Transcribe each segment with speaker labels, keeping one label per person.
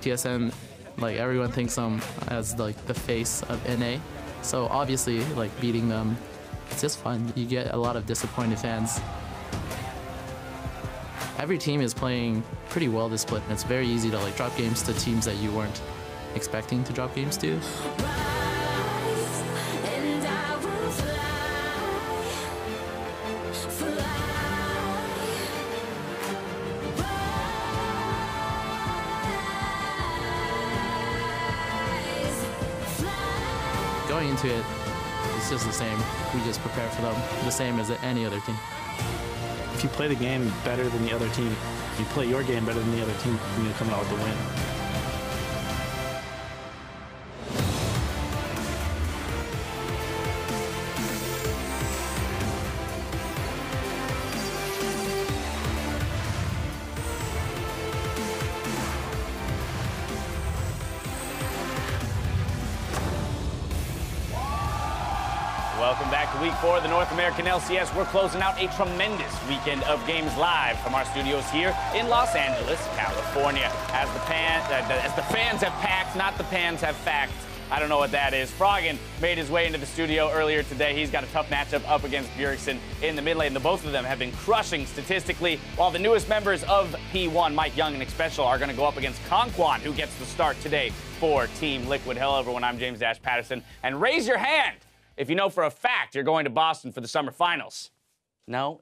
Speaker 1: TSM, like everyone thinks as like the face of NA. So obviously, like beating them, it's just fun. You get a lot of disappointed fans. Every team is playing pretty well this split, and it's very easy to like drop games to teams that you weren't expecting to drop games to. Going into it, it's just the same. We just prepare for them the same as any other team.
Speaker 2: If you play the game better than the other team, if you play your game better than the other team, you're gonna come out with the win.
Speaker 3: Welcome back to Week 4 of the North American LCS. We're closing out a tremendous weekend of games live from our studios here in Los Angeles, California. As the fans have packed, not the pans have fact. I don't know what that is. Froggen made his way into the studio earlier today. He's got a tough matchup up against Bjergsen in the mid lane. The both of them have been crushing statistically, while the newest members of P1, Mike Young and Expecial, are going to go up against Conquan, who gets the start today for Team Liquid. Hello, everyone. I'm James Dash Patterson. And raise your hand if you know for a fact you're going to Boston for the summer finals. No?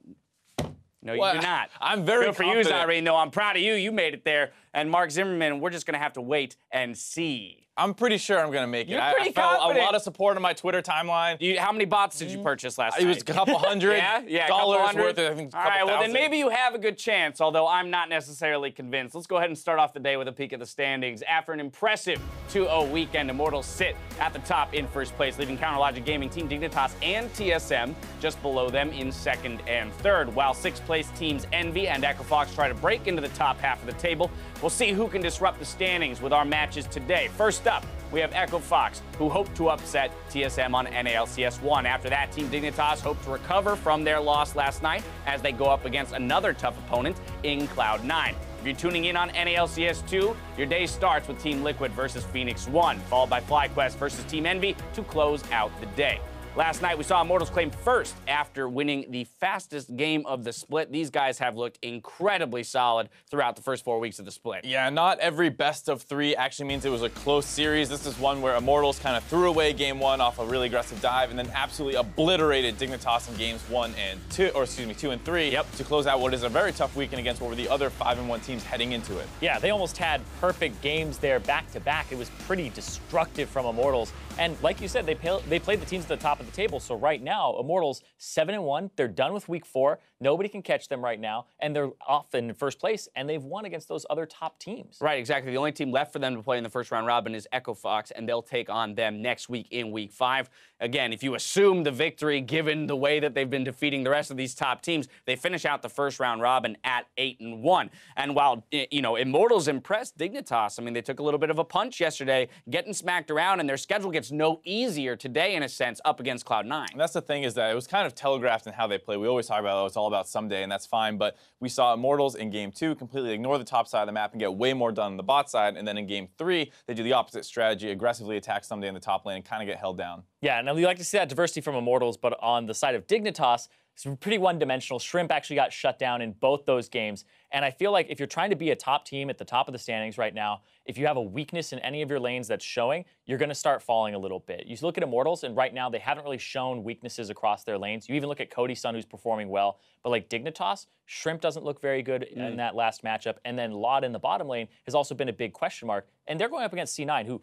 Speaker 3: No, you do not.
Speaker 4: I'm very
Speaker 3: Good for you, Zyrene, though. I'm proud of you. You made it there. And Mark Zimmerman, we're just going to have to wait and see.
Speaker 4: I'm pretty sure I'm going to make it.
Speaker 3: You're pretty
Speaker 4: I felt
Speaker 3: confident.
Speaker 4: a lot of support on my Twitter timeline.
Speaker 3: How many bots did you purchase last night?
Speaker 4: It was a couple hundred dollars worth of, I think,
Speaker 3: All right, well, then maybe you have a good chance, although I'm not necessarily convinced. Let's go ahead and start off the day with a peek at the standings. After an impressive 2-0 weekend, Immortals sit at the top in first place, leaving Counterlogic Gaming, Team Dignitas, and TSM just below them in second and third, while sixth place teams Envy and Echo Fox try to break into the top half of the table. We'll see who can disrupt the standings with our matches today. First up, we have Echo Fox, who hope to upset TSM on NALCS1. After that, Team Dignitas hope to recover from their loss last night as they go up against another tough opponent in Cloud9. If you're tuning in on NALCS2, your day starts with Team Liquid versus Phoenix1, followed by FlyQuest versus Team Envy to close out the day. Last night, we saw Immortals claim first after winning the fastest game of the split. These guys have looked incredibly solid throughout the first 4 weeks of the split.
Speaker 4: Yeah, not every best of 3 actually means it was a close series. This is one where Immortals kind of threw away game 1 off a really aggressive dive and then absolutely obliterated Dignitas in games 2 and 3 to close out what is a very tough weekend against what were the other 5-1 teams heading into it.
Speaker 5: Yeah, they almost had perfect games there back-to-back. It was pretty destructive from Immortals. And like you said, they played the teams at the top of the table. So right now, Immortals 7-1. They're done with week 4. Nobody can catch them right now, and they're off in first place. And they've won against those other top teams.
Speaker 3: Right, exactly. The only team left for them to play in the first round robin is Echo Fox, and they'll take on them next week in week 5. Again, if you assume the victory, given the way that they've been defeating the rest of these top teams, they finish out the first round robin at 8-1. And while Immortals impressed Dignitas, I mean, they took a little bit of a punch yesterday, getting smacked around, and their schedule gets no easier today, in a sense, up against Cloud9.
Speaker 4: And that's the thing, is that it was kind of telegraphed in how they play. We always talk about, oh, it's all about someday, and that's fine. But we saw Immortals in game 2 completely ignore the top side of the map and get way more done on the bot side. And then in game 3, they do the opposite strategy, aggressively attack someday in the top lane and kind of get held down.
Speaker 5: Yeah, and we like to see that diversity from Immortals, but on the side of Dignitas, it's pretty one-dimensional. Shrimp actually got shut down in both those games. And I feel like if you're trying to be a top team at the top of the standings right now, if you have a weakness in any of your lanes that's showing, you're going to start falling a little bit. You look at Immortals, and right now they haven't really shown weaknesses across their lanes. You even look at Cody's son, who's performing well. But like Dignitas, Shrimp doesn't look very good in that last matchup. And then Laud in the bottom lane has also been a big question mark. And they're going up against C9, who,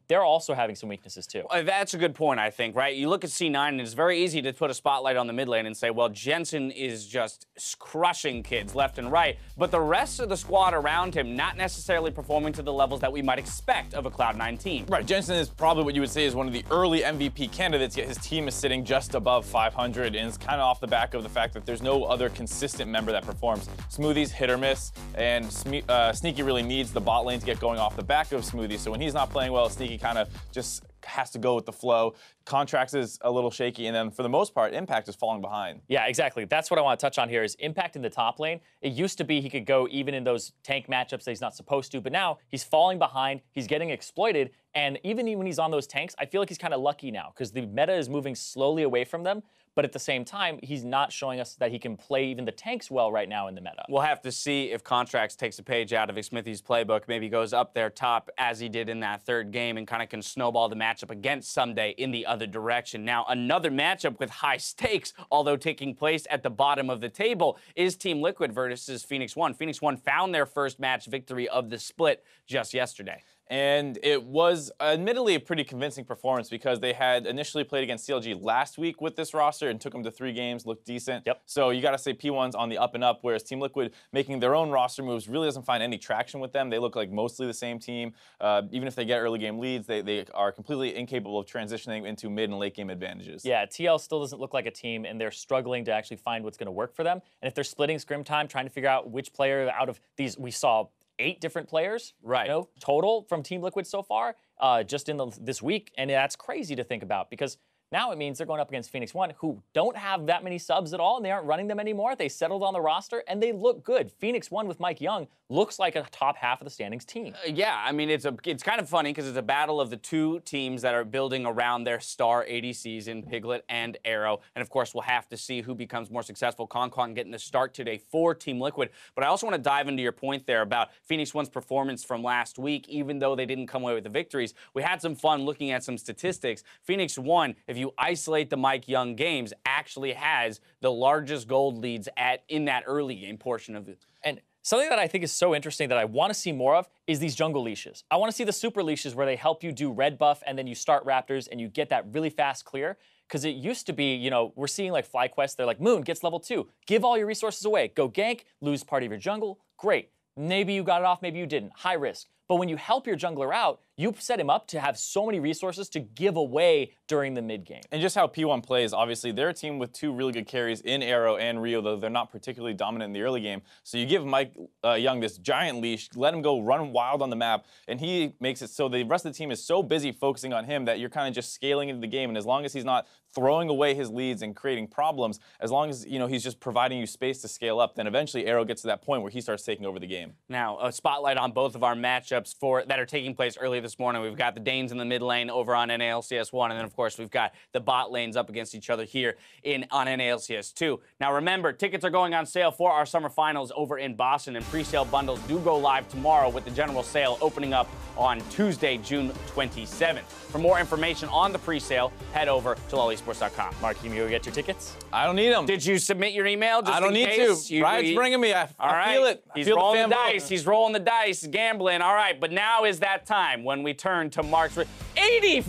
Speaker 5: they're also having some weaknesses too.
Speaker 3: That's a good point, I think, right? You look at C9, and it's very easy to put a spotlight on the mid lane and say, well, Jensen is just crushing kids left and right. But the rest of the squad around him not necessarily performing to the levels that we might expect of a Cloud9 team.
Speaker 4: Right, Jensen is probably what you would say is one of the early MVP candidates, yet his team is sitting just above 500, and it's kind of off the back of the fact that there's no other consistent member that performs. Smoothie's hit or miss, and Sneaky really needs the bot lane to get going off the back of Smoothie, so when he's not playing well, Sneaky kind of just has to go with the flow. Contracts is a little shaky, and then for the most part, Impact is falling behind.
Speaker 5: Yeah, exactly. That's what I want to touch on here is Impact in the top lane. It used to be he could go even in those tank matchups that he's not supposed to, but now he's falling behind, he's getting exploited, and even when he's on those tanks, I feel like he's kind of lucky now because the meta is moving slowly away from them, but at the same time, he's not showing us that he can play even the tanks well right now in the meta.
Speaker 3: We'll have to see if Contracts takes a page out of Smithy's playbook, maybe goes up there top as he did in that third game and kind of can snowball the matchup against Someday in the other direction. Now, another matchup with high stakes, although taking place at the bottom of the table, is Team Liquid versus Phoenix1. Phoenix1 found their first match victory of the split just yesterday.
Speaker 4: And it was admittedly a pretty convincing performance because they had initially played against CLG last week with this roster and took them to 3 games, looked decent.
Speaker 5: Yep.
Speaker 4: So you got to say P1's on the up and up, whereas Team Liquid making their own roster moves really doesn't find any traction with them. They look like mostly the same team. Even if they get early game leads, they are completely incapable of transitioning into mid and late game advantages.
Speaker 5: Yeah, TL still doesn't look like a team, and they're struggling to actually find what's going to work for them. And if they're splitting scrim time, trying to figure out which player out of these, we saw 8 different players,
Speaker 3: right?
Speaker 5: Total from Team Liquid so far, just in this week, and that's crazy to think about because now it means they're going up against Phoenix1, who don't have that many subs at all, and they aren't running them anymore. They settled on the roster, and they look good. Phoenix1 with Mike Young looks like a top half of the standings team.
Speaker 3: Yeah, I mean, it's kind of funny because it's a battle of the 2 teams that are building around their star ADCs in Piglet and Arrow. And, of course, we'll have to see who becomes more successful. Concon getting the start today for Team Liquid. But I also want to dive into your point there about Phoenix1's performance from last week, even though they didn't come away with the victories. We had some fun looking at some statistics. Phoenix1, if you isolate the Mike Young games, actually has the largest gold leads in that early game portion of it.
Speaker 5: And Something that I think is so interesting that I want to see more of is these jungle leashes. I want to see the super leashes where they help you do red buff and then you start Raptors and you get that really fast clear. Because it used to be, you know, we're seeing like FlyQuest, they're like, Moon gets level 2. Give all your resources away. Go gank, lose part of your jungle. Great. Maybe you got it off, maybe you didn't. High risk. But when you help your jungler out, you set him up to have so many resources to give away during the mid game.
Speaker 4: And just how P1 plays, obviously, they're a team with 2 really good carries in Arrow and Rio, though they're not particularly dominant in the early game. So you give Mike Young this giant leash, let him go run wild on the map, and he makes it so the rest of the team is so busy focusing on him that you're kind of just scaling into the game. And as long as he's not throwing away his leads and creating problems, as long as he's just providing you space to scale up, then eventually Arrow gets to that point where he starts taking over the game.
Speaker 3: Now, a spotlight on both of our matchups that are taking place early this morning. We've got the Danes in the mid lane over on NALCS1, and then, of course, we've got the bot lanes up against each other here on NALCS2. Now, remember, tickets are going on sale for our summer finals over in Boston, and pre-sale bundles do go live tomorrow with the general sale opening up on Tuesday, June 27th. For more information on the pre-sale, head over to lolesports.com.
Speaker 5: Mark, you go get your tickets?
Speaker 4: I don't need them.
Speaker 3: Did you submit your email? Just
Speaker 4: I don't need to. Riot's bringing me. I feel it.
Speaker 3: He's rolling the dice. He's rolling the dice, gambling. All right, but now is that time when we turn to Mark's 85%.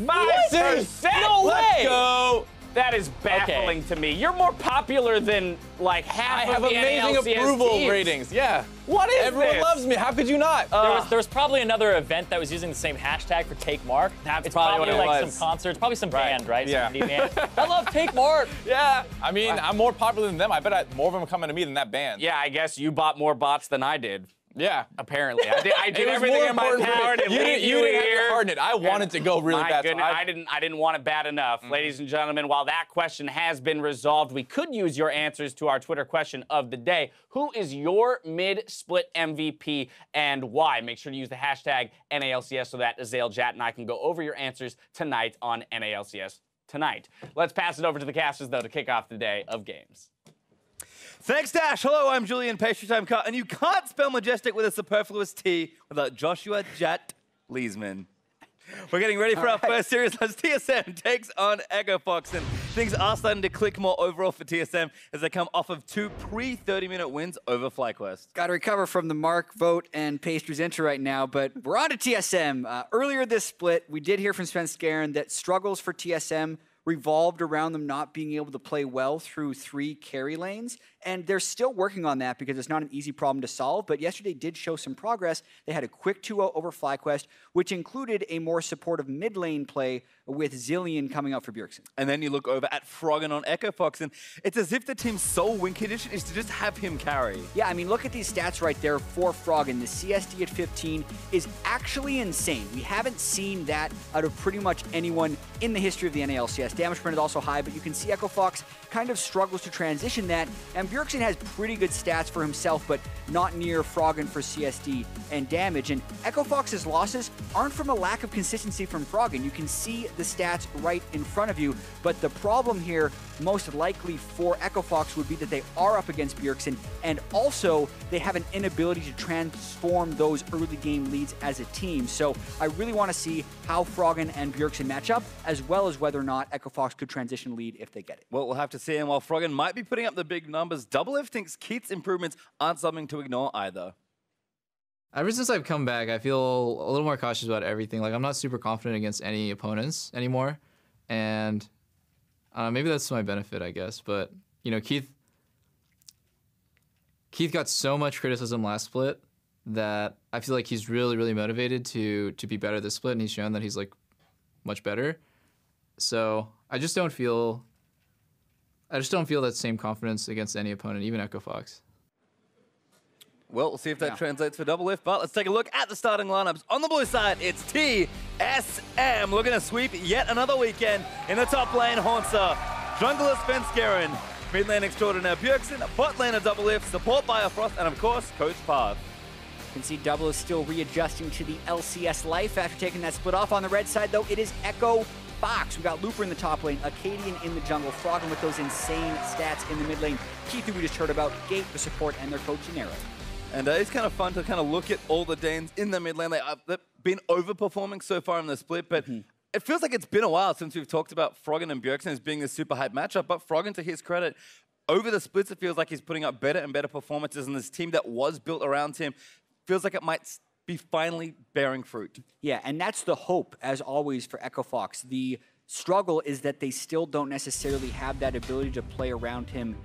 Speaker 4: No way. Let's go.
Speaker 3: That is baffling to me. You're more popular than like half of the NALCS
Speaker 4: I have amazing approval
Speaker 3: teams.
Speaker 4: ratings. Yeah.
Speaker 3: What is
Speaker 4: Everyone loves me. How could you not?
Speaker 5: There was probably another event that was using the same hashtag for Take Mark.
Speaker 3: That's
Speaker 5: it's
Speaker 3: probably what it
Speaker 5: like
Speaker 3: was.
Speaker 5: some concerts, probably some band, right?
Speaker 4: Yeah.
Speaker 5: Some indie band. I love Take Mark.
Speaker 3: Yeah.
Speaker 4: I mean, I'm more popular than them. I bet more of them are coming to me than that band.
Speaker 3: Yeah, I guess you bought more bots than I did.
Speaker 4: Yeah.
Speaker 3: Apparently. I did
Speaker 4: It was
Speaker 3: everything
Speaker 4: more
Speaker 3: in my
Speaker 4: important for
Speaker 3: power
Speaker 4: me.
Speaker 3: to
Speaker 4: You
Speaker 3: leave
Speaker 4: didn't
Speaker 3: you
Speaker 4: have
Speaker 3: here.
Speaker 4: to harden it. I wanted to go really
Speaker 3: My
Speaker 4: bad.
Speaker 3: goodness, I didn't want it bad enough. Ladies and gentlemen, while that question has been resolved, we could use your answers to our Twitter question of the day. Who is your mid-split MVP and why? Make sure to use the hashtag NALCS so that Azale Jat and I can go over your answers tonight on NALCS Tonight. Let's pass it over to the casters, though, to kick off the day of games.
Speaker 6: Thanks, Dash. Hello, I'm Julian Pastry Time Cut, and you can't spell majestic with a superfluous T without Joshua Jat Leesman. We're getting ready for our first series as TSM takes on Echo Fox, and things are starting to click more overall for TSM as they come off of 2 pre-30-minute wins over FlyQuest.
Speaker 7: Got to recover from the Mark, Vote, and Pastry's intro right now, but we're on to TSM. Earlier this split, we did hear from Sven Skaren that struggles for TSM revolved around them not being able to play well through 3 carry lanes. And they're still working on that because it's not an easy problem to solve. But yesterday did show some progress. They had a quick 2-0 over FlyQuest, which included a more supportive mid lane play with Zillion coming out for Bjergsen.
Speaker 6: And then you look over at Froggen on Echo Fox, and it's as if the team's sole win condition is to just have him carry.
Speaker 7: Yeah, I mean, look at these stats right there for Froggen. The CSD at 15 is actually insane. We haven't seen that out of pretty much anyone in the history of the NALCS. Damage print is also high, but you can see Echo Fox kind of struggles to transition that, and Bjergsen has pretty good stats for himself, but not near Froggen for CSD and damage. And Echo Fox's losses aren't from a lack of consistency from Froggen. You can see the stats right in front of you, but the problem here, most likely for Echo Fox, would be that they are up against Bjergsen, and also they have an inability to transform those early game leads as a team. So I really want to see how Froggen and Bjergsen match up, as well as whether or not Echo Fox could transition lead if they get it.
Speaker 6: Well, we'll have to see, and while Froggen might be putting up the big numbers, Double F thinks Keith's improvements aren't something to ignore either.
Speaker 1: Ever since I've come back, I feel a little more cautious about everything. Like, I'm not super confident against any opponents anymore. And maybe that's to my benefit, I guess. But, you know, Keith got so much criticism last split that I feel like he's really, really motivated to be better this split. And he's shown that he's, like, much better. So I just don't feel that same confidence against any opponent, even Echo Fox.
Speaker 6: Well, we'll see if that translates for Double F, but let's take a look at the starting lineups. On the blue side, it's TSM looking to sweep yet another weekend. In the top lane, Haunter, jungler Sven Skaren, mid lane extraordinaire Bjergsen, bot lane a Double F, support Biofrost, and of course, Coach Path.
Speaker 7: You can see Double is still readjusting to the LCS life after taking that split off. On the red side, though, it is Echo Fox. We got Looper in the top lane, Acadian in the jungle, Froggen with those insane stats in the mid lane, Keith, who we just heard about, Gate, the support, and their coach, Nero.
Speaker 6: And it's kind of fun to kind of look at all the Danes in the mid lane. They've been overperforming so far in the split, but it feels like it's been a while since we've talked about Froggen and Bjergsen as being this super hype matchup. But Froggen, to his credit, over the splits, it feels like he's putting up better and better performances, and this team that was built around him feels like it might be finally bearing fruit.
Speaker 7: Yeah, and that's the hope, as always, for Echo Fox. The struggle is that they still don't necessarily have that ability to play around him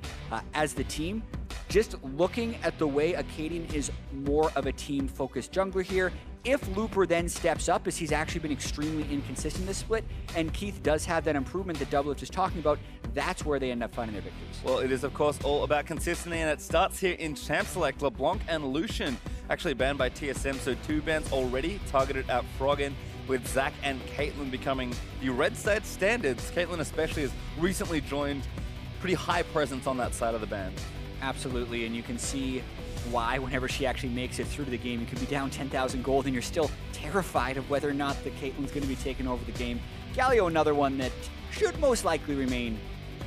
Speaker 7: as the team. Just looking at the way Acadian is more of a team-focused jungler here, if Looper then steps up, as he's actually been extremely inconsistent this split, and Keith does have that improvement that Double was just talking about, that's where they end up finding their victories.
Speaker 6: Well, it is, of course, all about consistency, and it starts here in Champ Select. LeBlanc and Lucian actually banned by TSM, so 2 bans already targeted at Froggen, with Zach and Caitlyn becoming the red side standards. Caitlyn especially has recently joined, pretty high presence on that side of the ban.
Speaker 7: Absolutely, and you can see why whenever she actually makes it through to the game. You could be down 10,000 gold and you're still terrified of whether or not the Caitlyn's going to be taking over the game. Galio, another one that should most likely remain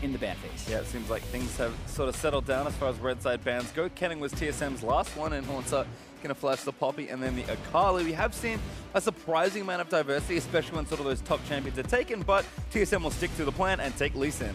Speaker 7: in the ban phase.
Speaker 6: Yeah, it seems like things have sort of settled down as far as red side bans go. Kenning was TSM's last one, and Haunter going to flash the Poppy and then the Akali. We have seen a surprising amount of diversity, especially when sort of those top champions are taken, but TSM will stick to the plan and take Lee Sin.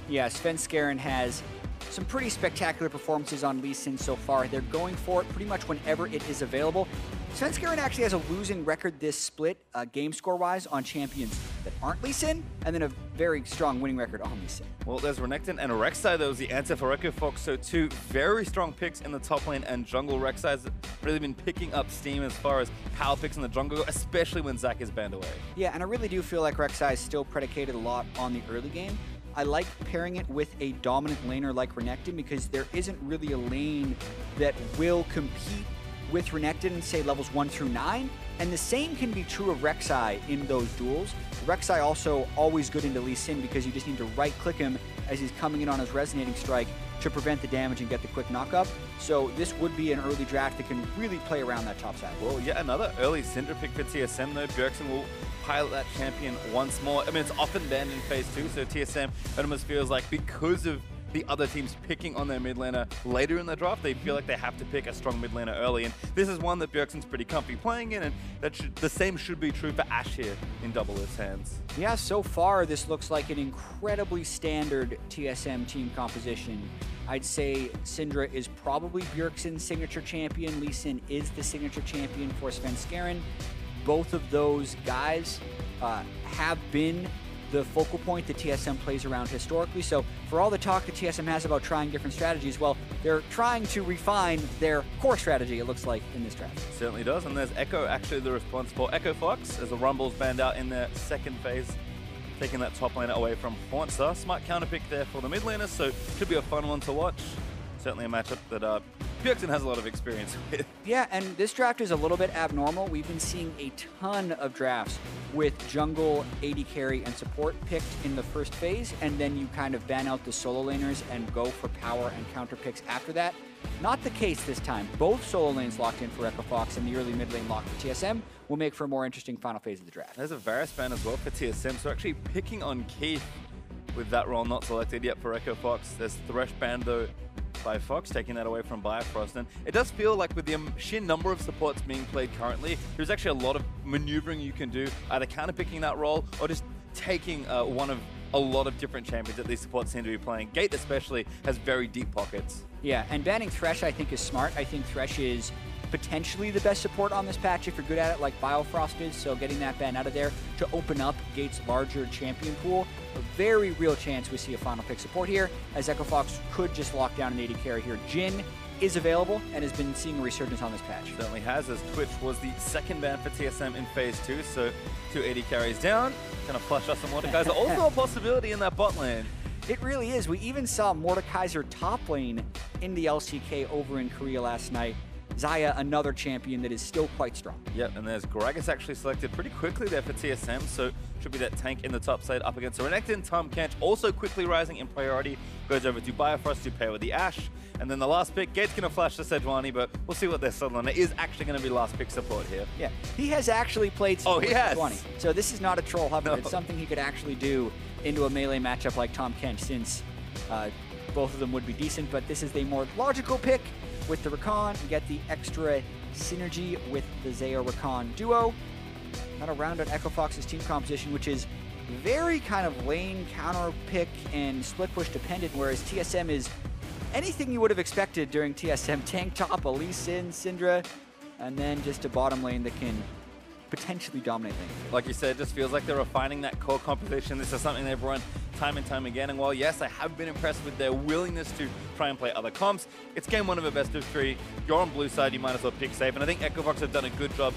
Speaker 7: Yeah, Sven Skaren has some pretty spectacular performances on Lee Sin so far. They're going for it pretty much whenever it is available. Sven Skaren actually has a losing record this split, game score-wise, on champions that aren't Lee Sin, and then a very strong winning record on Lee Sin.
Speaker 6: Well, there's Renekton and Rek'Sai. That was the answer for Echo Fox. So 2 very strong picks in the top lane and jungle. Rek'Sai's really been picking up steam as far as power picks in the jungle, especially when Zac is banned away.
Speaker 7: Yeah, and I really do feel like Rek'Sai is still predicated a lot on the early game. I like pairing it with a dominant laner like Renekton because there isn't really a lane that will compete with Renekton, say levels 1 through 9, and the same can be true of Rek'Sai in those duels. Rek'Sai also always good into Lee Sin because you just need to right-click him as he's coming in on his Resonating Strike to prevent the damage and get the quick knock-up. So this would be an early draft that can really play around that top side.
Speaker 6: Well, yet another early Syndra pick for TSM, though. Bjergsen will pilot that champion once more. I mean, it's often banned in phase 2, so TSM almost feels like because of the other teams picking on their mid laner later in the draft, they feel like they have to pick a strong mid laner early, and this is one that Bjergsen's pretty comfy playing in, and the same should be true for Ashe here in Double's hands.
Speaker 7: Yeah, so far this looks like an incredibly standard TSM team composition. I'd say Syndra is probably Bjergsen's signature champion. Lee Sin is the signature champion for Sven Skaren. Both of those guys have been the focal point that TSM plays around historically. So for all the talk that TSM has about trying different strategies, well, they're trying to refine their core strategy, it looks like, in this draft.
Speaker 6: Certainly does, and there's Echo actually the response for Echo Fox as the Rumble's banned out in their second phase, taking that top laner away from Haunter. Smart counter pick there for the mid laner, so should be a fun one to watch. Certainly a matchup that Bjergsen has a lot of experience with.
Speaker 7: Yeah, and this draft is a little bit abnormal. We've been seeing a ton of drafts with jungle, AD carry, and support picked in the first phase, and then you kind of ban out the solo laners and go for power and counter picks after that. Not the case this time. Both solo lanes locked in for Echo Fox and the early mid lane locked for TSM will make for a more interesting final phase of the draft.
Speaker 6: There's a Varus ban as well for TSM, so actually picking on Keith with that role not selected yet for Echo Fox. There's Thresh ban though by Fox, taking that away from Bifrost. And it does feel like with the sheer number of supports being played currently, there's actually a lot of maneuvering you can do, either counter-picking that role or just taking one of a lot of different champions that these supports seem to be playing. Gate especially has very deep pockets.
Speaker 7: Yeah, and banning Thresh I think is smart. I think Thresh is potentially the best support on this patch if you're good at it, like Biofrost is, so getting that ban out of there to open up Gate's larger champion pool. A very real chance we see a final pick support here, as Echo Fox could just lock down an AD carry here. Jhin is available and has been seeing a resurgence on this patch.
Speaker 6: Certainly has, as Twitch was the second ban for TSM in phase 2, so 2 AD carries down. Gonna flush us some Mordekaiser. Also a possibility in that bot lane.
Speaker 7: It really is. We even saw Mordekaiser top lane in the LCK over in Korea last night. Xayah, another champion that is still quite strong.
Speaker 6: Yep, and there's Gragas actually selected pretty quickly there for TSM, so should be that tank in the top side up against Renekton. Tom Kench also quickly rising in priority, goes over to Bifrost to pair with the Ashe. And then the last pick, Gate's going to flash to Sejuani, but we'll see what they're settling on. It is actually going to be last pick support here.
Speaker 7: Yeah, he has actually played support
Speaker 6: he has.
Speaker 7: Sejuani. So this is not a troll hover.
Speaker 6: No.
Speaker 7: It's something he could actually do into a melee matchup like Tom Kench, since both of them would be decent, but this is the more logical pick with the Rakan and get the extra synergy with the Xayah Rakan duo. That'll round out Echo Fox's team composition, which is very kind of lane counter pick and split push dependent, whereas TSM is anything you would have expected during TSM. Tank top, Elise Sin, Syndra, and then just a bottom lane that can potentially dominate things.
Speaker 6: Like you said, it just feels like they're refining that core composition. This is something they've run time and time again. And while, yes, I have been impressed with their willingness to try and play other comps, it's game one of a best of three. You're on blue side, you might as well pick safe. And I think EchoFox have done a good job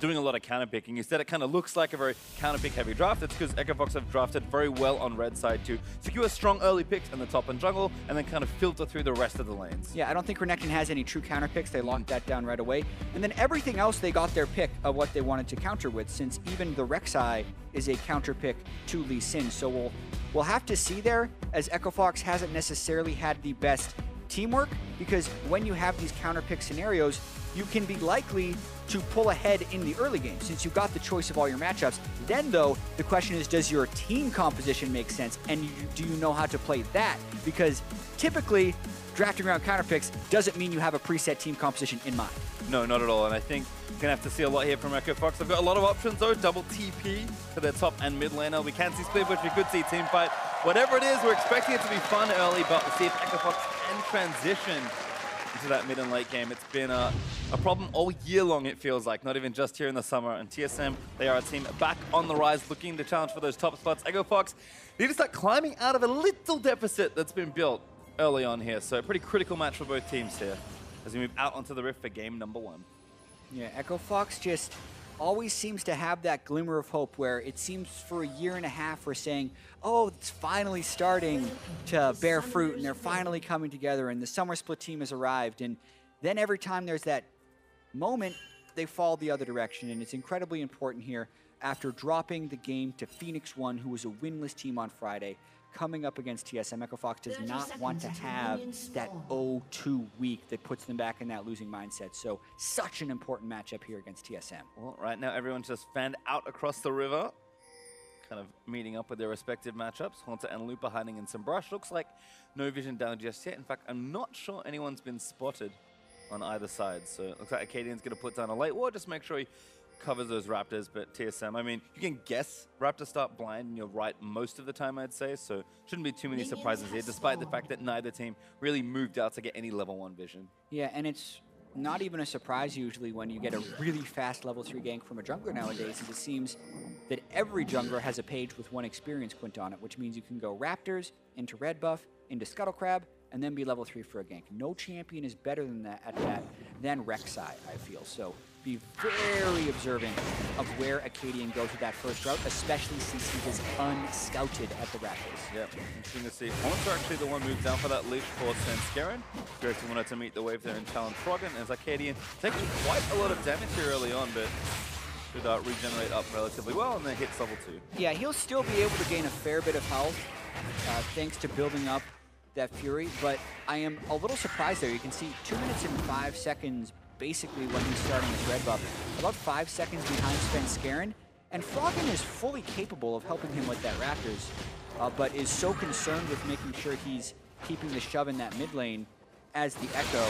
Speaker 6: doing a lot of counter picking. You said it kind of looks like a very counter pick heavy draft. It's because EchoFox have drafted very well on red side to secure strong early picks in the top and jungle and then kind of filter through the rest of the lanes.
Speaker 7: Yeah, I don't think Renekton has any true counter picks. They locked that down right away. And then everything else, they got their pick of what they wanted to counter with, since even the Rek'Sai is a counter pick to Lee Sin. So we'll have to see there, as EchoFox hasn't necessarily had the best teamwork, because when you have these counter pick scenarios, you can be likely to pull ahead in the early game since you've got the choice of all your matchups. Then though, the question is, does your team composition make sense, and do you know how to play that? Because typically, drafting around counter picks doesn't mean you have a preset team composition in mind.
Speaker 6: No, not at all. And I think we're going to have to see a lot here from EchoFox. They've got a lot of options though. Double TP for their top and mid laner. We can see split push, we could see team fight. Whatever it is, we're expecting it to be fun early, but we'll see if EchoFox can transition into that mid and late game. It's been a problem all year long, it feels like, not even just here in the summer. And TSM, they are a team back on the rise, looking to challenge for those top spots. EchoFox need to start climbing out of a little deficit that's been built early on here. So a pretty critical match for both teams here as we move out onto the Rift for game number 1.
Speaker 7: Yeah, EchoFox just always seems to have that glimmer of hope where it seems for a year and a half we're saying, oh, it's finally starting to bear fruit and they're finally coming together and the summer split team has arrived. And then every time there's that moment, they fall the other direction. And it's incredibly important here after dropping the game to Phoenix1, who was a winless team on Friday. Coming up against TSM, EchoFox does not want to have that 0-2 week that puts them back in that losing mindset. So such an important matchup here against TSM.
Speaker 6: Well, right now everyone's just fanned out across the river, kind of meeting up with their respective matchups. Haunter and Looper hiding in some brush. Looks like no vision down just yet. In fact, I'm not sure anyone's been spotted on either side. So it looks like Acadian's going to put down a late ward, just make sure he covers those Raptors, but TSM, I mean, you can guess Raptors start blind, and you're right most of the time, I'd say, so shouldn't be too many surprises here, despite the fact that neither team really moved out to get any level 1 vision.
Speaker 7: Yeah, and it's not even a surprise usually when you get a really fast level 3 gank from a jungler nowadays, as it seems that every jungler has a page with 1 experience quint on it, which means you can go Raptors, into Red Buff, into Scuttle Crab, and then be level 3 for a gank. No champion is better than that at that than Rek'Sai, I feel. So be very observant of where Acadian goes with that first route, especially since he is unscouted at the Raptors.
Speaker 6: Yep, interesting to see. Haunter actually the one moved down for that leash for Scarin. Grayson wanted to meet the wave there and challenge Froggen, as Acadian taking quite a lot of damage here early on, but should regenerate up relatively well and then hits level 2.
Speaker 7: Yeah, he'll still be able to gain a fair bit of health thanks to building up that Fury, but I am a little surprised there. You can see 2 minutes and 5 seconds basically when he's starting his red buff, about 5 seconds behind Scarin, and Froggen is fully capable of helping him with that Raptors, but is so concerned with making sure he's keeping the shove in that mid lane as the Echo.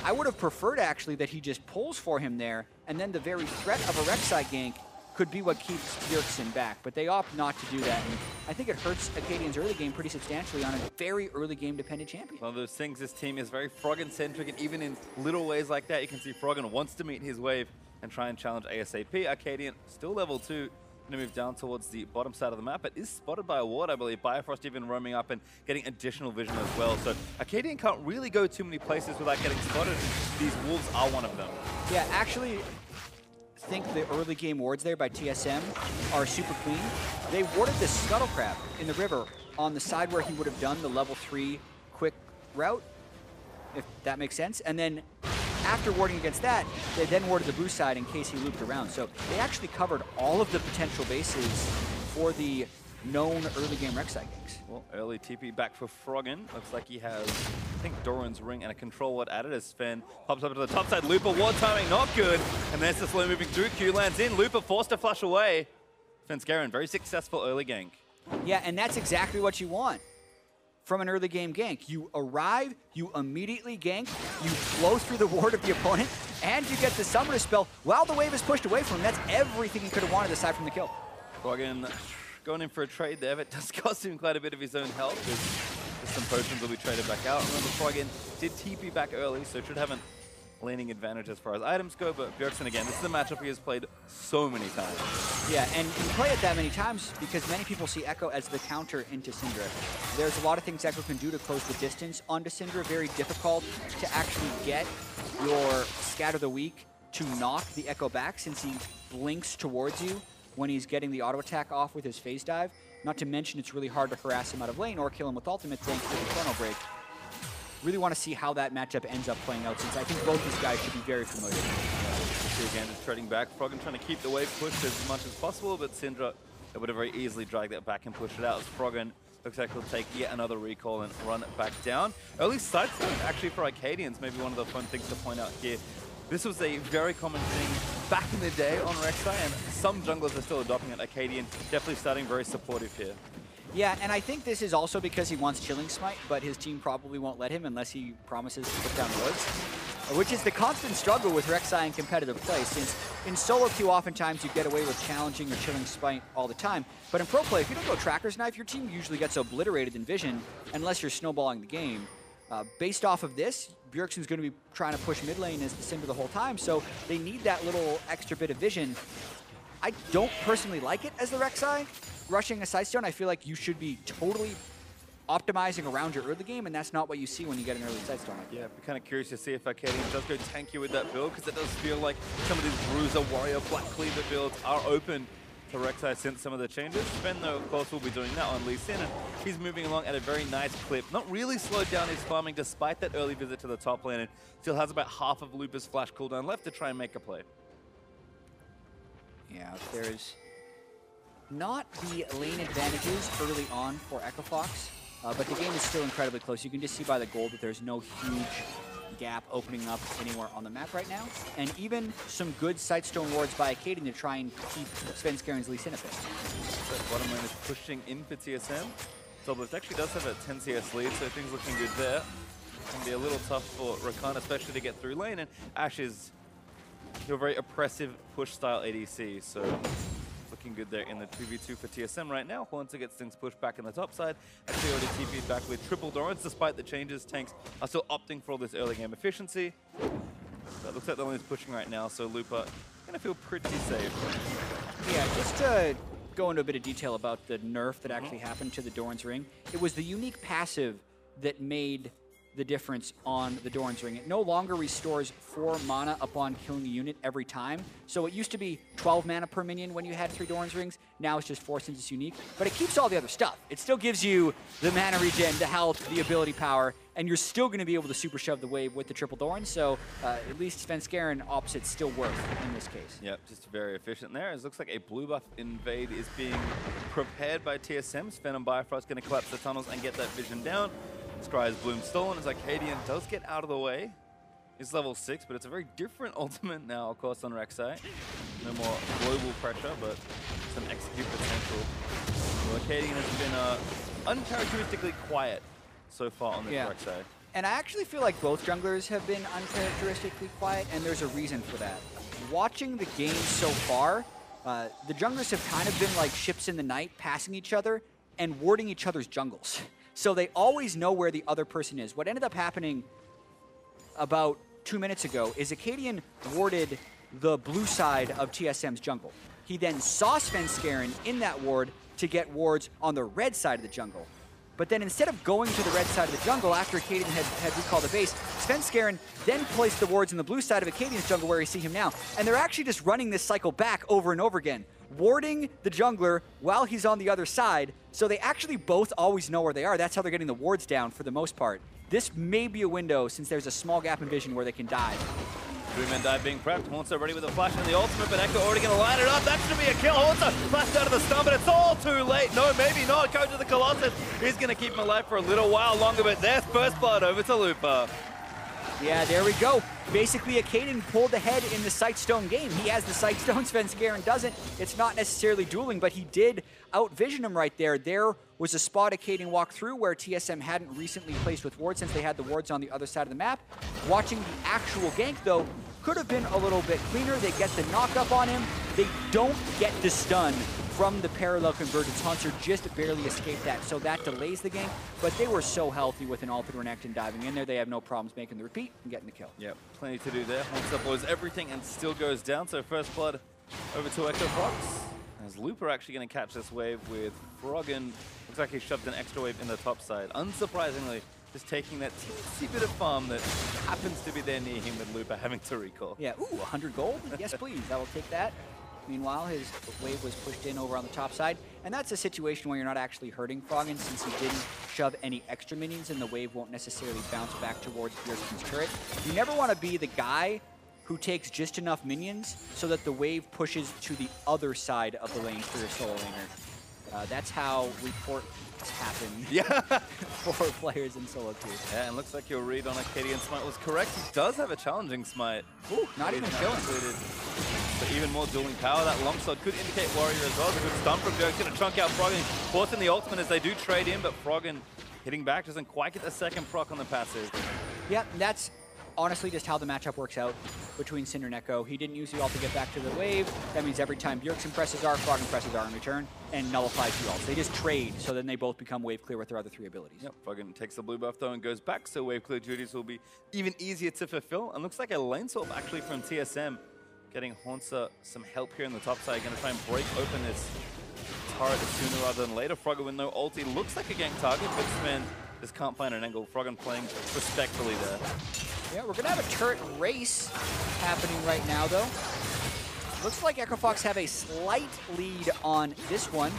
Speaker 7: I would have preferred actually that he just pulls for him there, and then the very threat of a Rek'Sai gank could be what keeps Bjergsen back, but they opt not to do that, and I think it hurts Acadian's early game pretty substantially on a very early game dependent champion.
Speaker 6: One of those things, this team is very Froggen-centric, and even in little ways like that, you can see Froggen wants to meet his wave and try and challenge ASAP. Acadian, still level 2, going to move down towards the bottom side of the map, but is spotted by a ward, I believe. Bifrost even roaming up and getting additional vision as well, so Acadian can't really go too many places without getting spotted, and these wolves are one of them.
Speaker 7: Yeah, actually, I think the early game wards there by TSM are super clean. They warded the Scuttle Crab in the river on the side where he would have done the level 3 quick route, if that makes sense. And then after warding against that, they then warded the blue side in case he looped around. So they actually covered all of the potential bases for the known early game Rek'Sai ganks.
Speaker 6: Well, early TP back for Froggen. Looks like he has, I think, Doran's ring and a control ward added as Sven pops up to the top side. Looper, ward timing not good. And there's the slow moving through. Q lands in. Looper forced to flash away. Scarin, very successful early gank.
Speaker 7: Yeah, and that's exactly what you want from an early game gank. You arrive, you immediately gank, you flow through the ward of the opponent, and you get the summoner spell while the wave is pushed away from him. That's everything you could have wanted aside from the kill.
Speaker 6: Froggen going in for a trade there, but it does cost him quite a bit of his own health. There's some potions will be traded back out. Remember, Froggen did TP back early, so should have an laning advantage as far as items go, but Bjergsen, again, this is a matchup he has played so many times.
Speaker 7: Yeah, and you play it that many times because many people see Echo as the counter into Syndra. There's a lot of things Echo can do to close the distance onto Syndra. Very difficult to actually get your Scatter the Weak to knock the Echo back since he blinks towards you when he's getting the auto attack off with his phase dive. Not to mention it's really hard to harass him out of lane or kill him with ultimate thanks to the Chrono Break. Really want to see how that matchup ends up playing out since I think both these guys should be very familiar.
Speaker 6: Again, just trading back. Froggen trying to keep the wave pushed as much as possible, but Syndra would have very easily dragged that back and pushed it out as Froggen looks like he'll take yet another recall and run it back down. Early side stone actually for Arcadians, maybe one of the fun things to point out here. This was a very common thing back in the day on Rek'Sai, and some junglers are still adopting it. Arcadian definitely starting very supportive here.
Speaker 7: Yeah, and I think this is also because he wants Chilling Smite, but his team probably won't let him unless he promises to put down wards, which is the constant struggle with Rek'Sai in competitive play, since in solo queue oftentimes you get away with challenging or Chilling Smite all the time, but in pro play, if you don't go Tracker's Knife, your team usually gets obliterated in vision unless you're snowballing the game. Based off of this, Bjergsen's going to be trying to push mid lane as the Syndra the whole time, so they need that little extra bit of vision. I don't personally like it as the Rek'Sai. Rushing a Sightstone, I feel like you should be totally optimizing around your early game, and that's not what you see when you get an early Sightstone.
Speaker 6: Yeah, I'd be kind of curious to see if Arcadian does go tanky with that build, because it does feel like some of these Bruiser, Warrior, Black Cleaver builds are open to Rek'Sai since some of the changes. Sven, though, of course, will be doing that on Lee Sin, and he's moving along at a very nice clip. Not really slowed down his farming despite that early visit to the top lane, and still has about half of Lupa's flash cooldown left to try and make a play.
Speaker 7: Yeah, there's not the lane advantages early on for Echo Fox, but the game is still incredibly close. You can just see by the gold that there's no huge gap opening up anywhere on the map right now, and even some good Sightstone wards by Arcadian to try and keep Svenskaren's Lee Sin at bay.
Speaker 6: Bottom lane is pushing in for TSM. Toblist actually does have a 10 CS lead, so things looking good there. Can be a little tough for Rakan, especially to get through lane, and Ashe is a very oppressive push-style ADC, so looking good there in the 2v2 for TSM right now. Haunter gets things pushed back in the top side. Actually already TP'd back with triple Dorans. Despite the changes, tanks are still opting for all this early game efficiency. That looks like the lane is pushing right now, so Lupa gonna feel pretty safe.
Speaker 7: Yeah, just to go into a bit of detail about the nerf that actually happened to the Doran's Ring. It was the unique passive that made the difference on the Doran's Ring. It no longer restores 4 mana upon killing a unit every time. So it used to be 12 mana per minion when you had 3 Doran's Rings. Now it's just 4 since it's unique. But it keeps all the other stuff. It still gives you the mana regen, the health, the ability power, and you're still going to be able to super shove the wave with the triple Doran. So at least Svenskeren opposites still work in this case.
Speaker 6: Yep, just very efficient there. It looks like a blue buff invade is being prepared by TSM. Sven and Bifrost going to collapse the tunnels and get that vision down. Scry's Bloom stolen as Arcadian does get out of the way. He's level 6, but it's a very different ultimate now, of course, on Rek'Sai. No more global pressure, but some execute potential. So Arcadian has been uncharacteristically quiet so far on this Rek'Sai.
Speaker 7: And I actually feel like both junglers have been uncharacteristically quiet, and there's a reason for that. Watching the game so far, the junglers have kind of been like ships in the night, passing each other and warding each other's jungles. So they always know where the other person is. What ended up happening about 2 minutes ago is Arcadian warded the blue side of TSM's jungle. He then saw Svenskeren in that ward to get wards on the red side of the jungle. But then instead of going to the red side of the jungle after Arcadian had recalled the base, Svenskeren then placed the wards in the blue side of Arcadian's jungle where you see him now. And they're actually just running this cycle back over and over again, warding the jungler while he's on the other side. So they actually both always know where they are. That's how they're getting the wards down for the most part. This may be a window since there's a small gap in vision where they can dive.
Speaker 6: 3-man dive being prepped. Haunter ready with a flash and the ultimate, but Echo already going to line it up. That should be a kill. Haunter flashed out of the stun, but it's all too late. No, maybe not. Coach of the Colossus is going to keep him alive for a little while longer, but there's first blood over to Lupa.
Speaker 7: Yeah, there we go. Basically, Arcadian pulled ahead in the Sightstone game. He has the Sightstone, Svenskeren doesn't. It's not necessarily dueling, but he did out-vision him right there. There was a spot Arcadian walked through where TSM hadn't recently placed with wards since they had the wards on the other side of the map. Watching the actual gank, though, could have been a little bit cleaner. They get the knock up on him. They don't get the stun from the parallel convergence. Hunter just barely escaped that, so that delays the game. But they were so healthy with an ult and Renekton diving in there. They have no problems making the repeat and getting the kill.
Speaker 6: Yep, plenty to do there. Hunter blows everything and still goes down. So first blood over to Echo Fox. As Looper actually going to catch this wave with Froggen. Looks like he shoved an extra wave in the top side. Unsurprisingly, just taking that teensy bit of farm that happens to be there near him with Looper having to recall.
Speaker 7: Yeah, ooh, 100 gold? Yes, please, I will take that. Meanwhile, his wave was pushed in over on the top side. And that's a situation where you're not actually hurting Froggen since he didn't shove any extra minions and the wave won't necessarily bounce back towards Bjergsen's turret. You never want to be the guy who takes just enough minions so that the wave pushes to the other side of the lane for your solo laner. That's how reports happen for players in solo queue.
Speaker 6: Yeah, and looks like your read on Arcadian Smite was correct. He does have a challenging Smite.
Speaker 7: Ooh, not even killing.
Speaker 6: But even more dueling power. That longsword could indicate Warrior as well. It's a good stun from Dirk. Going to chunk out Froggen. Forcing the ultimate as they do trade in, but Froggen hitting back doesn't quite get the second proc on the passive.
Speaker 7: Yeah, that's honestly just how the matchup works out between Cinder and Echo. He didn't use the ult to get back to the wave. That means every time Bjergsen presses R, Froggen presses R in return and nullifies the ults. They just trade, so then they both become wave clear with their other 3 abilities.
Speaker 6: Yep, Froggen takes the blue buff though and goes back, so wave clear duties will be even easier to fulfill. And looks like a lane swap actually from TSM. Getting Haunter some help here in the top side. Going to try and break open this turret sooner rather than later. Froggen with no ulti looks like a gank target, but Sven just can't find an angle. Froggen playing respectfully there.
Speaker 7: Yeah, we're going to have a turret race happening right now, though. Looks like Echo Fox have a slight lead on this one.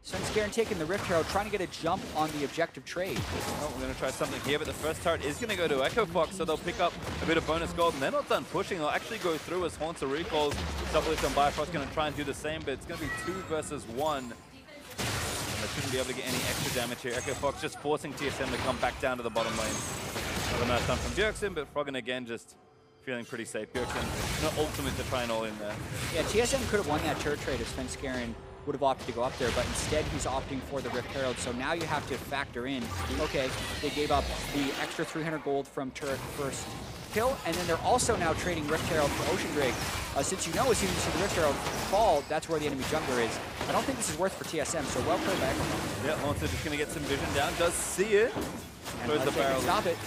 Speaker 7: Svenskeren taking the Rift Herald, trying to get a jump on the objective trade.
Speaker 6: Oh, we're going to try something here, but the first turret is going to go to Echo Fox, so they'll pick up a bit of bonus gold, and they're not done pushing. They'll actually go through as Haunter recalls. Doublelift on Bifrost going to try and do the same, but it's going to be 2 versus 1. And they shouldn't be able to get any extra damage here. Echo Fox just forcing TSM to come back down to the bottom lane. Another nice stun from Bjergsen, but Froggen again just feeling pretty safe. Bjergsen, no ultimate to try and all in there.
Speaker 7: Yeah, TSM could have won that turret trade if Svenskeren would have opted to go up there, but instead he's opting for the Rift Herald. So now you have to factor in, okay, they gave up the extra 300 gold from turret first kill, and then they're also now trading Rift Herald for Ocean Drake. Since you know as soon as you see the Rift Herald fall, that's where the enemy jungler is. I don't think this is worth for TSM, so well played by Echo.
Speaker 6: Yeah, Haunter just going to get some vision down, does see it.
Speaker 7: And
Speaker 6: the barrel.
Speaker 7: Stop it.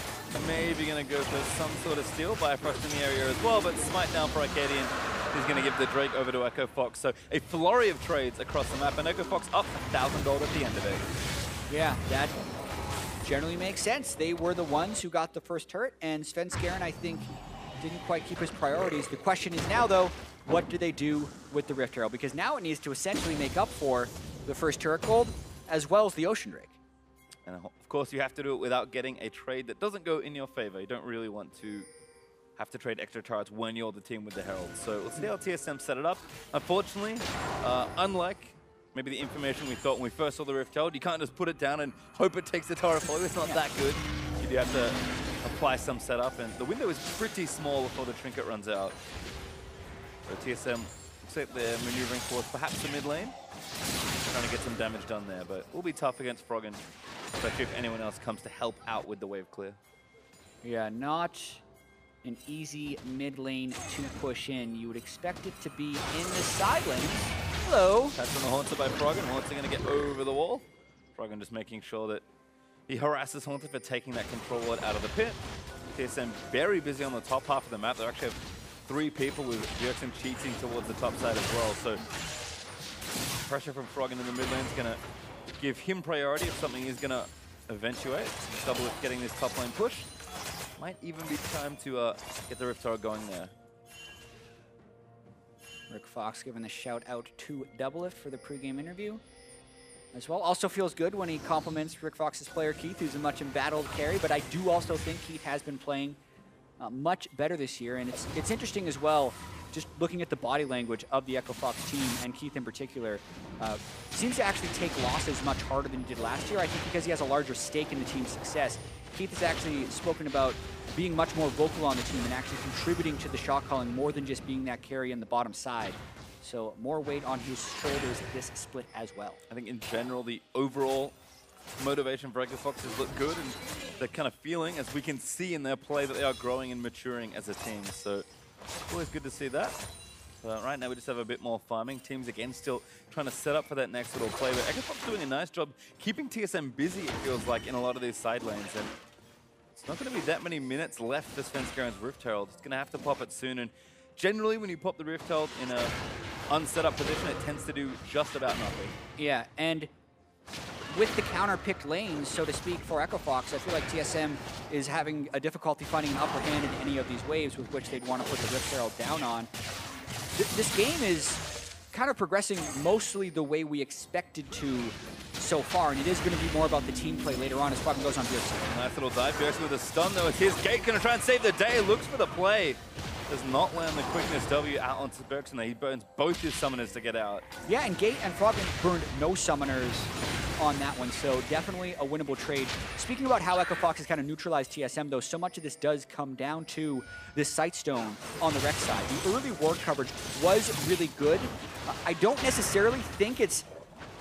Speaker 6: Maybe going to go for some sort of steal. Bifrost in the area as well, but Smite down for Arcadian. He's going to give the Drake over to Echo Fox. So a flurry of trades across the map, and Echo Fox up 1,000 gold at the end of it.
Speaker 7: Yeah, that generally makes sense. They were the ones who got the first turret, and Svenskeren, I think, didn't quite keep his priorities. The question is now, though, what do they do with the Rift Herald? Because now it needs to essentially make up for the first turret gold, as well as the Ocean Drake.
Speaker 6: And of course, you have to do it without getting a trade that doesn't go in your favor. You don't really want to have to trade extra turrets when you're the team with the Herald. So let's see how TSM set it up. Unfortunately, unlike maybe the information we thought when we first saw the Rift Herald, you can't just put it down and hope it takes the turret follow. It's not that good. You do have to apply some setup, and the window is pretty small before the trinket runs out. So TSM looks like they're maneuvering towards perhaps the mid lane, trying to get some damage done there, but will be tough against Froggen, especially if anyone else comes to help out with the wave clear.
Speaker 7: Yeah, not an easy mid lane to push in. You would expect it to be in the side lane. Hello.
Speaker 6: Catch on the Haunter by Froggen. Haunter going to get over the wall. Froggen just making sure that he harasses Haunter for taking that control ward out of the pit. TSM very busy on the top half of the map. They actually have 3 people with Bjergsen cheating towards the top side as well. So pressure from Froggen in the mid lane is going to give him priority if something is going to eventuate. Doublelift getting this top lane push. Might even be time to get the Rift Herald going there.
Speaker 7: Rick Fox giving the shout out to Doublelift for the pregame interview as well. Also feels good when he compliments Rick Fox's player Keith, who's a much embattled carry, but I do also think Keith has been playing much better this year, and it's interesting as well, just looking at the body language of the Echo Fox team, and Keith in particular, seems to actually take losses much harder than he did last year. I think because he has a larger stake in the team's success. Keith has actually spoken about being much more vocal on the team and actually contributing to the shot calling more than just being that carry in the bottom side. So more weight on his shoulders this split as well.
Speaker 6: I think in general, the overall motivation for Echo Foxes look good, and they're kind of feeling, as we can see in their play, that they are growing and maturing as a team. So Always good to see that. But right now we just have a bit more farming. Teams again still trying to set up for that next little play. But Ecofop's doing a nice job keeping TSM busy, it feels like, in a lot of these side lanes. And it's not going to be that many minutes left for Svenskaren's Rift Herald. It's going to have to pop it soon. And generally when you pop the Rift Herald in a unset up position, it tends to do just about nothing.
Speaker 7: Yeah, and with the counter-picked lanes, so to speak, for Ecofox, I feel like TSM is having a difficulty finding an upper hand in any of these waves with which they'd want to put the Rift Herald down on. This game is kind of progressing mostly the way we expected to so far, and it is going to be more about the team play later on as Froggen goes on Bjergsen.
Speaker 6: Nice little dive. Bjergsen with a stun, though. It's his gate going to try and save the day. Looks for the play. Does not land the quickness W out onto Bjergsen there. He burns both his summoners to get out.
Speaker 7: Yeah, and Gate and Froggen burned no summoners on that one, so definitely a winnable trade. Speaking about how Ecofox has kind of neutralized TSM, though, so much of this does come down to this Sightstone on the Rex side. The early ward coverage was really good. I don't necessarily think it's,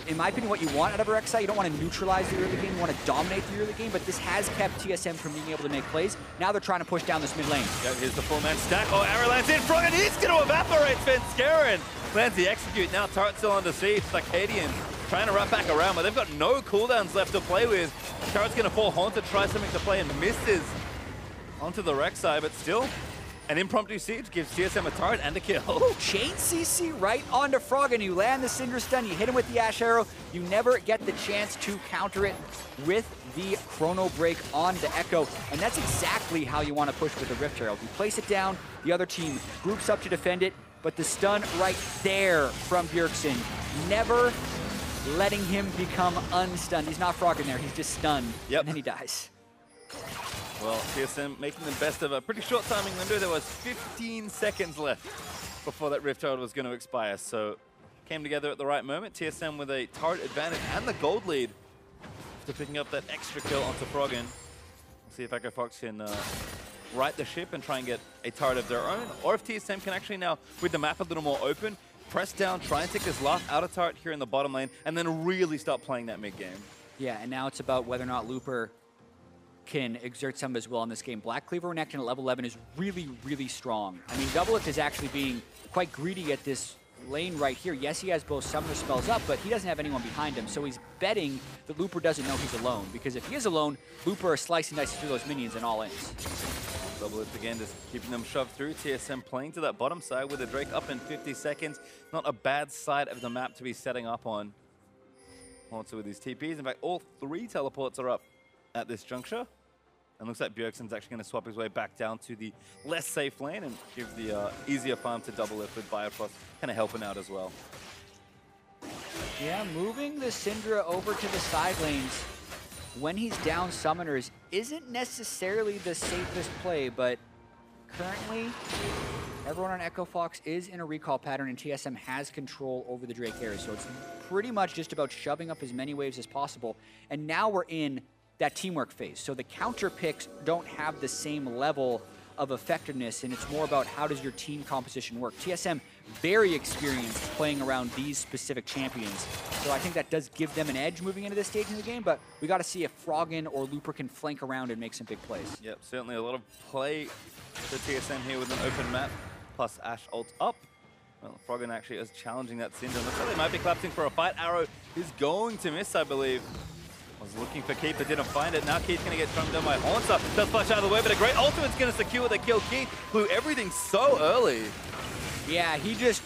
Speaker 7: in my opinion, what you want out of a Rex side. You don't want to neutralize the early game, you want to dominate the early game, but this has kept TSM from being able to make plays. Now they're trying to push down this mid lane.
Speaker 6: Yeah, here's the full-man stack. Oh, arrow lands in front, and he's going to evaporate Svenskeren. Plans the execute. Now turret still under siege. Circadian trying to wrap back around, but they've got no cooldowns left to play with. Turret's going to fall Haunted, try something to play, and misses onto the Rex side, but still, an impromptu siege gives TSM a turret and a kill.
Speaker 7: Oh, chain CC right onto Froggen. You land the Syndra stun, you hit him with the Ash Arrow. You never get the chance to counter it with the Chrono Break onto Echo, and that's exactly how you want to push with the Rift Herald. You place it down, the other team groups up to defend it, but the stun right there from Bjergsen, never letting him become unstunned. He's not Froggen there, he's just stunned, and then he dies.
Speaker 6: Well, TSM making the best of a pretty short timing window. There was 15 seconds left before that Rift Herald was going to expire, so came together at the right moment. TSM with a turret advantage and the gold lead after picking up that extra kill onto Froggen. We'll see if Ecofox can right the ship and try and get a turret of their own, or if TSM can actually now, with the map a little more open, press down, try and take this last outer turret here in the bottom lane, and then really start playing that mid game.
Speaker 7: Yeah, and now it's about whether or not Looper can exert some of his will in this game. Black Cleaver Renekton at level 11 is really, really strong. I mean, Doublelift is actually being quite greedy at this lane right here. Yes, he has both summoner spells up, but he doesn't have anyone behind him, so he's betting that Looper doesn't know he's alone, because if he is alone, Looper is slicing dice through those minions and all ins.
Speaker 6: Doublelift again, just keeping them shoved through. TSM playing to that bottom side with a Drake up in 50 seconds. Not a bad side of the map to be setting up on. Also with these TPs. In fact, all 3 teleports are up at this juncture. And looks like Bjergsen's actually going to swap his way back down to the less safe lane and give the easier farm to Doublelift with Bifrost kind of helping out as well.
Speaker 7: Yeah, moving the Syndra over to the side lanes when he's down summoners isn't necessarily the safest play, but currently everyone on Ecofox is in a recall pattern and TSM has control over the Drake area, so it's pretty much just about shoving up as many waves as possible. And now we're in that teamwork phase, so the counter picks don't have the same level of effectiveness, and it's more about how does your team composition work. TSM very experienced playing around these specific champions, so I think that does give them an edge moving into this stage in the game, but we got to see if Froggen or Looper can flank around and make some big plays.
Speaker 6: Yep, certainly a lot of play for TSM here with an open map, plus Ashe ult up. Well, Froggen actually is challenging that Syndra. Looks like they might be collapsing for a fight. Arrow is going to miss, I believe. Was looking for Keith, but didn't find it. Now Keith's going to get thrown down by Haunter. Does flash out of the way, but a great ultimate's going to secure the kill. Keith blew everything so early.
Speaker 7: Yeah, he just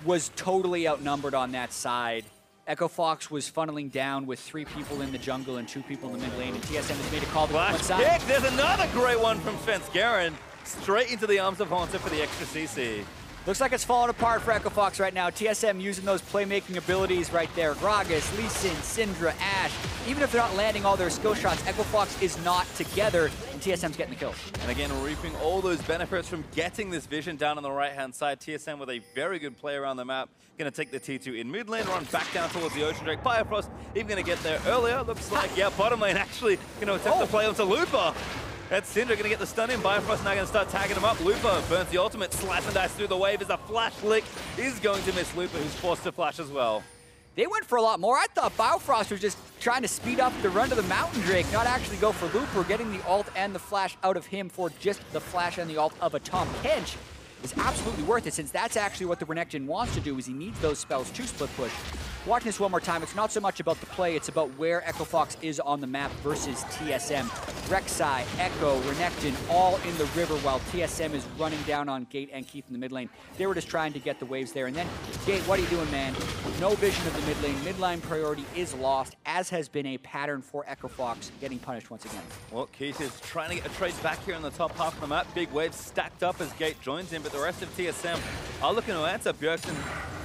Speaker 7: was totally outnumbered on that side. Ecofox was funneling down with 3 people in the jungle and 2 people in the mid lane, and TSM has made a call to one side.
Speaker 6: Pick. There's another great one from Svenskeren. Straight into the arms of Haunter for the extra CC.
Speaker 7: Looks like it's falling apart for Ecofox right now. TSM using those playmaking abilities right there. Gragas, Lee Sin, Syndra, Ashe. Even if they're not landing all their skill shots, Ecofox is not together, and TSM's getting the kills.
Speaker 6: And again, reaping all those benefits from getting this vision down on the right-hand side. TSM with a very good play around the map. Going to take the T2 in mid lane, run back down towards the Ocean Drake. Bifrost even going to get there earlier. Looks like, yeah, bottom lane actually going to attempt to play onto Looper. That's Syndra going to get the stun in. Bifrost now going to start tagging him up. Looper burns the ultimate, slash and dice through the wave as a flash flick is going to miss Looper, who's forced to flash as well.
Speaker 7: They went for a lot more. I thought Bifrost was just trying to speed up the run to the Mountain Drake, not actually go for Looper, getting the ult and the flash out of him for just the flash and the ult of a Tom Kench. is absolutely worth it, since that's actually what the Renekton wants to do, is he needs those spells to split push. Watching this one more time, it's not so much about the play, it's about where Echo Fox is on the map versus TSM. Rek'Sai, Echo, Renekton, all in the river, while TSM is running down on Gate and Keith in the mid lane. They were just trying to get the waves there. And then, Gate, what are you doing, man? No vision of the mid lane. Midline priority is lost, as has been a pattern for Echo Fox, getting punished once again.
Speaker 6: Well, Keith is trying to get a trade back here on the top half of the map. Big waves stacked up as Gate joins him, but the rest of TSM are looking to answer. Bjergsen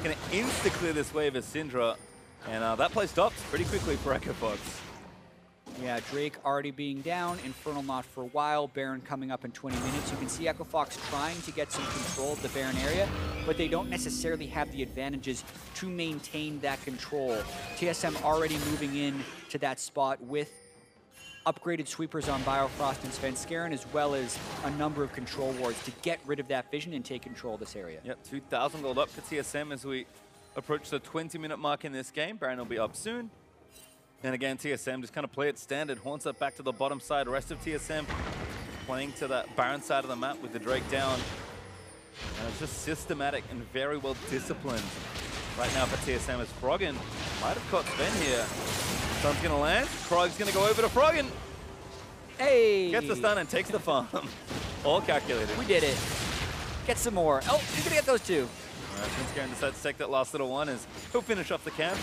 Speaker 6: going to insta-clear this wave as Syndra, and that play stops pretty quickly for Echo Fox.
Speaker 7: Yeah, Drake already being down, Infernal not for a while, Baron coming up in 20 minutes. You can see Echo Fox trying to get some control of the Baron area, but they don't necessarily have the advantages to maintain that control. TSM already moving in to that spot with upgraded sweepers on Biofrost and Svenskeren, as well as a number of control wards to get rid of that vision and take control of this area.
Speaker 6: Yep, 2,000 gold up for TSM as we approach the 20-minute mark in this game. Baron will be up soon. And again, TSM just kind of play it standard. Haunts up back to the bottom side. Rest of TSM playing to that Baron side of the map with the Drake down. And it's just systematic and very well disciplined right now for TSM as Froggen might have caught Sven here. Sun's going to land. Krog's going to go over to Froggen.
Speaker 7: Hey!
Speaker 6: Gets the stun and takes the farm. All calculated.
Speaker 7: We did it. Get some more. Oh, you're going to get those two.
Speaker 6: Svenskeren decides to take that last little one as he'll finish off the camp.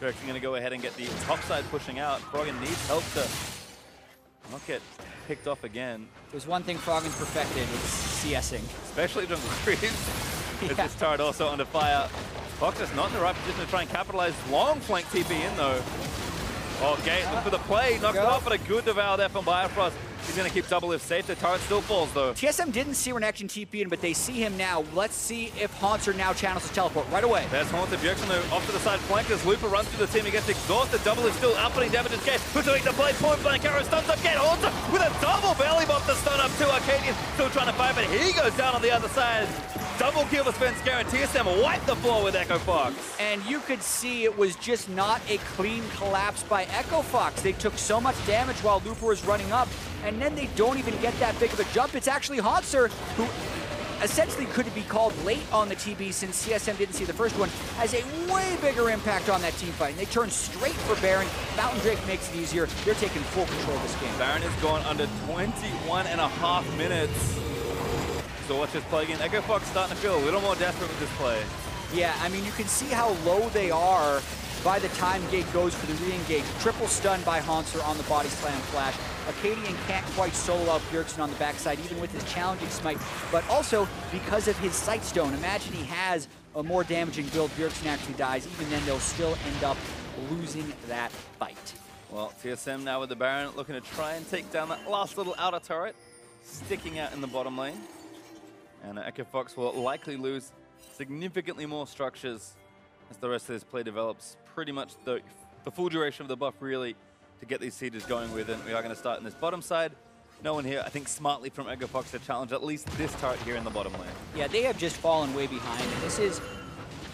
Speaker 6: Bjergsen going to go ahead and get the top side pushing out. Froggen needs help to not get picked off again.
Speaker 7: There's one thing Froggen's perfected, it's CSing.
Speaker 6: Especially jungle creeps. As this turret also under fire. Fox is not in the right position to try and capitalize. Long flank TP in though. Oh, Gate look for the play. Knocks it off, but a good devour there from Biofrost. He's going to keep double if safe. The turret still falls, though.
Speaker 7: TSM didn't see Renekton TP in, but they see him now. Let's see if Haunter now channels his teleport right away.
Speaker 6: There's Haunter. Bjergsen, though, off to the side flank. As Looper runs through the team, he gets exhausted. Double is still outputting damage as Gate. Who's doing the play? Point blank arrow stuns up Gate. Haunter with a double belly bump to stun up to Arcadian. Still trying to fight, but he goes down on the other side. Double kill for Svenskeren. TSM wipe the floor with Echo Fox.
Speaker 7: And you could see it was just not a clean collapse by Echo Fox. They took so much damage while Looper was running up, and then they don't even get that big of a jump. It's actually Haunter, who essentially could be called late on the TB since CSM didn't see the first one, has a way bigger impact on that team fight. And they turn straight for Baron. Mountain Drake makes it easier. They're taking full control of this game.
Speaker 6: Baron is gone under 21.5 minutes. So watch this play again. Echo Fox starting to feel a little more desperate with this play.
Speaker 7: Yeah, I mean, you can see how low they are by the time Gate goes for the re-engage. Triple stun by Haunter on the body slam flash. Arcadian can't quite solo out Bjergsen on the backside, even with his challenging smite, but also because of his sight stone. Imagine he has a more damaging build, Bjergsen actually dies. Even then, they'll still end up losing that fight.
Speaker 6: Well, TSM now with the Baron looking to try and take down that last little outer turret, sticking out in the bottom lane. And Echo Fox will likely lose significantly more structures as the rest of this play develops. Pretty much the full duration of the buff, really, to get these sieges going with. And we are going to start in this bottom side. No one here, I think, smartly from Echo Fox to challenge at least this turret here in the bottom lane. Yeah,
Speaker 7: they have just fallen way behind. And this is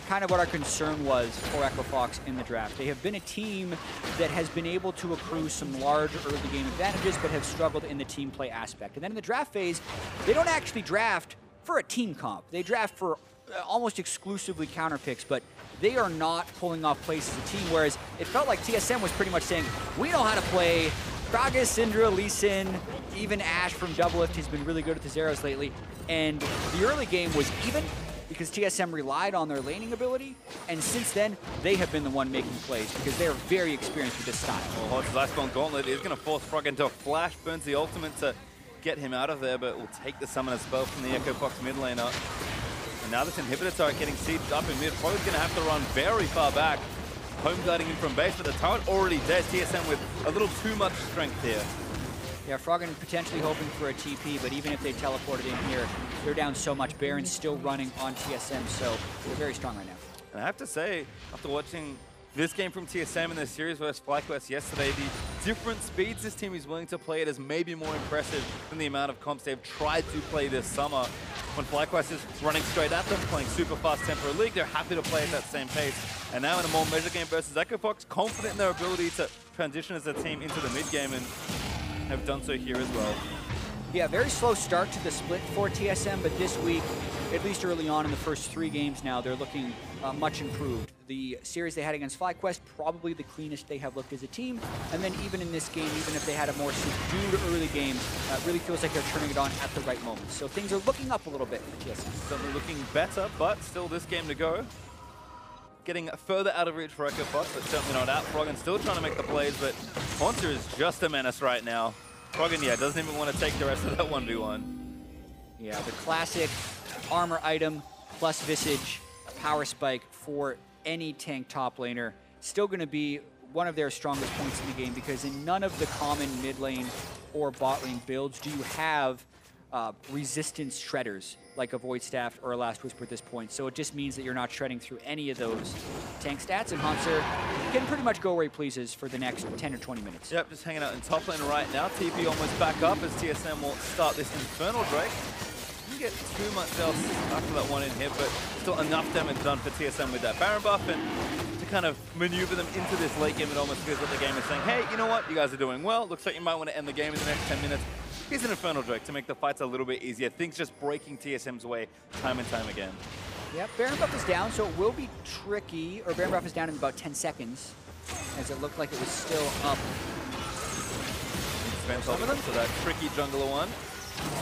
Speaker 7: kind of what our concern was for Echo Fox in the draft. They have been a team that has been able to accrue some large early game advantages, but have struggled in the team play aspect. And then in the draft phase, they don't actually draft for a team comp. They draft for almost exclusively counter picks, but they are not pulling off plays as a team, whereas it felt like TSM was pretty much saying, we know how to play. Gragas, Syndra, Lee Sin, even Ashe from Doublelift has been really good at the Zeros lately, and the early game was even because TSM relied on their laning ability, and since then, they have been the one making plays because they are very experienced with this style.
Speaker 6: Well, Hodge's last one Gauntlet is going to force Frog into a flash, burns the ultimate to get him out of there, but will take the summoner spell from the Echo Fox mid laner. And now this inhibitor turret getting sieged up in mid. Probably going to have to run very far back. Home guarding in from base, but the turret already dead. TSM with a little too much strength here.
Speaker 7: Yeah, Froggen potentially hoping for a TP, but even if they teleported in here, they're down so much. Baron's still running on TSM, so they're very strong right now.
Speaker 6: And I have to say, after watching this game from TSM in their series versus FlyQuest yesterday, the different speeds this team is willing to play at is maybe more impressive than the amount of comps they've tried to play this summer. When FlyQuest is running straight at them, playing super fast tempo league, they're happy to play at that same pace. And now in a more measured game versus Echo Fox, confident in their ability to transition as a team into the mid game, and have done so here as well.
Speaker 7: Yeah, very slow start to the split for TSM, but this week, at least early on in the first 3 games now, they're looking much improved. The series they had against FlyQuest, probably the cleanest they have looked as a team. And then even in this game, even if they had a more subdued early game, it really feels like they're turning it on at the right moment. So things are looking up a little bit for TSM.
Speaker 6: Certainly looking better, but still this game to go. Getting further out of reach for Echo Fox, but certainly not out. Froggen still trying to make the plays, but Haunter is just a menace right now. Froggen, yeah, doesn't even want to take the rest of that 1v1.
Speaker 7: Yeah, the classic armor item plus Visage power spike for any tank top laner. Still going to be one of their strongest points in the game, because in none of the common mid lane or bot lane builds do you have resistance shredders like a Void Staff or a Last Whisper at this point. So it just means that you're not shredding through any of those tank stats, and Haunter can pretty much go where he pleases for the next 10 or 20 minutes.
Speaker 6: Yep, just hanging out in top lane right now. TP almost back up as TSM will start this Infernal Drake. Didn't get too much else after that one in hit, but still enough damage done for TSM with that Baron buff, and to kind of maneuver them into this late game, it almost feels like the game is saying, hey, you know what, you guys are doing well. Looks like you might want to end the game in the next 10 minutes. Here's an Infernal Drake to make the fights a little bit easier. Things just breaking TSM's way time and time again.
Speaker 7: Yep, Baron buff is down, so it will be tricky. Or Baron buff is down in about 10 seconds, as it looked like it was still up.
Speaker 6: Spans over them, so that tricky jungler one.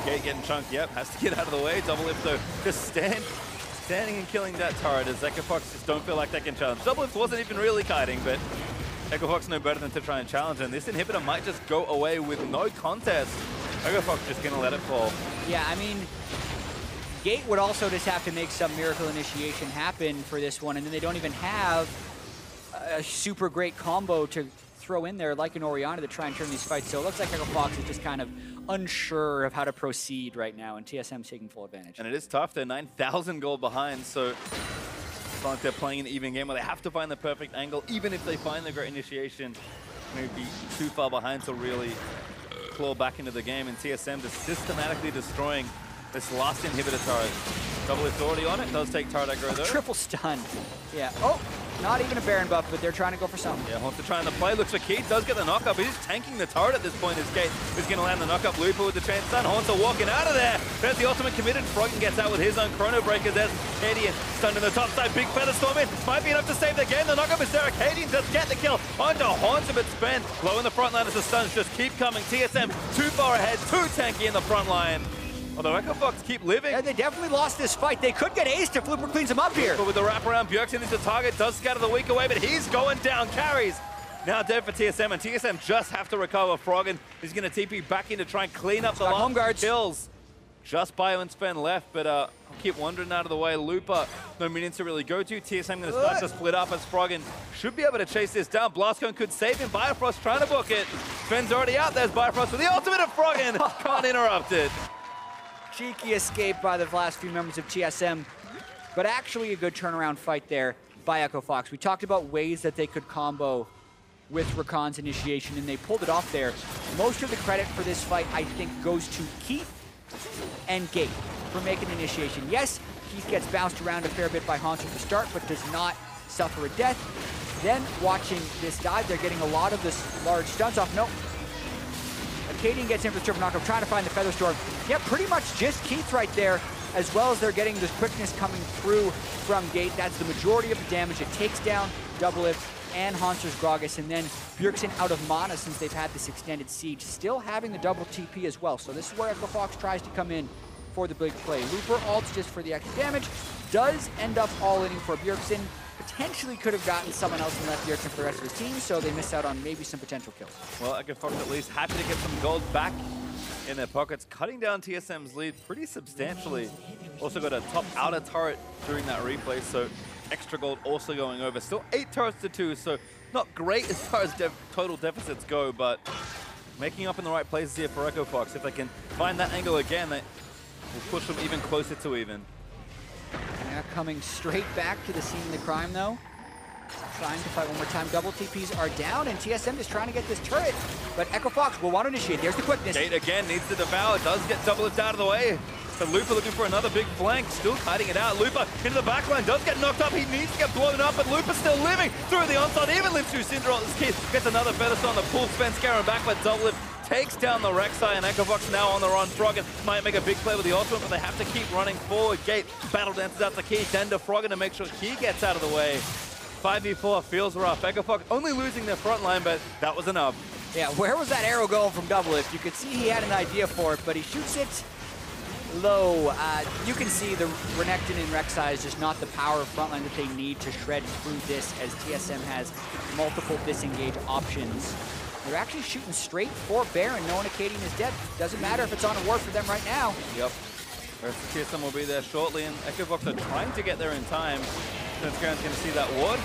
Speaker 6: Gate getting chunked, yep, has to get out of the way. Double Lift though, just standing and killing that turret as Echo Fox just don't feel like they can challenge. Double Lift wasn't even really kiting, but Echo Fox no better than to try and challenge, and this inhibitor might just go away with no contest. Echo Fox just gonna let it fall.
Speaker 7: Yeah, I mean, Gate would also just have to make some miracle initiation happen for this one, and then they don't even have a super great combo to throw in there like an Orianna to try and turn these fights. So it looks like Echo Fox is just kind of unsure of how to proceed right now, and TSM's taking full advantage.
Speaker 6: And it is tough. They're 9,000 gold behind, so it's not like they're playing an even game where they have to find the perfect angle. Even if they find the great initiation, maybe too far behind to really claw back into the game, and TSM just systematically destroying this last inhibitor turret. Double Lift already on it, does take turret aggro though.
Speaker 7: Triple stun. Yeah. Oh, not even a Baron buff, but they're trying to go for something.
Speaker 6: Yeah, Haunter trying to play, looks for Keith, does get the knockup, but he's tanking the turret at this point as Gate is going to land the knockup. Looper with the chain stun, Haunter walking out of there. There's the ultimate committed, Froggen gets out with his own Chrono Breaker. There's Arcadian stunned in the top side, big Feather Storm in, might be enough to save the game. The knockup is there, Arcadian does get the kill onto Haunter, but spent low in the front line as the stuns just keep coming. TSM too far ahead, too tanky in the front line. Although Echo Fox keep living.
Speaker 7: Yeah, they definitely lost this fight. They could get aced if Looper cleans them up here.
Speaker 6: But with the wraparound, Bjergsen is the target, does scatter the weak away, but he's going down. Carries now dead for TSM, and TSM just have to recover. Froggen is going to TP back in to try and clean up the last
Speaker 7: home guards.
Speaker 6: Kills. Just Bio and Sven left, but I'll keep wandering out of the way. Looper, no minions to really go to. TSM going to start to split up as Froggen should be able to chase this down. Blastcone could save him. Bifrost trying to book it. Sven's already out. There's Bifrost with the ultimate of Froggen. Can't interrupt it.
Speaker 7: Cheeky escape by the last few members of TSM, but actually a good turnaround fight there by Echo Fox. We talked about ways that they could combo with Rakan's initiation, and they pulled it off there. Most of the credit for this fight, I think, goes to Keith and Gate for making initiation. Yes, Keith gets bounced around a fair bit by Haunter to start, but does not suffer a death. Then watching this dive, they're getting a lot of this large stuns off. Nope. Arcadian gets in for the triple knockup, trying to find the Feather Storm. Yeah, pretty much just Keith right there, as well as they're getting this quickness coming through from Gate. That's the majority of the damage. It takes down Double Lift and Haunter's Gragas, and then Bjergsen out of mana since they've had this extended siege, still having the double TP as well. So this is where Echo Fox tries to come in for the big play. Looper ults just for the extra damage, does end up all-inning for Bjergsen. Potentially could have gotten someone else and left Bjergsen for the rest of his team, so they missed out on maybe some potential kills.
Speaker 6: Well, Echo Fox at least happy to get some gold back in their pockets, cutting down TSM's lead pretty substantially. Also got a top outer turret during that replay, so extra gold also going over. Still 8 turrets to 2, so not great as far as total deficits go, but making up in the right places here for Echo Fox. If they can find that angle again, that will push them even closer to even.
Speaker 7: Now coming straight back to the scene of the crime, though. Trying to fight one more time. Double TPs are down, and TSM is trying to get this turret. But Echo Fox will want to initiate. There's the quickness.
Speaker 6: Gate again needs to devour. Does get Double Lift out of the way. But Looper looking for another big flank. Still kiting it out. Looper into the backline. Does get knocked up. He needs to get blown up, but Looper still living through the onslaught. Even lives through Syndra. This kid gets another Feather Storm. The pull Sven Scarron back, but Double Lift takes down the Rek'Sai, and EchoFox now on the run. Froggen might make a big play with the ultimate, but they have to keep running forward. Gate battle dances out the key, then to Froggen to make sure he gets out of the way. 5v4 feels rough. EchoFox only losing their front line, but that was enough.
Speaker 7: Yeah, where was that arrow going from Doublelift? You could see he had an idea for it, but he shoots it low. You can see the Renekton and Rek'Sai is just not the power of frontline that they need to shred through this, as TSM has multiple disengage options. They're actually shooting straight for Baron, knowing Acadian is dead. Doesn't matter if it's on a ward for them right now.
Speaker 6: Yep. TSM will be there shortly, and EchoFox are trying to get there in time. Transcaren's going to see that ward.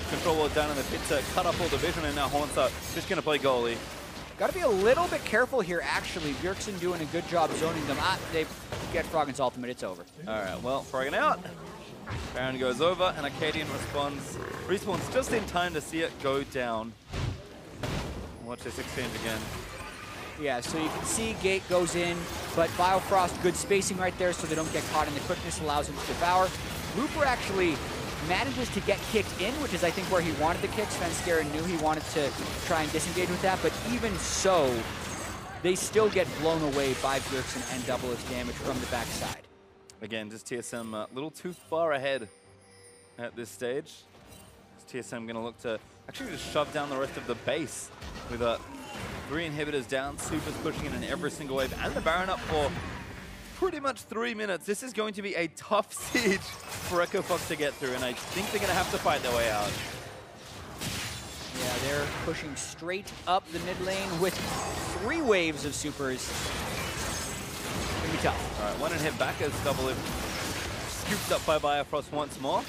Speaker 6: Control ward down in the pit to cut off all the vision, and now Haunts are just going to play goalie.
Speaker 7: Got to be a little bit careful here, actually. Bjergsen doing a good job zoning them. They get Froggen's ultimate. It's over.
Speaker 6: All right, well, Froggen out. Baron goes over, and Acadian respawns just in time to see it go down. Watch this exchange again.
Speaker 7: Yeah, so you can see Gate goes in, but Biofrost, good spacing right there so they don't get caught in the quickness, allows him to devour. Looper actually manages to get kicked in, which is, I think, where he wanted the kick. Svenskeren knew he wanted to try and disengage with that, but even so, they still get blown away by Bjergsen and Doublelift's damage from the backside.
Speaker 6: Again, just TSM a little too far ahead at this stage. TSM going to look to actually just shove down the rest of the base with 3 inhibitors down, Supers pushing in every single wave, and the Baron up for pretty much 3 minutes. This is going to be a tough siege for EchoFox to get through, and I think they're going to have to fight their way out.
Speaker 7: Yeah, they're pushing straight up the mid lane with 3 waves of supers. It's going to be tough.
Speaker 6: All right, 1 hit back as Doublelift scooped up by Biofrost once more.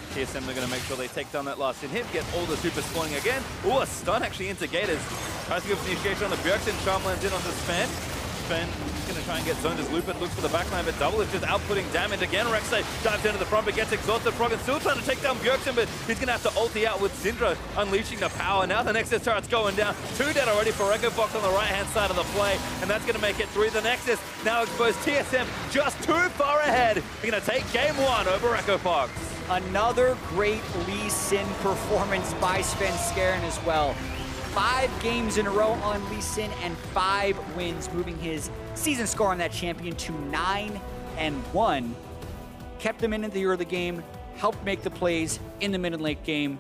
Speaker 6: TSM, they're going to make sure they take down that last hit, get all the supers spawning again. Ooh, a stun actually into Gators. Tries to give initiation on the Bjergsen. Charm lands in onto Sven. Sven going to try and get zoned as Lupin looks for the backline, but Doublelift just outputting damage again. Rek'Sai dives into the front, but gets exhausted. Froggen still trying to take down Bjergsen, but he's going to have to ulti out with Syndra unleashing the power. Now the Nexus turret's going down. 2 dead already for EchoFox on the right-hand side of the play, and that's going to make it through. The Nexus now exposed. TSM just too far ahead. They're going to take game 1 over EchoFox.
Speaker 7: Another great Lee Sin performance by Svenskeren as well. 5 games in a row on Lee Sin and 5 wins, moving his season score on that champion to 9-1. Kept them in the early game, helped make the plays in the mid and late game.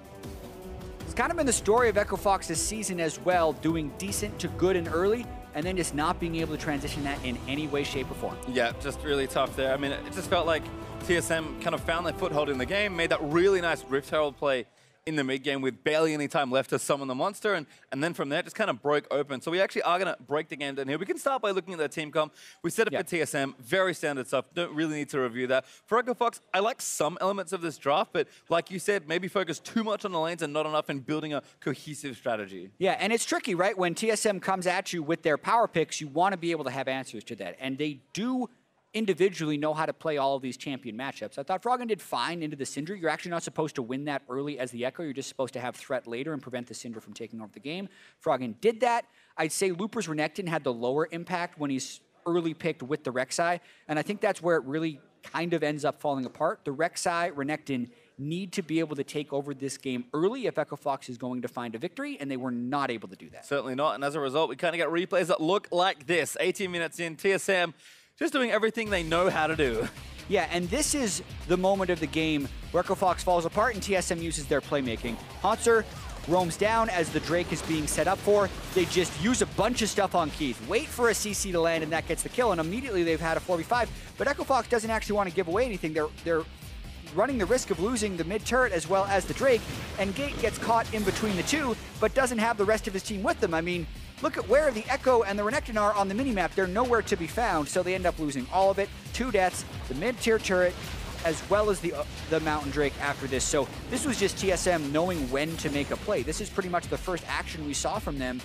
Speaker 7: It's kind of been the story of EchoFox this season as well, doing decent to good and early, and then just not being able to transition that in any way, shape, or form.
Speaker 6: Yeah, just really tough there. I mean, it just felt like TSM kind of found their foothold in the game, made that really nice Rift Herald play in the mid game with barely any time left to summon the monster, and then from there just kind of broke open. So we actually are going to break the game down here. We can start by looking at their team comp. We set up for TSM, very standard stuff. Don't really need to review that. For EchoFox, I like some elements of this draft, but like you said, maybe focus too much on the lanes and not enough in building a cohesive strategy.
Speaker 7: Yeah, and it's tricky, right? When TSM comes at you with their power picks, you want to be able to have answers to that, and they do individually know how to play all of these champion matchups. I thought Froggen did fine into the Syndra. You're actually not supposed to win that early as the Echo. You're just supposed to have threat later and prevent the Syndra from taking over the game. Froggen did that. I'd say Looper's Renekton had the lower impact when he's early picked with the Rek'Sai, and I think that's where it really kind of ends up falling apart. The Rek'Sai, Renekton need to be able to take over this game early if EchoFox is going to find a victory, and they were not able to do that.
Speaker 6: Certainly not, and as a result, we kind of get replays that look like this. 18 minutes in, TSM just doing everything they know how to do.
Speaker 7: Yeah, and this is the moment of the game where EchoFox falls apart and TSM uses their playmaking. Haunter roams down as the Drake is being set up for. They just use a bunch of stuff on Keith, wait for a CC to land, and that gets the kill, and immediately they've had a 4v5. But EchoFox doesn't actually want to give away anything. They're running the risk of losing the mid turret as well as the Drake, and Gate gets caught in between the two, but doesn't have the rest of his team with them. I mean, look at where the Echo and the Renekton are on the minimap. They're nowhere to be found, so they end up losing all of it. 2 deaths, the mid-tier turret, as well as the Mountain Drake after this. So this was just TSM knowing when to make a play. This is pretty much the first action we saw from them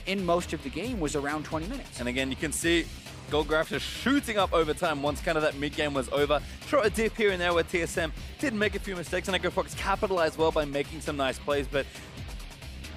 Speaker 7: in most of the game was around 20 minutes.
Speaker 6: And again, you can see Goldgraph just shooting up over time once kind of that mid-game was over. Sure, a dip here and there where TSM did make a few mistakes, and EchoFox capitalized well by making some nice plays, but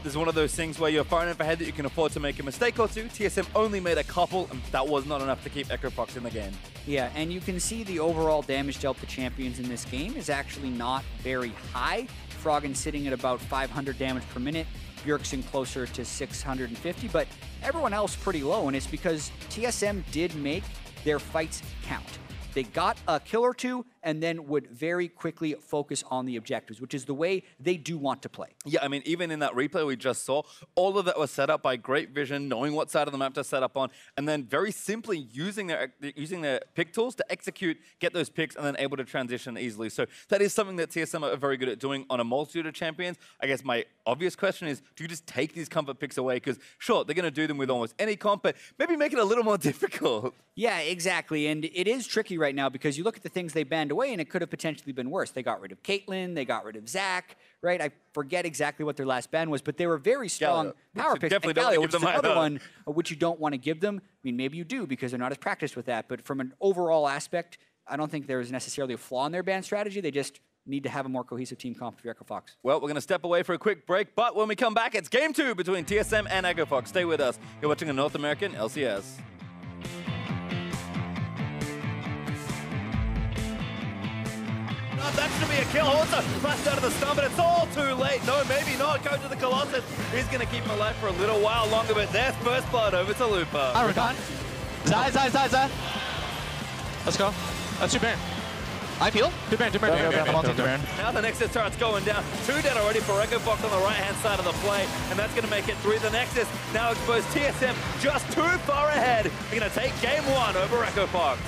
Speaker 6: this is one of those things where you're far enough ahead that you can afford to make a mistake or two. TSM only made a couple, and that was not enough to keep EchoFox in the game.
Speaker 7: Yeah, and you can see the overall damage dealt to champions in this game is actually not very high. Froggen sitting at about 500 damage per minute, Bjergsen closer to 650, but everyone else pretty low, and it's because TSM did make their fights count. They got a kill or two and then would very quickly focus on the objectives, which is the way they do want to play.
Speaker 6: Yeah, I mean, even in that replay we just saw, all of that was set up by great vision, knowing what side of the map to set up on, and then very simply using their pick tools to execute, get those picks, and then able to transition easily. So that is something that TSM are very good at doing on a multitude of champions. I guess my obvious question is, do you just take these comfort picks away? Because sure, they're going to do them with almost any comp, but maybe make it a little more difficult.
Speaker 7: Yeah, exactly. And it is tricky right now because you look at the things they banned away and it could have potentially been worse. They got rid of Caitlyn, they got rid of Zach, right? I forget exactly what their last ban was, but they were very strong power picks.
Speaker 6: Definitely
Speaker 7: and
Speaker 6: don't
Speaker 7: Galio,
Speaker 6: give
Speaker 7: which is
Speaker 6: them
Speaker 7: another
Speaker 6: either.
Speaker 7: one which you don't want to give them. I mean, maybe you do because they're not as practiced with that, but from an overall aspect, I don't think there is necessarily a flaw in their ban strategy. They just need to have a more cohesive team comp for Echo Fox.
Speaker 6: Well, we're going to step away for a quick break, but when we come back, it's Game 2 between TSM and Echo Fox. Stay with us. You're watching a North American LCS. That should be a kill. Also, flashed out of the stun, but it's all too late. No, maybe not. Go to the Colossus. He's going to keep him alive for a little while longer, but there's first blood over to Lupa.
Speaker 8: Recon. Zai. Let's go. That's two Baron. I peel. Two Baron. I'm on top Baron.
Speaker 6: Now the Nexus turret's going down. 2 dead already for Echo Fox on the right-hand side of the play, and that's going to make it through the Nexus. Now exposed TSM just too far ahead. They're going to take game 1 over Echo Fox.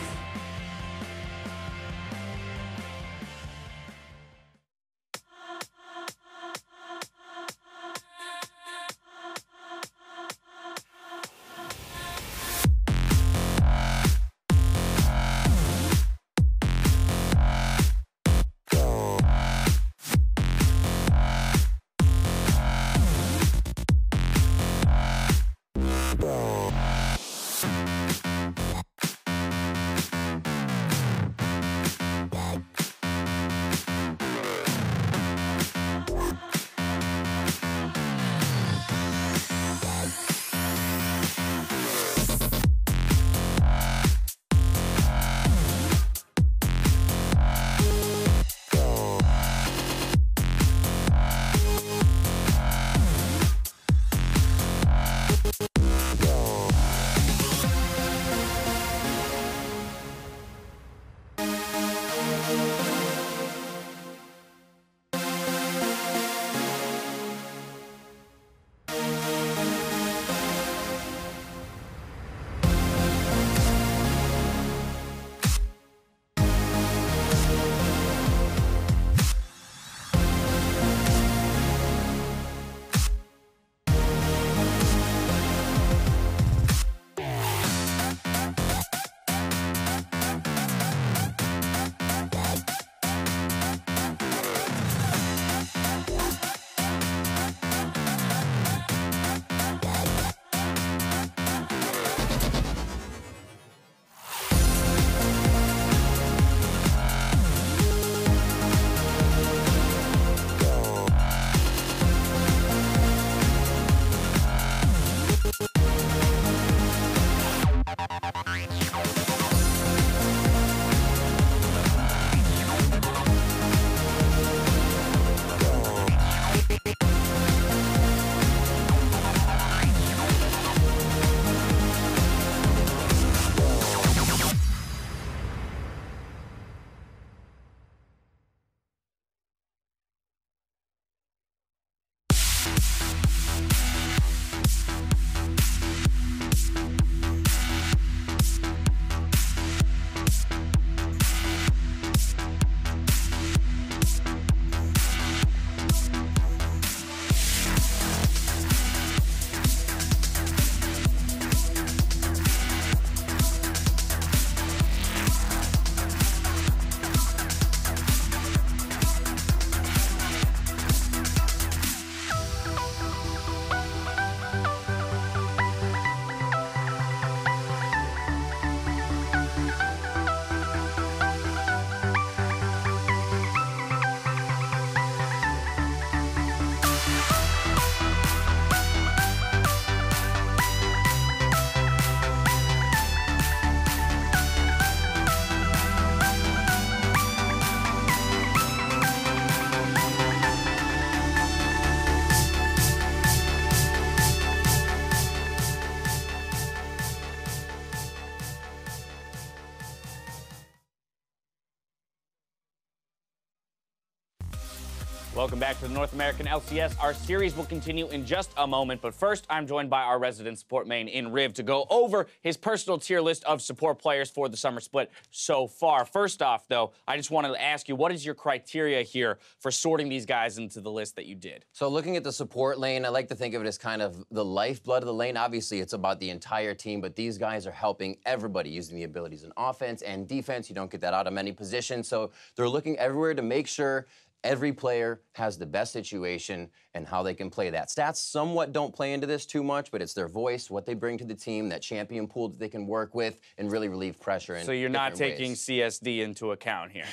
Speaker 3: Welcome back to the North American LCS. Our series will continue in just a moment, but first, I'm joined by our resident support main in Riv to go over his personal tier list of support players for the summer split so far. First off, though, I just wanted to ask you, what is your criteria here for sorting these guys into the list that you did?
Speaker 9: So looking at the support lane, I like to think of it as kind of the lifeblood of the lane. Obviously, it's about the entire team, but these guys are helping everybody using the abilities in offense and defense. You don't get that out of many positions, so they're looking everywhere to make sure every player has the best situation and how they can play that. Stats somewhat don't play into this too much, but it's their voice, what they bring to the team, that champion pool that they can work with and really relieve pressure.
Speaker 3: So you're not taking
Speaker 9: ways.
Speaker 3: CSD into account here?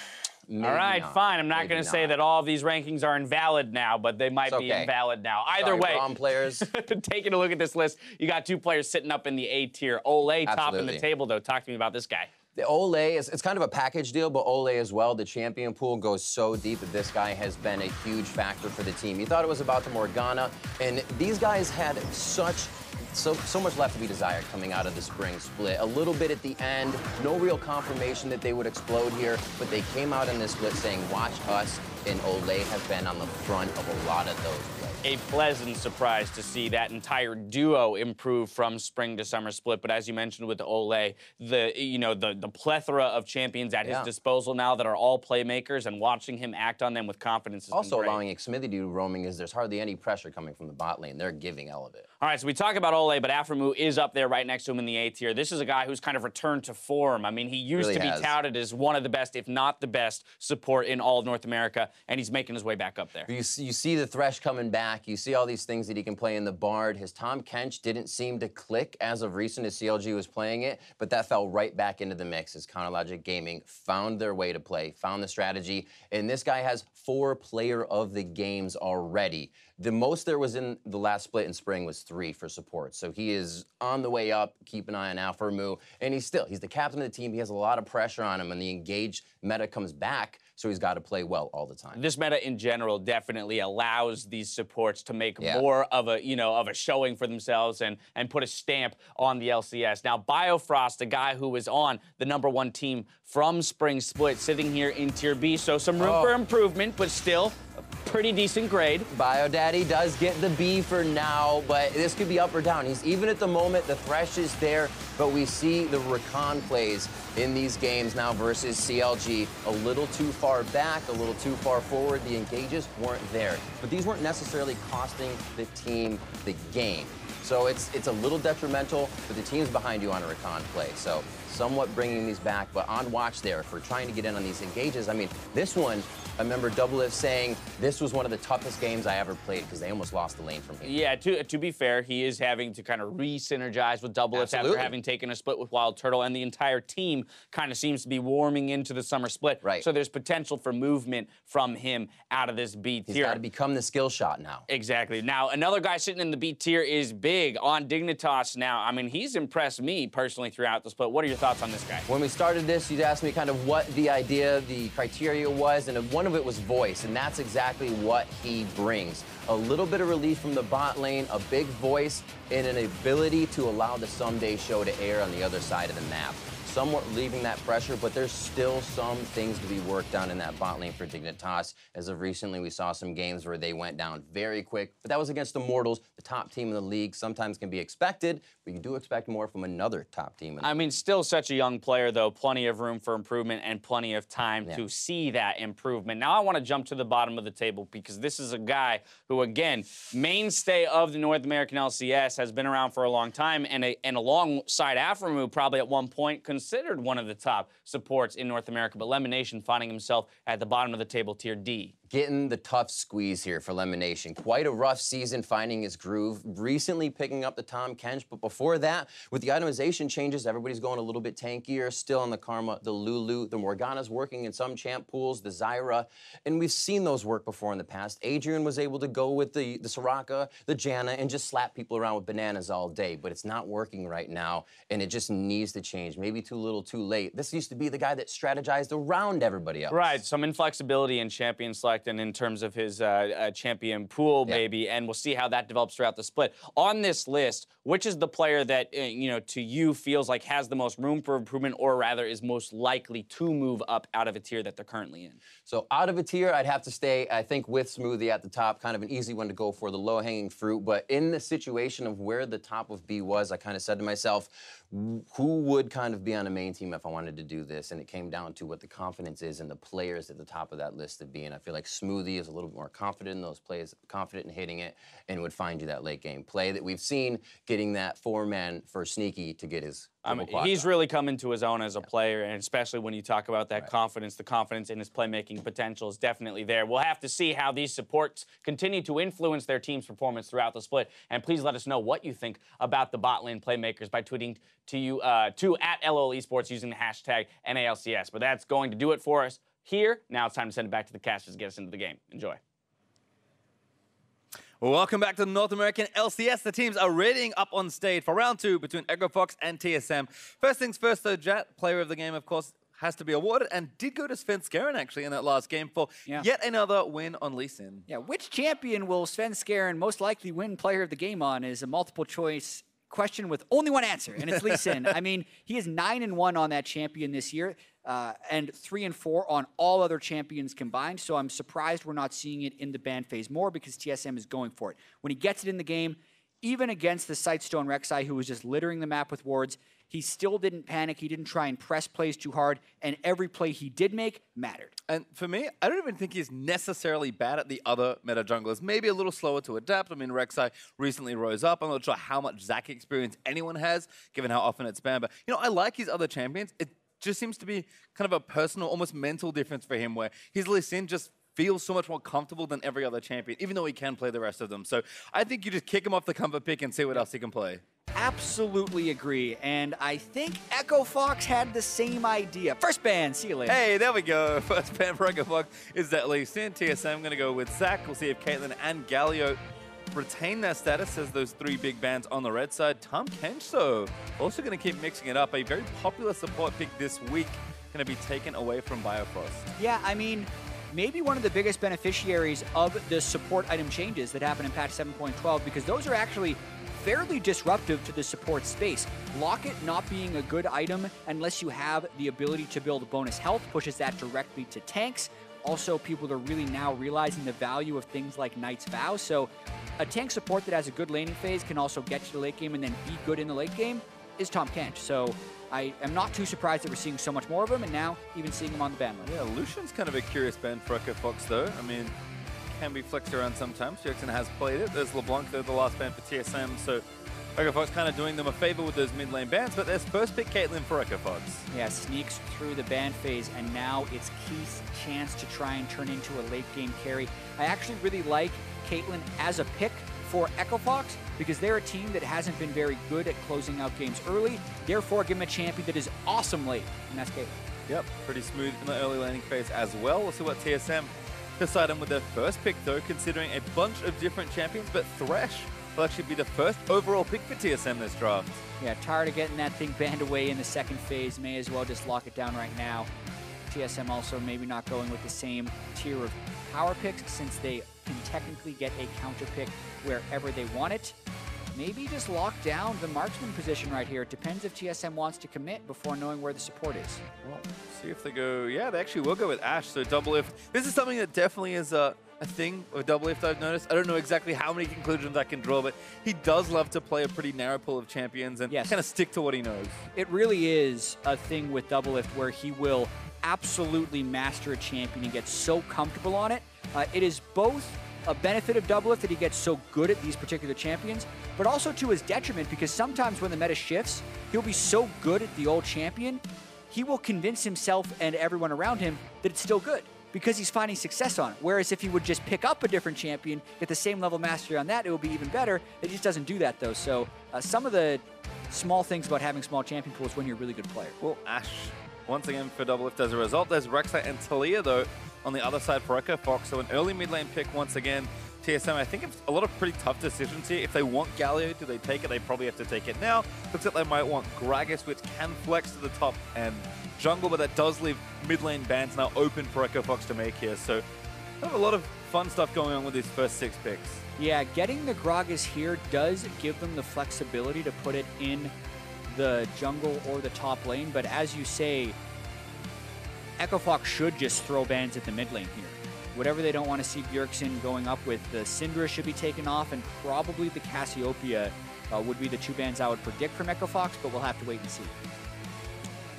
Speaker 9: Maybe
Speaker 3: all right,
Speaker 9: not.
Speaker 3: fine. I'm not going to say that all of these rankings are invalid now, but they might be invalid now. Either way,
Speaker 9: players.
Speaker 3: Taking a look at this list, you got two players sitting up in the A tier. Ole top in the table, though. Talk to me about this guy.
Speaker 9: The Ole, it's kind of a package deal, but Ole as well. The champion pool goes so deep that this guy has been a huge factor for the team. You thought it was about the Morgana, and these guys had so much left to be desired coming out of the spring split. A little bit at the end, no real confirmation that they would explode here, but they came out in this split saying, watch us, and Ole has been on the front of a lot of those plays.
Speaker 3: A pleasant surprise to see that entire duo improve from spring to summer split. But as you mentioned with Ole, the plethora of champions at his disposal now that are all playmakers, and watching him act on them with confidence is
Speaker 9: also allowing Xmithie to do roaming is there's hardly any pressure coming from the bot lane. They're giving L of it.
Speaker 3: All right, so we talk about Ole, but Aphromoo is up there right next to him in the A tier. This is a guy who's kind of returned to form. I mean, he used to be touted as one of the best, if not the best, support in all of North America, and he's making his way back up there.
Speaker 9: You see the Thresh coming back. You see all these things that he can play in the Bard. His Tom Kench didn't seem to click as of recent as CLG was playing it, but that fell right back into the mix as Counterlogic Gaming found their way to play, found the strategy, and this guy has 4 player of the games already. The most there was in the last split in spring was 3 for support. So he is on the way up. Keep an eye on Aphromoo. And he's the captain of the team. He has a lot of pressure on him, and the engaged meta comes back, so he's got to play well all the time.
Speaker 3: This meta in general definitely allows these supports to make more of a showing for themselves and put a stamp on the LCS. Now, Biofrost, a guy who was on the #1 team from spring split, sitting here in tier B. So some room for improvement, but still pretty decent grade.
Speaker 9: Bio Daddy does get the B for now, but this could be up or down. He's even at the moment. The Thresh is there, but we see the Rakan plays in these games now versus CLG a little too far back, a little too far forward. The engages weren't there, but these weren't necessarily costing the team the game. So it's a little detrimental, but the team's behind you on a Rakan play. So somewhat bringing these back, but on watch there for trying to get in on these engages. I mean, this one, I remember Doublelift saying this was one of the toughest games I ever played because they almost lost the lane from him.
Speaker 3: Yeah, to be fair, he is having to kind of re-synergize with Doublelift after having taken a split with Wild Turtle, and the entire team kind of seems to be warming into the summer split.
Speaker 9: Right.
Speaker 3: So there's potential for movement from him out of this B tier.
Speaker 9: He's got to become the skill shot now.
Speaker 3: Exactly. Now, another guy sitting in the B tier is Big on Dignitas now. I mean, he's impressed me personally throughout the split. What are your thoughts on this guy?
Speaker 9: When we started this, you'd asked me kind of what the idea, the criteria was, and one of it was voice, and that's exactly what he brings. A little bit of relief from the bot lane, a big voice, and an ability to allow the someday show to air on the other side of the map. Somewhat relieving that pressure, but there's still some things to be worked on in that bot lane for Dignitas. As of recently, we saw some games where they went down very quick, but that was against Immortals, the top team in the league. Sometimes can be expected, but you do expect more from another top team.
Speaker 3: I mean, still such a young player, though. Plenty of room for improvement and plenty of time to see that improvement. Now I want to jump to the bottom of the table because this is a guy who, again, mainstay of the North American LCS, has been around for a long time, and alongside Aphromoo, probably at one point considered one of the top supports in North America, but Lemonation finding himself at the bottom of the table, tier D.
Speaker 9: Getting the tough squeeze here for Lemonation. Quite a rough season finding his groove. Recently picking up the Tom Kench, but before that, with the itemization changes, everybody's going a little bit tankier. Still on the Karma, the Lulu, the Morgana's working in some champ pools, the Zyra, and we've seen those work before in the past. Adrian was able to go with the Soraka, the Janna, and just slap people around with bananas all day, but it's not working right now, and it just needs to change. Maybe too little, too late. This used to be the guy that strategized around everybody else.
Speaker 3: Right, some inflexibility in champion select and in terms of his champion pool, maybe, and we'll see how that develops throughout the split. On this list, which is the player that, to you feels like has the most room for improvement, or rather is most likely to move up out of a tier that they're currently in?
Speaker 9: So out of a tier, I'd have to stay, I think, with Smoothie at the top, kind of an easy one to go for, the low-hanging fruit. But in the situation of where the top of B was, I kind of said to myself, who would kind of be on a main team if I wanted to do this? And it came down to what the confidence is in the players at the top of that list to be. And I feel like Smoothie is a little bit more confident in those plays, confident in hitting it, and would find you that late game play that we've seen, getting that 4-man for Sneaky to get his
Speaker 3: he's really come into his own as a player, and especially when you talk about that confidence, the confidence in his playmaking potential is definitely there. We'll have to see how these supports continue to influence their team's performance throughout the split. And please let us know what you think about the bot lane playmakers by tweeting to you to @LOL Esports using the hashtag NALCS. But that's going to do it for us here. Now it's time to send it back to the casters to get us into the game. Enjoy.
Speaker 6: Welcome back to the North American LCS. The teams are readying up on stage for round 2 between Echo Fox and TSM. First things first, though, Jat, player of the game, of course, has to be awarded, and did go to Svenskeren, actually, in that last game for yet another win on Lee Sin.
Speaker 7: Yeah, which champion will Svenskeren most likely win player of the game on is a multiple choice question with only one answer, and it's Lee Sin. I mean, he is 9-1 on that champion this year, and 3-4 on all other champions combined. So I'm surprised we're not seeing it in the ban phase more, because TSM is going for it. When he gets it in the game, even against the Sightstone Rek'Sai, who was just littering the map with wards, he still didn't panic. He didn't try and press plays too hard, and every play he did make mattered.
Speaker 6: And for me, I don't even think he's necessarily bad at the other meta junglers. Maybe a little slower to adapt. I mean, Rek'Sai recently rose up. I'm not sure how much Zac experience anyone has, given how often it's banned. But, I like his other champions. It just seems to be kind of a personal, almost mental difference for him, where his Lee Sin just feels so much more comfortable than every other champion, even though he can play the rest of them. So I think you just kick him off the comfort pick and see what else he can play.
Speaker 7: Absolutely agree, and I think Echo Fox had the same idea. First ban, see you later.
Speaker 6: Hey, there we go. First ban for Echo Fox is that Lee Sin. TSM going to go with Zac. We'll see if Caitlyn and Galio retain their status as those 3 big bans on the red side. Tom Kencho also going to keep mixing it up. A very popular support pick this week, going to be taken away from Biofrost.
Speaker 7: Yeah, I mean, maybe one of the biggest beneficiaries of the support item changes that happen in patch 7.12, because those are actually fairly disruptive to the support space. Locket not being a good item unless you have the ability to build bonus health pushes that directly to tanks. Also, people are really now realizing the value of things like Knight's Vow. So a tank support that has a good laning phase can also get you to the late game and then be good in the late game is Tom Kench. So I am not too surprised that we're seeing so much more of him, and now even seeing him on the ban list.
Speaker 6: Yeah, Lucian's kind of a curious ban for Echo Fox, though. I mean, can be flexed around sometimes. Jackson has played it. There's LeBlanc, though, the last ban for TSM, so Echo Fox kind of doing them a favor with those mid lane bans, but there's first pick Caitlyn for Echo Fox.
Speaker 7: Yeah, sneaks through the ban phase, and now it's Keith's chance to try and turn into a late game carry. I actually really like Caitlyn as a pick for Echo Fox, because they're a team that hasn't been very good at closing out games early. Therefore, give them a champion that is awesome late, and that's Caitlyn.
Speaker 6: Yep, pretty smooth in the early laning phase as well. We'll see what TSM decide on with their first pick, though, considering a bunch of different champions, but Thresh will actually be the first overall pick for TSM this draft.
Speaker 7: Yeah, tired of getting that thing banned away in the second phase. May as well just lock it down right now. TSM also maybe not going with the same tier of power picks, since they can technically get a counter pick wherever they want it. Maybe just lock down the marksman position right here. It depends if TSM wants to commit before knowing where the support is.
Speaker 6: Well, see if they go. Yeah, they actually will go with Ashe. So double if. This is something that definitely is a thing with double if I've noticed. I don't know exactly how many conclusions I can draw, but he does love to play a pretty narrow pool of champions and kind of stick to what he knows.
Speaker 7: It really is a thing with double if where he will absolutely master a champion and get so comfortable on it. It is both a benefit of double if that he gets so good at these particular champions, but also to his detriment, because sometimes when the meta shifts, he'll be so good at the old champion, he will convince himself and everyone around him that it's still good, because he's finding success on it. Whereas if he would just pick up a different champion, get the same level of mastery on that, it would be even better. It just doesn't do that, though. So some of the small things about having small champion pools when you're a really good player.
Speaker 6: Well, Ashe, once again for double if as a result. There's Rek'Sai and Talia, though, on the other side for Echo Fox. So an early mid lane pick once again. TSM, I think it's a lot of pretty tough decisions here. If they want Galio, do they take it? They probably have to take it now. Looks like they might want Gragas, which can flex to the top and jungle, but that does leave mid lane bans now open for Echo Fox to make here. So Have a lot of fun stuff going on with these first 6 picks.
Speaker 7: Yeah, getting the Gragas here does give them the flexibility to put it in the jungle or the top lane, but as you say, Echo Fox should just throw bans at the mid lane here. Whatever they don't want to see Bjergsen going up with, the Syndra should be taken off, and probably the Cassiopeia would be the 2 bans I would predict from Echo Fox, but we'll have to wait and see.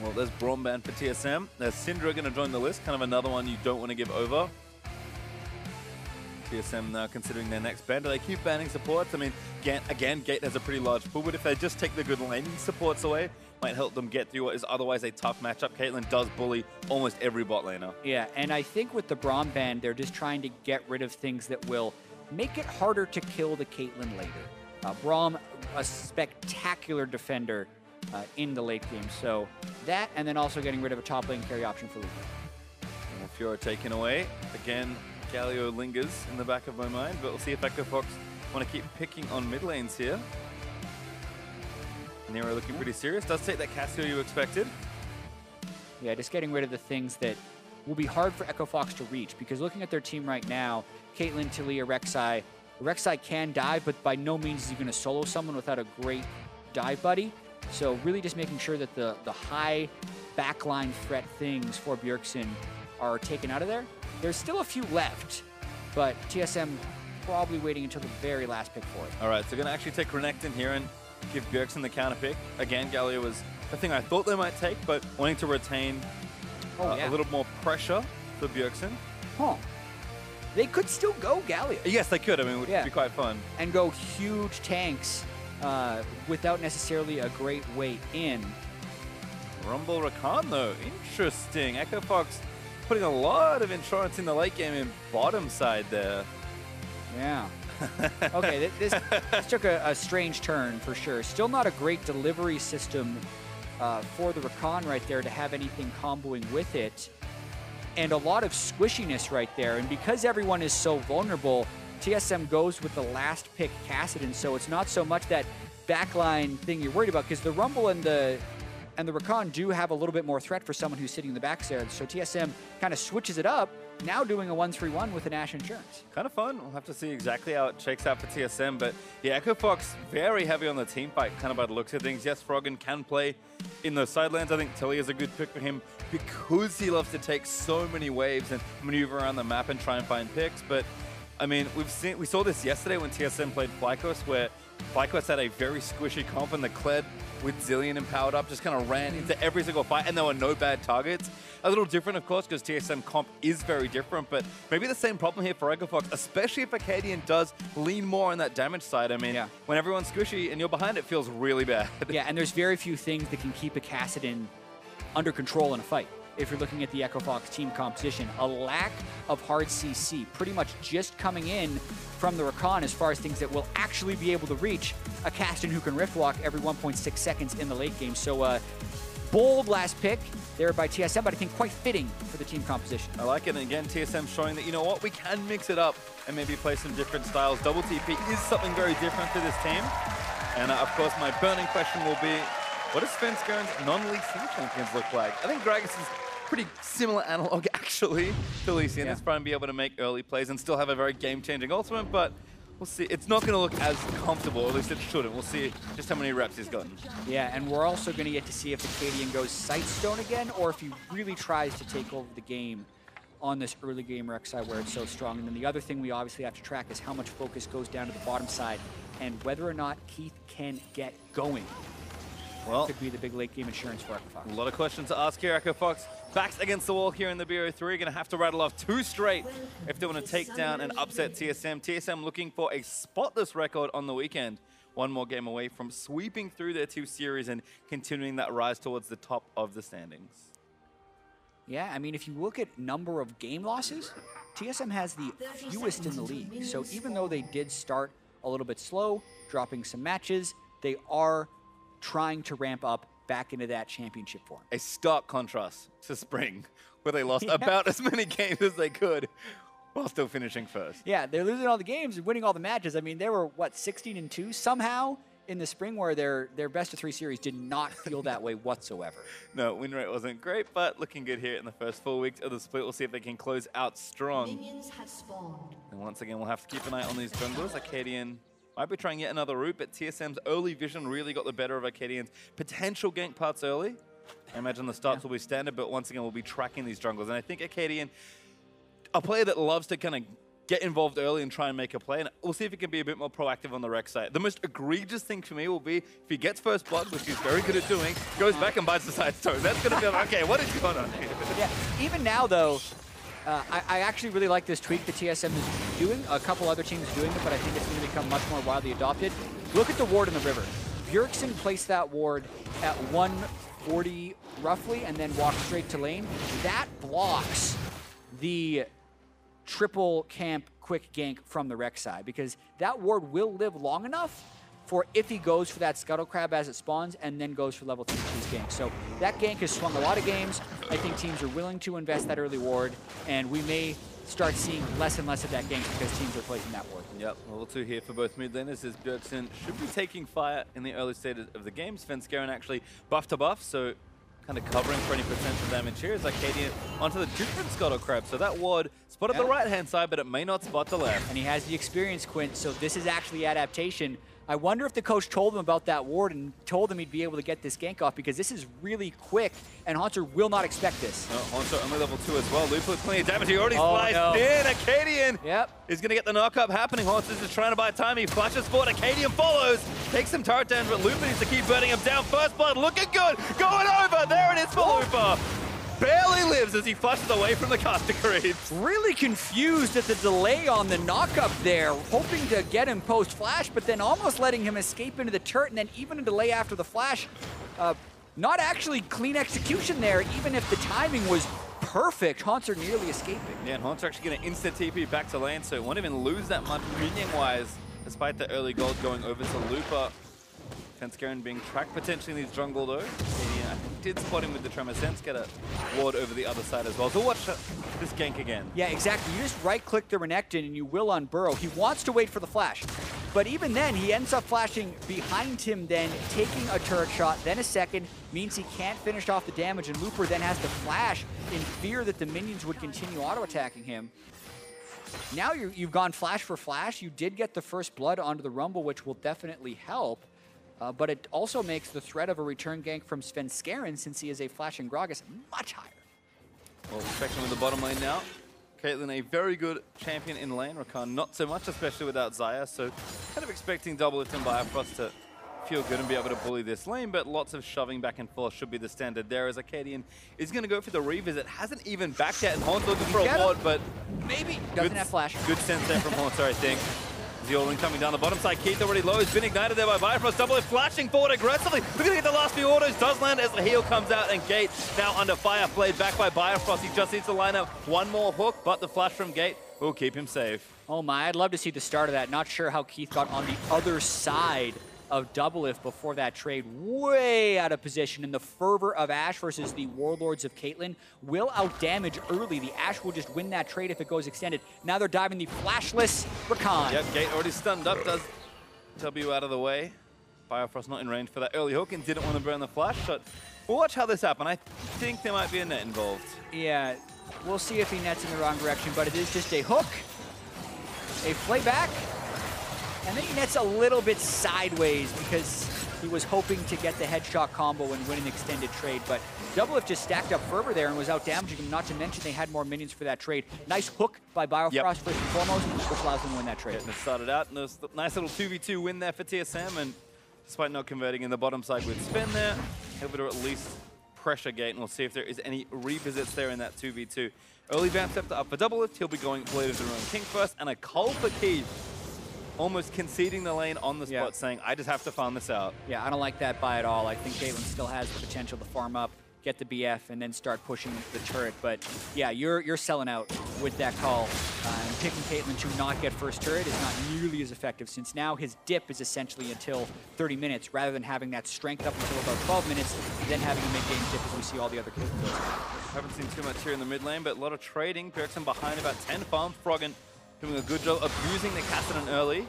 Speaker 6: Well, there's Braum ban for TSM. There's Syndra going to join the list, kind of another one you don't want to give over. TSM now considering their next ban. Do they keep banning supports? I mean, again, Gate has a pretty large pool, but if they just take the good laning supports away, might help them get through what is otherwise a tough matchup. Caitlyn does bully almost every bot laner.
Speaker 7: Yeah, and I think with the Braum ban, they're just trying to get rid of things that will make it harder to kill the Caitlyn later. Braum, a spectacular defender in the late game, so that, and then also getting rid of a top lane carry option for Luka.
Speaker 6: Well, Fiora taken away. Again, Galio lingers in the back of my mind, but we'll see if Echo Fox want to keep picking on mid lanes here. Nero looking pretty serious. Does take that Cassio you expected.
Speaker 7: Yeah, just getting rid of the things that will be hard for Echo Fox to reach, because looking at their team right now, Caitlyn, Taliyah, Rek'Sai can dive, but by no means is he going to solo someone without a great dive buddy. So really just making sure that the high backline threat things for Bjergsen are taken out of there. There's still a few left, but TSM probably waiting until the very last pick for it.
Speaker 6: All right, so going to actually take Renekton here and give Bjergsen the counter pick. Again, Galio was the thing I thought they might take, but wanting to retain a little more pressure for Bjergsen.
Speaker 7: Huh. They could still go Galio.
Speaker 6: Yes, they could. I mean, it would be quite fun.
Speaker 7: And go huge tanks without necessarily a great way in.
Speaker 6: Rumble Rakan, though. Interesting. Echo Fox putting a lot of insurance in the late game in bottom side there.
Speaker 7: Yeah. Okay, this took a strange turn for sure. Still not a great delivery system for the Rakan right there to have anything comboing with it. And a lot of squishiness right there. And because everyone is so vulnerable, TSM goes with the last pick Kassadin, so it's not so much that backline thing you're worried about, because the Rumble and the Rakan do have a little bit more threat for someone who's sitting in the back there. So TSM kind of switches it up, now doing a 1-3-1 with an Ashe Insurance.
Speaker 6: Kind of fun. We'll have to see exactly how it shakes out for TSM. But yeah, Echo Fox very heavy on the team fight, kind of by the looks of things. Yes, Froggen can play in those side lanes. I think Tilly is a good pick for him because he loves to take so many waves and maneuver around the map and try and find picks. But I mean, we saw this yesterday when TSM played Flykos, where Flykos had a very squishy comp, and the Kled with Zillion and powered up just kind of ran into every single fight, and there were no bad targets. A little different, of course, because TSM comp is very different, but maybe the same problem here for Echo Fox, especially if Acadian does lean more on that damage side. I mean, when everyone's squishy and you're behind, it feels really bad.
Speaker 7: Yeah, and there's very few things that can keep a Kassadin under control in a fight. If you're looking at the Echo Fox team composition, a lack of hard CC, pretty much just coming in from the Rakan as far as things that will actually be able to reach a Kassadin who can rift walk every 1.6 seconds in the late game. So bold last pick there by TSM, but I think quite fitting for the team composition.
Speaker 6: I like it, and again, TSM showing that, you know what, we can mix it up and maybe play some different styles. Double TP is something very different for this team. And of course, my burning question will be, what does Svenskern's non-League Team champions look like? I think Gragas is pretty similar analog, actually, to Lee Sin. Let's try and be able to make early plays and still have a very game-changing ultimate, but we'll see. It's not going to look as comfortable, or at least it shouldn't. We'll see just how many reps he's gotten.
Speaker 7: Yeah, and we're also going to get to see if Acadian goes Sightstone again, or if he really tries to take over the game on this early game Rek'Sai where it's so strong. And then the other thing we obviously have to track is how much focus goes down to the bottom side and whether or not Keith can get going.
Speaker 6: Well,
Speaker 7: could be the big late game insurance for Echo Fox.
Speaker 6: A lot of questions to ask here. Echo Fox backs against the wall here in the BO3. Going to have to rattle off 2 straight if they want to take down and upset TSM. TSM looking for a spotless record on the weekend. One more game away from sweeping through their 2 series and continuing that rise towards the top of the standings.
Speaker 7: Yeah, I mean, if you look at number of game losses, TSM has the fewest in the league. So even though they did start a little bit slow, dropping some matches, they are trying to ramp up back into that championship form.
Speaker 6: A stark contrast to spring, where they lost about as many games as they could while still finishing first.
Speaker 7: Yeah, they're losing all the games and winning all the matches. I mean, they were, what, 16-2 somehow in the spring where their best-of-3 series did not feel that way whatsoever.
Speaker 6: No, win rate wasn't great, but looking good here in the first 4 weeks of the split. We'll see if they can close out strong.
Speaker 10: Minions have spawned.
Speaker 6: And once again, we'll have to keep an eye on these junglers. Arcadian might be trying yet another route, but TSM's early vision really got the better of Arcadian's potential gank parts early. I imagine the starts will be standard, but once again, we'll be tracking these junglers. And I think Arcadian, a player that loves to kind of get involved early and try and make a play, and we'll see if he can be a bit more proactive on the rec side. The most egregious thing for me will be if he gets first blood, which he's very good at doing, goes back and bites the side toe. That's going to be like, okay, what is going on here?
Speaker 7: Yeah, even now, though, I actually really like this tweak the TSM is doing. A couple other teams doing it, but I think it's going to become much more widely adopted. Look at the ward in the river. Bjergsen placed that ward at 140 roughly and then walked straight to lane. That blocks the triple camp quick gank from the rec side, because that ward will live long enough for if he goes for that scuttle crab as it spawns and then goes for level 3 gank. So that gank has swung a lot of games. I think teams are willing to invest that early ward, and we may start seeing less and less of that gank because teams are placing that ward.
Speaker 6: Yep, level 2 here for both mid laners as Bjergsen should be taking fire in the early stages of the game. Svenskeren actually buff to buff, so kind of covering for any potential damage here as Arcadian onto the different scuttle crab. So that ward spotted the right-hand side, but it may not spot the left.
Speaker 7: And he has the experience, Quint, so this is actually adaptation. I wonder if the coach told him about that ward and told him he'd be able to get this gank off, because this is really quick, and Haunter will not expect this.
Speaker 6: No, Haunter only level 2 as well. Lupo with plenty of damage. He already sliced in. Arcadian is going to get the knock-up happening. Haunter's just trying to buy time. He flashes forward. Arcadian follows. Takes some turret damage, but Lupo needs to keep burning him down. First blood looking good. Going over. There it is for Lupo. Barely lives as he flushes away from the caster creeps.
Speaker 7: Really confused at the delay on the knock-up there, hoping to get him post-flash, but then almost letting him escape into the turret, and then even a delay after the flash. Not actually clean execution there, even if the timing was perfect. Haunter nearly escaping.
Speaker 6: Yeah, and Haunter actually going to instant TP back to lane, so it won't even lose that much minion-wise, despite the early gold going over to Lupa. Svenskeren being tracked potentially in his jungle though. He did spot him with the Tremor Sense, get a ward over the other side as well. So watch this gank again.
Speaker 7: Yeah, exactly. You just right-click the Renekton and you will unburrow. He wants to wait for the flash. But even then, he ends up flashing behind him then, taking a turret shot, then a second, means he can't finish off the damage, and Looper then has to flash in fear that the minions would continue auto-attacking him. Now you've gone flash for flash. You did get the first blood onto the Rumble, which will definitely help. But it also makes the threat of a return gank from Svenskeren, since he is a flashing Gragas, much higher.
Speaker 6: Well, checking with the bottom lane now. Caitlyn, a very good champion in lane. Rakan, not so much, especially without Xayah. So kind of expecting Doublelift and Bifrost to feel good and be able to bully this lane, but lots of shoving back and forth should be the standard there, as Arcadian is going to go for the revisit. Hasn't even backed yet, and Haunter looking for a ward, but
Speaker 7: maybe doesn't have flash.
Speaker 6: Good sense there from Haunter, I think. Zeolin coming down the bottom side. Keith already low. He's been ignited there by Bifrost. Doublelift flashing forward aggressively. We're going to get the last few autos. Does land as the heal comes out, and Gate now under fire. Played back by Bifrost. He just needs to line up one more hook, but the flash from Gate will keep him safe.
Speaker 7: Oh my, I'd love to see the start of that. Not sure how Keith got on the other side of Doublelift before that trade. Way out of position, and the fervor of Ashe versus the Warlords of Caitlyn will outdamage early. The Ashe will just win that trade if it goes extended. Now they're diving the flashless Rakan.
Speaker 6: Yep, Gate already stunned up, does W out of the way. Bifrost not in range for that early hook and didn't want to burn the flash shot. We'll watch how this happens. I think there might be a net involved.
Speaker 7: Yeah, we'll see if he nets in the wrong direction, but it is just a hook, a playback, and then he nets a little bit sideways because he was hoping to get the headshot combo and win an extended trade. But Doublelift just stacked up fervor there and was out damaging him, not to mention they had more minions for that trade. Nice hook by Biofrost first and foremost, which allows them to win that trade.
Speaker 6: Getting it started out, and there's a nice little 2v2 win there for TSM, and despite not converting in the bottom side with Sven there, able to at least pressure Gate, and we'll see if there is any revisits there in that 2v2. Early Vamp Scepter up for Doublelift. He'll be going Blade of the Ruined King first, and a Cull for Keith. Almost conceding the lane on the spot, saying, I just have to farm this out.
Speaker 7: Yeah, I don't like that buy at all. I think Caitlyn still has the potential to farm up, get the BF, and then start pushing the turret. But yeah, you're selling out with that call. And picking Caitlyn to not get first turret is not nearly as effective, since now his dip is essentially until 30 minutes, rather than having that strength up until about 12 minutes, and then having a mid-game dip as we see all the other capabilities.
Speaker 6: Haven't seen too much here in the mid lane, but a lot of trading. Bjergsen behind about 10 farms. Froggen doing a good job abusing the Kassadin early.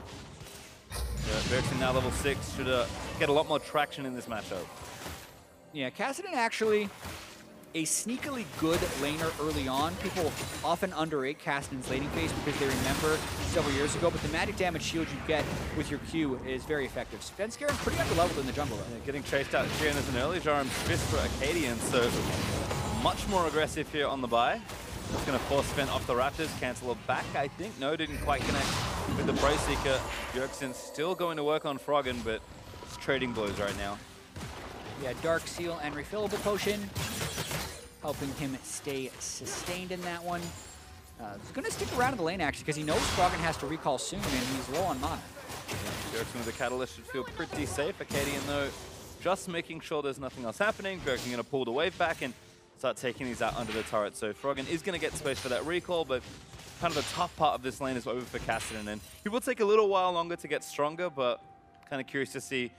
Speaker 6: Bjergsen now level 6 should get a lot more traction in this matchup.
Speaker 7: Yeah, Kassadin actually a sneakily good laner early on. People often underrate Kassadin's laning phase because they remember several years ago, but the magic damage shield you get with your Q is very effective. Svenskaren's pretty underleveled in the jungle, though. Yeah,
Speaker 6: getting chased out here, and there's an early Jarum's Fist for Acadian, so much more aggressive here on the buy. It's going to force Sven off the Raptors, cancel it back, I think. No, didn't quite connect with the Pro Seeker. Bjergsen still going to work on Froggen, but it's trading blows right now.
Speaker 7: Yeah, Dark Seal and Refillable Potion, helping him stay sustained in that one. He's going to stick around in the lane, actually, because he knows Froggen has to recall soon, and he's low on mana.
Speaker 6: Yeah, Bjergsen with the Catalyst should feel pretty safe. Acadian, though, just making sure there's nothing else happening. Bjergsen going to pull the wave back and start taking these out under the turret. So Froggen is going to get space for that recall, but kind of the tough part of this lane is over for Kassadin. And he will take a little while longer to get stronger, but kind of curious to see,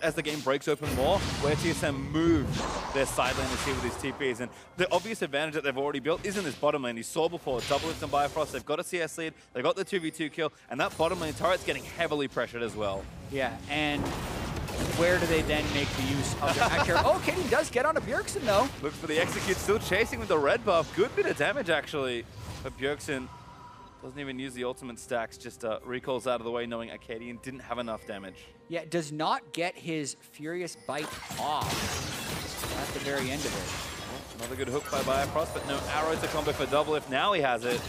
Speaker 6: as the game breaks open more, where TSM move their side lane to see with these TPs. And the obvious advantage that they've already built is in this bottom lane. You saw before, double lift and Bifrost, they've got a CS lead, they've got the 2v2 kill, and that bottom lane turret's getting heavily pressured as well.
Speaker 7: Yeah, and where do they then make the use of their act here? Oh, Katie does get on a Bjergsen, though.
Speaker 6: Looks for the execute, still chasing with the red buff. Good bit of damage, actually. But Bjergsen doesn't even use the ultimate stacks, just recalls out of the way, knowing Acadian didn't have enough damage.
Speaker 7: Yeah, does not get his Furious Bite off at the very end of it.
Speaker 6: Another good hook by Bifrost, but no arrow to combo for double if now he has it.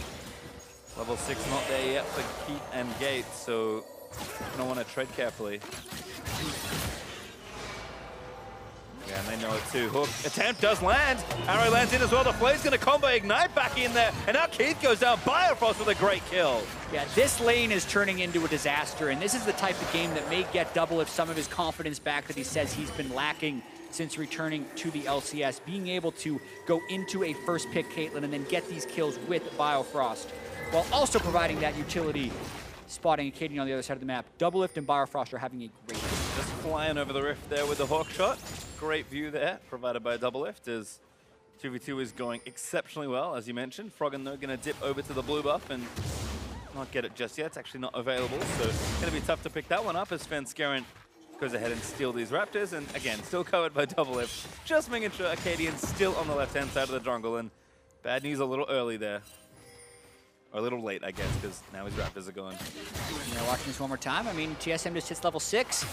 Speaker 6: Level 6 not there yet for Keith and Gate, so you're gonna want to tread carefully. Yeah, and they know it too. Hook attempt does land. Arrow lands in as well. The Flame's going to combo Ignite back in there. And now Keith goes down. Bifrost with a great kill.
Speaker 7: Yeah, this lane is turning into a disaster. And this is the type of game that may get double if some of his confidence back that he says he's been lacking since returning to the LCS. Being able to go into a first pick Caitlyn and then get these kills with Bifrost, while also providing that utility, spotting Acadian on the other side of the map. Double Lift and Bifrost are having a great game.
Speaker 6: Just flying over the rift there with the hawk shot. Great view there, provided by Double Lift, as 2v2 is going exceptionally well, as you mentioned. Froggen, though, going to dip over to the blue buff and not get it just yet. It's actually not available, so it's going to be tough to pick that one up as Svenskaren goes ahead and steal these Raptors. And again, still covered by Double Lift. Just making sure Acadian's still on the left-hand side of the jungle, and bad news a little early there. Or a little late, I guess, because now his Raptors are gone.
Speaker 7: Yeah, watching this one more time, I mean, TSM just hits level 6,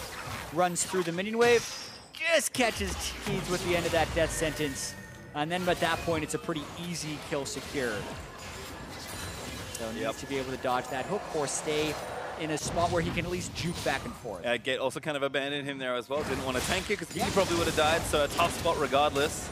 Speaker 7: runs through the minion wave, just catches Keith with the end of that death sentence. And then at that point, it's a pretty easy kill secure. So needs to be able to dodge that hook or stay in a spot where he can at least juke back and forth.
Speaker 6: Gate also kind of abandoned him there as well. Didn't want to tank it because he probably would have died, so a tough spot regardless.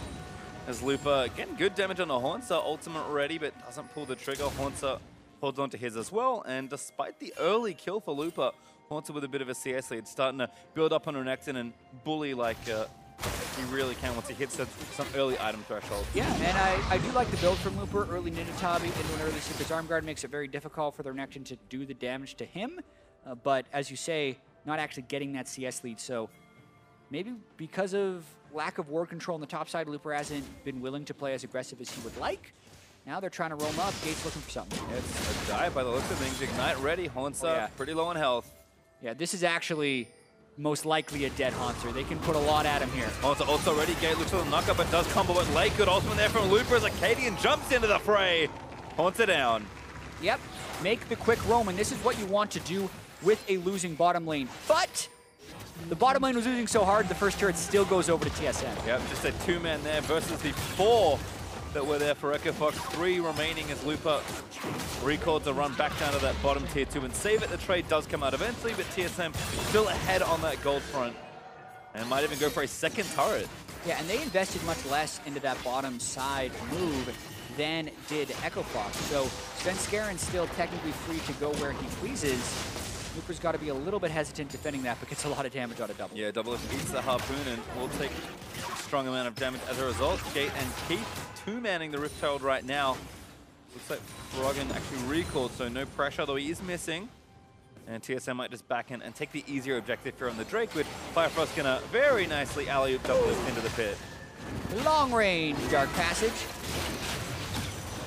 Speaker 6: As Lupa getting good damage on the Haunter, ultimate ready, but doesn't pull the trigger. Haunter holds onto his as well, and despite the early kill for Lupa, Haunter with a bit of a CS lead, starting to build up on Renekton and bully like he really can once he hits some early item threshold.
Speaker 7: Yeah, and I do like the build from Looper. Early Ninitabi into an early Seeker's Arm Guard makes it very difficult for the Renekton to do the damage to him, but as you say, not actually getting that CS lead, so maybe because of lack of ward control on the top side, Looper hasn't been willing to play as aggressive as he would like. Now they're trying to roam up. Gate's looking for something.
Speaker 6: It's a dive by the looks of things. Ignite ready. Haunter pretty low on health.
Speaker 7: Yeah, this is actually most likely a dead Haunter. They can put a lot at him here.
Speaker 6: Haunter also ready. Gate looks for the knockup, but does combo it late. Good ultimate there from Looper as Acadian jumps into the fray. Haunter down.
Speaker 7: Yep, make the quick roam, and this is what you want to do with a losing bottom lane. But the bottom lane was losing so hard, the first turret still goes over to TSM.
Speaker 6: Yep, just a 2-man there versus the 4 that were there for Echo Fox. 3 remaining as Lupa recalled to run back down to that bottom tier 2 and save it. The trade does come out eventually, but TSM still ahead on that gold front and might even go for a second turret.
Speaker 7: Yeah, and they invested much less into that bottom side move than did Echo Fox. So Svenskaren's still technically free to go where he pleases. Looper's got to be a little bit hesitant defending that, but gets a lot of damage out of Double.
Speaker 6: Yeah, Double eats the Harpoon and will take a strong amount of damage as a result. Gate and Keith 2-manning the Rift Herald right now. Looks like Froggen actually recalled, so no pressure, although he is missing. And TSM might just back in and take the easier objective here on the Drake, with Bifrost gonna very nicely alley-oop Double into the pit.
Speaker 7: Long range Dark Passage.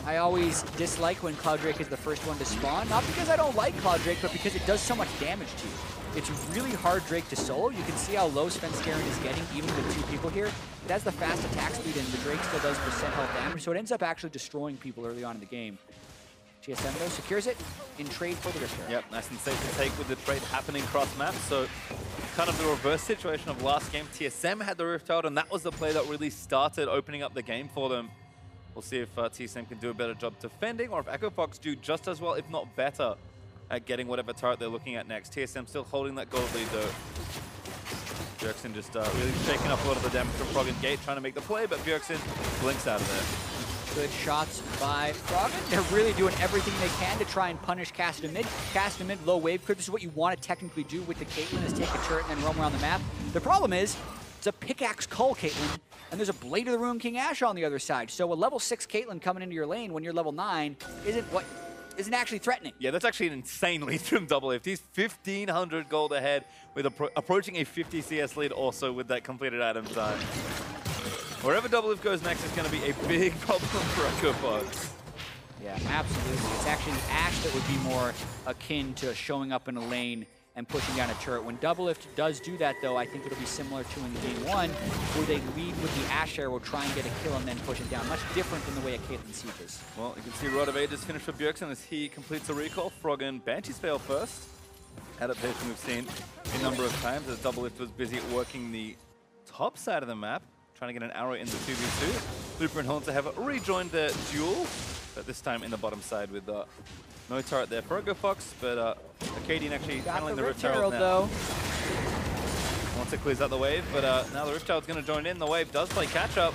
Speaker 7: I always dislike when Cloud Drake is the first one to spawn, not because I don't like Cloud Drake, but because it does so much damage to you. It's really hard Drake to solo. You can see how low Svenskeren is getting, even with 2 people here. It has the fast attack speed, and the Drake still does % health damage, so it ends up actually destroying people early on in the game. TSM, though, secures it in trade for the Rift Herald.
Speaker 6: Yep, nice and safe to take with the trade happening cross-map. So kind of the reverse situation of last game. TSM had the Rift Herald, and that was the play that really started opening up the game for them. We'll see if TSM can do a better job defending, or if Echo Fox do just as well, if not better, at getting whatever turret they're looking at next. TSM still holding that gold lead, though. Bjergsen just really shaking up a lot of the damage from Frog and Gate, trying to make the play, but Bjergsen blinks out of there.
Speaker 7: Good shots by Froggen. They're really doing everything they can to try and punish Cast in mid. Cast in mid, low wave clip. This is what you want to technically do with the Caitlyn, is take a turret and then roam around the map. The problem is, it's a pickaxe cull Caitlyn, and there's a Blade of the Ruined King Ashe on the other side. So a level 6 Caitlyn coming into your lane when you're level 9 isn't actually threatening.
Speaker 6: Yeah, that's actually an insane lead from Doublelift. He's 1,500 gold ahead with approaching a 50 CS lead also with that completed item time. Wherever Doublelift goes next is going to be a big problem for Echo Fox.
Speaker 7: Yeah, absolutely. It's actually Ashe that would be more akin to showing up in a lane and pushing down a turret. When Doublelift does do that, though, I think it'll be similar to in game 1, where they lead with the Ashe arrow, try and get a kill, and then push it down. Much different than the way a Caitlyn siege is.
Speaker 6: Well, you can see Rod of Ages finish for Bjergsen as he completes a recall. Frog and Banshees fail first. Adaptation we've seen a number of times as Doublelift was busy working the top side of the map, trying to get an arrow in the 2v2. Looper and Haunter have rejoined the duel, but this time in the bottom side with no turret there for Echo Fox, but Acadian actually handling the Rift Herald now.
Speaker 7: Though.
Speaker 6: Once it clears out the wave, but now the Rift Herald's going to join in. The wave does play catch-up.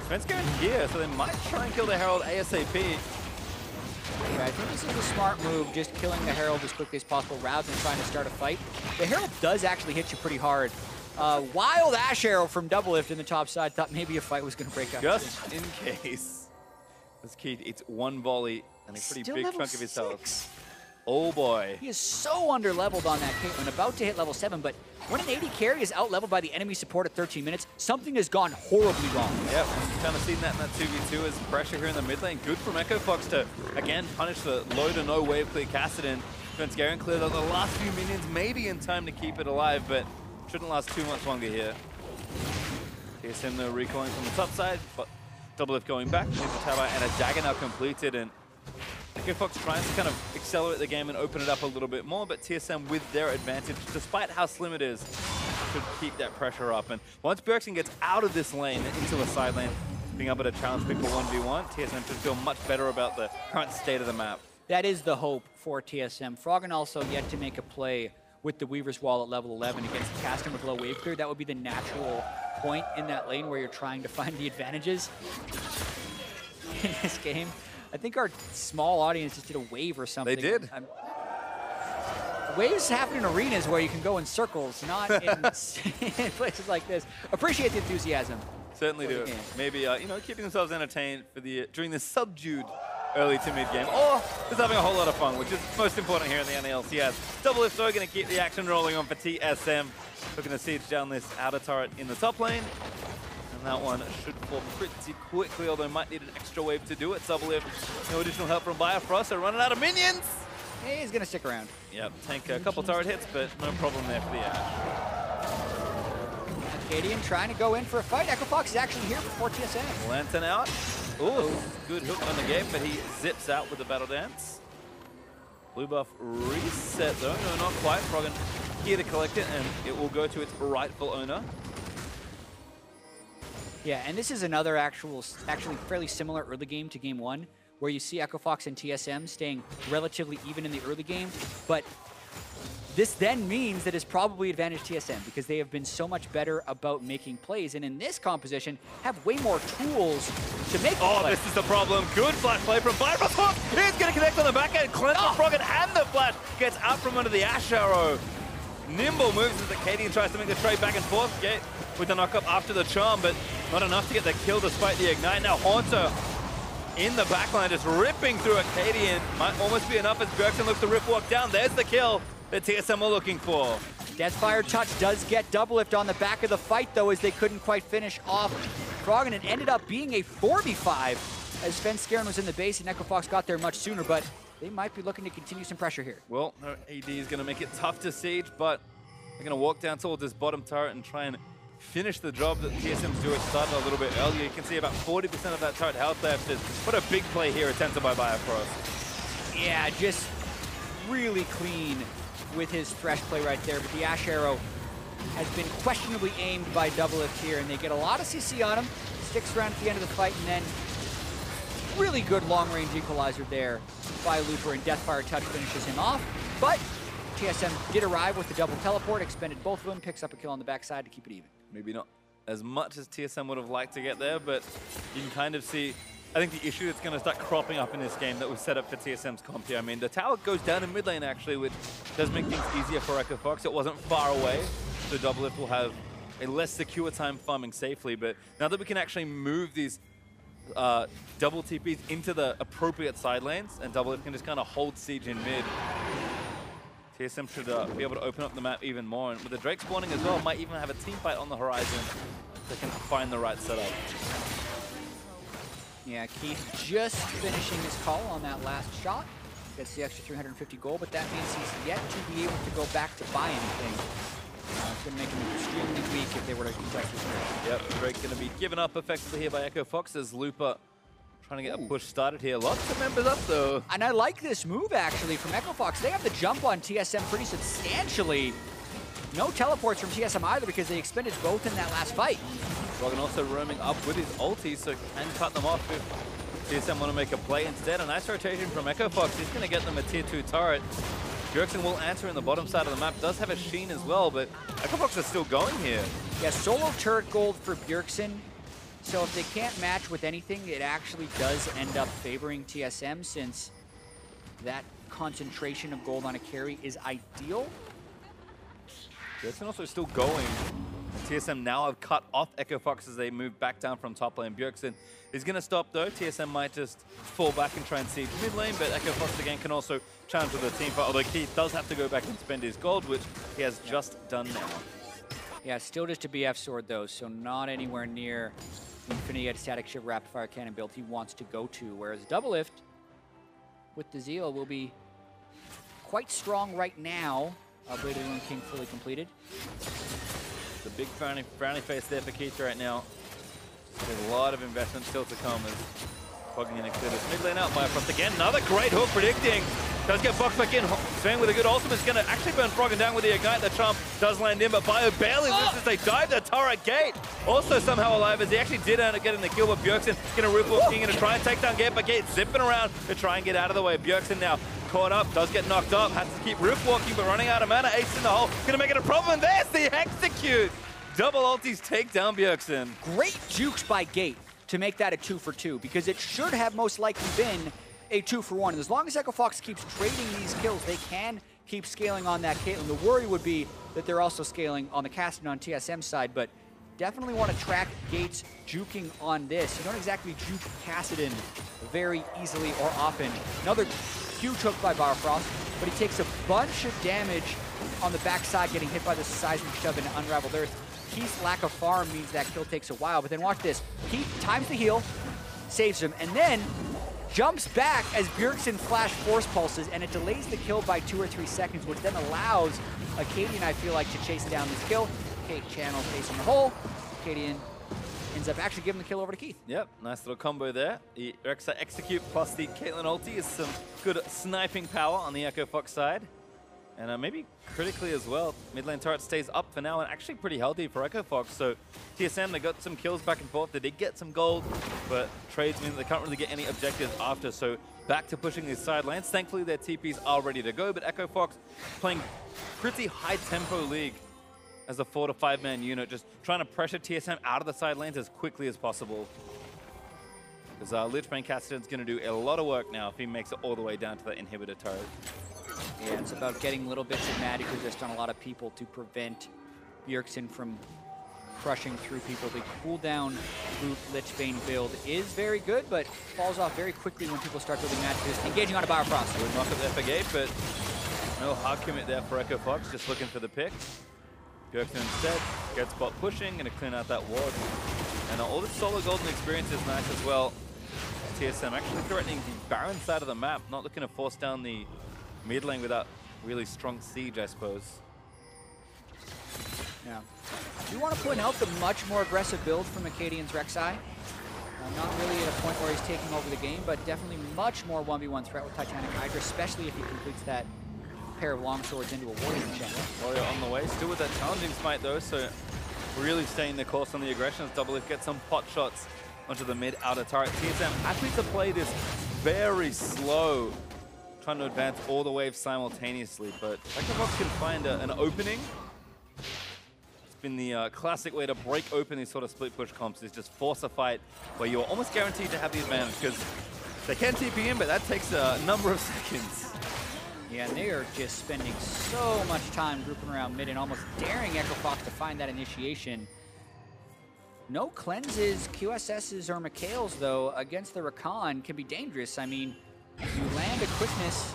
Speaker 6: Svenskeren here, so they might try and kill the Herald ASAP.
Speaker 7: Yeah, I think this is a smart move, just killing the Herald as quickly as possible rather than trying to start a fight. The Herald does actually hit you pretty hard. Wild Ashe arrow from Doublelift in the top side. Thought maybe a fight was going to break out.
Speaker 6: Just in case. This kid, it's one volley and a pretty
Speaker 7: Still
Speaker 6: big
Speaker 7: level
Speaker 6: chunk of his
Speaker 7: 6.
Speaker 6: health. Oh boy.
Speaker 7: He is so under-leveled on that Caitlyn, about to hit level 7, but when an 80 carry is out-leveled by the enemy support at 13 minutes, something has gone horribly wrong.
Speaker 6: Yep, we've kind of seen that in that 2v2 as pressure here in the mid lane. Good from Echo Fox to, again, punish the low to no wave clear Kassadin. Svenskeren cleared out the last few minions, maybe in time to keep it alive, but shouldn't last too much longer here. TSM though recalling from the top side, but Doublelift going back, needs a tower and a dagger now completed, and Echo Fox tries to kind of accelerate the game and open it up a little bit more, but TSM with their advantage, despite how slim it is, should keep that pressure up. And once Bjergsen gets out of this lane into a side lane, being able to challenge people 1v1, TSM should feel much better about the current state of the map.
Speaker 7: That is the hope for TSM. Froggen also yet to make a play with the Weaver's Wall at level 11 against Casting with low wave clear. That would be the natural point in that lane where you're trying to find the advantages in this game. I think our small audience just did a wave or something.
Speaker 6: They did.
Speaker 7: Waves happen in arenas where you can go in circles, not in places like this. Appreciate the enthusiasm.
Speaker 6: Certainly do. Maybe, you know, keeping themselves entertained for the during this subdued early to mid game, or just having a whole lot of fun, which is most important here in the NALCS. Doublelift though going to keep the action rolling on for TSM. Looking to siege down this outer turret in the top lane. And that one should fall pretty quickly, although might need an extra wave to do it. Doublelift, no additional help from Biafrost, they're running out of minions!
Speaker 7: He's going to stick around.
Speaker 6: Yep, tank a couple turret hits, but no problem there for the Ashe.
Speaker 7: Acadian trying to go in for a fight. Echo Fox is actually here before TSM.
Speaker 6: Lantern out. Ooh, good hook on the game, but he zips out with the battle dance. Blue buff reset though, no, not quite. Froggen here to collect it, and it will go to its rightful owner.
Speaker 7: Yeah, and this is another actually fairly similar early game to game 1, where you see Echo Fox and TSM staying relatively even in the early game, but this then means that it's probably advantage TSM because they have been so much better about making plays, and in this composition have way more tools to make
Speaker 6: plays. This is the problem. Good flash play from Biafrost. Hook! He's going to connect on the back end. Cleanse from Froggen, and the flash gets out from under the Ashe arrow. Nimble moves as Acadian tries to make the trade back and forth. Gate with the knock-up after the charm, but not enough to get the kill despite the ignite. Now Haunter in the backline just ripping through Acadian. Might almost be enough as Bjergsen looks to rip walk down. There's the kill that TSM were looking for.
Speaker 7: Deathfire Touch does get Doublelift on the back of the fight, though, as they couldn't quite finish off Froggen. It ended up being a 4v5 as Sven Skaren was in the base and Echo Fox got there much sooner, but they might be looking to continue some pressure here.
Speaker 6: Well, no AD is going to make it tough to siege, but they're going to walk down towards this bottom turret and try and finish the job that TSM's doing. Started a little bit earlier. You can see about 40% of that turret health left. What a big play here attempted by Biofrost.
Speaker 7: Yeah, just really clean with his Thresh play right there, but the Ash Arrow has been questionably aimed by Doublelift here, and they get a lot of CC on him. Sticks around at the end of the fight, and then really good long-range equalizer there by Looper, and Deathfire Touch finishes him off. But TSM did arrive with the double teleport, expended both of them, picks up a kill on the backside to keep it even.
Speaker 6: Maybe not as much as TSM would have liked to get there, but you can kind of see, I think the issue that's going to start cropping up in this game that was set up for TSM's comp here. I mean, the tower goes down in mid lane actually, which does make things easier for Echo Fox. It wasn't far away, so Doublelift will have a less secure time farming safely, but now that we can actually move these double TPs into the appropriate side lanes, and Doublelift can just kind of hold siege in mid, TSM should be able to open up the map even more, and with the Drake spawning as well, might even have a team fight on the horizon if they can find the right setup.
Speaker 7: Yeah, Keith just finishing his call on that last shot. Gets the extra 350 gold, but that means he's yet to be able to go back to buy anything. It's going to make him extremely weak if they were to contest this match.
Speaker 6: Yep, Drake going to be given up effectively here by Echo Fox as Looper trying to get a push started here. Lots of members up though.
Speaker 7: And I like this move actually from Echo Fox. They have the jump on TSM pretty substantially. No teleports from TSM either because they expended both in that last fight.
Speaker 6: Rogan also roaming up with his ulti, so can cut them off if TSM want to make a play instead. A nice rotation from Echo Fox. He's going to get them a tier 2 turret. Bjergsen will answer in the bottom side of the map. Does have a Sheen as well, but Echo Fox is still going here.
Speaker 7: Yeah, solo turret gold for Bjergsen. So if they can't match with anything, it actually does end up favoring TSM since that concentration of gold on a carry is ideal.
Speaker 6: Bjergsen also still going. TSM now have cut off Echo Fox as they move back down from top lane. Bjergsen is going to stop though. TSM might just fall back and try and siege mid lane, but Echo Fox again can also challenge with the team fight, although Keith does have to go back and spend his gold, which he has just done now.
Speaker 7: Yeah, still just a BF sword though, so not anywhere near Infinity at Static Shiv Rapid Fire Cannon build he wants to go to, whereas Doublelift with the Zeal will be quite strong right now. Blade of the Moon King fully completed.
Speaker 6: The big frowny face there for Keith right now. There's a lot of investment still to come as Fogging in a clear this mid lane out. Biofrost again, another great hook predicting. Does get Fox back in. Sven with a good ultimate is going to actually burn Froggen down with the Ignite. The Chomp does land in, but Bio barely misses. They dive the turret gate. Also somehow alive as he actually did end up getting the kill, but Bjergsen going to rip off King and to try and take down Gate, but Gate zipping around to try and get out of the way. Bjergsen now caught up, does get knocked up, has to keep roof walking, but running out of mana. Ace in the hole, going to make it a problem, and there's the execute. Double ultis take down Bjergsen.
Speaker 7: Great jukes by Gate to make that a 2-for-2, because it should have most likely been a 2-for-1. And as long as Echo Fox keeps trading these kills, they can keep scaling on that Caitlyn. The worry would be that they're also scaling on the Cassidy on TSM side, but definitely want to track Gate's juking on this. You don't exactly juke Cassidy very easily or often. Another huge hook by Biofrost, but he takes a bunch of damage on the backside, getting hit by the seismic shove into Unraveled Earth. Keith's lack of farm means that kill takes a while, but then watch this. Keith times the heal, saves him, and then jumps back as Bjergsen flash force pulses, and it delays the kill by 2 or 3 seconds, which then allows Acadian, I feel like, to chase down this kill. Kate channel facing the hole. Acadian ends up actually giving the kill over to Keith.
Speaker 6: Yep, nice little combo there. The Rexa execute plus the Caitlyn ulti is some good sniping power on the Echo Fox side. And maybe critically as well, mid lane turret stays up for now and actually pretty healthy for Echo Fox. So TSM, they got some kills back and forth. They did get some gold, but trades mean they can't really get any objectives after. So back to pushing these side lanes. Thankfully, their TPs are ready to go, but Echo Fox playing pretty high tempo league as a 4 to 5 man unit, just trying to pressure TSM out of the side lanes as quickly as possible. Because Lichbane Cassidy's going to do a lot of work now if he makes it all the way down to the inhibitor turret.
Speaker 7: Yeah, it's about getting little bits of magic resist on a lot of people to prevent Bjergsen from crushing through people. The cooldown boot Lichbane build is very good, but falls off very quickly when people start building magic resist. Engaging on a Biofrost.
Speaker 6: Good knock up there for Gate, but no hard commit there for Echo Fox, just looking for the pick. Bjergsen instead gets bot pushing, going to clean out that ward. And all this solo golden experience is nice as well. TSM actually threatening the Baron side of the map, not looking to force down the mid lane without really strong siege, I suppose.
Speaker 7: Yeah. I do want to point out the much more aggressive build from Acadian's Rek'Sai. Not really at a point where he's taking over the game, but definitely much more 1v1 threat with Titanic Hydra, especially if he completes that pair of longswords into a Warrior channel.
Speaker 6: Warrior on the way, still with that challenging smite though, so really staying the course on the aggressions. Doublelift gets some pot shots onto the mid outer turret. TSM happy to play this very slow, trying to advance all the waves simultaneously, but Echofox can find an opening. Been the classic way to break open these sort of split push comps is just force a fight where you're almost guaranteed to have the advantage, because they can TP in, but that takes a number of seconds.
Speaker 7: Yeah, and they are just spending so much time grouping around mid and almost daring Echofox to find that initiation. No cleanses, QSSs, or Mikhails, though, against the Rakan can be dangerous. I mean, you land a quickness,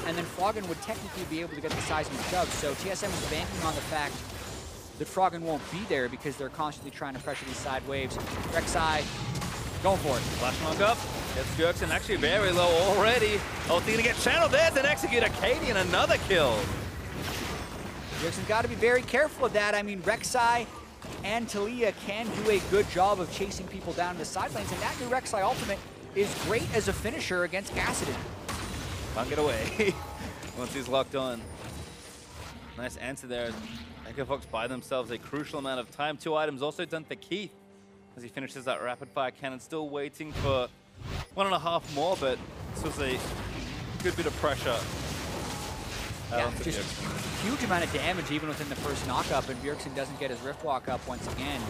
Speaker 7: and then Froggen would technically be able to get the seismic shove, so TSM is banking on the fact that Froggen won't be there because they're constantly trying to pressure these side waves. Rek'Sai going for it.
Speaker 6: Flash knock up. Gets Bjergsen actually very low already. Ulti gonna get channeled. There's an execute. Acadian, another kill.
Speaker 7: Bjergsen's got to be very careful of that. I mean, Rek'Sai and Talia can do a good job of chasing people down the side lanes, and that new Rek'Sai ultimate is great as a finisher against Kassadin.
Speaker 6: Can't get away once he's locked on. Nice answer there. Echofox buy themselves a crucial amount of time. 2 items also done for Keith as he finishes that rapid fire cannon. Still waiting for 1.5 more, but this was a good bit of pressure.
Speaker 7: Yeah, just huge amount of damage even within the first knock-up, and Bjergsen doesn't get his Rift Walk up once again.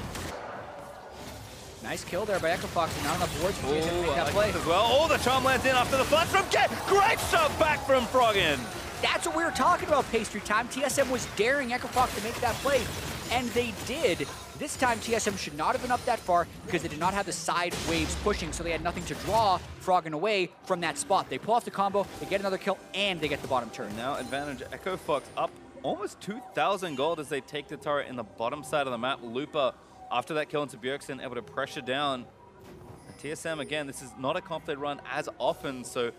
Speaker 7: Nice kill there by Echofox, and not enough wards for TSM to make that play.
Speaker 6: As well. Oh, the charm lands in after the flash from Get. Great shot back from Froggen.
Speaker 7: That's what we were talking about, Pastry Time. TSM was daring Echofox to make that play, and they did. This time, TSM should not have been up that far because they did not have the side waves pushing, so they had nothing to draw Froggen away from that spot. They pull off the combo, they get another kill, and they get the bottom turn.
Speaker 6: Now advantage Echofox up almost 2,000 gold as they take the turret in the bottom side of the map. Looper, after that kill into Bjergsen, able to pressure down. And TSM, again, this is not a comp they run as often, so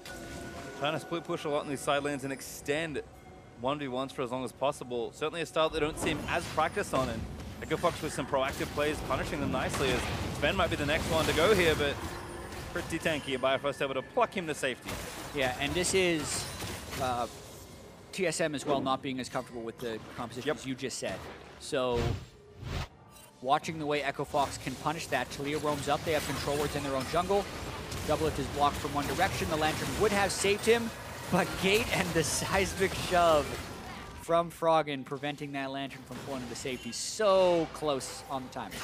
Speaker 6: trying to split push a lot in these side lanes and extend 1v1s for as long as possible. Certainly a style they don't seem as practiced on, and Echofox with some proactive plays, punishing them nicely, as Sven might be the next one to go here, but pretty tanky. Bifrost able to pluck him to safety.
Speaker 7: Yeah, and this is TSM as well not being as comfortable with the composition as you just said. So watching the way Echofox can punish that, Talia roams up, they have control wards in their own jungle. Doublelift is blocked from one direction. The Lantern would have saved him, but Gate and the seismic shove from Froggen preventing that Lantern from pulling into safety. So close on the timing.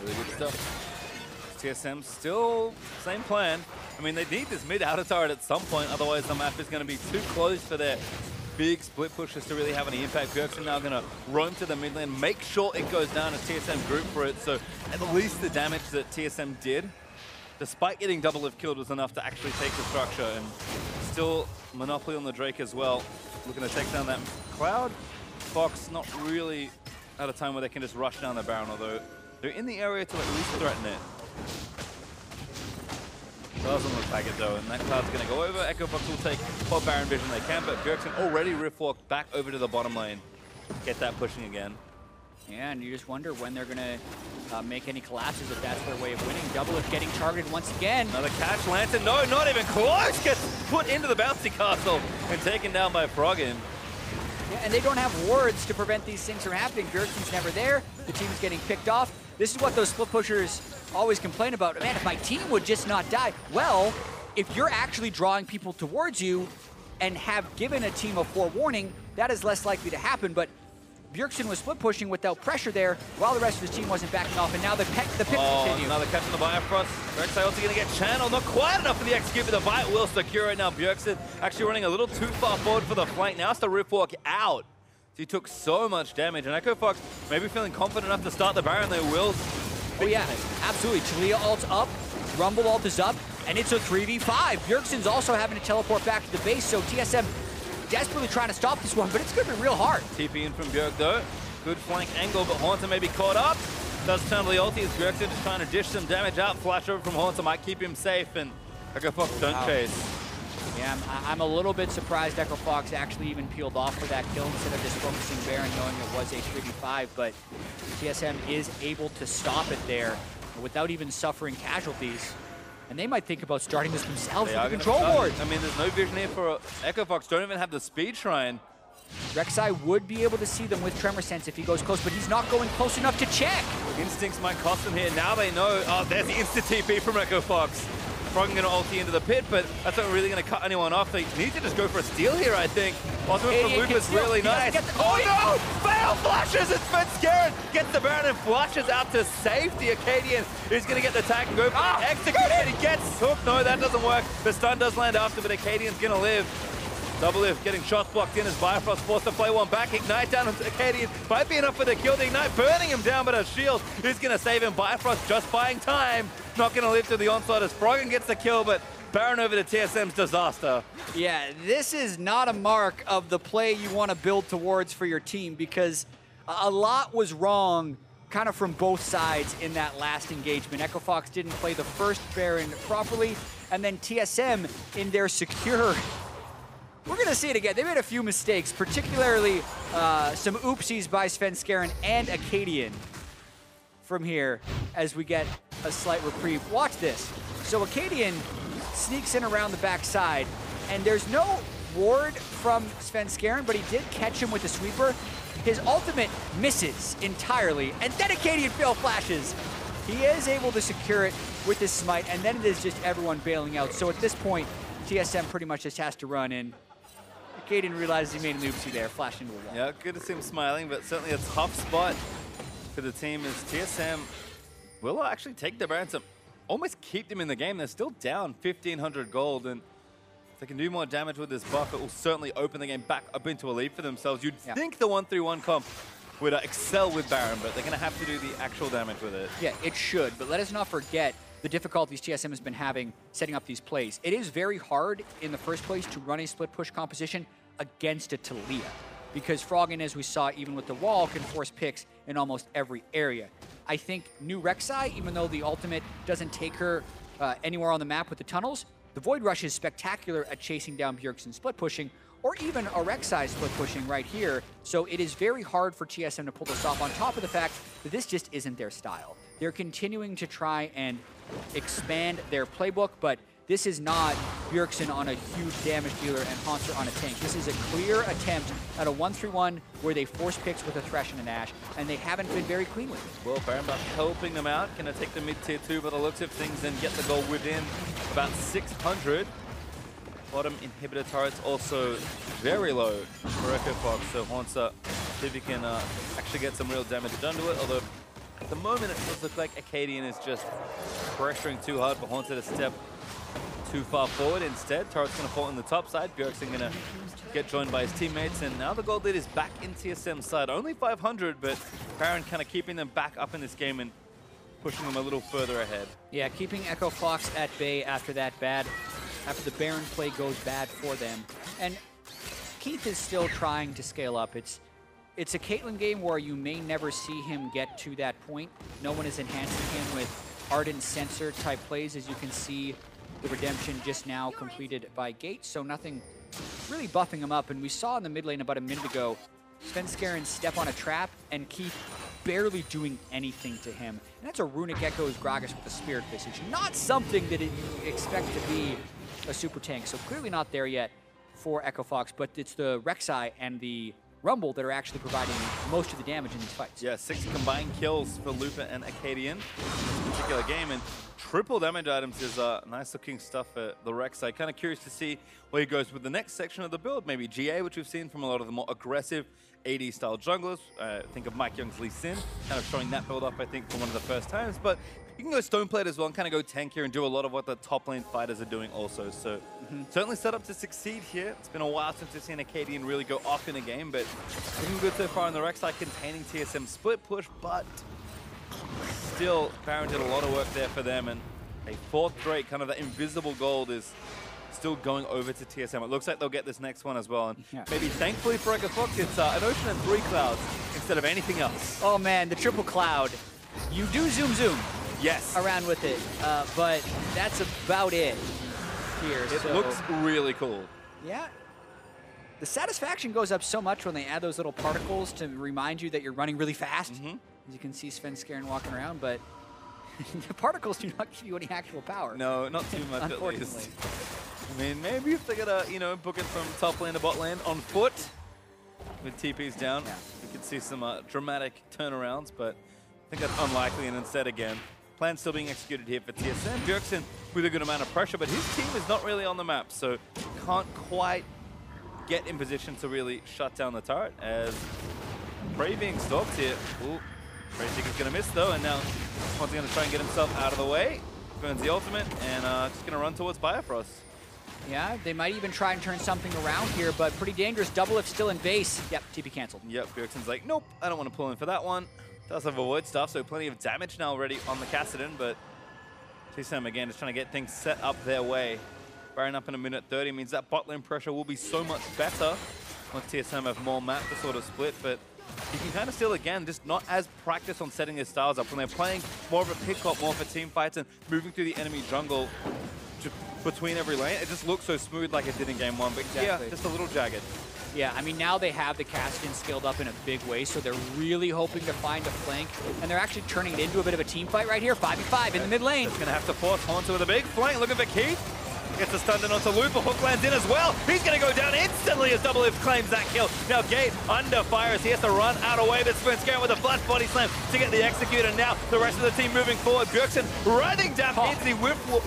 Speaker 6: Really good stuff. TSM still same plan. I mean, they need this mid outer turret at some point, otherwise the map is going to be too close for their big split pushes to really have any impact. Bjergsen now going to roam to the mid lane, make sure it goes down as TSM group for it, so at least the damage that TSM did, despite getting Doublelift killed, was enough to actually take the structure. And still Monopoly on the Drake as well, looking to take down that Cloud. Fox not really at a time where they can just rush down the Baron, although they're in the area to at least threaten it. Doesn't look like it though, and that Cloud's going to go over. Echofox will take what Baron vision they can, but Bjergsen already rift walked back over to the bottom lane. Get that pushing again.
Speaker 7: Yeah, and you just wonder when they're going to make any collapses if that's their way of winning. Doublelift getting targeted once again.
Speaker 6: Another catch, Lantern. No, not even close. Gets put into the bouncy castle and taken down by Froggen.
Speaker 7: Yeah, and they don't have wards to prevent these things from happening. Bjergsen's never there. The team's getting picked off. This is what those split pushers always complain about. Man, if my team would just not die. Well, if you're actually drawing people towards you and have given a team a forewarning, that is less likely to happen. But Bjergsen was split pushing without pressure there while the rest of his team wasn't backing off, and now the pick continue.
Speaker 6: Another catch on the Bifrost. Rek'Sai also going to get channeled. Not quite enough for the execute, but the Bite will secure it now. Bjergsen actually running a little too far forward for the flank. Now it's the Rift Walk out. He took so much damage, and Echofox maybe feeling confident enough to start the Baron. They will.
Speaker 7: Oh yeah, absolutely. Talia ult's up, Rumble ult is up, and it's a 3v5. Bjergsen's also having to teleport back to the base, so TSM desperately trying to stop this one, but it's going to be real hard.
Speaker 6: TP in from Bjerg though. Good flank angle, but Haunter may be caught up. Does turn the ulti as Bjergsen just trying to dish some damage out. Flash over from Haunter might keep him safe, and Echo Fox don't chase.
Speaker 7: Yeah, I'm a little bit surprised Echo Fox actually even peeled off for that kill instead of just focusing Baron, knowing it was a 3v5, but TSM is able to stop it there without even suffering casualties. And they might think about starting this themselves with the control board.
Speaker 6: I mean, there's no vision here for Echo Fox. Don't even have the speed shrine.
Speaker 7: Rek'Sai would be able to see them with Tremor Sense if he goes close, but he's not going close enough to check.
Speaker 6: Instincts might cost them here. Now they know. Oh, there's the instant TP from Echo Fox. Froggen going to ulti into the pit, but that's not really going to cut anyone off. They need to just go for a steal here, I think. Ultimate from Loop is really nice. Oh no! Fail flashes! It's Svenskeren! Gets the Baron and flushes out to safety. Acadian is going to get the tag and go for the execute, and he gets hooked. No, that doesn't work. The stun does land after, but Acadian's going to live. Double lift, getting shots blocked in as Bifrost forced to play one back. Ignite down on Acadian. Might be enough for the kill. The Ignite burning him down, but a shield is going to save him. Bifrost just buying time. Not going to live to the onslaught as Froggen gets the kill, but Baron over to TSM's disaster.
Speaker 7: Yeah, this is not a mark of the play you want to build towards for your team, because a lot was wrong kind of from both sides in that last engagement. Echo Fox didn't play the first Baron properly, and then TSM in their secure... We're going to see it again. They made a few mistakes, particularly some oopsies by Svenskeren and Acadian from here as we get a slight reprieve. Watch this. So Acadian sneaks in around the backside, and there's no ward from Svenskeren, but he did catch him with the sweeper. His ultimate misses entirely, and then Acadian fail flashes. He is able to secure it with his smite, and then it is just everyone bailing out. So at this point, TSM pretty much just has to run in. Acadian realizes he made an oopsie there, flashed into a wall.
Speaker 6: Yeah, good to see him smiling, but certainly a tough spot for the team as TSM will actually take the Baron to almost keep them in the game. They're still down 1,500 gold, and if they can do more damage with this buff, it will certainly open the game back up into a lead for themselves. You'd think the 1-3-1 comp would excel with Baron, but they're going to have to do the actual damage with it.
Speaker 7: Yeah, it should, but let us not forget the difficulties TSM has been having setting up these plays. It is very hard in the first place to run a split push composition against a Taliyah, because Froggen, as we saw even with the wall, can force picks in almost every area. I think new Rek'Sai, even though the ultimate doesn't take her anywhere on the map with the tunnels, the Void Rush is spectacular at chasing down Bjergsen split pushing, or even a Rek'Sai split pushing right here. So it is very hard for TSM to pull this off, on top of the fact that this just isn't their style. They're continuing to try and expand their playbook, but this is not Bjergsen on a huge damage dealer and Haunter on a tank. This is a clear attempt at a 1-3-1 where they force picks with a Thresh and an Ashe, and they haven't been very clean with it.
Speaker 6: Well, Baron Buff helping them out. Can I take the mid-tier 2 by the looks of things and get the goal within about 600. Bottom inhibitor turrets also very low for Echo Fox, so Haunter, see if he can actually get some real damage done to it, although at the moment it does look like Acadian is just pressuring too hard for Haunter to step too far forward. Instead, turret's going to fall on the top side. Bjergsen going to get joined by his teammates, and now the gold lead is back in TSM's side. Only 500, but Baron kind of keeping them back up in this game and pushing them a little further ahead.
Speaker 7: Yeah, keeping Echo Fox at bay after the Baron play goes bad for them. And Keith is still trying to scale up. It's a Caitlyn game where you may never see him get to that point. No one is enhancing him with Ardent Sensor type plays, as you can see the redemption just now completed by Gate, so nothing really buffing him up. And we saw in the mid lane about a minute ago, Svenskeren step on a trap and Keith barely doing anything to him. And that's a Runic Echo's Gragas with a Spirit Visage. Not something that you expect to be a super tank, so clearly not there yet for Echo Fox, but it's the Rek'Sai and the Rumble that are actually providing most of the damage in these fights.
Speaker 6: Yeah, 6 combined kills for Lupa and Acadian in this particular game, and triple damage items is nice looking stuff for the Rek'Sai. Kind of curious to see where he goes with the next section of the build. Maybe GA, which we've seen from a lot of the more aggressive AD style junglers. Think of Mike Young's Lee Sin, kind of showing that build up, I think, for one of the first times. But you can go Stoneplate as well and kind of go tankier and do a lot of what the top lane fighters are doing also. So certainly set up to succeed here. It's been a while since we've seen Acadian really go off in a game, but looking good so far in the Rek'Sai containing TSM split push, but still Baron did a lot of work there for them, and a 4th straight kind of the invisible gold is still going over to TSM. It looks like they'll get this next one as well, and maybe thankfully for Echo Fox, it's an Ocean and 3 clouds instead of anything else.
Speaker 7: Oh man, the triple cloud. You do zoom
Speaker 6: Yes.
Speaker 7: around with it, but that's about it here.
Speaker 6: It looks really cool.
Speaker 7: Yeah. The satisfaction goes up so much when they add those little particles to remind you that you're running really fast. As you can see Sven Skaren walking around, but the particles do not give you any actual power.
Speaker 6: No, not too much at least. I mean, maybe if they're gonna, you know, book it from top lane to bot lane on foot with TPs down, we could see some dramatic turnarounds, but I think that's unlikely, and instead again, plan still being executed here for TSM. Bjergsen with a good amount of pressure, but his team is not really on the map, so can't quite get in position to really shut down the turret as Prey being stalked here. Ooh, Prey think he's gonna miss though, and now Ponte's gonna try and get himself out of the way. Burns the ultimate, and just gonna run towards Bifrost.
Speaker 7: Yeah, they might even try and turn something around here, but pretty dangerous. Double if still in base. Yep, TP canceled.
Speaker 6: Yep, Bjergsen's like, nope, I don't want to pull in for that one. Does have avoid stuff, so plenty of damage now already on the Kassadin, but TSM again is trying to get things set up their way. Baron up in a minute 30 means that bot lane pressure will be so much better once TSM have more map to sort of split, but you can kind of still, again, just not as practiced on setting their styles up when they're playing more of a pick-up, more for team fights and moving through the enemy jungle between every lane. It just looks so smooth like it did in game one, but yeah, just a little jagged.
Speaker 7: Yeah, I mean, now they have the Kassadin skilled up in a big way, so they're really hoping to find a flank, and they're actually turning it into a bit of a team fight right here. 5v5 in the mid lane.
Speaker 6: It's going to have to force Haunter with a big flank, looking for Keith. Gets a stun onto Looper, hook lands in as well. He's going to go down instantly as Double If claims that kill. Now Gate under fire as he has to run out of way, but Sven Skaren with a flash body slam to get the execute, and now the rest of the team moving forward. Bjergsen running down into the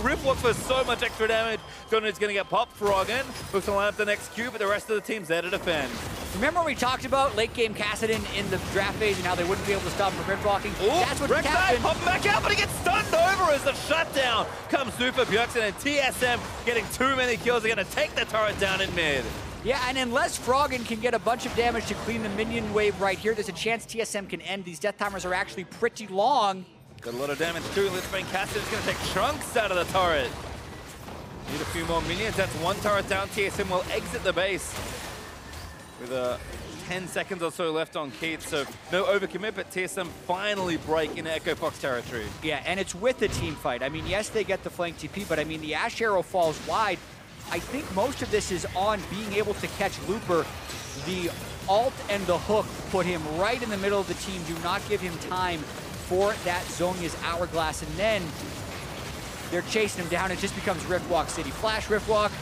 Speaker 6: riff walks for so much extra damage. Donut's going to get popped. Froggen looks to line up the next Q, but the rest of the team's there to defend.
Speaker 7: Remember we talked about late game Kassadin in the draft phase and how they wouldn't be able to stop him from rift walking? That's what happened.
Speaker 6: Popping back out, but he gets stunned over as the shutdown comes through for Bjergsen, and TSM getting too many kills. They're going to take the turret down in mid.
Speaker 7: Yeah, and unless Froggen can get a bunch of damage to clean the minion wave right here, there's a chance TSM can end. These death timers are actually pretty long.
Speaker 6: Got a lot of damage too. Let's bring Kassadin's going to take chunks out of the turret. Need a few more minions. That's one turret down. TSM will exit the base with 10 seconds or so left on Keith, so no overcommit, but TSM finally break into Echo Fox territory.
Speaker 7: Yeah, and it's with the team fight. I mean, yes, they get the flank TP, but I mean, the Ash Arrow falls wide. I think most of this is on being able to catch Looper. The ult and the hook put him right in the middle of the team, do not give him time for that Zhonya's Hourglass, and then they're chasing him down. It just becomes Rift Walk City. Flash, Rift Walk,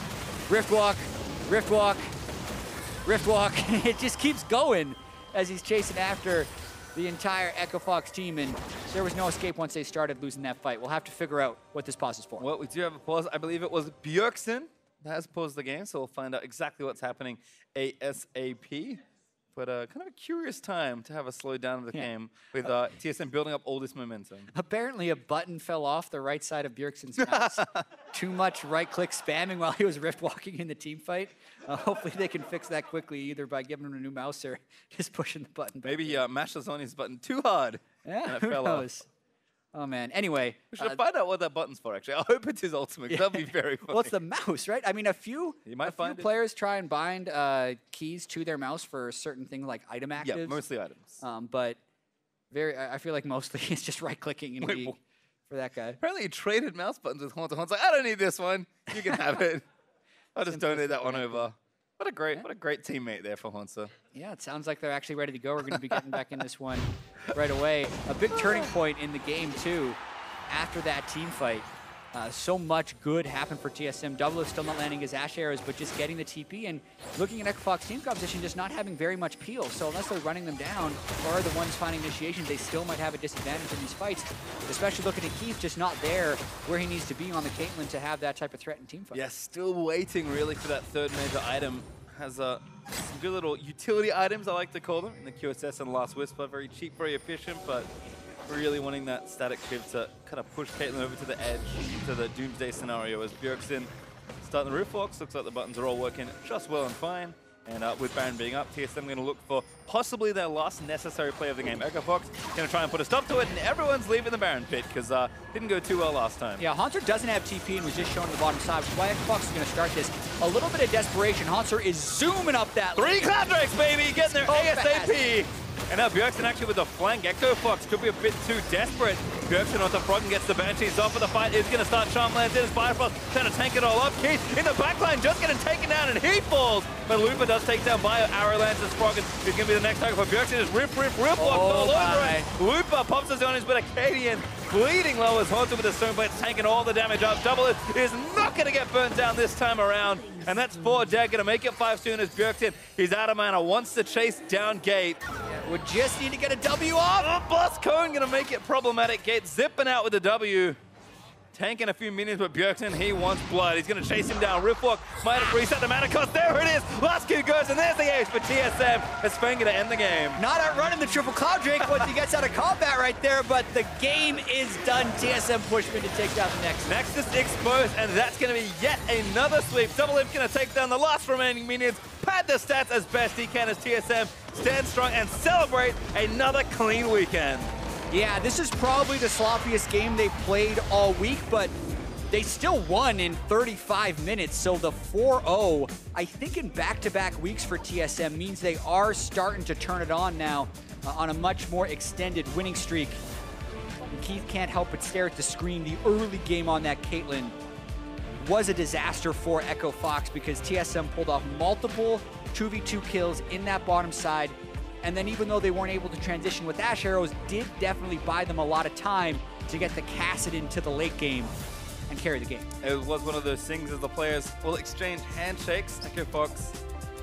Speaker 7: Rift Walk, Rift Walk, Rift Walk. It just keeps going as he's chasing after the entire Echo Fox team, and there was no escape once they started losing that fight. We'll have to figure out what this pause is for.
Speaker 6: Well, we do have a pause. I believe it was Bjergsen that has paused the game, so we'll find out exactly what's happening ASAP. But kind of a curious time to have a slow down of the game with TSM building up all this momentum.
Speaker 7: Apparently a button fell off the right side of Bjergsen's mouse. Too much right-click spamming while he was rift walking in the team fight. Hopefully they can fix that quickly, either by giving him a new mouse or just pushing the button back.
Speaker 6: Maybe he mashed Sonya's button too hard.
Speaker 7: Yeah,
Speaker 6: and it
Speaker 7: who
Speaker 6: fell
Speaker 7: knows?
Speaker 6: off.
Speaker 7: Oh, man. Anyway.
Speaker 6: We should find out what that button's for, actually. I hope it's his ultimate. That'd be very funny.
Speaker 7: Well, it's the mouse, right? I mean, a few players try and bind keys to their mouse for certain things like item actives.
Speaker 6: Yeah, mostly items.
Speaker 7: But I feel like mostly it's just right-clicking for that guy.
Speaker 6: Apparently he traded mouse buttons with Haunter. Haunter's like, I don't need this one. You can have it. I'll just donate that one over. What a great teammate there for Haunter.
Speaker 7: Yeah, it sounds like they're actually ready to go. We're going to be getting back in this one right away. A big turning point in the game, too, after that team fight. So much good happened for TSM. Double is still not landing his Ash Arrows, but just getting the TP and looking at Echo Fox team composition, just not having very much peel. So unless they're running them down or are the ones finding initiations, they still might have a disadvantage in these fights, especially looking at Keith just not there where he needs to be on the Caitlyn to have that type of threat in team fight.
Speaker 6: Yeah, still waiting really for that third major item. Has some good little utility items, I like to call them, in the QSS and Last Whisper. Very cheap, very efficient, but really wanting that static shift to kind of push Caitlyn over to the edge, to the Doomsday scenario as Bjergsen starting the roof walks. Looks like the buttons are all working just well and fine. And with Baron being up, TSM going to look for possibly their last necessary play of the game. Echo Fox going to try and put a stop to it, and everyone's leaving the Baron pit because didn't go too well last time.
Speaker 7: Yeah, Haunter doesn't have TP and was just shown on the bottom side, which is why Echo Fox is going to start this. A little bit of desperation. Haunter is zooming up that
Speaker 6: 3 Cloud Drakes, baby! Getting there ASAP! And now Bjergsen actually with the flank. Echo Fox could be a bit too desperate. Bjergsen onto Froggen gets the Banshees off of the fight. Is going to start Charmlands in. Spirefrost trying to tank it all up. Keith in the backline just getting taken down and he falls. But Looper does take down Bio. Arrow lands as Froggen is going to be the next target for Bjergsen. Just rip all over it. Looper pops us on his bit. Acadian bleeding low as Haunted with the Stone Blades taking all the damage up. Double is not going to get burnt down this time around. And that's 4 dead. Going to make it 5 soon as Bjergsen. He's out of mana. Wants to chase down Gate.
Speaker 7: We just need to get a W off.
Speaker 6: Oh, Blast Cone going to make it problematic. Gate zipping out with the W. Tanking a few minions with Bjergsen. He wants blood. He's going to chase him down. Riftwalk might have reset the mana cost. There it is. Last Q goes, and there's the ace for TSM. It's Fang going to end the game.
Speaker 7: Not outrunning the triple Cloud Drake once he gets out of combat right there, but the game is done. TSM Pushman to take down the Nexus.
Speaker 6: Nexus exposed, and that's going to be yet another sweep. Double Imp going to take down the last remaining minions. Pad the stats as best he can as TSM stand strong and celebrate another clean weekend.
Speaker 7: Yeah, this is probably the sloppiest game they've played all week, but they still won in 35 minutes. So the 4-0, I think in back-to-back weeks for TSM means they are starting to turn it on now on a much more extended winning streak. And Keith can't help but stare at the screen. The early game on that Caitlyn was a disaster for Echo Fox because TSM pulled off multiple 2v2 kills in that bottom side. And then even though they weren't able to transition with Ash Arrows, did definitely buy them a lot of time to get the Kassadin to the late game and carry the game.
Speaker 6: It was one of those things as the players will exchange handshakes. Echo Fox,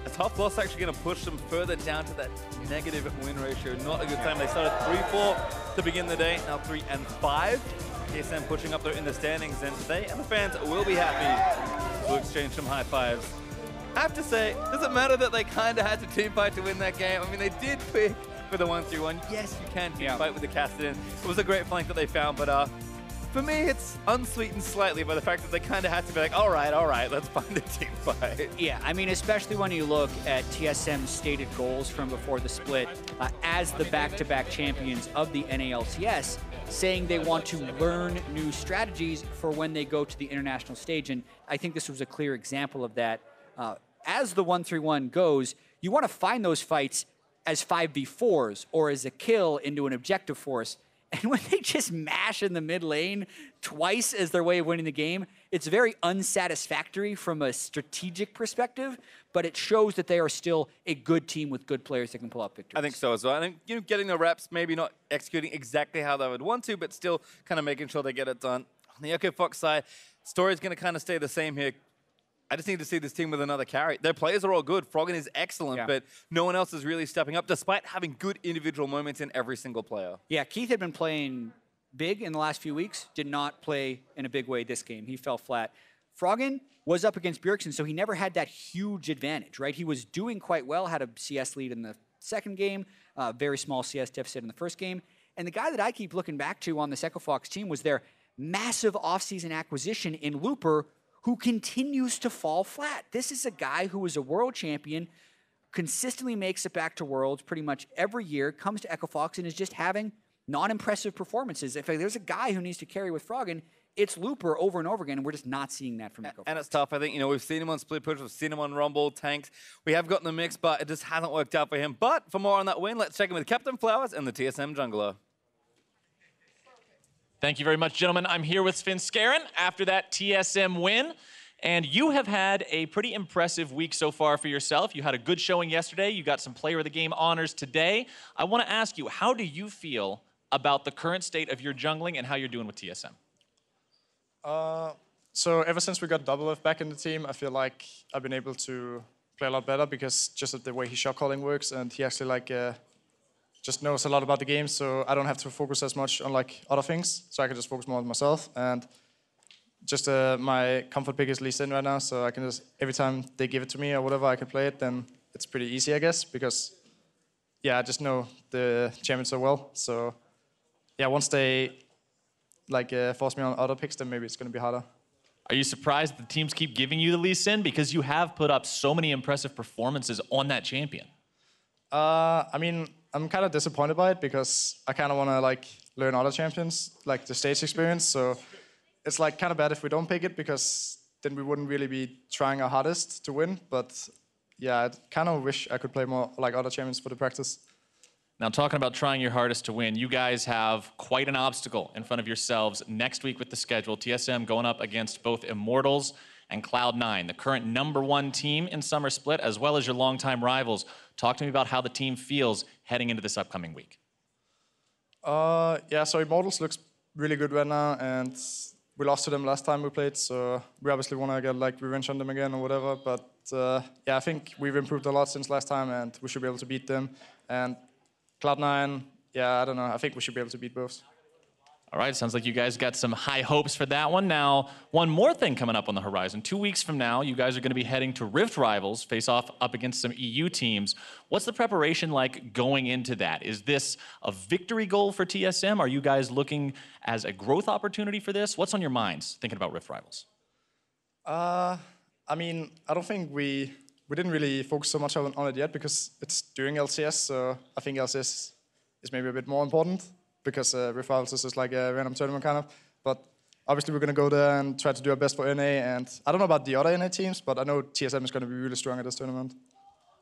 Speaker 6: a tough loss actually going to push them further down to that negative win ratio. Not a good time. They started 3-4 to begin the day, now 3-5. TSM pushing up there in the standings, and they and the fans will be happy to exchange some high fives. I have to say, does it matter that they kind of had to team fight to win that game? I mean, they did pick for the 1-3-1. Yes, you can team fight with the Kassadin. It was a great flank that they found, but for me, it's unsweetened slightly by the fact that they kind of had to be like, all right, let's find a team fight.
Speaker 7: Yeah, I mean, especially when you look at TSM's stated goals from before the split as the back-to-back champions of the NALCS, saying they want to learn new strategies for when they go to the international stage. And I think this was a clear example of that. As the 1-3-1 goes, you want to find those fights as 5v4s or as a kill into an objective force. And when they just mash in the mid lane twice as their way of winning the game, it's very unsatisfactory from a strategic perspective, but it shows that they are still a good team with good players that can pull out victories.
Speaker 6: I think so as well. I think, you know, getting the reps, maybe not executing exactly how they would want to, but still kind of making sure they get it done. On the Echo Fox side, story's going to kind of stay the same here. I just need to see this team with another carry. Their players are all good. Froggen is excellent, but no one else is really stepping up, despite having good individual moments in every single player.
Speaker 7: Yeah, Keith had been playing big in the last few weeks, did not play in a big way this game. He fell flat. Froggen was up against Bjergsen, so he never had that huge advantage, right? He was doing quite well, had a CS lead in the second game, very small CS deficit in the first game. And the guy that I keep looking back to on this Echo Fox team was their massive offseason acquisition in Looper, who continues to fall flat. This is a guy who is a world champion, consistently makes it back to Worlds pretty much every year, comes to Echo Fox and is just having non-impressive performances. If there's a guy who needs to carry with Froggen, it's Looper over and over again, and we're just not seeing that from Echo Fox.
Speaker 6: And it's tough. I think, you know, we've seen him on Split Push, we've seen him on Rumble, Tanks. We have gotten the mix, but it just hasn't worked out for him. But for more on that win, let's check in with Captain Flowers and the TSM jungler.
Speaker 8: Thank you very much, gentlemen. I'm here with Sven Skaren after that TSM win. And you have had a pretty impressive week so far for yourself. You had a good showing yesterday. You got some Player of the Game honors today. I want to ask you, how do you feel about the current state of your jungling and how you're doing with TSM?
Speaker 10: So ever since we got Double F back in the team, I feel like I've been able to play a lot better because just of the way his shot calling works, and he actually just knows a lot about the game, so I don't have to focus as much on other things, so I can just focus more on myself. And just my comfort pick is Lee Sin right now, so I can just, every time they give it to me or whatever, I can play it, then it's pretty easy, I guess, because, yeah, I just know the champion so well. So, yeah, once they, force me on other picks, then maybe it's going to be harder.
Speaker 8: Are you surprised the teams keep giving you the Lee Sin? Because you have put up so many impressive performances on that champion.
Speaker 10: I mean, I'm kind of disappointed by it because I kind of want to, learn other champions, the stage experience, so it's kind of bad if we don't pick it because then we wouldn't really be trying our hardest to win. But yeah, I kind of wish I could play more other champions for the practice.
Speaker 8: Now, talking about trying your hardest to win, you guys have quite an obstacle in front of yourselves next week with the schedule. TSM going up against both Immortals and Cloud9, the current #1 team in Summer Split, as well as your longtime rivals. Talk to me about how the team feels heading into this upcoming week.
Speaker 10: Yeah, so Immortals looks really good right now, and we lost to them last time we played, so we obviously want to get like revenge on them again or whatever. But yeah, I think we've improved a lot since last time, and we should be able to beat them. And Cloud9, yeah, I don't know. I think we should be able to beat both.
Speaker 8: All right, sounds like you guys got some high hopes for that one. Now, one more thing coming up on the horizon. 2 weeks from now, you guys are going to be heading to Rift Rivals, face off up against some EU teams. What's the preparation like going into that? Is this a victory goal for TSM? Are you guys looking as a growth opportunity for this? What's on your minds thinking about Rift Rivals?
Speaker 10: I mean, I don't think we didn't really focus so much on it yet because it's during LCS, so I think LCS is maybe a bit more important, because Rift Rivals is just like a random tournament kind of. But obviously we're going to go there and try to do our best for NA. And I don't know about the other NA teams, but I know TSM is going to be really strong at this tournament.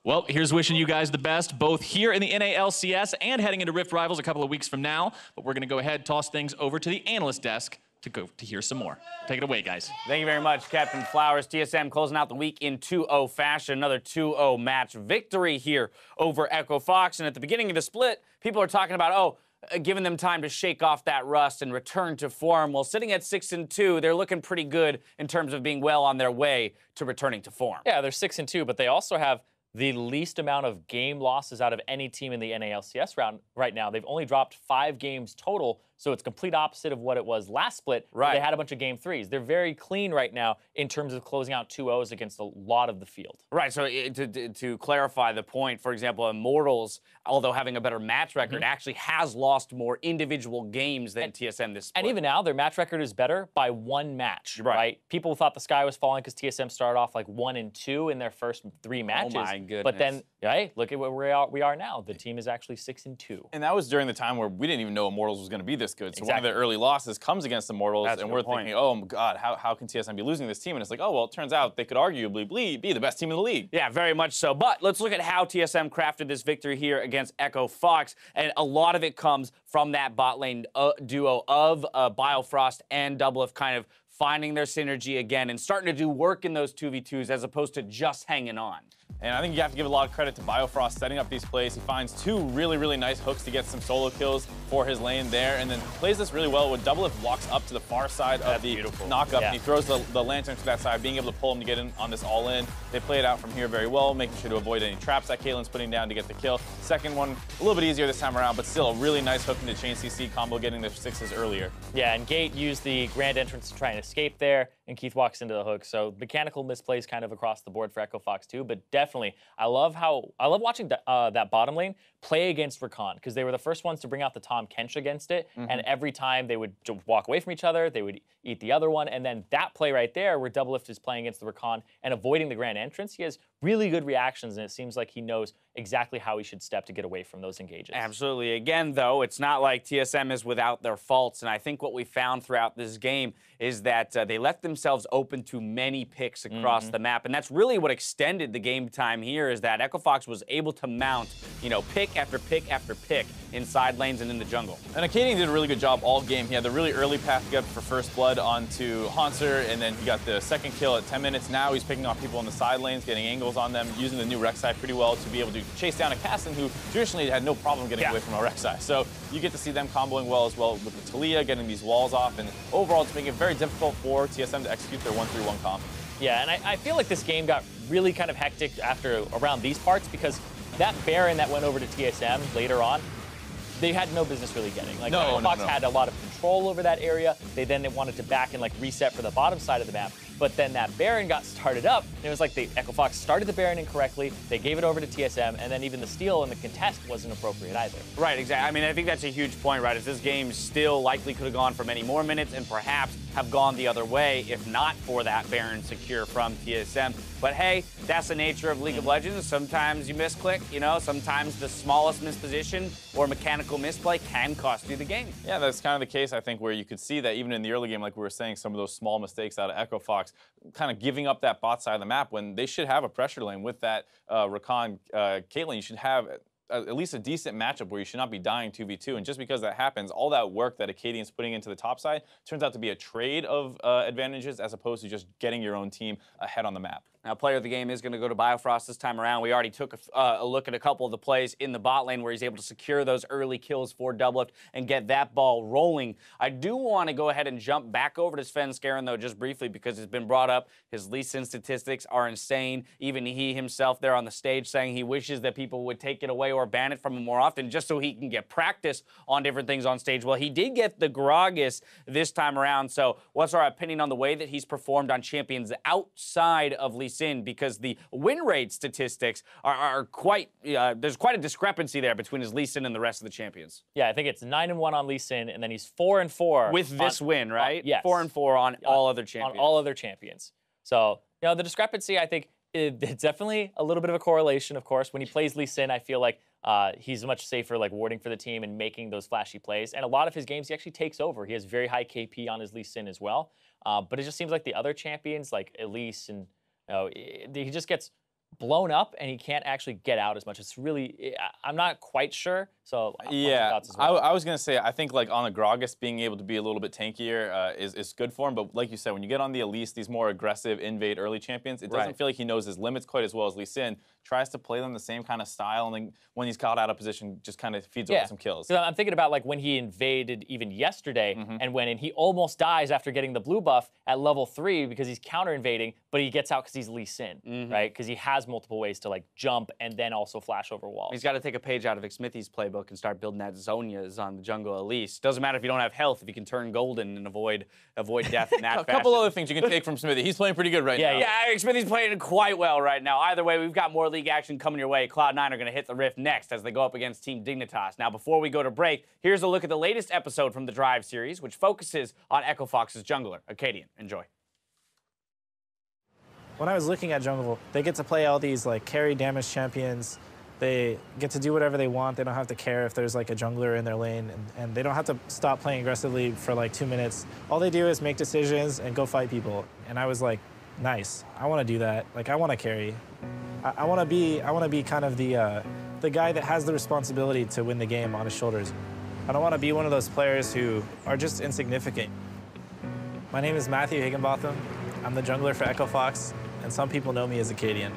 Speaker 8: Well, here's wishing you guys the best, both here in the NALCS and heading into Rift Rivals a couple of weeks from now. But we're going to go ahead, toss things over to the analyst desk to hear some more. Take it away, guys.
Speaker 3: Thank you very much, Captain Flowers. TSM closing out the week in 2-0 fashion. Another 2-0 match victory here over Echo Fox. And at the beginning of the split, people are talking about, giving them time to shake off that rust and return to form. Well, sitting at 6-2, they're looking pretty good in terms of being well on their way to returning to form.
Speaker 5: Yeah, they're 6-2, but they also have the least amount of game losses out of any team in the NALCS round right now. They've only dropped 5 games total, so it's complete opposite of what it was last split. Right. They had a bunch of game 3s. They're very clean right now in terms of closing out 2-0s against a lot of the field.
Speaker 3: Right, so to clarify the point, for example, Immortals, although having a better match record, actually has lost more individual games than TSM this split.
Speaker 5: And even now, their match record is better by 1 match, right? People thought the sky was falling because TSM started off like 1-2 in their first 3 matches.
Speaker 3: Oh my goodness.
Speaker 5: But then, right, look at where we are now. The team is actually 6-2.
Speaker 4: And that was during the time where we didn't even know Immortals was going to be this good. So one of their early losses comes against Immortals, and we're thinking, oh my God, how can TSM be losing this team? And it's like, oh, well, it turns out they could arguably be the best team in the league.
Speaker 3: Yeah, very much so. But let's look at how TSM crafted this victory here against Echo Fox. And a lot of it comes from that bot lane duo of Biofrost and Doublelift kind of finding their synergy again and starting to do work in those 2v2s as opposed to just hanging on.
Speaker 4: And I think you have to give a lot of credit to Biofrost setting up these plays. He finds 2 really, really nice hooks to get some solo kills for his lane there, and then plays this really well when Doublelift walks up to the far side of the knock-up, and he throws the lantern to that side, being able to pull him to get in on this all-in. They play it out from here very well, making sure to avoid any traps that Caitlin's putting down to get the kill. Second one, a little bit easier this time around, but still a really nice hook into chain CC combo, getting the 6s earlier.
Speaker 5: Yeah, and Gate used the grand entrance to try and escape there, and Keith walks into the hook. So mechanical misplays kind of across the board for Echo Fox too, but definitely, I love watching that bottom lane play against Rakan, because they were the first ones to bring out the Tom Kench against it, and every time they would walk away from each other, they would eat the other one, and then that play right there where Doublelift is playing against the Rakan and avoiding the grand entrance, he has really good reactions, and it seems like he knows exactly how he should step to get away from those engages.
Speaker 3: Absolutely. Again, though, it's not like TSM is without their faults, and I think what we found throughout this game is that they left themselves open to many picks across the map, and that's really what extended the game time here, is that Echo Fox was able to mount, pick after pick after pick in side lanes and in the jungle.
Speaker 4: And Acadian did a really good job all game. He had the really early path to get for first blood onto Hanser, and then he got the second kill at 10 minutes. Now he's picking off people in the side lanes, getting angles on them, using the new Rek'Sai pretty well to be able to chase down a Cassin who traditionally had no problem getting away from a Rek'Sai. So you get to see them comboing well as well with the Taliyah, getting these walls off, and overall it's making it very difficult for TSM to execute their 1-3-1 comp.
Speaker 5: Yeah, and I feel like this game got really kind of hectic around these parts, because that Baron that went over to TSM later on, they had no business really getting. Like, Fox had a lot of control over that area. They then wanted to back and reset for the bottom side of the map. But then that Baron got started up, and it was like Echo Fox started the Baron incorrectly, they gave it over to TSM, and then even the steal and the contest wasn't appropriate either.
Speaker 3: Right, exactly. I mean, I think that's a huge point, right? Is this game still likely could have gone for many more minutes and perhaps have gone the other way if not for that Baron secure from TSM. But hey, that's the nature of League of Legends. Sometimes you misclick, sometimes the smallest misposition or mechanical misplay can cost you the game.
Speaker 4: Yeah, that's kind of the case, I think, where you could see that even in the early game, like we were saying, some of those small mistakes out of Echo Fox, kind of giving up that bot side of the map when they should have a pressure lane with that Rakan Caitlyn. You should have at least a decent matchup where you should not be dying 2v2. And just because that happens, all that work that Acadian's putting into the top side turns out to be a trade of advantages as opposed to just getting your own team ahead on the map.
Speaker 3: Now, player of the game is going to go to Biofrost this time around. We already took a look at a couple of the plays in the bot lane where he's able to secure those early kills for Doublelift and get that ball rolling. I do want to go ahead and jump back over to Sven Skaren, though, just briefly, because it's been brought up. His Lee Sin statistics are insane. Even he himself there on the stage saying he wishes that people would take it away or ban it from him more often just so he can get practice on different things on stage. Well, he did get the Gragas this time around. So what's our opinion on the way that he's performed on champions outside of Lee Sin? Because the win rate statistics are quite, there's quite a discrepancy there between his Lee Sin and the rest of the champions.
Speaker 5: Yeah, I think it's 9-1 on Lee Sin, and then he's 4-4
Speaker 3: with this win, right?
Speaker 5: Yes,
Speaker 3: 4-4 on all other champions.
Speaker 5: On all other champions. So, you know, the discrepancy, I think, it's definitely a little bit of a correlation, of course. When he plays Lee Sin, I feel like he's much safer, like, warding for the team and making those flashy plays. And a lot of his games, he actually takes over. He has very high KP on his Lee Sin as well. But it just seems like the other champions, like Elise and he just gets blown up and he can't actually get out as much. It's really, I'm not quite sure. So
Speaker 4: yeah,
Speaker 5: as well.
Speaker 4: I was gonna say, I think like on a Gragas being able to be a little bit tankier is good for him. But like you said, when you get on the Elise, these more aggressive invade early champions, it doesn't feel like he knows his limits quite as well as Lee Sin. Tries to play them the same kind of style, and then when he's caught out of position, just kind of feeds over some kills.
Speaker 5: So I'm thinking about like when he invaded even yesterday, and when he almost dies after getting the blue buff at level 3 because he's counter invading, but he gets out because he's Lee Sin, right? Because he has multiple ways to like jump and then also flash over walls.
Speaker 3: He's got to take a page out of Xmithy's playbook and start building that Zonias on the jungle Elise. Doesn't matter if you don't have health, if you can turn golden and avoid death in that
Speaker 4: A couple other things you can take from Smithy. He's playing pretty good right now.
Speaker 3: Yeah, Xmithy's playing quite well right now. Either way, we've got more league action coming your way. Cloud9 are going to hit the Rift next as they go up against Team Dignitas. Now, before we go to break, here's a look at the latest episode from the Drive series, which focuses on Echo Fox's jungler, Acadian. Enjoy.
Speaker 2: When I was looking at jungle, they get to play all these like carry damage champions. They get to do whatever they want. They don't have to care if there's like a jungler in their lane, and they don't have to stop playing aggressively for like 2 minutes. All they do is make decisions and go fight people. And I was like, nice. I want to do that. Like I want to carry. I want to be kind of the guy that has the responsibility to win the game on his shoulders. I don't want to be one of those players who are just insignificant. My name is Matthew Higginbotham. I'm the jungler for Echo Fox, and some people know me as Acadian.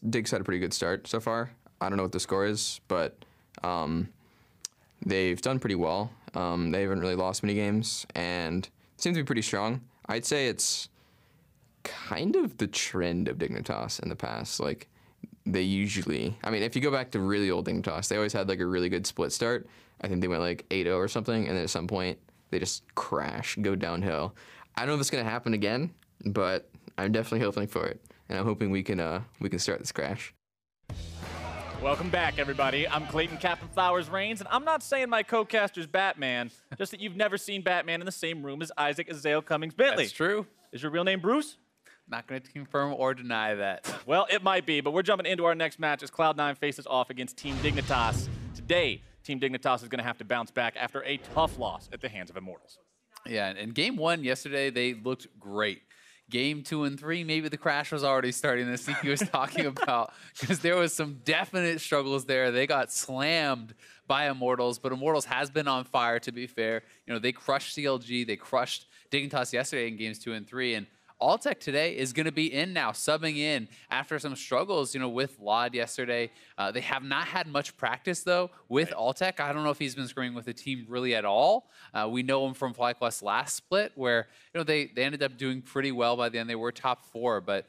Speaker 11: Dig's had a pretty good start so far. I don't know what the score is, but they've done pretty well. They haven't really lost many games and seem to be pretty strong. I'd say it's kind of the trend of Dignitas in the past. Like, they usually, I mean, if you go back to really old Dignitas, they always had like a really good split start. I think they went like 8-0 or something, and then at some point they just crash, go downhill. I don't know if it's gonna happen again, but I'm definitely hoping for it, and I'm hoping we can start this crash.
Speaker 8: Welcome back, everybody. I'm Clayton Captain Flowers Reigns, and I'm not saying my co-caster's Batman, just that you've never seen Batman in the same room as Isaac Azale Cummings Bentley.
Speaker 6: That's true.
Speaker 8: Is your real name Bruce?
Speaker 6: Not going to confirm or deny that.
Speaker 8: Well, it might be, but we're jumping into our next match as Cloud9 faces off against Team Dignitas. Today, Team Dignitas is going to have to bounce back after a tough loss at the hands of Immortals.
Speaker 6: Yeah, and game 1 yesterday, they looked great. Game 2 and 3, maybe the crash was already starting, as Siki was talking about, because there was some definite struggles there. They got slammed by Immortals, but Immortals has been on fire, to be fair. You know, they crushed CLG, they crushed Dignitas yesterday in games 2 and 3, and Alltech today is going to be in now, subbing in after some struggles, you know, with Lod yesterday. They have not had much practice, though, with Alltech. I don't know if he's been scrimming with the team really at all. We know him from FlyQuest last split, where, you know, they ended up doing pretty well by the end. They were top 4, but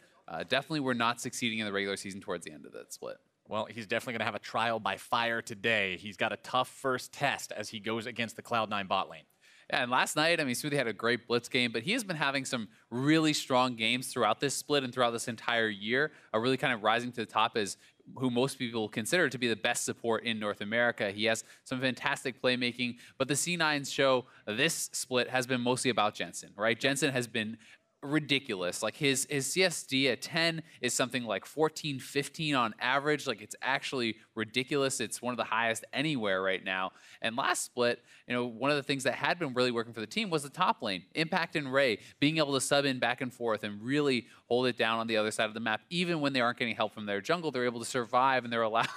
Speaker 6: definitely were not succeeding in the regular season towards the end of that split.
Speaker 8: Well, he's definitely going to have a trial by fire today. He's got a tough first test as he goes against the Cloud9 bot lane.
Speaker 6: Yeah, and last night, I mean, Smoothie had a great blitz game, but he has been having some really strong games throughout this split and throughout this entire year, really kind of rising to the top as who most people consider to be the best support in North America. He has some fantastic playmaking, but the C9s show this split has been mostly about Jensen, right? Jensen has been ridiculous. Like his CSD at 10 is something like 14, 15 on average. Like, it's actually ridiculous. It's one of the highest anywhere right now. And last split, you know, one of the things that had been really working for the team was the top lane. Impact and Ray being able to sub in back and forth and really hold it down on the other side of the map. Even when they aren't getting help from their jungle, they're able to survive, and they're allowed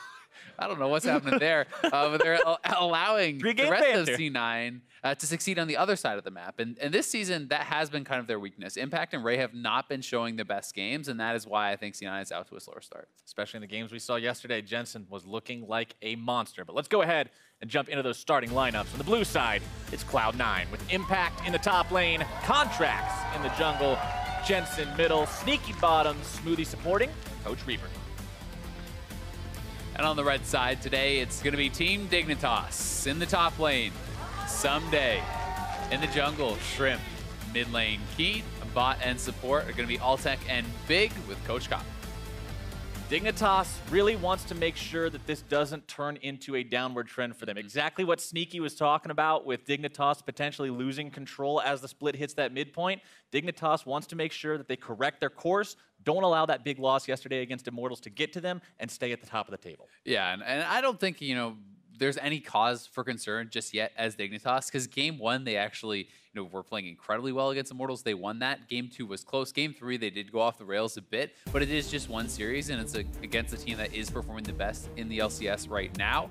Speaker 6: I don't know what's happening there, but they're allowing the rest of C9 to succeed on the other side of the map. And this season, that has been kind of their weakness. Impact and Ray have not been showing the best games, and that is why I think C9 is out to a slower start.
Speaker 8: Especially in the games we saw yesterday, Jensen was looking like a monster. But let's go ahead and jump into those starting lineups. On the blue side, it's Cloud9 with Impact in the top lane, Contracts in the jungle, Jensen middle, Sneaky bottom, Smoothie supporting, Coach Reaper.
Speaker 6: And on the red side today, it's going to be Team Dignitas in the top lane. Someday in the jungle, Shrimp. Mid lane, Keat, bot and support are going to be Alltech and Big with Coach Cop.
Speaker 8: Dignitas really wants to make sure that this doesn't turn into a downward trend for them. Exactly what Sneaky was talking about with Dignitas potentially losing control as the split hits that midpoint. Dignitas wants to make sure that they correct their course, don't allow that big loss yesterday against Immortals to get to them, and stay at the top of the table.
Speaker 6: Yeah, and I don't think, you know, there's any cause for concern just yet as Dignitas, because game 1, they actually, you know, were playing incredibly well against Immortals. They won that. Game 2 was close. Game 3, they did go off the rails a bit, but it is just one series, and it's against a team that is performing the best in the LCS right now.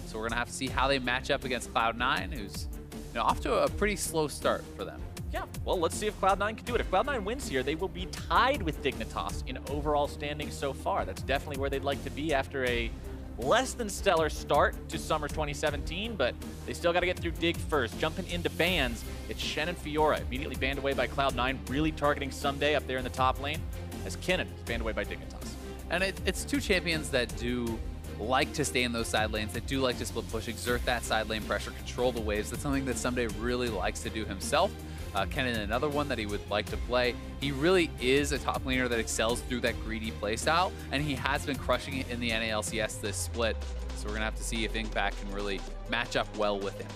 Speaker 6: So we're going to have to see how they match up against Cloud9, who's, you know, off to a pretty slow start for them.
Speaker 8: Yeah, well, let's see if Cloud9 can do it. If Cloud9 wins here, they will be tied with Dignitas in overall standings so far. That's definitely where they'd like to be after a less than stellar start to Summer 2017, but they still got to get through Dig first. Jumping into bans, it's Shen and Fiora, immediately banned away by Cloud9, really targeting Someday up there in the top lane, as Kennen is banned away by Dignitas.
Speaker 6: And it's two champions that do like to stay in those side lanes, that do like to split push, exert that side lane pressure, control the waves. That's something that Someday really likes to do himself. Kennen, another one that he would like to play. He really is a top laner that excels through that greedy playstyle, and he has been crushing it in the NALCS this split. So we're going to have to see if Impact can really match up well with him.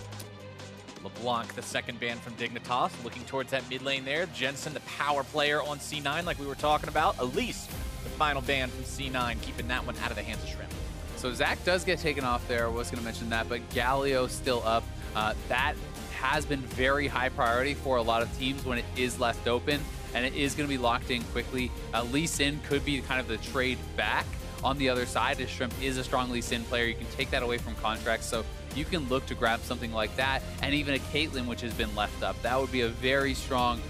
Speaker 8: LeBlanc, the second ban from Dignitas, looking towards that mid lane there. Jensen, the power player on C9 like we were talking about. Elise, the final ban from C9, keeping that one out of the hands of Shrimp.
Speaker 6: So Zach does get taken off there. I was going to mention that, but Galio still up. That has been very high priority for a lot of teams when it is left open, and it is going to be locked in quickly. Lee Sin could be kind of the trade back on the other side, as Shrimp is a strong Lee Sin player. You can take that away from Contracts, so you can look to grab something like that, and even a Caitlyn, which has been left up. That would be a very strong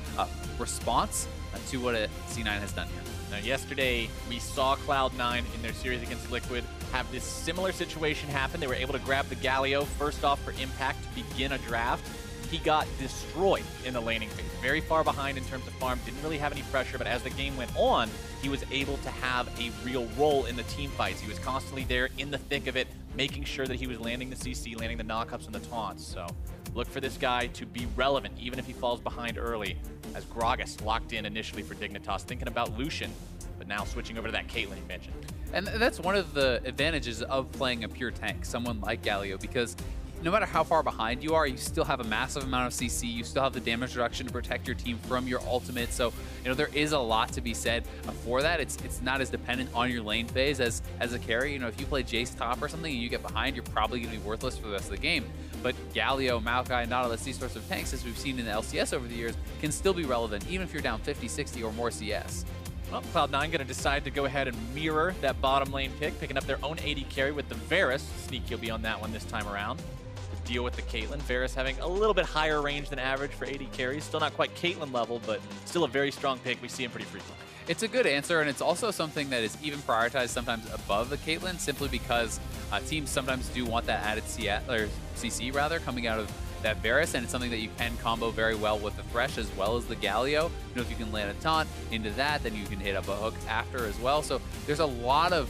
Speaker 6: response to what a C9 has done here.
Speaker 8: Now, yesterday, we saw Cloud9 in their series against Liquid have this similar situation happen. They were able to grab the Galio first off for Impact to begin a draft. He got destroyed in the laning phase. Very far behind in terms of farm, didn't really have any pressure, but as the game went on, he was able to have a real role in the team fights. He was constantly there in the thick of it, making sure that he was landing the CC, landing the knockups and the taunts. So look for this guy to be relevant, even if he falls behind early, as Gragas locked in initially for Dignitas, thinking about Lucian, but now switching over to that Caitlyn you mentioned.
Speaker 12: And that's one of the advantages of playing a pure tank, someone like Galio, because no matter how far behind you are, you still have a massive amount of CC, you still have the damage reduction to protect your team from your ultimate, so there is a lot to be said for that. It's not as dependent on your lane phase as a carry. If you play Jace top or something and you get behind, you're probably going to be worthless for the rest of the game. But Galio, Maokai, Nautilus, these sorts of tanks, as we've seen in the LCS over the years, can still be relevant, even if you're down 50, 60, or more CS.
Speaker 8: Well, Cloud9 going to decide to go ahead and mirror that bottom lane pick, picking up their own AD carry with the Varus. Sneak he'll be on that one this time around. To deal with the Caitlyn. Varus having a little bit higher range than average for AD carries. Still not quite Caitlyn level, but still a very strong pick. We see him pretty frequently.
Speaker 12: It's a good answer, and it's also something that is even prioritized sometimes above the Caitlyn, simply because teams sometimes do want that added CC coming out of that Varus, and it's something that you can combo very well with the Thresh as well as the Galio. If you can land a taunt into that, then you can hit up a hook after as well. So there's a lot of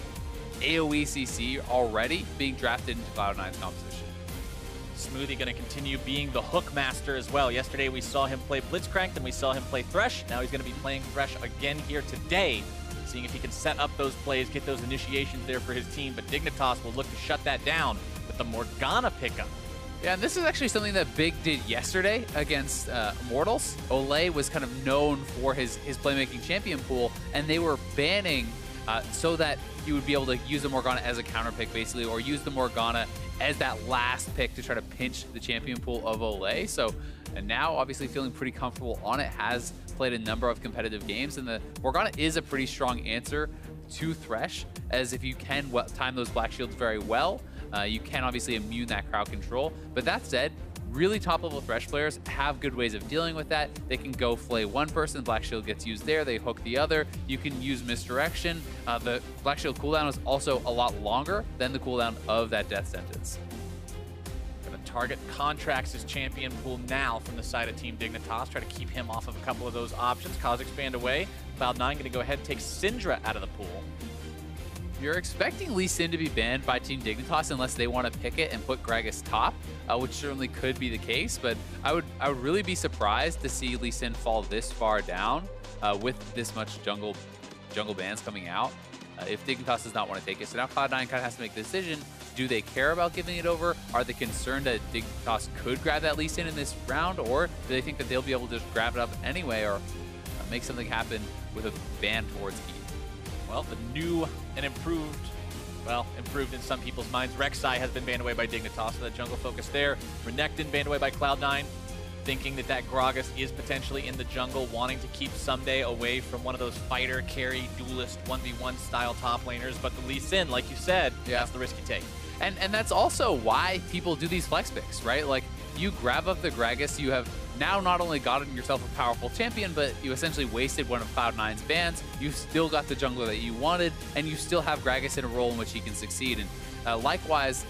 Speaker 12: AoE CC already being drafted into Cloud9's composition.
Speaker 8: Smoothie going to continue being the hook master as well. Yesterday we saw him play Blitzcrank, then we saw him play Thresh. Now he's going to be playing Thresh again here today, seeing if he can set up those plays, get those initiations there for his team. But Dignitas will look to shut that down with the Morgana pickup.
Speaker 12: Yeah, and this is actually something that Big did yesterday against Immortals. Olay was kind of known for his playmaking champion pool, and they were banning so that he would be able to use the Morgana as a counter pick, basically, or use the Morgana as that last pick to try to pinch the champion pool of Olay. So, and now obviously feeling pretty comfortable on it, has played a number of competitive games, and the Morgana is a pretty strong answer to Thresh, as if you can time those Black Shields very well, you can obviously immune that crowd control. But that said, really top-level Thresh players have good ways of dealing with that. They can go flay one person, Black Shield gets used there, they hook the other. You can use misdirection. The Black Shield cooldown is also a lot longer than the cooldown of that death sentence.
Speaker 8: Gonna target Contracts' champion pool now from the side of Team Dignitas, try to keep him off of a couple of those options. Cause expand away. Cloud9 gonna go ahead and take Syndra out of the pool.
Speaker 12: You're expecting Lee Sin to be banned by Team Dignitas unless they want to pick it and put Gragas top, which certainly could be the case, but I would really be surprised to see Lee Sin fall this far down with this much jungle bans coming out if Dignitas does not want to take it. So now Cloud9 kind of has to make the decision. Do they care about giving it over? Are they concerned that Dignitas could grab that Lee Sin in this round, or do they think that they'll be able to just grab it up anyway, or make something happen with a ban towards E?
Speaker 8: Well, the new and improved in some people's minds, Rek'Sai has been banned away by Dignitas, so that jungle focus there. Renekton banned away by Cloud9, thinking that Gragas is potentially in the jungle, wanting to keep Someday away from one of those fighter, carry, duelist, 1v1 style top laners. But the Lee Sin, like you said, that's the risk you take.
Speaker 12: And that's also why people do these flex picks, right? Like, you grab up the Gragas, you have now not only gotten yourself a powerful champion, but you essentially wasted one of Cloud9's bans. You still got the jungler that you wanted, and you still have Gragas in a role in which he can succeed. And likewise,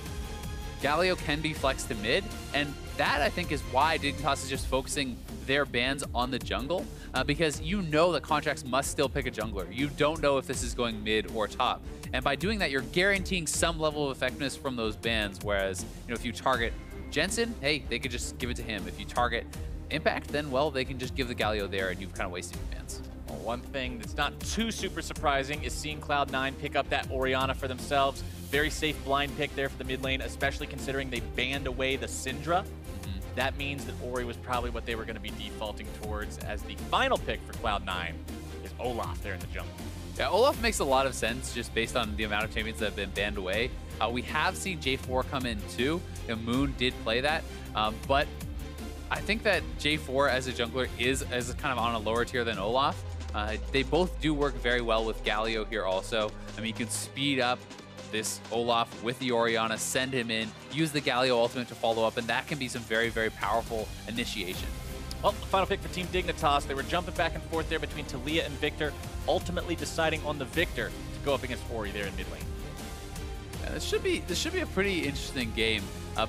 Speaker 12: Galio can be flexed to mid, and that, I think, is why Dignitas is just focusing their bans on the jungle, because you know that Contracts must still pick a jungler. You don't know if this is going mid or top. And by doing that, you're guaranteeing some level of effectiveness from those bans, whereas, if you target Jensen, hey, they could just give it to him. If you target Impact, then, well, they can just give the Galio there, and you've kind of wasted your bans.
Speaker 8: Well, one thing that's not too super surprising is seeing Cloud9 pick up that Orianna for themselves. Very safe blind pick there for the mid lane, especially considering they banned away the Syndra. That means that Ori was probably what they were going to be defaulting towards, as the final pick for Cloud9 is Olaf there in the jungle.
Speaker 12: Yeah, Olaf makes a lot of sense just based on the amount of champions that have been banned away. We have seen J4 come in too. Moon did play that, but I think that J4 as a jungler is kind of on a lower tier than Olaf. They both do work very well with Galio here also. I mean, you can speed up this Olaf with the Orianna, send him in, use the Galio ultimate to follow up, and that can be some very, very powerful initiation.
Speaker 8: Well, the final pick for Team Dignitas, they were jumping back and forth there between Talia and Victor, ultimately deciding on the Victor to go up against Ori there in mid lane.
Speaker 12: Yeah, this should be a pretty interesting game.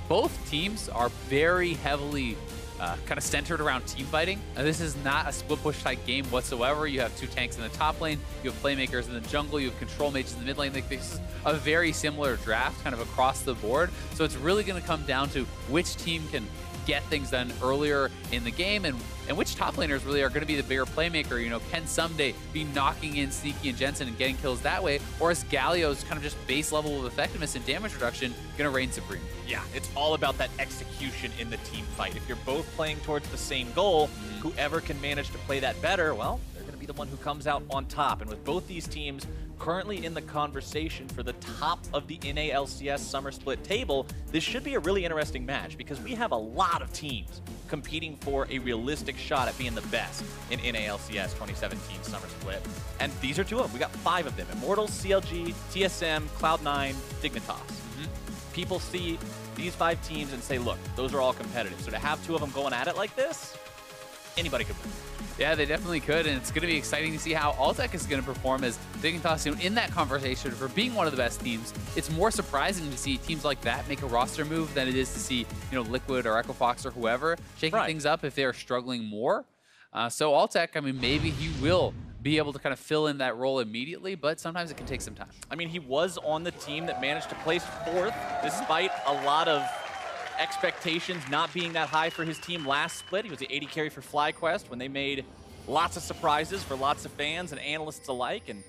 Speaker 12: Both teams are very heavily kind of centered around team fighting. This is not a split push type game whatsoever. You have 2 tanks in the top lane, you have playmakers in the jungle, you have control mages in the mid lane. Like, this is a very similar draft kind of across the board. So it's really going to come down to which team can get things done earlier in the game and which top laners really are going to be the bigger playmaker. You know, can someday be knocking in Sneaky and Jensen and getting kills that way, or is Galio's kind of just base level of effectiveness and damage reduction going to reign supreme?
Speaker 8: Yeah, it's all about that execution in the team fight. If you're both playing towards the same goal, whoever can manage to play that better, well, they're going to be the one who comes out on top. And with both these teams currently in the conversation for the top of the NALCS Summer Split table, this should be a really interesting match because we have a lot of teams competing for a realistic shot at being the best in NALCS 2017 Summer Split. And these are 2 of them. We got 5 of them. Immortals, CLG, TSM, Cloud9, Dignitas. People see these 5 teams and say, look, those are all competitive. So to have 2 of them going at it like this, anybody could win.
Speaker 12: Yeah, they definitely could, and it's going to be exciting to see how Altec is going to perform as Dignitas, you know, in that conversation for being one of the best teams. It's more surprising to see teams like that make a roster move than it is to see, you know, Liquid or Echo Fox or whoever shaking things up if they're struggling more. So Altec, I mean, maybe he will be able to kind of fill in that role immediately, but sometimes it can take some time.
Speaker 8: I mean, he was on the team that managed to place 4th despite a lot of expectations not being that high for his team last split. He was the 80 carry for FlyQuest when they made lots of surprises for lots of fans and analysts alike, and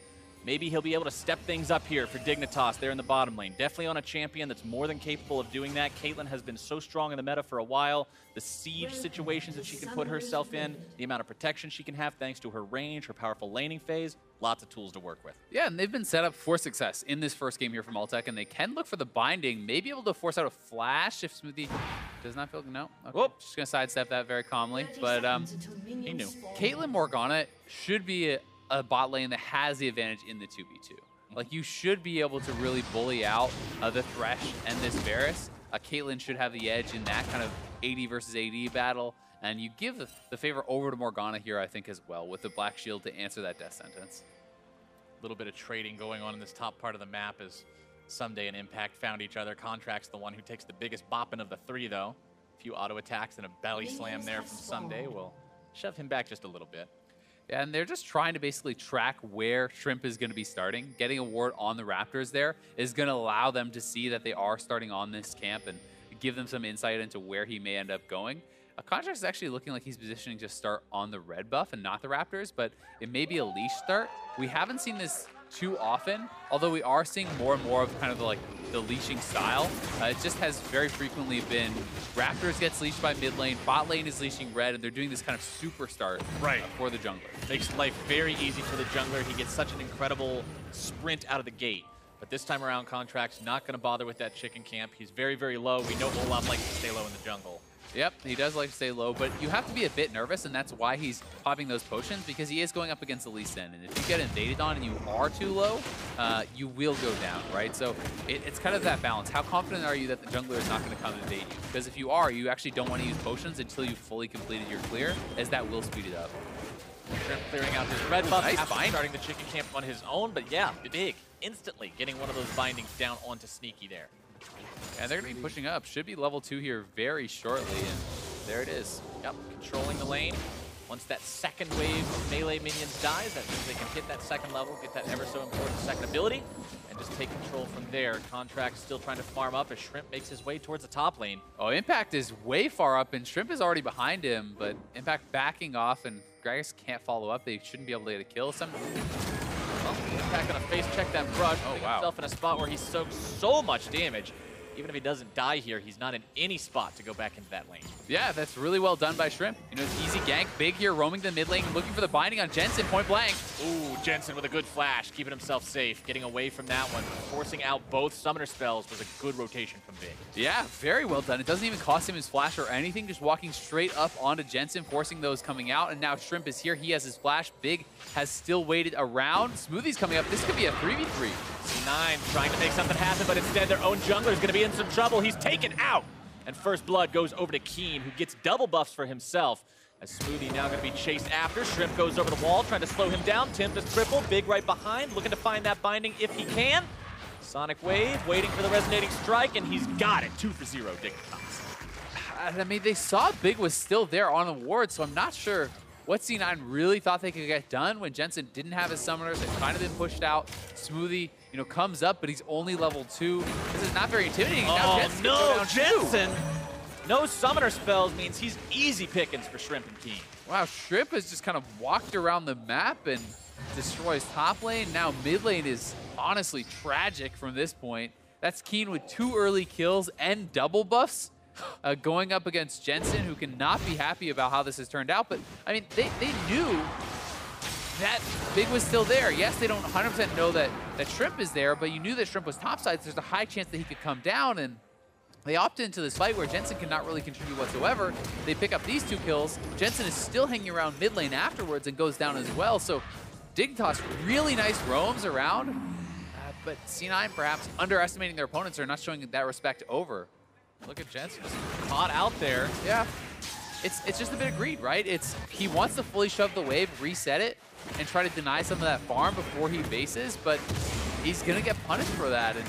Speaker 8: maybe he'll be able to step things up here for Dignitas there in the bottom lane. Definitely on a champion that's more than capable of doing that. Caitlyn has been so strong in the meta for a while. The siege situations that she can put herself in, the amount of protection she can have thanks to her range, her powerful laning phase, lots of tools to work with.
Speaker 12: Yeah, and they've been set up for success in this first game here from Altec, and they can look for the binding, maybe able to force out a flash if Smoothie does not feel, no? Okay.
Speaker 8: Whoop.
Speaker 12: Just going to sidestep that very calmly, but
Speaker 8: he knew.
Speaker 12: Caitlyn Morgana should be a bot lane that has the advantage in the 2v2. Like, you should be able to really bully out the Thresh and this Varus. Caitlyn should have the edge in that kind of 80 versus 80 battle, and you give the favor over to Morgana here, I think, as well, with the Black Shield to answer that death sentence.
Speaker 8: A little bit of trading going on in this top part of the map as Someday and Impact found each other. Contract's the one who takes the biggest bopping of the 3, though. A few auto attacks and a belly slam there from Someday will shove him back just a little bit.
Speaker 12: Yeah, and they're just trying to basically track where Shrimp is going to be starting. Getting a ward on the Raptors there is going to allow them to see that they are starting on this camp and give them some insight into where he may end up going. Contract is actually looking like he's positioning to start on the red buff and not the Raptors, but it may be a leash start. We haven't seen this too often, although we are seeing more and more of kind of the leashing style. It just has very frequently been Raptors gets leashed by mid lane, bot lane is leashing red, and they're doing this kind of super start for the jungler.
Speaker 8: Makes life very easy for the jungler. He gets such an incredible sprint out of the gate. But this time around, Contract's not going to bother with that chicken camp. He's very, very low. We know Olaf likes to stay low in the jungle.
Speaker 12: Yep, he does like to stay low, but you have to be a bit nervous, and that's why he's popping those potions, because he is going up against the Lee Sin, and if you get invaded on and you are too low, you will go down, right? So it's kind of that balance. How confident are you that the jungler is not going to come invade you? Because if you are, you actually don't want to use potions until you've fully completed your clear, as that will speed it up.
Speaker 8: Shrimp clearing out his red buff,
Speaker 12: nice
Speaker 8: after starting the chicken camp on his own, but yeah, big. Instantly getting one of those bindings down onto Sneaky there.
Speaker 12: And they're going to be pushing up. Should be level 2 here very shortly, and there it is.
Speaker 8: Yep, controlling the lane. Once that second wave of melee minions dies, that means they can hit that second level, get that ever so important second ability, and just take control from there. Contract still trying to farm up as Shrimp makes his way towards the top lane.
Speaker 12: Oh, Impact is way far up, and Shrimp is already behind him, but Impact backing off, and Gragas can't follow up. They shouldn't be able to get a kill.
Speaker 8: Well, Impact gonna face check that brush, putting himself in a spot where he soaks so much damage. Even if he doesn't die here, he's not in any spot to go back into that lane.
Speaker 12: Yeah, that's really well done by Shrimp. You know, it's easy gank, big here, roaming the mid lane, looking for the binding on Jensen, point blank.
Speaker 8: Ooh, Jensen with a good flash, keeping himself safe, getting away from that one. Forcing out both summoner spells was a good rotation from Big.
Speaker 12: Yeah, very well done. It doesn't even cost him his flash or anything, just walking straight up onto Jensen, forcing those coming out, and now Shrimp is here. He has his flash. Big has still waited around. Smoothie's coming up. This could be a 3v3.
Speaker 8: C9 trying to make something happen, but instead their own jungler is going to be in some trouble. He's taken out. And first blood goes over to Keen, who gets double buffs for himself. As Smoothie now going to be chased after. Shrimp goes over the wall, trying to slow him down. Tempest triple, Big right behind, looking to find that binding if he can. Sonic Wave waiting for the resonating strike, and he's got it. 2 for 0, Dignitas.
Speaker 12: I mean, they saw Big was still there on the ward, so I'm not sure what C9 really thought they could get done when Jensen didn't have his summoners. They've kind of been pushed out. Smoothie, comes up, but he's only level 2. This is not very intimidating. Now Jensen can go down
Speaker 8: Jensen! No summoner spells means he's easy pickings for Shrimp and Keen.
Speaker 12: Wow, Shrimp has just kind of walked around the map and destroys top lane. Now mid lane is honestly tragic from this point. That's Keen with 2 early kills and double buffs. Going up against Jensen, who cannot be happy about how this has turned out. But, I mean, they knew that Big was still there. Yes, they don't 100% know that Shrimp is there, but you knew that Shrimp was topside, so there's a high chance that he could come down. And they opted into this fight where Jensen cannot really contribute whatsoever. They pick up these 2 kills. Jensen is still hanging around mid lane afterwards and goes down as well. So Dignitas, really nice roams around. But C9 perhaps underestimating their opponents or not showing that respect over.
Speaker 8: Look at Jensen just caught out there.
Speaker 12: Yeah, it's just a bit of greed, right? He wants to fully shove the wave, reset it, and try to deny some of that farm before he bases, but he's gonna get punished for that. And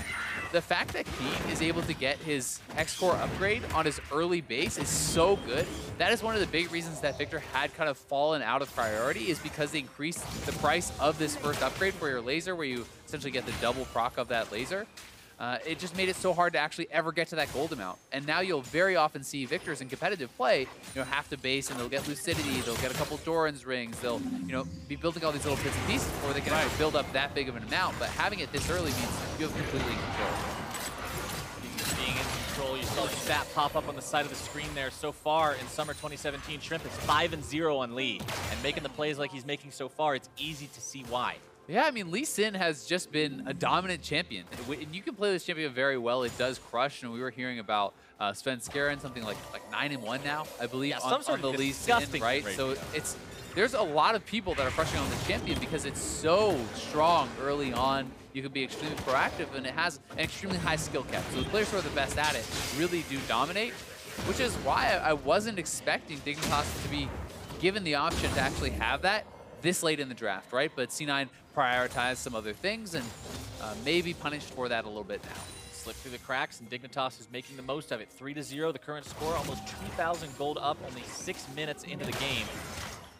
Speaker 12: the fact that Keen is able to get his X-Core upgrade on his early base is so good. That is one of the big reasons that Victor had kind of fallen out of priority, is because they increased the price of this first upgrade for your laser, where you essentially get the double proc of that laser. It just made it so hard to actually ever get to that gold amount. And now you'll very often see Victors in competitive play, have to base, and they'll get Lucidity, they'll get a couple Doran's rings, they'll, be building all these little bits and pieces before they can ever build up that big of an amount. But having it this early means you have completely control.
Speaker 8: Being in control, you saw the stat pop up on the side of the screen there. So far in summer 2017, Shrimp is 5-0 on Lee, and making the plays like he's making so far, it's easy to see why.
Speaker 12: Yeah, I mean, Lee Sin has just been a dominant champion. And you can play this champion very well. It does crush. And we were hearing about Sven Skaren, something like 9-1 now, I believe, on the Lee Sin, right? So there's a lot of people that are crushing on this champion because it's so strong early on. You can be extremely proactive, and it has an extremely high skill cap. So the players who are the best at it really do dominate, which is why I wasn't expecting Dignitas to be given the option to actually have that this late in the draft, right? But C9 prioritized some other things and maybe punished for that a little bit now.
Speaker 8: Slipped through the cracks, and Dignitas is making the most of it. 3-0, the current score, almost 2,000 gold up, only 6 minutes into the game.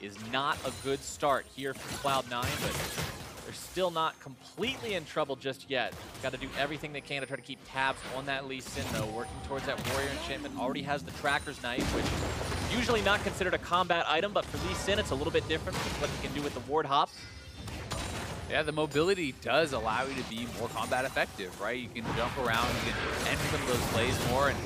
Speaker 8: Is not a good start here for Cloud9, but they're still not completely in trouble just yet. Got to do everything they can to try to keep tabs on that Lee Sin, though. Working towards that Warrior Enchantment. Already has the Tracker's Knife, which is usually not considered a combat item, but for Lee Sin, it's a little bit different with what he can do with the Ward Hop.
Speaker 12: Yeah, the mobility does allow you to be more combat effective, right? You can jump around, you can enter some of those plays more, and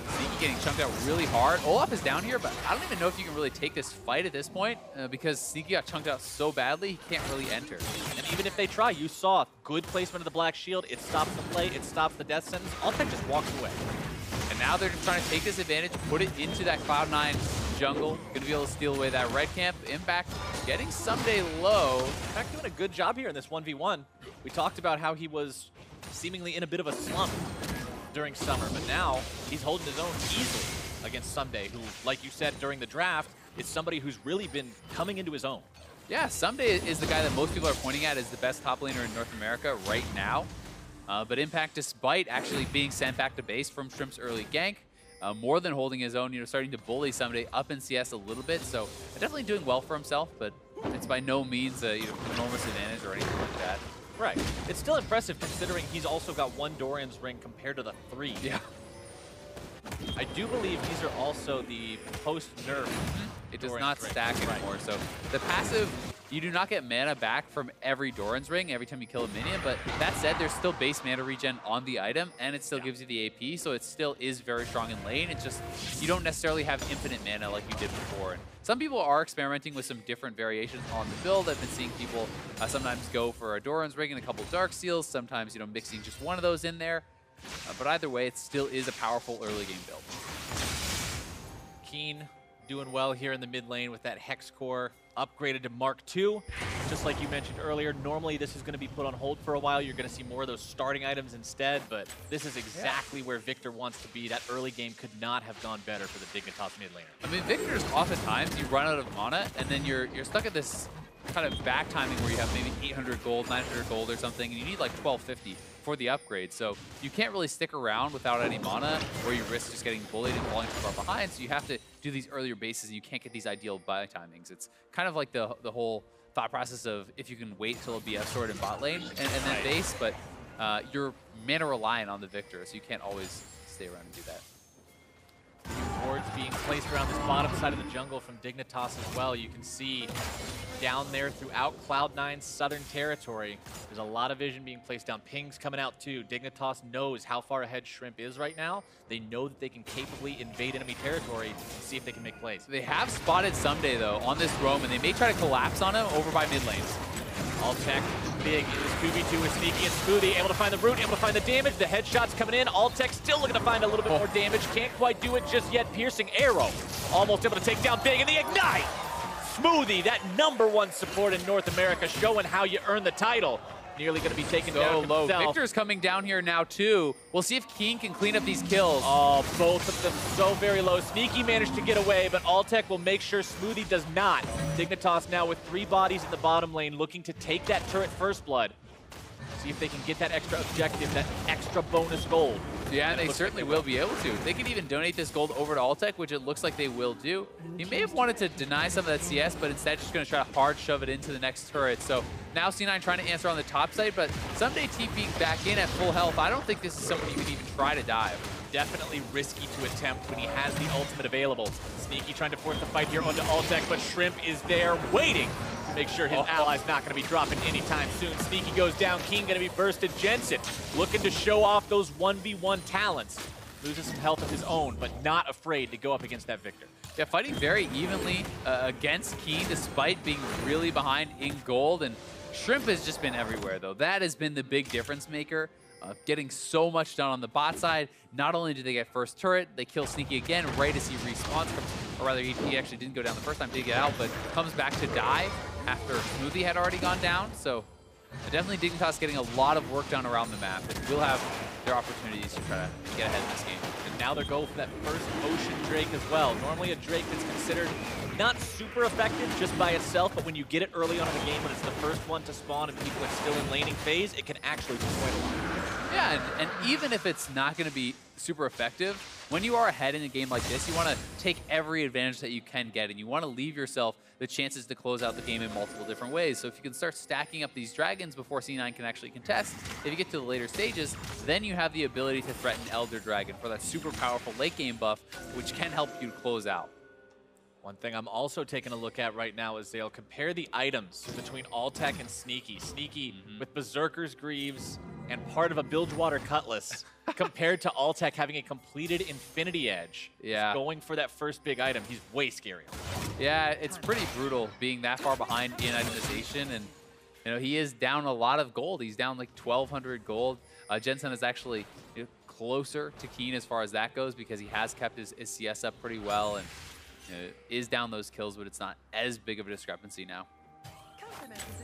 Speaker 12: Sneaky getting chunked out really hard. Olaf is down here, but I don't even know if you can really take this fight at this point because Sneaky got chunked out so badly, he can't really enter.
Speaker 8: And even if they try, you saw good placement of the Black Shield. It stops the play, it stops the death sentence. Altec just walks away.
Speaker 12: And now they're just trying to take this advantage, put it into that Cloud9 jungle. Gonna be able to steal away that red camp. Impact getting Someday low.
Speaker 8: Impact doing a good job here in this 1v1. We talked about how he was seemingly in a bit of a slump during summer, but now he's holding his own easily against Someday, who, like you said during the draft, is somebody who's really been coming into his own.
Speaker 12: Yeah, Someday is the guy that most people are pointing at as the best top laner in North America right now. But Impact, despite actually being sent back to base from Shrimp's early gank, more than holding his own, starting to bully Someday up in CS a little bit. So definitely doing well for himself, but it's by no means an enormous advantage or anything like that.
Speaker 8: Right. It's still impressive considering he's also got 1 Doran's ring compared to the 3.
Speaker 12: Yeah.
Speaker 8: I do believe these are also the post-nerf.
Speaker 12: It does not stack anymore. So the passive, you do not get mana back from every Doran's ring every time you kill a minion, but that said, there's still base mana regen on the item, and it still gives you the AP, so it still is very strong in lane. It's just, you don't necessarily have infinite mana like you did before. And some people are experimenting with some different variations on the build. I've been seeing people sometimes go for a Doran's ring and a couple Dark Seals, sometimes mixing just one of those in there. But either way, it still is a powerful early game build.
Speaker 8: Keen doing well here in the mid lane with that Hex Core upgraded to Mark II. Just like you mentioned earlier, normally this is going to be put on hold for a while. You're going to see more of those starting items instead, but this is exactly where Victor wants to be. That early game could not have gone better for the Dignitas mid laner.
Speaker 12: I mean, Victor's oftentimes you run out of mana, and then you're stuck at this kind of back timing where you have maybe 800 gold, 900 gold or something, and you need like 1250 for the upgrade. So you can't really stick around without any mana, or you risk just getting bullied and falling too far behind. So you have to do these earlier bases, and you can't get these ideal buy timings. It's kind of like the whole thought process of if you can wait till a BF sword in bot lane and then base, but you're mana reliant on the Victor, so you can't always stay around and do that.
Speaker 8: Wards being placed around this bottom side of the jungle from Dignitas as well. You can see down there throughout Cloud9's southern territory, there's a lot of vision being placed down. Pings coming out too. Dignitas knows how far ahead Shrimp is right now. They know that they can capably invade enemy territory and see if they can make plays.
Speaker 12: They have spotted Someday though on this roam, and they may try to collapse on him over by mid lanes.
Speaker 8: Altec big in this 2v2 with Sneaky and Smoothie, able to find the root, able to find the damage. The headshots coming in. Altec still looking to find a little bit more damage. Can't quite do it just yet. Piercing arrow. Almost able to take down Big, and the ignite! Smoothie, that #1 support in North America, showing how you earn the title. Nearly going to be taken down
Speaker 12: low.
Speaker 8: himself.
Speaker 12: Victor's coming down here now too. We'll see if Keen can clean up these kills.
Speaker 8: Oh, both of them so very low. Sneaky managed to get away, but Altec will make sure Smoothie does not. Dignitas now with 3 bodies in the bottom lane, looking to take that turret first blood. See if they can get that extra objective, that extra bonus gold.
Speaker 12: Yeah, and they certainly will be able to. They could even donate this gold over to Altec, which it looks like they will do. He may have wanted to deny some of that CS, but instead just going to try to hard shove it into the next turret. So now C9 trying to answer on the top side, but Someday TPing back in at full health. I don't think this is something you can even try to dive.
Speaker 8: Definitely risky to attempt when he has the ultimate available. Sneaky trying to force the fight here onto Altec, but Shrimp is there waiting to make sure his ally's not going to be dropping anytime soon. Sneaky goes down, King going to be bursted. Jensen looking to show off those 1v1 talents. Loses some health of his own, but not afraid to go up against that Victor.
Speaker 12: Yeah, fighting very evenly against Keen despite being really behind in gold, and Shrimp has just been everywhere though. That has been the big difference maker. Getting so much done on the bot side. Not only did they get first turret, they kill Sneaky again right as he respawns, or rather he actually didn't go down the first time, did get out, but comes back to dive after Smoothie had already gone down. So definitely Dignitas getting a lot of work done around the map, and will have their opportunities to try to get ahead in this game.
Speaker 8: And now they're going for that first Ocean Drake as well. Normally a Drake that's considered not super effective just by itself, but when you get it early on in the game, when it's the first one to spawn and people are still in laning phase, it can actually do quite a lot.
Speaker 12: Yeah, and even if it's not going to be super effective, when you are ahead in a game like this, you want to take every advantage that you can get, and you want to leave yourself the chances to close out the game in multiple different ways. So if you can start stacking up these dragons before C9 can actually contest, if you get to the later stages, then you have the ability to threaten Elder Dragon for that super powerful late game buff, which can help you close out.
Speaker 8: One thing I'm also taking a look at right now is they'll compare the items between Altec and Sneaky. Sneaky with Berserker's Greaves and part of a Bilgewater Cutlass compared to Altec having a completed Infinity Edge.
Speaker 12: Yeah.
Speaker 8: He's going for that first big item. He's way scarier.
Speaker 12: Yeah, it's pretty brutal being that far behind in itemization, and you know he is down a lot of gold. He's down like 1,200 gold. Jensen is actually closer to Keen as far as that goes because he has kept his CS up pretty well and is down those kills, but it's not as big of a discrepancy now.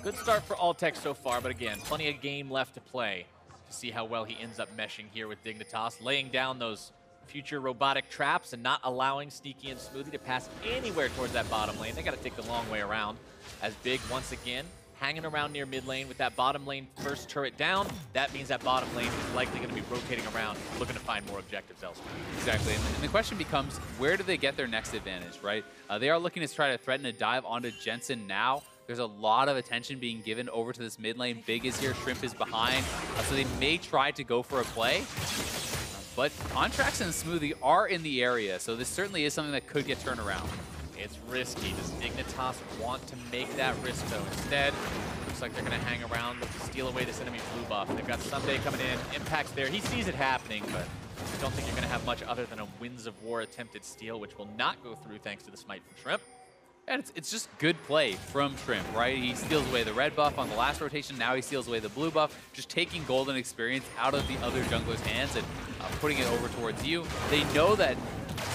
Speaker 8: Good start for Altec so far, but again, plenty of game left to play to see how well he ends up meshing here with Dignitas, laying down those future robotic traps and not allowing Sneaky and Smoothie to pass anywhere towards that bottom lane. They got to take the long way around. As Big, once again, hanging around near mid lane with that bottom lane first turret down. That means that bottom lane is likely going to be rotating around, looking to find more objectives elsewhere.
Speaker 12: Exactly, and the question becomes, where do they get their next advantage, right? They are looking to try to threaten a dive onto Jensen now. There's a lot of attention being given over to this mid lane. Big is here, Shrimp is behind, so they may try to go for a play. But Contrax and Smoothie are in the area, so this certainly is something that could get turned around.
Speaker 8: It's risky. Does Dignitas want to make that risk, though? Instead, looks like they're going to hang around, steal away this enemy blue buff. They've got Someday coming in. Impact's there. He sees it happening, but I don't think you're going to have much other than a Winds of War attempted steal, which will not go through thanks to the smite from Shrimp.
Speaker 12: And it's just good play from Shrimp, right? He steals away the red buff on the last rotation. Now he steals away the blue buff, just taking golden experience out of the other jungler's hands and putting it over towards you. They know that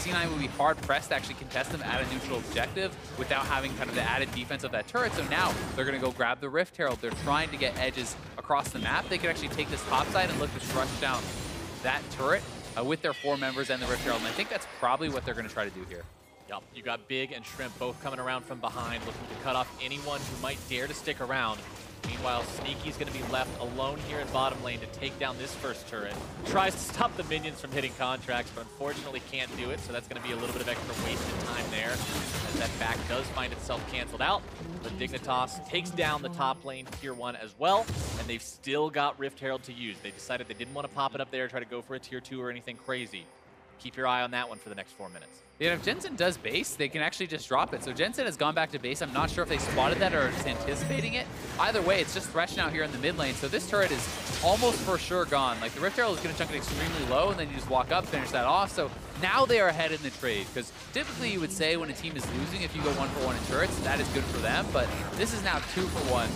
Speaker 12: C9 would be hard-pressed to actually contest them at a neutral objective without having kind of the added defense of that turret. So now they're going to go grab the Rift Herald. They're trying to get edges across the map. They could actually take this top side and look to rush down that turret with their 4 members and the Rift Herald. And I think that's probably what they're going to try to do here.
Speaker 8: Yep, you got Big and Shrimp both coming around from behind, looking to cut off anyone who might dare to stick around. Meanwhile, Sneaky's going to be left alone here in bottom lane to take down this first turret. Tries to stop the minions from hitting contracts, but unfortunately can't do it, so that's going to be a little bit of extra wasted time there, as that back does find itself canceled out. But Dignitas takes down the top lane, tier 1 as well, and they've still got Rift Herald to use. They decided they didn't want to pop it up there, try to go for a tier 2 or anything crazy. Keep your eye on that one for the next 4 minutes.
Speaker 12: Yeah, if Jensen does base, they can actually just drop it. So Jensen has gone back to base. I'm not sure if they spotted that or just anticipating it. Either way, it's just Thresh now here in the mid lane. So this turret is almost for sure gone. Like, the Rift Herald is going to chunk it extremely low, and then you just walk up, finish that off. So now they are ahead in the trade. Because typically you would say when a team is losing, if you go 1-for-1 in turrets, that is good for them. But this is now 2-for-1.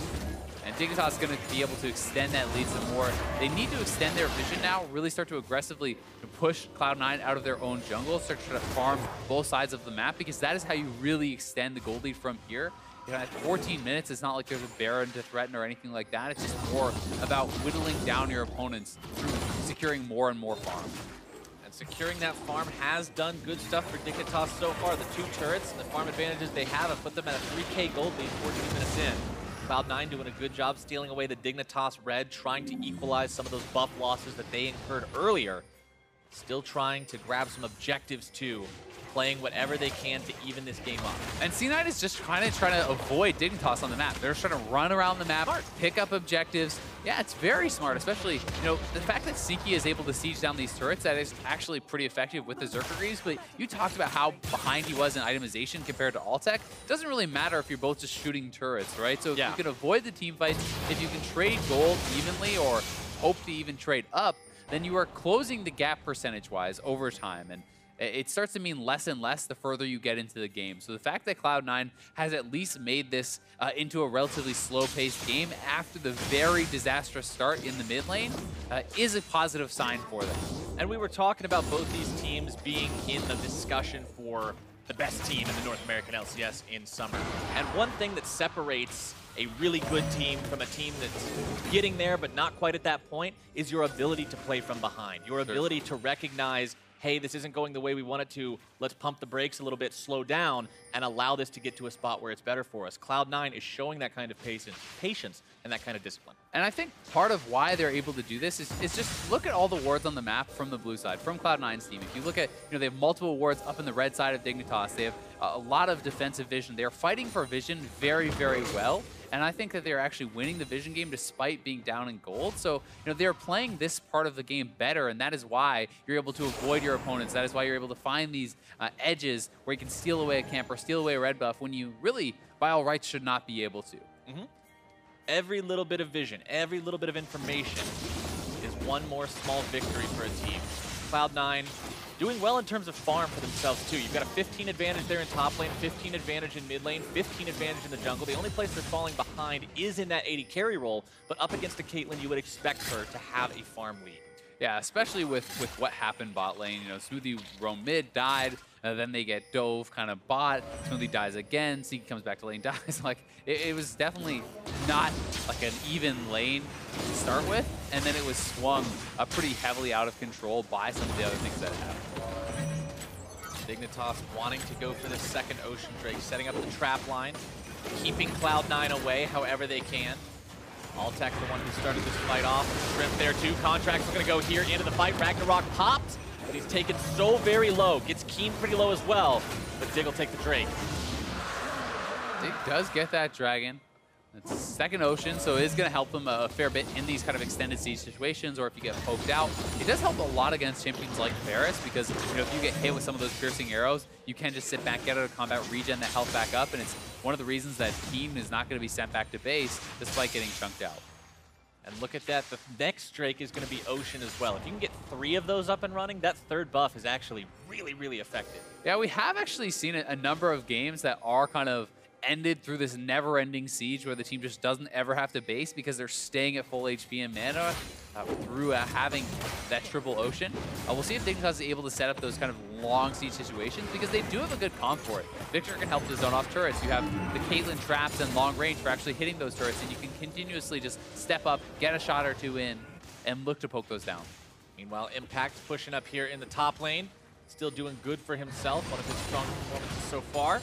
Speaker 12: And Dignitas is going to be able to extend that lead some more. They need to extend their vision now, really start to aggressively push Cloud9 out of their own jungle, start to try to farm both sides of the map, because that is how you really extend the gold lead from here. You know, at 14 minutes, it's not like there's a Baron to threaten or anything like that. It's just more about whittling down your opponents through securing more and more farm.
Speaker 8: And securing that farm has done good stuff for Dignitas so far. The 2 turrets and the farm advantages they have put them at a 3K gold lead 14 minutes in. Cloud9 doing a good job stealing away the Dignitas red, trying to equalize some of those buff losses that they incurred earlier. Still trying to grab some objectives too, playing whatever they can to even this game up.
Speaker 12: And C9 is just trying to avoid Dignitas on the map. They're just trying to run around the map, pick up objectives. Yeah, it's very smart, especially, you know, the fact that Sneaky is able to siege down these turrets, that is actually pretty effective with the Zerkagrees, but you talked about how behind he was in itemization compared to Altec. It doesn't really matter if you're both just shooting turrets, right? So if you can avoid the team fights, if you can trade gold evenly or hope to even trade up, then you are closing the gap percentage-wise over time. And it starts to mean less and less the further you get into the game. So the fact that Cloud9 has at least made this into a relatively slow-paced game after the very disastrous start in the mid lane is a positive sign for them.
Speaker 8: And we were talking about both these teams being in the discussion for the best team in the North American LCS in summer. And one thing that separates a really good team from a team that's getting there but not quite at that point is your ability to play from behind, your ability to recognize, hey, this isn't going the way we want it to, let's pump the brakes a little bit, slow down, and allow this to get to a spot where it's better for us. Cloud9 is showing that kind of patience and that kind of discipline.
Speaker 12: And I think part of why they're able to do this is just look at all the wards on the map from the blue side, from Cloud9's team. If you look at, you know, they have multiple wards up in the red side of Dignitas. They have a lot of defensive vision. They're fighting for vision very, very well. And I think that they're actually winning the vision game despite being down in gold. So, you know, they're playing this part of the game better, and that is why you're able to avoid your opponents. That is why you're able to find these edges where you can steal away a camper, steal away a red buff, when you really, by all rights, should not be able to.
Speaker 8: Every little bit of vision, every little bit of information is one more small victory for a team. Cloud9 doing well in terms of farm for themselves too. You've got a 15 advantage there in top lane, 15 advantage in mid lane, 15 advantage in the jungle. The only place they're falling behind is in that 80 carry role, but up against a Caitlyn, you would expect her to have a farm lead.
Speaker 12: Yeah, especially with what happened bot lane. You know, Smoothie roam mid, died, then they get dove kind of bot, Smoothie dies again, Sneaky comes back to lane, dies. Like, it was definitely not like an even lane to start with, and then it was swung pretty heavily out of control by some of the other things that happened.
Speaker 8: Dignitas wanting to go for this second Ocean Drake, setting up the trap line, keeping Cloud9 away however they can. Altec, the one who started this fight off. Shrimp there too. Contract's going to go here into the fight. Ragnarok popped, but he's taken so very low. Gets Keen pretty low as well, but Dig will take the Drake.
Speaker 12: Dig does get that dragon. It's a second Ocean, so it is going to help them a fair bit in these kind of extended siege situations, or if you get poked out. It does help a lot against champions like Varus, because, you know, if you get hit with some of those piercing arrows, you can just sit back, get out of combat, regen that health back up, and it's one of the reasons that Keen is not going to be sent back to base despite getting chunked out.
Speaker 8: And look at that, the next Drake is going to be Ocean as well. If you can get 3 of those up and running, that third buff is actually really, really effective.
Speaker 12: Yeah, we have actually seen a number of games that are kind of ended through this never-ending siege where the team just doesn't ever have to base because they're staying at full HP and mana through having that triple ocean. We'll see if Dignitas is able to set up those kind of long siege situations because they do have a good comp for it. Victor can help to zone off turrets. You have the Caitlyn traps and long range for actually hitting those turrets, and you can continuously just step up, get a shot or two in, and look to poke those down.
Speaker 8: Meanwhile, Impact's pushing up here in the top lane. Still doing good for himself. One of his strong performances so far.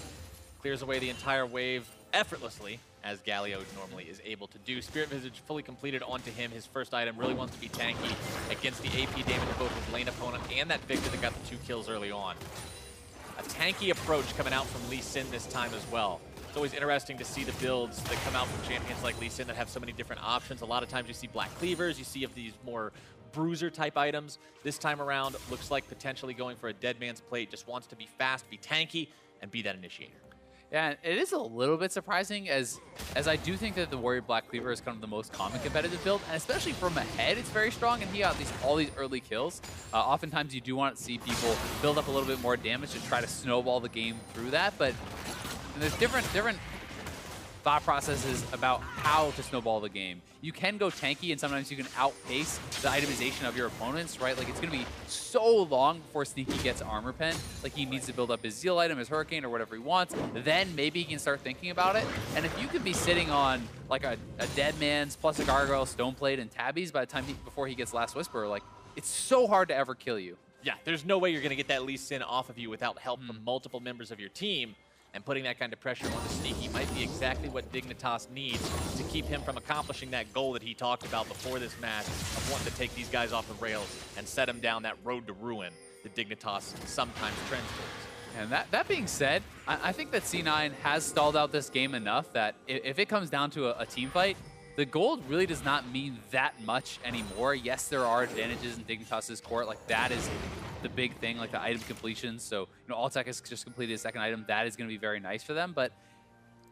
Speaker 8: Clears away the entire wave effortlessly, as Galio normally is able to do. Spirit Visage fully completed onto him. His first item really wants to be tanky against the AP damage of both his lane opponent and that Victor that got the 2 kills early on. A tanky approach coming out from Lee Sin this time as well. It's always interesting to see the builds that come out from champions like Lee Sin that have so many different options. A lot of times you see Black Cleavers, you see of these more bruiser type items. This time around, looks like potentially going for a Dead Man's Plate. Just wants to be fast, be tanky, and be that initiator.
Speaker 12: Yeah, it is a little bit surprising as I do think that the Warrior Black Cleaver is kind of the most common competitive build, and especially from ahead, it's very strong, and he got all these early kills. Oftentimes, you do want to see people build up a little bit more damage to try to snowball the game through that, but there's different thought processes about how to snowball the game. You can go tanky, and sometimes you can outpace the itemization of your opponents, right? Like, it's going to be so long before Sneaky gets Armor Pen. Like, he needs to build up his Zeal item, his Hurricane, or whatever he wants. Then maybe he can start thinking about it. And if you could be sitting on, like, a Dead Man's plus a Gargoyle, Stoneplate, and Tabbies by the time before he gets Last Whisper, like, it's so hard to ever kill you.
Speaker 8: Yeah, there's no way you're going to get that Lee Sin off of you without help from multiple members of your team. And putting that kind of pressure on the Sneaky might be exactly what Dignitas needs to keep him from accomplishing that goal that he talked about before this match of wanting to take these guys off the rails and set them down that road to ruin that Dignitas sometimes trends towards.
Speaker 12: And that being said, I think that C9 has stalled out this game enough that if it comes down to a team fight, the gold really does not mean that much anymore. Yes, there are advantages in Dignitas' court. Like, that is the big thing, like the item completion. So, you know, Altec has just completed a second item. That is going to be very nice for them. But,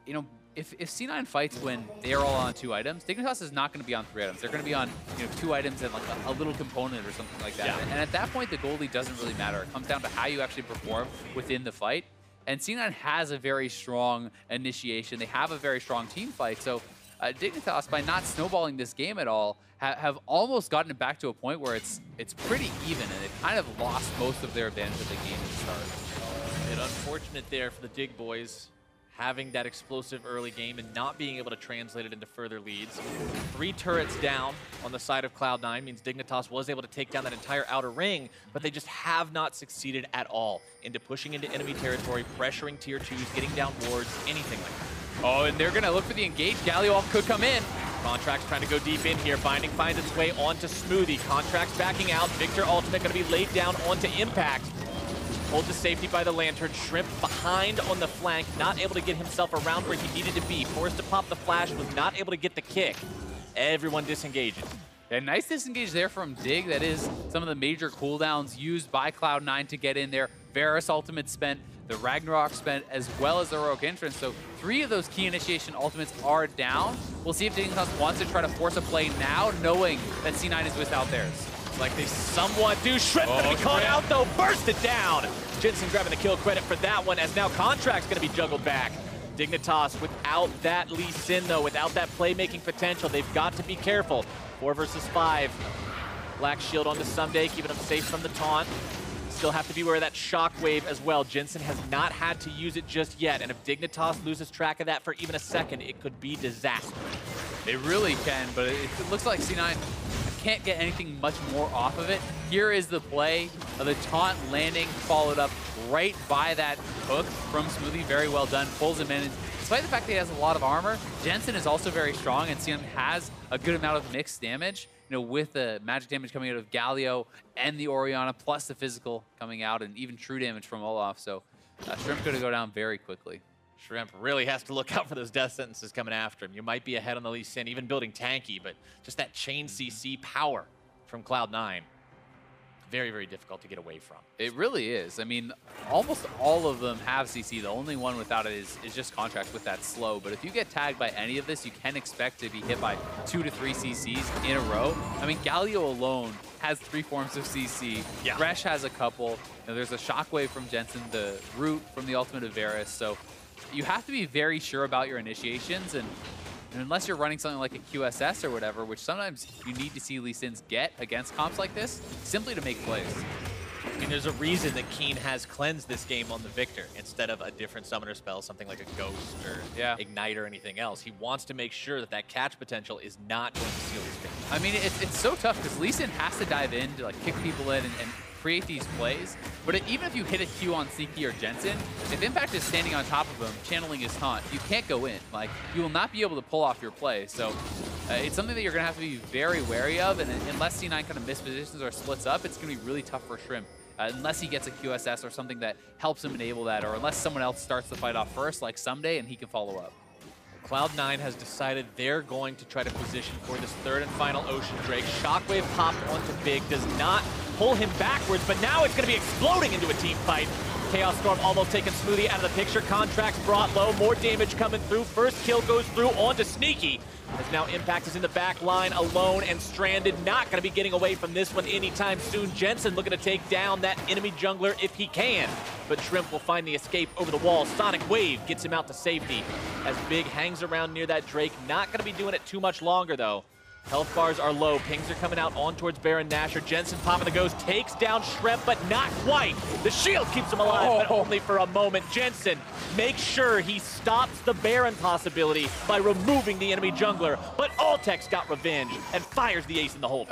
Speaker 12: you know, if C9 fights when they're all on 2 items, Dignitas is not going to be on 3 items. They're going to be on, you know, 2 items and like a little component or something like that. Yeah. And at that point, the goldie doesn't really matter. It comes down to how you actually perform within the fight. And C9 has a very strong initiation. They have a very strong team fight. So Dignitas, by not snowballing this game at all, have almost gotten it back to a point where it's pretty even, and they've kind of lost most of their advantage of the game at the start.
Speaker 8: A bit unfortunate there for the Dig boys, having that explosive early game and not being able to translate it into further leads. 3 turrets down on the side of Cloud9 means Dignitas was able to take down that entire outer ring, but they just have not succeeded at all into pushing into enemy territory, pressuring tier 2s, getting down wards, anything like that.
Speaker 12: Oh, and they're going to look for the engage. Galio could come in.
Speaker 8: Contract's trying to go deep in here. Binding finds its way onto Smoothie. Contract's backing out. Victor ultimate going to be laid down onto Impact. Hold to safety by the Lantern. Shrimp behind on the flank. Not able to get himself around where he needed to be. Forced to pop the flash. Was not able to get the kick. Everyone disengaging.
Speaker 12: A nice disengage there from Dig. That is some of the major cooldowns used by Cloud9 to get in there. Varus ultimate spent. The Ragnarok spent, as well as the Heroic Entrance. So 3 of those key initiation ultimates are down. We'll see if Dignitas wants to try to force a play now, knowing that C9 is whisked out theirs.
Speaker 8: Like they somewhat do. Shrimp gonna be caught out though. Burst it down. Jensen grabbing the kill credit for that one, as now Contract's gonna be juggled back. Dignitas without that Lee Sin though, without that playmaking potential, they've got to be careful. 4 versus 5. Black Shield onto Someday, keeping them safe from the taunt. Still have to be aware of that shockwave as well. Jensen has not had to use it just yet, and if Dignitas loses track of that for even a second, it could be disaster.
Speaker 12: It really can, but it looks like C9 can't get anything much more off of it. Here is the play of the taunt landing, followed up right by that hook from Smoothie. Very well done. Pulls him in. Despite the fact that he has a lot of armor, Jensen is also very strong, and C9 has a good amount of mixed damage. You know, with the magic damage coming out of Galio and the Orianna, plus the physical coming out, and even true damage from Olaf. So Shrimp going to go down very quickly.
Speaker 8: Shrimp really has to look out for those death sentences coming after him. You might be ahead on the Lee Sin, even building tanky, but just that chain CC power from Cloud9. Very, very difficult to get away from.
Speaker 12: It really is. I mean, almost all of them have CC. The only one without it is just Contract with that slow. But if you get tagged by any of this, you can expect to be hit by 2 to 3 CCs in a row. I mean, Galio alone has 3 forms of CC.
Speaker 8: Yeah.
Speaker 12: Thresh has a couple. You know, there's a Shockwave from Jensen, the Root from the ultimate of Varus. So you have to be very sure about your initiations, and unless you're running something like a QSS or whatever, which sometimes you need to see Lee Sin's get against comps like this, simply to make plays.
Speaker 13: I mean, there's a reason that Keen has cleansed this game on the Victor instead of a different summoner spell, something like a Ghost or Ignite or anything else. He wants to make sure that that catch potential is not going to seal his game.
Speaker 12: I mean, it's so tough because Lee Sin has to dive in to like kick people in and create these plays. But even if you hit a Q on Sneaky or Jensen, if Impact is standing on top of him, channeling his taunt, you can't go in. Like, you will not be able to pull off your play. So it's something that you're going to have to be very wary of. And unless C9 kind of mispositions or splits up, it's going to be really tough for Shrimp. Unless he gets a QSS or something that helps him enable that, or unless someone else starts the fight off first, like Someday, and he can follow up.
Speaker 13: Cloud9 has decided they're going to try to position for this third and final Ocean Drake. Shockwave popped onto Big, does not pull him backwards, but now it's going to be exploding into a team fight. Chaos Storm almost taking Smoothie out of the picture. Contracts brought low, more damage coming through. First kill goes through onto Sneaky. As now Impact is in the back line alone and stranded. Not going to be getting away from this one anytime soon. Jensen looking to take down that enemy jungler if he can. But Shrimp will find the escape over the wall. Sonic Wave gets him out to safety. As Big hangs around near that Drake. Not going to be doing it too much longer though. Health bars are low. Pings are coming out on towards Baron Nashor. Jensen popping the Ghost, takes down Shrimp, but not quite. The shield keeps him alive, but only for a moment. Jensen makes sure he stops the Baron possibility by removing the enemy jungler, but Altex got revenge and fires the ace in the hole.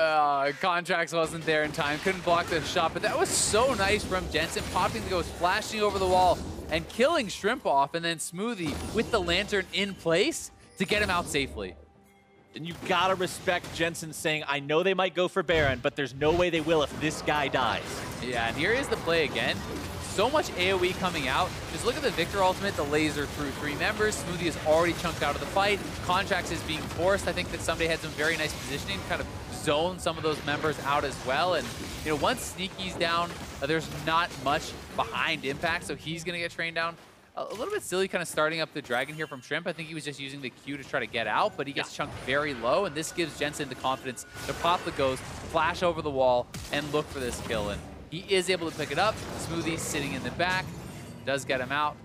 Speaker 12: Contracts wasn't there in time, couldn't block the shot, but that was so nice from Jensen, popping the Ghost, flashing over the wall, and killing Shrimp off, and then Smoothie with the Lantern in place to get him out safely.
Speaker 13: And you gotta respect Jensen saying, I know they might go for Baron, but there's no way they will if this guy dies.
Speaker 12: Yeah, and here is the play again. So much AoE coming out. Just look at the Victor ultimate, the laser through 3 members. Smoothie is already chunked out of the fight. Contracts is being forced. I think that Someday had some very nice positioning, kind of zone some of those members out as well. And you know, once Sneaky's down, there's not much behind Impact, so he's gonna get trained down. A little bit silly kind of starting up the Dragon here from Shrimp. I think he was just using the Q to try to get out, but he gets chunked very low, and this gives Jensen the confidence to pop the Ghost, flash over the wall, and look for this kill. And he is able to pick it up. Smoothie sitting in the back, does get him out.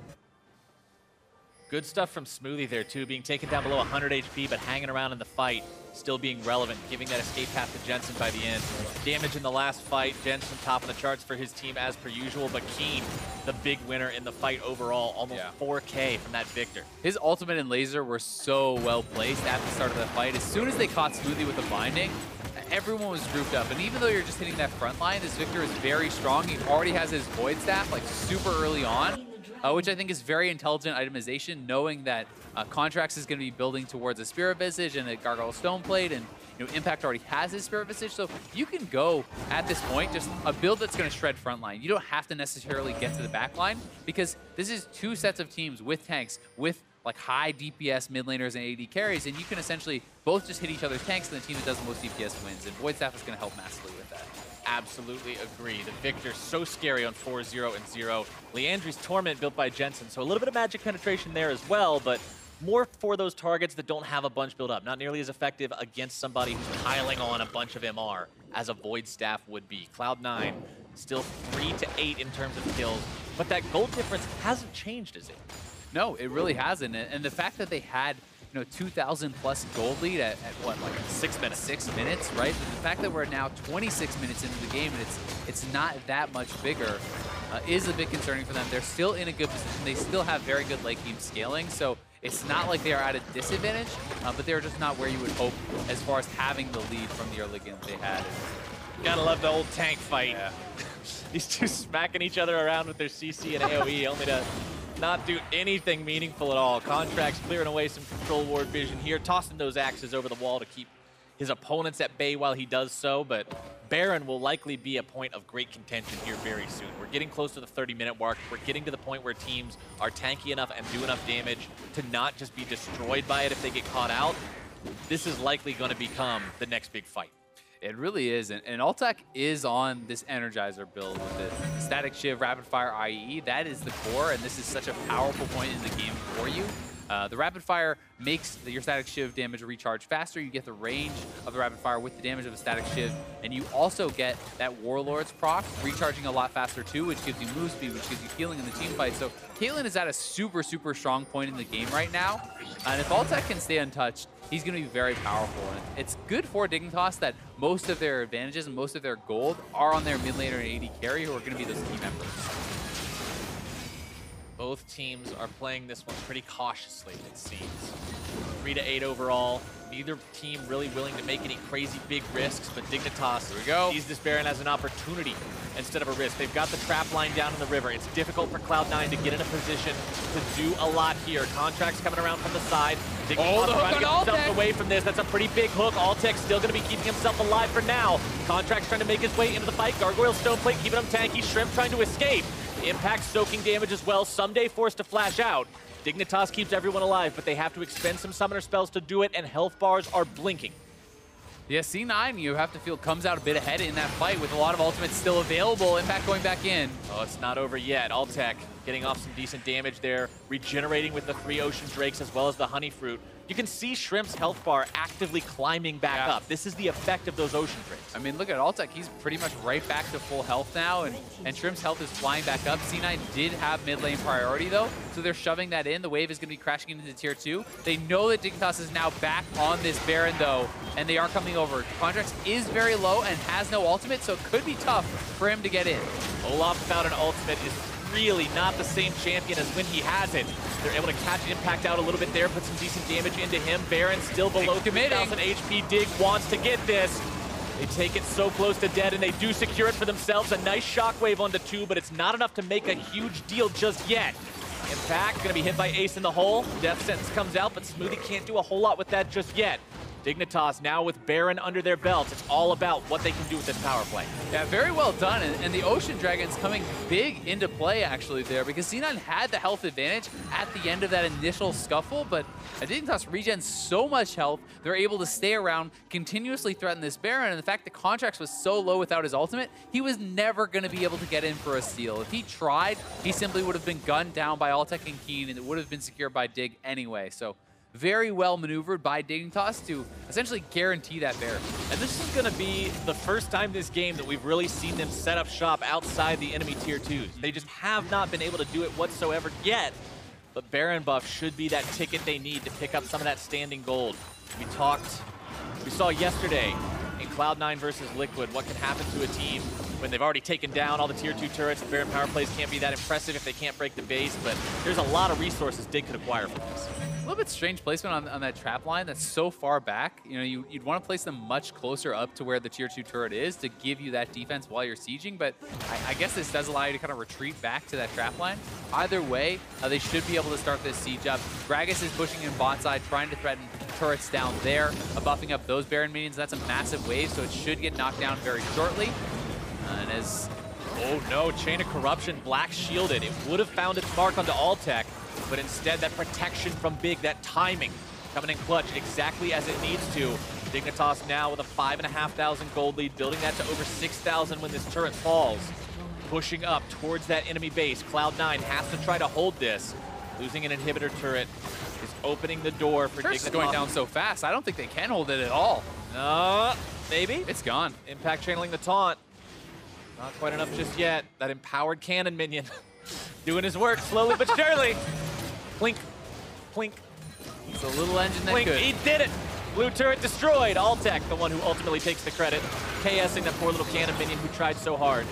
Speaker 13: Good stuff from Smoothie there too, being taken down below 100 HP, but hanging around in the fight, still being relevant, giving that escape path to Jensen by the end. Damage in the last fight, Jensen top of the charts for his team as per usual, but Keen, the big winner in the fight overall, almost 4K from that Victor.
Speaker 12: His ultimate and laser were so well placed at the start of the fight. As soon as they caught Smoothie with the binding, everyone was grouped up. And even though you're just hitting that front line, this Victor is very strong. He already has his Void Staff like super early on, which I think is very intelligent itemization, knowing that Contracts is going to be building towards a Spirit Visage and a Gargoyle Stoneplate, and you know, Impact already has his Spirit Visage, so you can go at this point just a build that's going to shred frontline. You don't have to necessarily get to the back line, because this is 2 sets of teams with tanks, with like high DPS mid laners and AD carries, and you can essentially both just hit each other's tanks, and the team that does the most DPS wins, and Void Staff is going to help massively with that.
Speaker 13: Absolutely agree. The Victor so scary on 4-0 and 0. Leandri's Torment built by Jensen, so a little bit of magic penetration there as well, but more for those targets that don't have a bunch built up. Not nearly as effective against somebody who's piling on a bunch of MR as a Void Staff would be. Cloud9 still 3 to 8 in terms of kills, but that gold difference hasn't changed, is it?
Speaker 12: No, it really hasn't. And the fact that they had 2,000 plus gold lead at what, like
Speaker 13: 6 minutes?
Speaker 12: 6 minutes, right? But the fact that we're now 26 minutes into the game and it's not that much bigger is a bit concerning for them. They're still in a good position. They still have very good late game scaling, so it's not like they are at a disadvantage, but they're just not where you would hope as far as having the lead from the early game that they had.
Speaker 13: Gotta love the old tank fight. Yeah. These two smacking each other around with their CC and AoE, only to not do anything meaningful at all. Contracts clearing away some control ward vision here, tossing those axes over the wall to keep his opponents at bay while he does so, but Baron will likely be a point of great contention here very soon. We're getting close to the 30-minute mark. We're getting to the point where teams are tanky enough and do enough damage to not just be destroyed by it if they get caught out. This is likely going to become the next big fight.
Speaker 12: It really is, and Altec is on this Energizer build with the Static Shiv, Rapid Fire IE. That is the core, and this is such a powerful point in the game for you. The rapid fire makes your static shiv damage recharge faster. You get the range of the rapid fire with the damage of a static shiv, and you also get that Warlord's proc recharging a lot faster too, which gives you move speed, which gives you healing in the team fight. So Caitlyn is at a super, super strong point in the game right now, and if Altec can stay untouched, he's going to be very powerful. And it's good for Dignitas that most of their advantages and most of their gold are on their mid laner and AD carry, who are going to be those key members.
Speaker 13: Both teams are playing this one pretty cautiously, it seems. 3-8 overall. Neither team really willing to make any crazy big risks, but Dignitas sees this Baron as an opportunity instead of a risk. They've got the trap line down in the river. It's difficult for Cloud9 to get in a position to do a lot here. Contracts coming around from the side. Dignitas trying to get himself away from this. That's a pretty big hook. Altec still going to be keeping himself alive for now. Contract's trying to make his way into the fight. Gargoyle Stoneplate keeping him tanky. Shrimp trying to escape. Impact soaking damage as well. Someday forced to flash out. Dignitas keeps everyone alive, but they have to expend some summoner spells to do it, and health bars are blinking.
Speaker 12: Yeah, C9, you have to feel, comes out a bit ahead in that fight with a lot of ultimates still available. Impact going back in.
Speaker 13: Oh, it's not over yet. Altec getting off some decent damage there, regenerating with the 3 Ocean Drakes as well as the Honey Fruit. You can see Shrimp's health bar actively climbing back up. This is the effect of those Ocean Drakes.
Speaker 12: I mean, look at Altec. He's pretty much right back to full health now, and Shrimp's health is flying back up. C9 did have mid lane priority, though, so they're shoving that in. The wave is going to be crashing into tier 2. They know that Dignitas is now back on this Baron, though, and they are coming over. Contracts is very low and has no ultimate, so it could be tough for him to get in.
Speaker 13: Olaf without an ultimate is really not the same champion as when he has it. They're able to catch Impact out a little bit there, put some decent damage into him. Baron still below 3,000 HP. Dig wants to get this. They take it so close to dead, and they do secure it for themselves. A nice shockwave onto 2, but it's not enough to make a huge deal just yet. Impact gonna be hit by Ace in the hole. Death sentence comes out, but Smoothie can't do a whole lot with that just yet. Dignitas now with Baron under their belts. It's all about what they can do with this power play.
Speaker 12: Yeah, very well done. And the Ocean Dragon's coming big into play actually there, because C9 had the health advantage at the end of that initial scuffle, but Dignitas regens so much health, they're able to stay around, continuously threaten this Baron, and the fact that Contracts was so low without his ultimate, he was never going to be able to get in for a steal. If he tried, he simply would have been gunned down by Altec and Keen, and it would have been secured by Dig anyway. So very well maneuvered by Dignitas to essentially guarantee that Baron.
Speaker 13: And this is going to be the first time this game that we've really seen them set up shop outside the enemy tier 2s. They just have not been able to do it whatsoever yet. But Baron buff should be that ticket they need to pick up some of that standing gold. We saw yesterday in Cloud9 versus Liquid what can happen to a team when they've already taken down all the tier 2 turrets. The Baron power plays can't be that impressive if they can't break the base, but there's a lot of resources Dig could acquire from this.
Speaker 12: A little bit strange placement on that trap line that's so far back. You know, you'd want to place them much closer up to where the tier 2 turret is to give you that defense while you're sieging, but I guess this does allow you to kind of retreat back to that trap line. Either way, they should be able to start this siege up. Gragas is pushing in bot side, trying to threaten turrets down there, buffing up those Baron minions. That's a massive wave, so it should get knocked down very shortly. And as...
Speaker 13: Oh no, Chain of Corruption, black shielded. It would have found its mark onto Altec, but instead that protection from Big, that timing, coming in clutch exactly as it needs to. Dignitas now with a 5,500 gold lead, building that to over 6,000 when this turret falls. Pushing up towards that enemy base. Cloud9 has to try to hold this. Losing an inhibitor turret is opening the door for Dignitas.
Speaker 12: It's going down so fast, I don't think they can hold it at all.
Speaker 13: Maybe?
Speaker 12: It's gone.
Speaker 13: Impact channeling the taunt. Not quite enough just yet. That empowered cannon minion doing his work slowly but surely. Plink, plink.
Speaker 12: It's a little engine that
Speaker 13: Plink,
Speaker 12: could.
Speaker 13: he did it. Blue turret destroyed. Altec, the one who ultimately takes the credit. KSing that poor little cannon minion who tried so hard.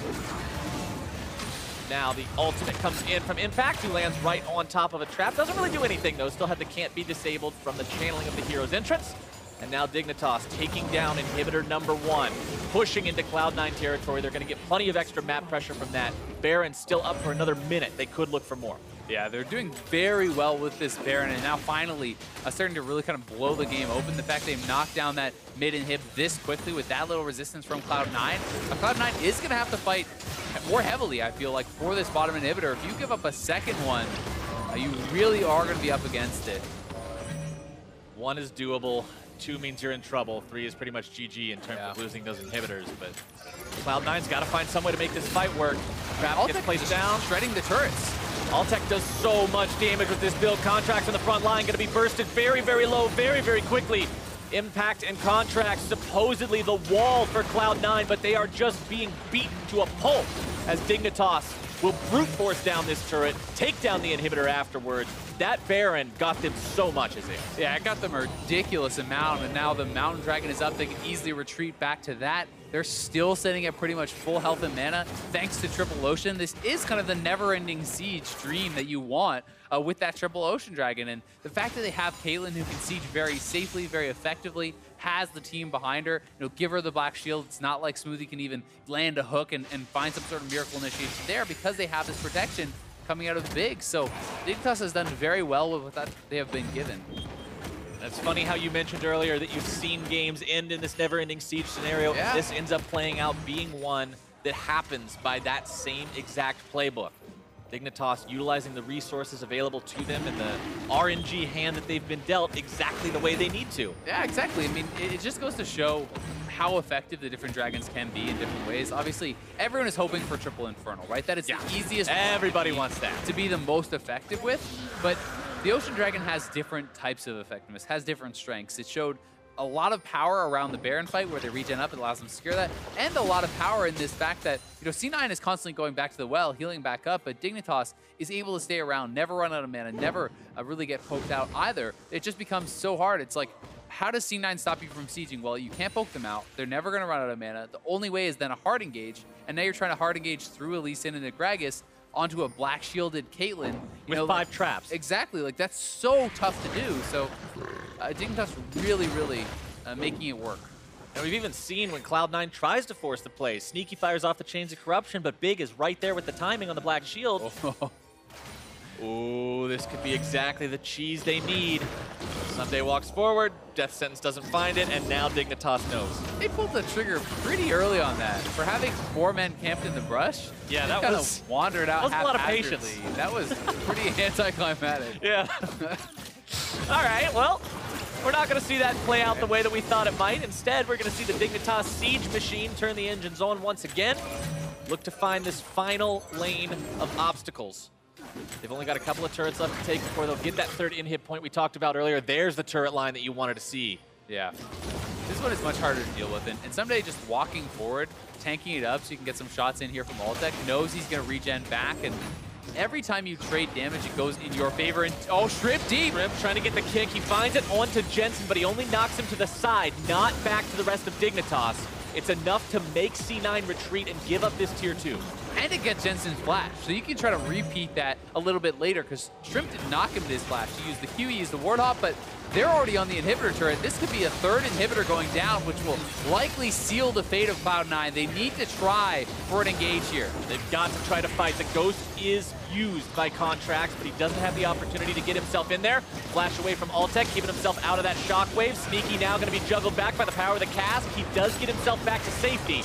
Speaker 13: Now the ultimate comes in from Impact, who lands right on top of a trap. Doesn't really do anything though. Still had the can't be disabled from the channeling of the hero's entrance. And now Dignitas taking down inhibitor number 1, pushing into Cloud9 territory. They're going to get plenty of extra map pressure from that. Baron still up for another minute. They could look for more.
Speaker 12: Yeah, they're doing very well with this Baron, and now finally starting to really kind of blow the game open. The fact they've knocked down that mid inhib this quickly with that little resistance from Cloud9. Cloud9 is going to have to fight more heavily, I feel like, for this bottom inhibitor. If you give up a second one, you really are going to be up against it.
Speaker 13: 1 is doable. 2 means you're in trouble. 3 is pretty much GG in terms of losing those inhibitors, but Cloud9's got to find some way to make this fight work. Trap gets placed down.
Speaker 12: Shredding the turrets.
Speaker 13: Altec does so much damage with this build. Contracts on the front line going to be bursted very, very low, very, very quickly. Impact and Contracts, supposedly the wall for Cloud9, but they are just being beaten to a pulp as Dignitas will brute force down this turret, take down the inhibitor afterwards. That Baron got them so much, as
Speaker 12: Yeah, it got them a ridiculous amount, and now the Mountain Dragon is up. They can easily retreat back to that. They're still sitting at pretty much full health and mana thanks to Triple Ocean. This is kind of the never-ending siege dream that you want with that Triple Ocean Dragon. And the fact that they have Caitlyn who can siege very safely, very effectively, has the team behind her, give her the Black Shield. It's not like Smoothie can even land a hook and find some sort of miracle initiation there because they have this protection coming out of Big. So Dignitas has done very well with what they have been given.
Speaker 13: That's funny how you mentioned earlier that you've seen games end in this never-ending siege scenario.
Speaker 12: Yeah.
Speaker 13: This ends up playing out being one that happens by that same exact playbook. Dignitas utilizing the resources available to them and the RNG hand that they've been dealt exactly the way they need to.
Speaker 12: Yeah, exactly. I mean, it just goes to show how effective the different dragons can be in different ways. Obviously, everyone is hoping for Triple Infernal, right? That is the easiest
Speaker 13: Everybody wants that.
Speaker 12: to be the most effective with, but the Ocean Dragon has different types of effectiveness, has different strengths. It showed a lot of power around the Baron fight where they regen up, it allows them to secure that, and a lot of power in this fact that, C9 is constantly going back to the well, healing back up, but Dignitas is able to stay around, never run out of mana, never really get poked out either. It just becomes so hard. It's like, how does C9 stop you from sieging? Well, you can't poke them out. They're never going to run out of mana. The only way is then a hard engage, and now you're trying to hard engage through Lee Sin and Gragas onto a black shielded Caitlyn.
Speaker 13: With 5 traps.
Speaker 12: Exactly. Like, that's so tough to do. So Dignitas really, really making it work.
Speaker 13: And we've even seen when Cloud9 tries to force the play. Sneaky fires off the Chains of Corruption, but Big is right there with the timing on the Black Shield. Oh, this could be exactly the cheese they need. Sunday walks forward, Death Sentence doesn't find it, and now Dignitas knows.
Speaker 12: They pulled the trigger pretty early on that. For having 4 men camped in the brush,
Speaker 13: yeah, that
Speaker 12: kind
Speaker 13: was
Speaker 12: of wandered out.
Speaker 13: That was a lot of patience.
Speaker 12: That was pretty anticlimactic.
Speaker 13: Yeah. All right, well, we're not going to see that play out the way that we thought it might. Instead, we're going to see the Dignitas Siege Machine turn the engines on once again. Look to find this final lane of obstacles. They've only got a couple of turrets left to take before they'll get that third in-hit point we talked about earlier. There's the turret line that you wanted to see.
Speaker 12: Yeah. This one is much harder to deal with. And someday just walking forward, tanking it up so you can get some shots in here from Altec, knows he's going to regen back. And every time you trade damage, it goes in your favor. And oh, Shrimp deep.
Speaker 13: Shrimp trying to get the kick. He finds it onto Jensen, but he only knocks him to the side, not back to the rest of Dignitas. It's enough to make C9 retreat and give up this tier 2.
Speaker 12: And it gets Jensen's flash, so you can try to repeat that a little bit later, because Shrimp didn't knock him to his flash. He used the Q, he used the ward hop, but they're already on the inhibitor turret. This could be a third inhibitor going down, which will likely seal the fate of Cloud9. They need to try for an engage here.
Speaker 13: They've got to try to fight. The Ghost is used by Contracts, but he doesn't have the opportunity to get himself in there. Flash away from Altec, keeping himself out of that shockwave. Sneaky now going to be juggled back by the power of the cask. He does get himself back to safety.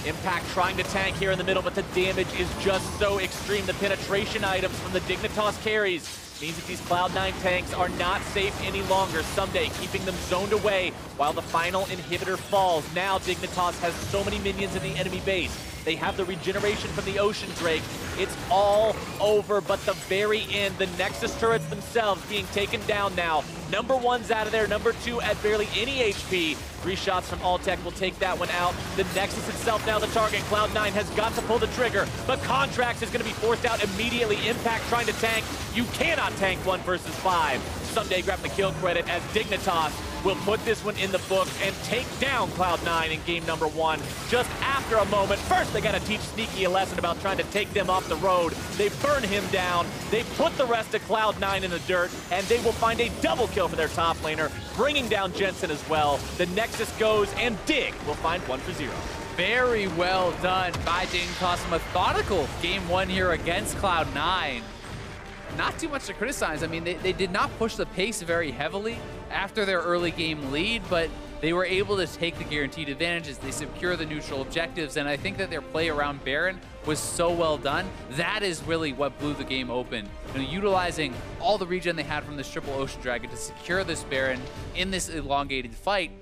Speaker 13: Impact trying to tank here in the middle, but the damage is just so extreme. The penetration items from the Dignitas carries means that these Cloud9 tanks are not safe any longer. Someday keeping them zoned away while the final inhibitor falls. Now Dignitas has so many minions in the enemy base. They have the regeneration from the Ocean Drake. It's all over, but the very end, the Nexus turrets themselves being taken down now. Number 1's out of there, number 2 at barely any HP. 3 shots from Altec will take that one out. The Nexus itself now the target. Cloud9 has got to pull the trigger, but Contracts is going to be forced out immediately. Impact trying to tank. You cannot tank 1 versus 5. Someday grab the kill credit as Dignitas will put this one in the books and take down Cloud9 in game number 1 just after a moment. First, they got to teach Sneaky a lesson about trying to take them off the road. They burn him down. They put the rest of Cloud9 in the dirt, and they will find a double kill for their top laner, bringing down Jensen as well. The Nexus goes, and Dig will find 1 for 0.
Speaker 12: Very well done by Dignitas. Methodical game 1 here against Cloud9. Not too much to criticize. I mean, they did not push the pace very heavily after their early game lead, but they were able to take the guaranteed advantages. They secure the neutral objectives, and I think that their play around Baron was so well done. That is really what blew the game open. Utilizing all the regen they had from this Triple Ocean Dragon to secure this Baron in this elongated fight.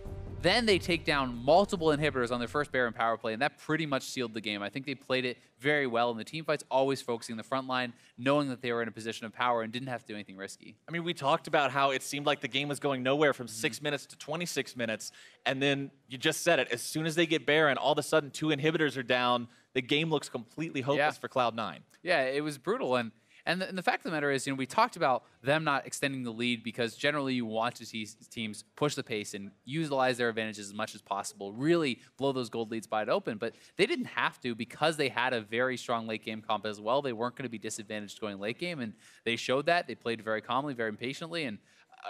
Speaker 12: Then they take down multiple inhibitors on their first Baron power play, and that pretty much sealed the game. I think they played it very well, and the team fight's always focusing the front line, knowing that they were in a position of power and didn't have to do anything risky.
Speaker 8: I mean, we talked about how it seemed like the game was going nowhere from 6 minutes to 26 minutes, and then you just said it. As soon as they get Baron, all of a sudden 2 inhibitors are down. The game looks completely hopeless for Cloud9.
Speaker 12: Yeah, it was brutal, and the fact of the matter is, we talked about them not extending the lead because generally you want to see teams push the pace and utilize their advantages as much as possible, really blow those gold leads wide open. But they didn't have to because they had a very strong late game comp as well. They weren't going to be disadvantaged going late game, and they showed that. They played very calmly, very patiently, and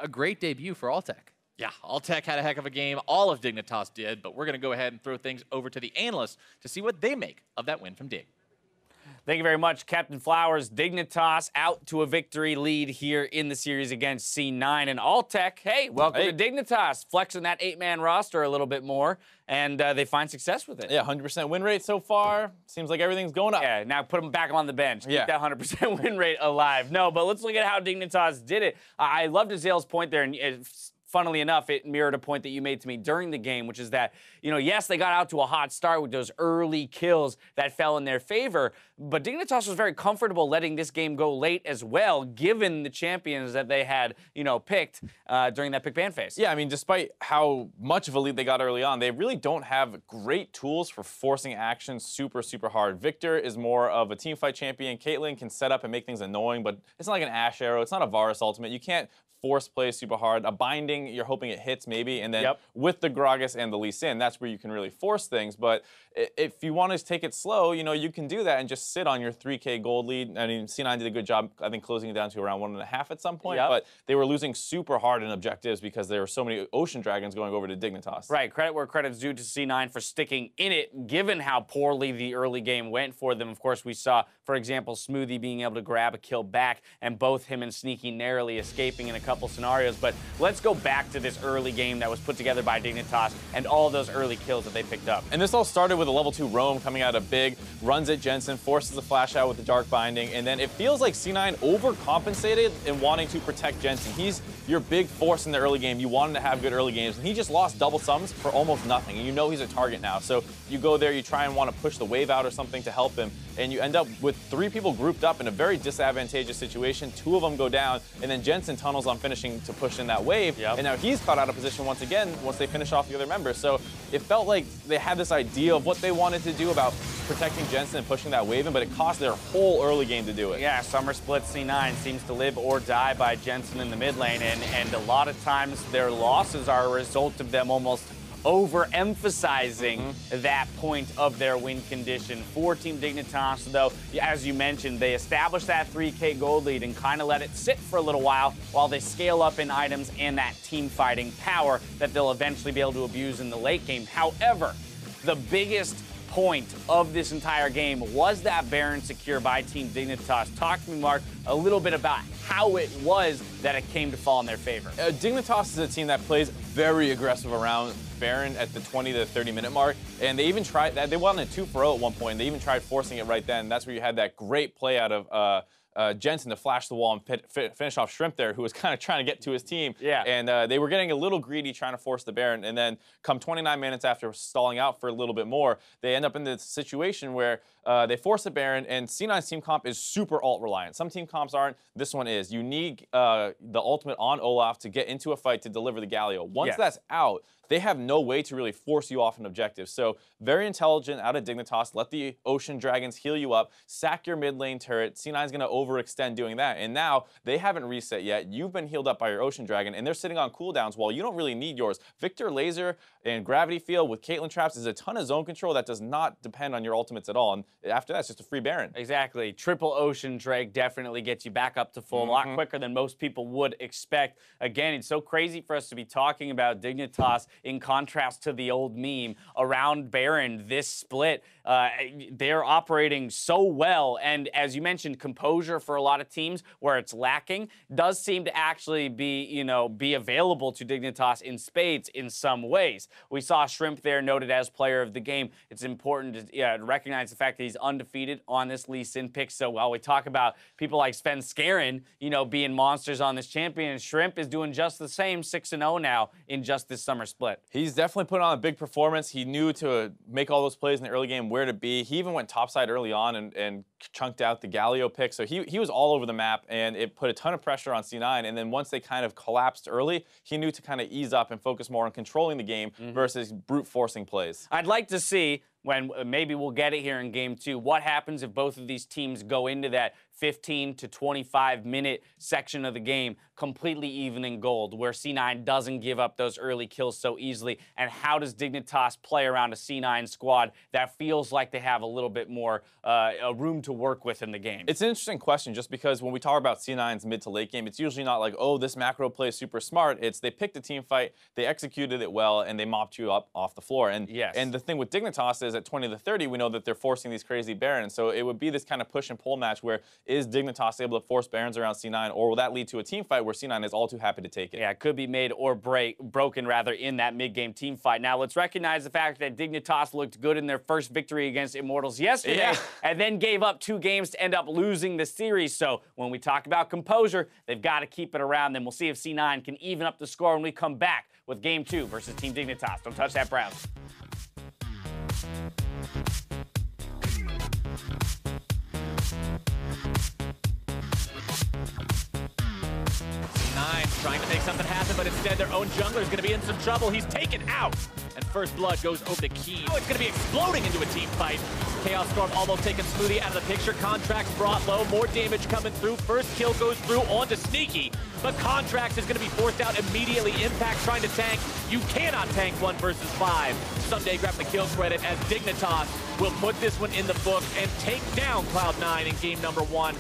Speaker 12: a great debut for Alltech.
Speaker 8: Yeah, Alltech had a heck of a game. All of Dignitas did, but we're going to go ahead and throw things over to the analysts to see what they make of that win from Dig.
Speaker 3: Thank you very much, Captain Flowers. Dignitas out to a victory lead here in the series against C9. And Alltech, hey, welcome to Dignitas, flexing that 8-man roster a little bit more, and they find success with it.
Speaker 4: Yeah, 100% win rate so far. Seems like everything's going up.
Speaker 3: Yeah, now put them back on the bench. Keep that 100% win rate alive. No, but let's look at how Dignitas did it. I loved Azale's point there, and funnily enough, it mirrored a point that you made to me during the game, which is that, yes, they got out to a hot start with those early kills that fell in their favor, but Dignitas was very comfortable letting this game go late as well, given the champions that they had, picked during that pick ban phase.
Speaker 4: Yeah, I mean, despite how much of a lead they got early on, they really don't have great tools for forcing action super, super hard. Victor is more of a teamfight champion. Caitlyn can set up and make things annoying, but it's not like an Ashe arrow. It's not a Varus ultimate. You can't force play super hard. A binding, you're hoping it hits maybe, and then with the Gragas and the Lee Sin, that's where you can really force things. But if you want to take it slow, you can do that and just sit on your 3K gold lead. I mean, C9 did a good job, I think, closing it down to around 1.5 at some point, but they were losing super hard in objectives because there were so many Ocean Dragons going over to Dignitas.
Speaker 3: Right, credit where credit's due to C9 for sticking in it, given how poorly the early game went for them. Of course, we saw, for example, Smoothie being able to grab a kill back, and both him and Sneaky narrowly escaping in a couple scenarios. But let's go back to this early game that was put together by Dignitas and all those early kills that they picked up.
Speaker 4: And this all started with a level 2 roam coming out of Big, runs at Jensen, forces the flash out with the Dark Binding, and then it feels like C9 overcompensated in wanting to protect Jensen. He's your big force in the early game. You want him to have good early games, and he just lost double summons for almost nothing, and he's a target now. So you go there, you try and want to push the wave out or something to help him, and you end up with 3 people grouped up in a very disadvantageous situation. 2 of them go down, and then Jensen tunnels on finishing to push in that wave, and now he's caught out of position once again once they finish off the other members. So it felt like they had this idea of what they wanted to do about protecting Jensen and pushing that wave in, but it cost their whole early game to do it.
Speaker 3: Yeah, Summer Split C9 seems to live or die by Jensen in the mid lane, and a lot of times their losses are a result of them almost overemphasizing that point of their win condition. For Team Dignitas, though, as you mentioned, they established that 3K gold lead and kind of let it sit for a little while they scale up in items and that team fighting power that they'll eventually be able to abuse in the late game. However, the biggest point of this entire game was that Baron secure by Team Dignitas. Talk to me, Mark, a little bit about how it was that it came to fall in their favor.
Speaker 4: Dignitas is a team that plays very aggressive around Baron at the 20 to 30 minute mark, and they even tried that. They won a 2-for-0 at one point, and they even tried forcing it right then. That's where you had that great play out of Jensen to flash the wall and finish off Shrimp there, who was kind of trying to get to his team.
Speaker 3: Yeah.
Speaker 4: And they were getting a little greedy trying to force the Baron. And then come 29 minutes after stalling out for a little bit more, they end up in this situation where they force the Baron, and C9's team comp is super ult reliant. Some team comps aren't. This one is. You need the ultimate on Olaf to get into a fight to deliver the Galio. Once that's out, they have no way to really force you off an objective. So very intelligent out of Dignitas. Let the Ocean Dragons heal you up. Sack your mid lane turret. C9's going to overextend doing that. And now they haven't reset yet. You've been healed up by your Ocean Dragon, and they're sitting on cooldowns while you don't really need yours. Victor Laser and Gravity Field with Caitlyn Traps is a ton of zone control that does not depend on your ultimates at all. And after that, it's just a free Baron.
Speaker 3: Exactly. Triple Ocean Drake definitely gets you back up to full a lot quicker than most people would expect. Again, it's so crazy for us to be talking about Dignitas in contrast to the old meme around Baron this split. They're operating so well, and as you mentioned, composure composure for a lot of teams where it's lacking does seem to actually be available to Dignitas in spades in some ways. We saw Shrimp there noted as player of the game. It's important to recognize the fact that he's undefeated on this Lee Sin pick. So while we talk about people like Sven Skaren, being monsters on this champion, Shrimp is doing just the same, 6-0 now in just this summer split.
Speaker 4: He's definitely put on a big performance. He knew to make all those plays in the early game, where to be. He even went topside early on and chunked out the Galio pick. So he was all over the map, and it put a ton of pressure on C9. And then once they kind of collapsed early, he knew to kind of ease up and focus more on controlling the game versus brute forcing plays.
Speaker 3: I'd like to see, when maybe we'll get it here in game 2, what happens if both of these teams go into that 15 to 25 minute section of the game completely even in gold, where C9 doesn't give up those early kills so easily, and how does Dignitas play around a C9 squad that feels like they have a little bit more room to work with in the game?
Speaker 4: It's an interesting question, just because when we talk about C9's mid to late game, it's usually not like, oh, this macro play is super smart. It's they picked a team fight, they executed it well, and they mopped you up off the floor. And and the thing with Dignitas is at 20 to 30, we know that they're forcing these crazy Barons. So it would be this kind of push and pull match where is Dignitas able to force Barons around C9, or will that lead to a team fight where C9 is all too happy to take it?
Speaker 3: Yeah, it could be made or broken rather in that mid-game team fight. Now, let's recognize the fact that Dignitas looked good in their first victory against Immortals yesterday, and then gave up 2 games to end up losing the series. So when we talk about composure, they've got to keep it around them. We'll see if C9 can even up the score when we come back with Game 2 versus Team Dignitas. Don't touch that browse.
Speaker 13: Trying to make something happen, but instead their own jungler is going to be in some trouble. He's taken out, and first blood goes over the key. Now it's going to be exploding into a team fight. Chaos Storm almost taking Smoothie out of the picture. Contracts brought low, more damage coming through. First kill goes through onto Sneaky, but Contracts is going to be forced out immediately. Impact trying to tank. You cannot tank 1 versus 5. Someday grab the kill credit as Dignitas will put this one in the book and take down Cloud9 in game number 1.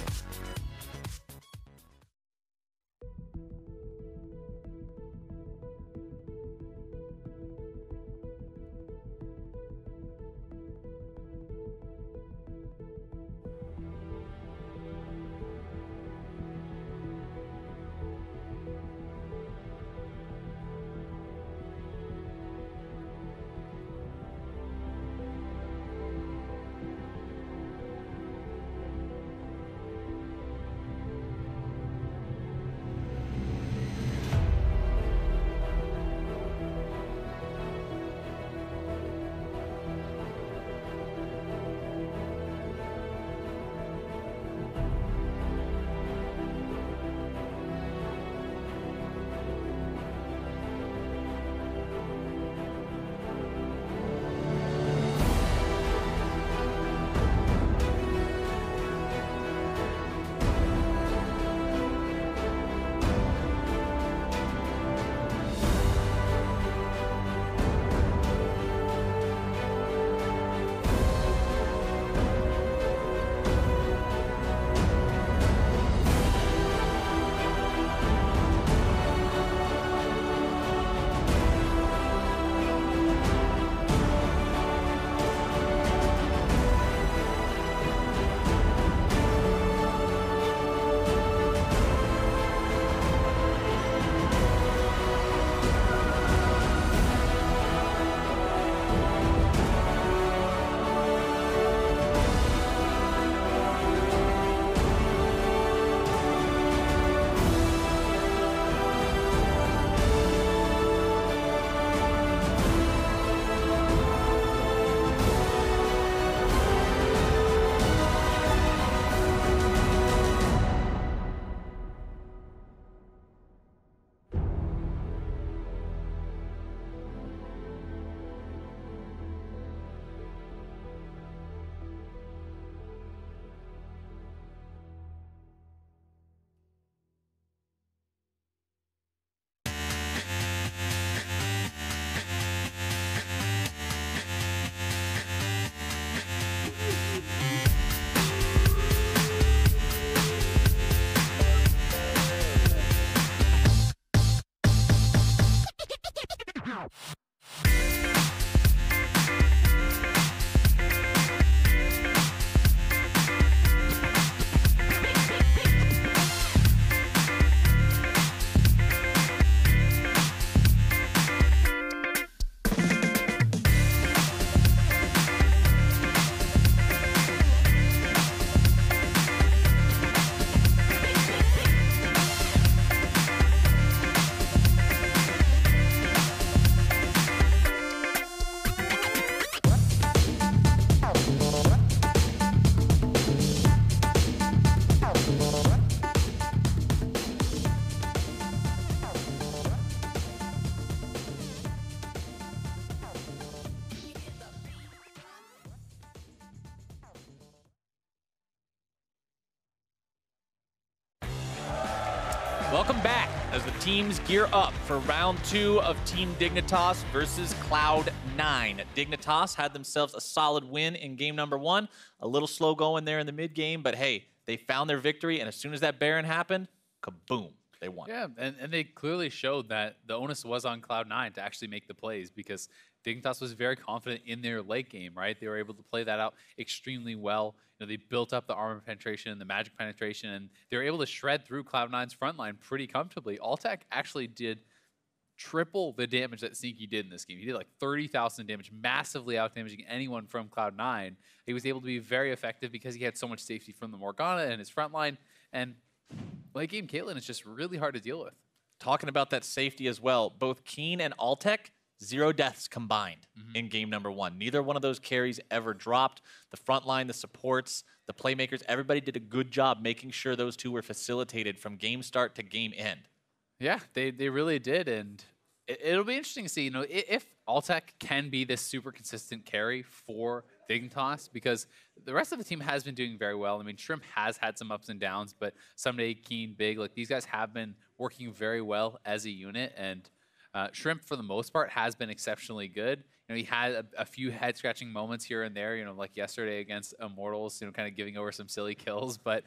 Speaker 8: Welcome back as the teams gear up for round 2 of Team Dignitas versus Cloud9. Dignitas had themselves a solid win in game number 1. A little slow going there in the mid game, but hey, they found their victory, and as soon as that Baron happened, kaboom, they won.
Speaker 12: Yeah, and they clearly showed that the onus was on Cloud9 to actually make the plays, because Dignitas was very confident in their late game, right? They were able to play that out extremely well. You know, they built up the armor penetration, the magic penetration, and they were able to shred through Cloud9's front line pretty comfortably. Altec actually did triple the damage that Sneaky did in this game. He did like 30,000 damage, massively out-damaging anyone from Cloud9. He was able to be very effective because he had so much safety from the Morgana and his front line. And late game Caitlyn is just really hard to deal with.
Speaker 8: Talking about that safety as well, both Keen and Altec, 0 deaths combined in game number 1. Neither one of those carries ever dropped. The front line, the supports, the playmakers, everybody did a good job making sure those two were facilitated from game start to game end.
Speaker 12: Yeah, they really did, and it'll be interesting to see, you know, if Altec can be this super consistent carry for Dignitas, because the rest of the team has been doing very well. I mean, Shrimp has had some ups and downs, but Someday, Keen, Big, like these guys have been working very well as a unit, and Shrimp, for the most part, has been exceptionally good. You know, he had a few head-scratching moments here and there, you know, like yesterday against Immortals, you know, kind of giving over some silly kills. But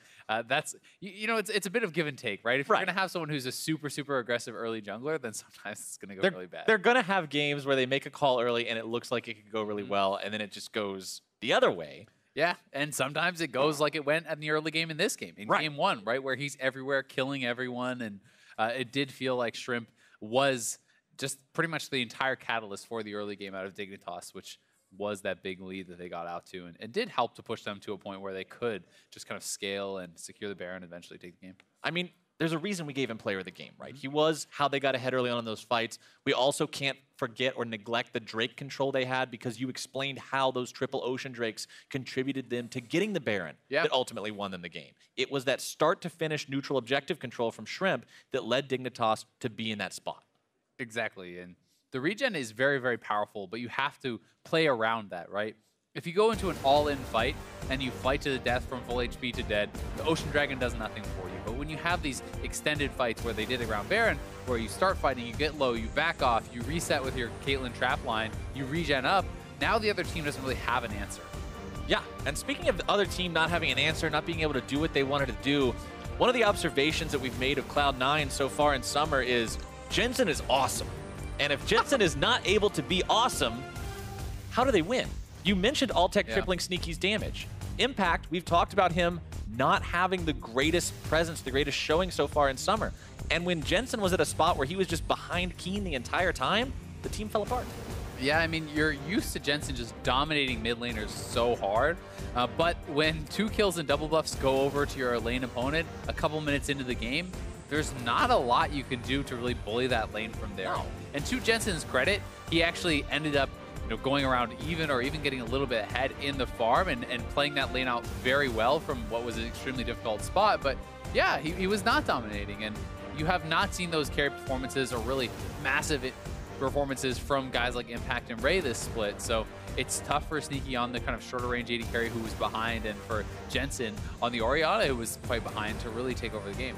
Speaker 12: that's, you know, it's a bit of give and take, right? If you're going to have someone who's a super, super aggressive early jungler, then sometimes it's going to go really bad.
Speaker 8: They're going to have games where they make a call early and it looks like it could go really well, and then it just goes the other way.
Speaker 12: Yeah, and sometimes it goes like it went in the early game in this game, in game 1, right, where he's everywhere, killing everyone. And it did feel like Shrimp was just pretty much the entire catalyst for the early game out of Dignitas, which was that big lead that they got out to, and did help to push them to a point where they could just kind of scale and secure the Baron and eventually take the game.
Speaker 8: I mean, there's a reason we gave him player of the game, right? He was how they got ahead early on in those fights. We also can't forget or neglect the Drake control they had, because you explained how those triple Ocean Drakes contributed them to getting the Baron that ultimately won them the game. It was that start to finish neutral objective control from Shrimp that led Dignitas to be in that spot.
Speaker 12: Exactly, and the regen is very, very powerful, but you have to play around that, right? If you go into an all-in fight and you fight to the death from full HP to dead, the Ocean Dragon does nothing for you. But when you have these extended fights where they did around Baron, where you start fighting, you get low, you back off, you reset with your Caitlyn trap line, you regen up, now the other team doesn't really have an answer.
Speaker 8: Yeah, and speaking of the other team not having an answer, not being able to do what they wanted to do, one of the observations that we've made of Cloud9 so far in summer is Jensen is awesome. And if Jensen is not able to be awesome, how do they win? You mentioned Altec tripling Sneaky's damage. Impact, we've talked about him not having the greatest presence, the greatest showing so far in summer. And when Jensen was at a spot where he was just behind Keen the entire time, the team fell apart.
Speaker 12: Yeah, I mean, you're used to Jensen just dominating mid laners so hard, but when 2 kills and double buffs go over to your lane opponent a couple minutes into the game, there's not a lot you can do to really bully that lane from there. No. And to Jensen's credit, he actually ended up, you know, going around even or even getting a little bit ahead in the farm and playing that lane out very well from what was an extremely difficult spot. But yeah, he was not dominating, and you have not seen those carry performances or really massive performances from guys like Impact and Ray this split. So it's tough for Sneaky on the kind of shorter range AD carry who was behind, and for Jensen on the Orianna who was quite behind to really take over the game.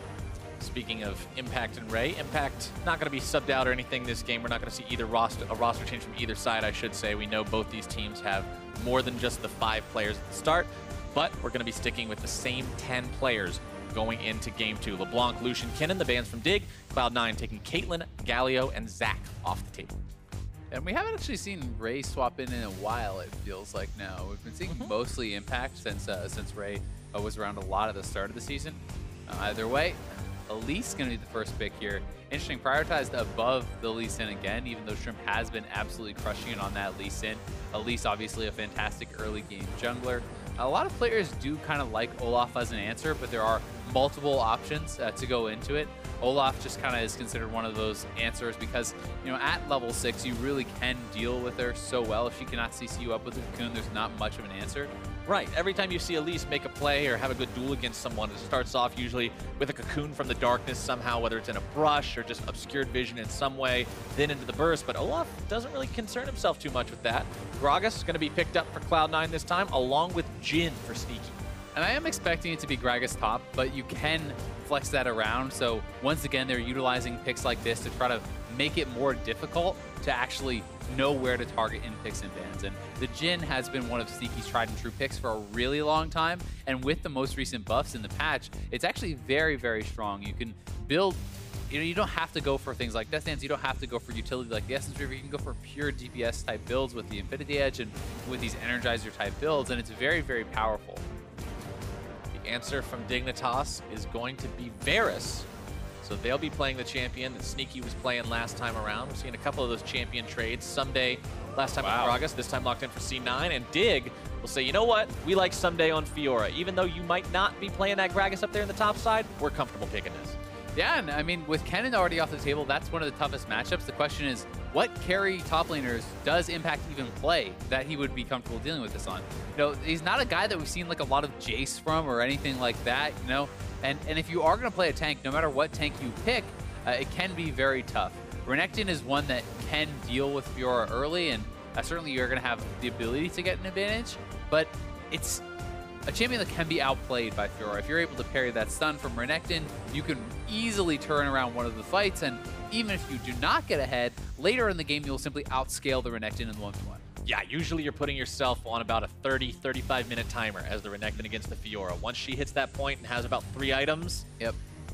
Speaker 8: Speaking of Impact and Ray, Impact not going to be subbed out or anything this game. We're not going to see a roster change from either side, I should say. We know both these teams have more than just the 5 players at the start, but we're going to be sticking with the same 10 players going into Game 2. LeBlanc, Lucian, Kennen, the bans from Dig, Cloud9 taking Caitlyn, Galio, and Zac off the table.
Speaker 12: And we haven't actually seen Ray swap in a while, it feels like now. We've been seeing mostly Impact since Ray was around a lot at the start of the season. Either way, Elise going to be the first pick here. Interesting, prioritized above the Lee Sin again, even though Shrimp has been absolutely crushing it on that Lee Sin. Elise, obviously a fantastic early game jungler. A lot of players do kind of like Olaf as an answer, but there are multiple options to go into it. Olaf just kind of is considered one of those answers because, you know, at level 6, you really can deal with her so well. If she cannot CC you up with a cocoon, there's not much of an answer.
Speaker 8: Right. Every time you see Elise make a play or have a good duel against someone, it starts off usually with a cocoon from the darkness somehow, whether it's in a brush or just obscured vision in some way, then into the burst. But Olaf doesn't really concern himself too much with that. Gragas is going to be picked up for Cloud9 this time, along with Jhin for Sneaky.
Speaker 12: And I am expecting it to be Gragas top, but you can flex that around. So once again, they're utilizing picks like this to try to make it more difficult to actually know where to target in picks and bans. And the Jhin has been one of Sneaky's tried and true picks for a really long time. And with the most recent buffs in the patch, it's actually very, very strong. You can build, you don't have to go for things like Death Dance. You don't have to go for utility like the Essence Reaver. You can go for pure DPS type builds with the Infinity Edge and with these Energizer type builds. And it's very, very powerful.
Speaker 13: The answer from Dignitas is going to be Varus. So they'll be playing the champion that Sneaky was playing last time around. We're seeing a couple of those champion trades. Someday, last time in Gragas, this time locked in for C9. And Dig will say, you know what? We like Someday on Fiora. Even though you might not be playing that Gragas up there in the top side, we're comfortable picking this.
Speaker 12: Yeah, and I mean, with Kennen already off the table, that's one of the toughest matchups. The question is, what carry top laners does Impact even play that he would be comfortable dealing with this on? You know, he's not a guy that we've seen like a lot of Jace from or anything like that, you know? And if you are going to play a tank, no matter what tank you pick, it can be very tough. Renekton is one that can deal with Fiora early, and certainly you're going to have the ability to get an advantage, but it's a champion that can be outplayed by Fiora. If you're able to parry that stun from Renekton, you can easily turn around one of the fights, and even if you do not get ahead, later in the game you'll simply outscale the Renekton in 1v1.
Speaker 13: Yeah, usually you're putting yourself on about a 30-35 minute timer as the Renekton against the Fiora. Once she hits that point and has about 3 items,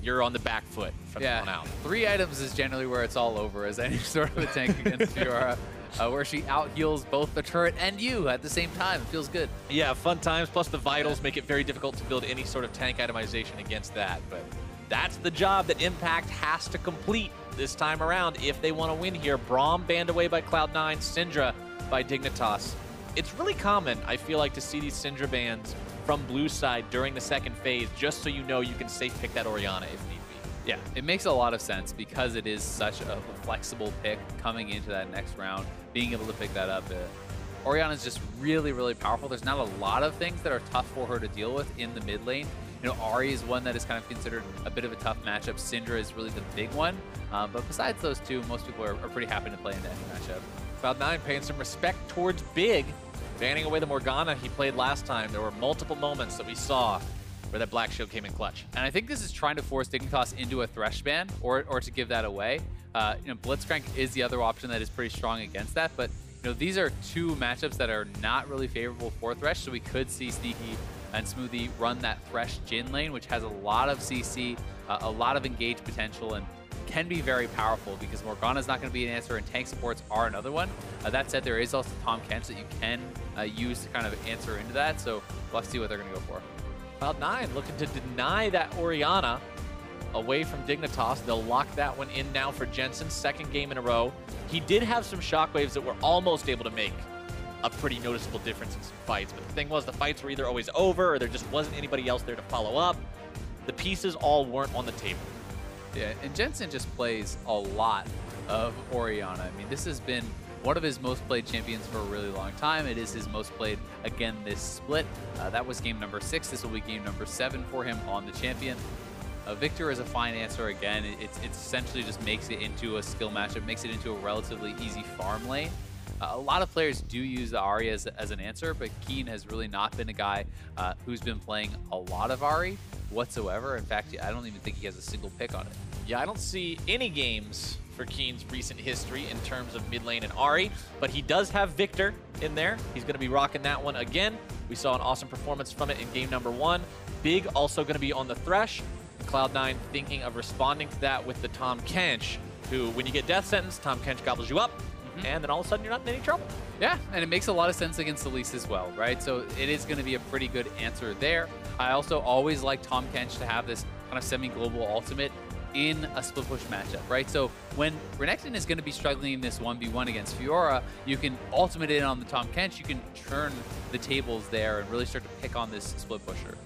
Speaker 13: you're on the back foot from that one out.
Speaker 12: 3 items is generally where it's all over, as any sort of a tank against Fiora. Where she out-heals both the turret and you at the same time. It feels good.
Speaker 13: Yeah, fun times, plus the vitals make it very difficult to build any sort of tank itemization against that. But that's the job that Impact has to complete this time around if they want to win here. Braum banned away by Cloud9, Syndra by Dignitas. It's really common, I feel like, to see these Syndra bans from blue side during the second phase, just so you know you can safe pick that Orianna if need be.
Speaker 12: Yeah, it makes a lot of sense because it is such a flexible pick coming into that next round. Being able to pick that up, Orianna is just really, really powerful. There's not a lot of things that are tough for her to deal with in the mid lane. You know, Ahri is one that is kind of considered a bit of a tough matchup. Syndra is really the big one. But besides those two, most people are pretty happy to play into any matchup.
Speaker 13: Cloud9 paying some respect towards Big, banning away the Morgana he played last time. There were multiple moments that we saw where that Black Shield came in clutch.
Speaker 12: And I think this is trying to force Dignitas into a Thresh ban or to give that away. You know, Blitzcrank is the other option that is pretty strong against that, but you know, these are two matchups that are not really favorable for Thresh, so we could see Sneaky and Smoothie run that Thresh Jhin lane, which has a lot of CC, a lot of engage potential, and can be very powerful because Morgana is not going to be an answer and tank supports are another one. That said, there is also Tahm Kench that you can use to kind of answer into that, so we'll have to see what they're going to go for.
Speaker 13: Cloud9 looking to deny that Orianna away from Dignitas. They'll lock that one in now for Jensen's second game in a row. He did have some shockwaves that were almost able to make a pretty noticeable difference in some fights, but the thing was the fights were either always over or there just wasn't anybody else there to follow up. The pieces all weren't on the table.
Speaker 12: Yeah, and Jensen just plays a lot of Orianna. I mean, this has been one of his most played champions for a really long time. It is his most played again this split. That was game number 6. This will be game number 7 for him on the champion. Victor is a fine answer again. It essentially just makes it into a skill matchup, makes it into a relatively easy farm lane. A lot of players do use the Ahri as an answer, but Keen has really not been a guy who's been playing a lot of Ahri whatsoever. In fact, I don't even think he has a single pick on it.
Speaker 13: Yeah, I don't see any games for Keen's recent history in terms of mid lane and Ahri, but he does have Victor in there. He's going to be rocking that one again. We saw an awesome performance from it in game number 1. Big also going to be on the Thresh. Cloud9 thinking of responding to that with the Tahm Kench, who, when you get death sentence, Tahm Kench gobbles you up, and then all of a sudden you're not in any trouble.
Speaker 12: Yeah, and it makes a lot of sense against Elise as well, right? So it is going to be a pretty good answer there. I also always like Tahm Kench to have this kind of semi-global ultimate in a split push matchup, right? So when Renekton is going to be struggling in this 1v1 against Fiora, you can ultimate it on the Tahm Kench, you can turn the tables there and really start to pick on this split pusher.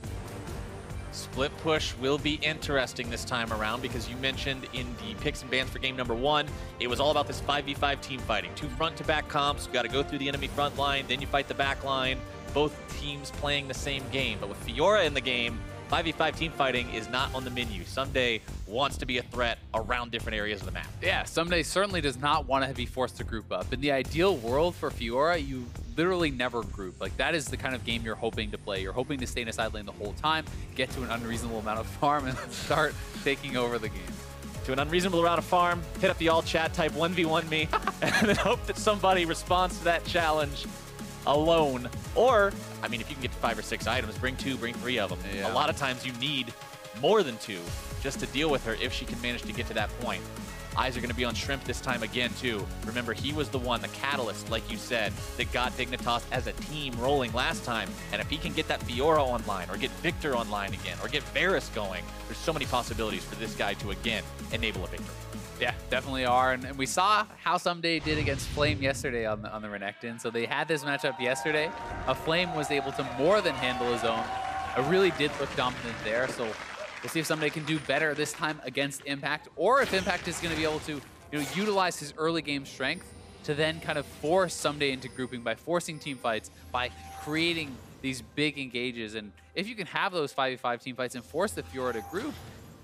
Speaker 13: Split push will be interesting this time around because you mentioned in the picks and bans for game number 1, it was all about this 5v5 team fighting. 2 front-to-back comps, you got to go through the enemy front line, then you fight the back line, both teams playing the same game. But with Fiora in the game, 5v5 team fighting is not on the menu. Someday wants to be a threat around different areas of the map.
Speaker 12: Yeah, Someday certainly does not want to be forced to group up. In the ideal world for Fiora, you literally never group. Like, that is the kind of game you're hoping to play. You're hoping to stay in a side lane the whole time, get to an unreasonable amount of farm, and start taking over the game.
Speaker 8: To an unreasonable amount of farm, hit up the all chat, type 1v1 me, and then hope that somebody responds to that challenge alone. Or, I mean, if you can get 5 or 6 items, bring 2, bring 3 of them.
Speaker 12: Yeah.
Speaker 8: A lot of times you need more than 2 just to deal with her if she can manage to get to that point. Eyes are going to be on Shrimp this time again, too. Remember, he was the one, the catalyst, like you said, that got Dignitas as a team rolling last time. And if he can get that Fiora online, or get Victor online again, or get Varus going, there's so many possibilities for this guy to, again, enable a victory.
Speaker 12: Yeah, definitely are. And we saw how Someday did against Flame yesterday on the Renekton. So they had this matchup yesterday. Flame was able to more than handle his own. Really did look dominant there. So we'll see if Someday can do better this time against Impact, or if Impact is going to be able to utilize his early game strength to then kind of force Someday into grouping by forcing team fights, by creating these big engages. And if you can have those 5v5 team fights and force the Fiora to group,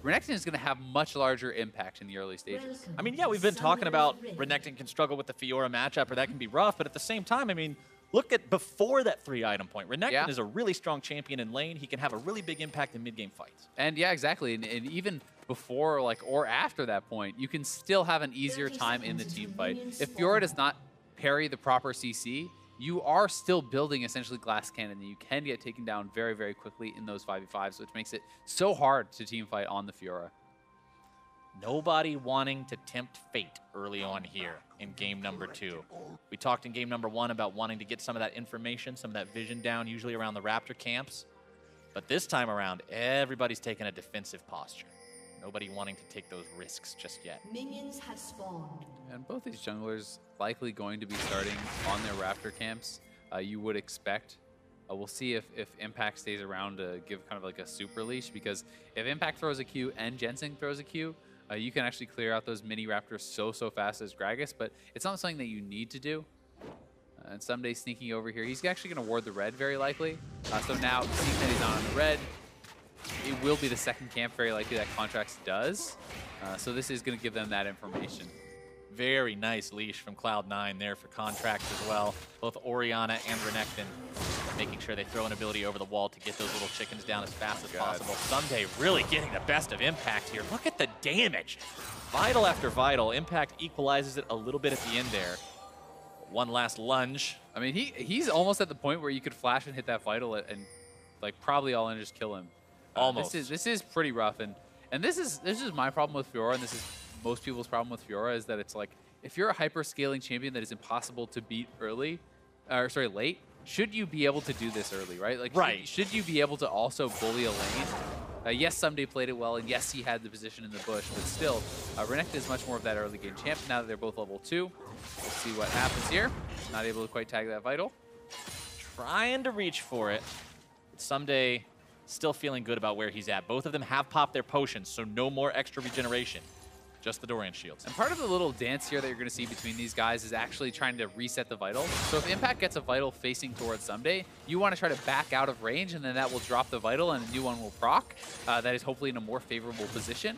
Speaker 12: Renekton is going to have much larger impact in the early stages.
Speaker 8: I mean, yeah, we've been talking about Renekton can struggle with the Fiora matchup, or that can be rough, but at the same time, I mean, look at before that 3-item point. Renekton is a really strong champion in lane. He can have a really big impact in mid-game fights.
Speaker 12: And yeah, exactly. And even before, or after that point, you can still have an easier time in the team fight. If Fiora does not parry the proper CC, you are still building essentially glass cannon, and you can get taken down very, very quickly in those 5v5s, which makes it so hard to team fight on the Fiora.
Speaker 8: Nobody wanting to tempt fate early on here in game number 2. We talked in game number 1 about wanting to get some of that information, some of that vision down, usually around the Raptor camps. But this time around, everybody's taking a defensive posture. Nobody wanting to take those risks just yet.
Speaker 14: Minions have spawned.
Speaker 12: And both these junglers likely going to be starting on their Raptor camps. You would expect. We'll see if Impact stays around to give kind of like a super leash, because if Impact throws a Q and Jensen throws a Q, you can actually clear out those mini Raptors so fast as Gragas, but it's not something that you need to do. And Someday sneaking over here. He's actually going to ward the red very likely. So now, seeing that he's not on the red, it will be the second camp very likely that Contracts does. So this is going to give them that information.
Speaker 8: Very nice leash from Cloud9 there for Contracts as well. Both Orianna and Renekton making sure they throw an ability over the wall to get those little chickens down as fast as possible. Someday really getting the best of Impact here. Look at the damage. Vital after Vital. Impact equalizes it a little bit at the end there. One last lunge.
Speaker 12: I mean, he's almost at the point where you could flash and hit that Vital and like probably all in just kill him.
Speaker 8: Almost.
Speaker 12: This is pretty rough, and this is my problem with Fiora, and this is most people's problem with Fiora, is that it's like, if you're a hyper scaling champion that is impossible to beat late, should you be able to do this early, right? Like, should you be able to also bully a lane? Yes, Someday played it well, and yes, he had the position in the bush, but still, Renekton is much more of that early game champ now that they're both level 2. We'll see what happens here. Not able to quite tag that Vital.
Speaker 8: Trying to reach for it. Someday still feeling good about where he's at. Both of them have popped their potions, so no more extra regeneration. Just the Dorian shields.
Speaker 12: And part of the little dance here that you're going to see between these guys is actually trying to reset the Vital. So if Impact gets a Vital facing towards Someday, you want to try to back out of range, and then that will drop the Vital and a new one will proc. That is hopefully in a more favorable position.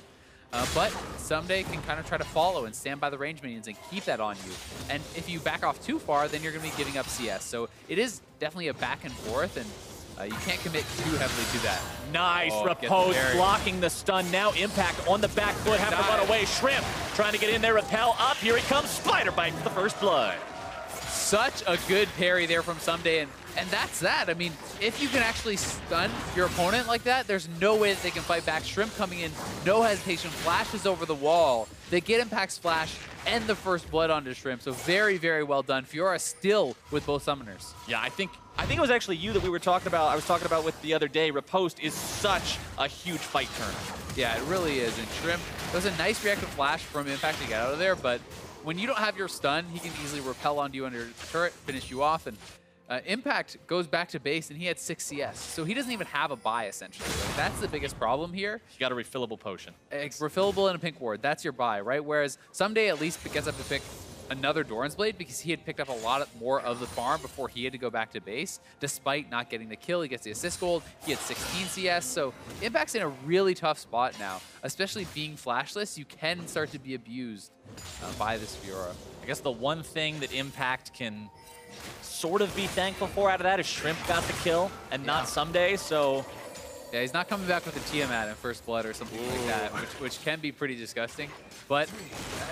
Speaker 12: But Someday can kind of try to follow and stand by the range minions and keep that on you. And if you back off too far, then you're going to be giving up CS. So it is definitely a back and forth, and you can't commit too heavily to that.
Speaker 8: Nice repose, blocking the stun. Now Impact on the back foot, have to run away. Shrimp trying to get in there, repel up. Here he comes, Spider Bite for the first blood.
Speaker 12: Such a good parry there from Someday, and that's that. I mean, if you can actually stun your opponent like that, there's no way that they can fight back. Shrimp coming in, no hesitation, flashes over the wall. They get Impact's flash and the first blood onto Shrimp, so very, very well done. Fiora still with both summoners.
Speaker 8: Yeah, I think it was actually you that we were talking about. I was talking about with the other day. Riposte is such a huge fight turner.
Speaker 12: Yeah, it really is. And Shrimp, it was a nice reactive flash from Impact to get out of there, but when you don't have your stun, he can easily repel onto you under the turret, finish you off, and Impact goes back to base, and he had 6 CS, so he doesn't even have a buy, essentially. Like, that's the biggest problem here.
Speaker 8: You got a refillable potion.
Speaker 12: Refillable and a pink ward, that's your buy, right? Whereas Someday at least gets up to pick another Doran's Blade because he had picked up a lot more of the farm before he had to go back to base. Despite not getting the kill, he gets the assist gold, he had 16 CS, so Impact's in a really tough spot now. Especially being flashless, you can start to be abused by this Fiora.
Speaker 8: I guess the one thing that Impact can
Speaker 13: sort of be thankful for out of that is Shrimp got the kill and not Someday, so...
Speaker 12: Yeah, he's not coming back with a Tiamat in First Blood or something like that, which can be pretty disgusting. But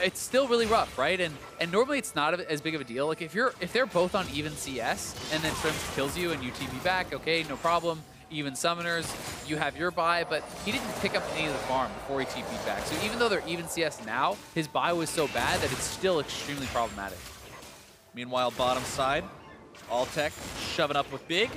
Speaker 12: it's still really rough, right? And normally it's not as big of a deal. Like if they're both on even CS and then Shrimp kills you and you TP back, okay, no problem. Even summoners, you have your buy, but he didn't pick up any of the farm before he TP'd back. So even though they're even CS now, his buy was so bad that it's still extremely problematic.
Speaker 13: Meanwhile, bottom side, Alltech shoving up with Big.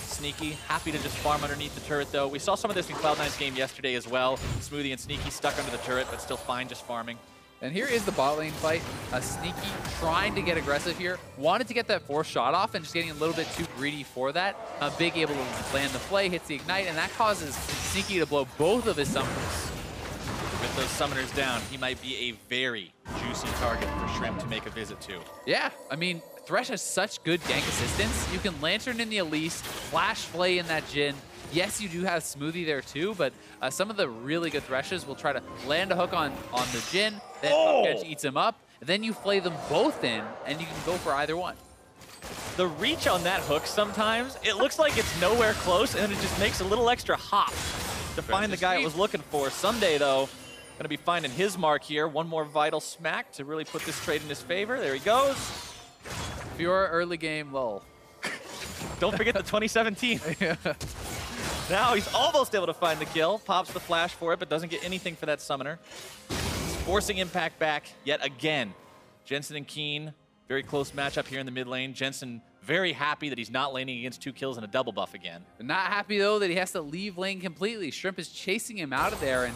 Speaker 13: Sneaky, happy to just farm underneath the turret, though. We saw some of this in Cloud9's game yesterday as well. Smoothie and Sneaky stuck under the turret, but still fine just farming.
Speaker 12: And here is the bot lane fight. Sneaky trying to get aggressive here. Wanted to get that 4th shot off and just getting a little bit too greedy for that. Big able to land the play, hits the ignite, and that causes Sneaky to blow both of his summoners.
Speaker 13: With those summoners down, he might be a very juicy target for Shrimp to make a visit to.
Speaker 12: Yeah, I mean, Thresh has such good gank assistance. You can Lantern in the Elise, Flash Flay in that Jhin. Yes, you do have Smoothie there too, but some of the really good Threshes will try to land a hook on the Jhin, then Upcatch eats him up, and then you flay them both in, and you can go for either one.
Speaker 13: The reach on that hook sometimes, it looks like it's nowhere close, and it just makes a little extra hop to find the guy it was looking for. Someday, though, going to be finding his mark here. One more vital smack to really put this trade in his favor. There he goes.
Speaker 12: If you're early game, lull.
Speaker 13: Don't forget the 2017. Now he's almost able to find the kill. Pops the flash for it, but doesn't get anything for that summoner. He's forcing Impact back yet again. Jensen and Keen, very close matchup here in the mid lane. Jensen very happy that he's not laning against 2 kills and a double buff again.
Speaker 12: Not happy, though, that he has to leave lane completely. Shrimp is chasing him out of there, and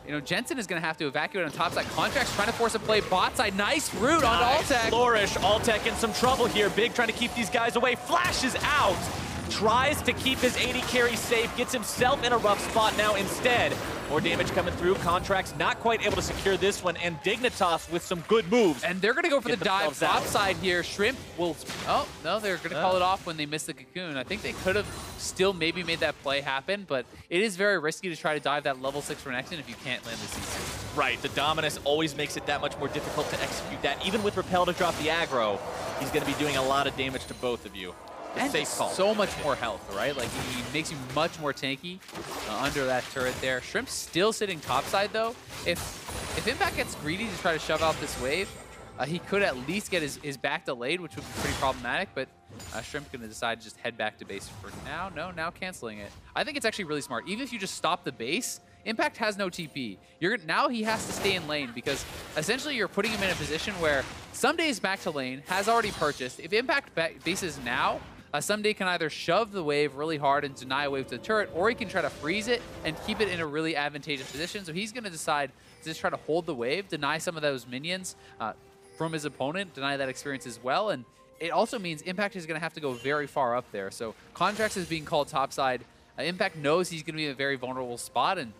Speaker 12: you know, Jensen is going to have to evacuate on top side. Contract's trying to force a play bot side. Nice route on Alltech.
Speaker 13: Flourish. Alltech in some trouble here. Big trying to keep these guys away. Flashes out. Tries to keep his AD carry safe. Gets himself in a rough spot now instead. More damage coming through. Contract's not quite able to secure this one. And Dignitas with some good moves.
Speaker 12: And they're going to go for the dive top side here. Shrimp will... Oh, no, they're going to call it off when they miss the cocoon. I think they could have still maybe made that play happen, but it is very risky to try to dive that level 6 Renekton if you can't land the CC.
Speaker 13: Right, the Dominus always makes it that much more difficult to execute that. Even with Repel to drop the aggro, he's going to be doing a lot of damage to both of you.
Speaker 12: And so much more health, right? Like, he makes you much more tanky under that turret there. Shrimp's still sitting topside, though. If Impact gets greedy to try to shove out this wave, he could at least get his back delayed, which would be pretty problematic, but Shrimp's going to decide to just head back to base for now. No, now canceling it. I think it's actually really smart. Even if you just stop the base, Impact has no TP. Now he has to stay in lane because essentially you're putting him in a position where Someday is back to lane, has already purchased. If Impact bases now, Someday can either shove the wave really hard and deny a wave to the turret, or he can try to freeze it and keep it in a really advantageous position. So he's going to decide to just try to hold the wave, deny some of those minions from his opponent, deny that experience as well. And it also means Impact is going to have to go very far up there. So Contracts is being called topside. Impact knows he's going to be in a very vulnerable spot, and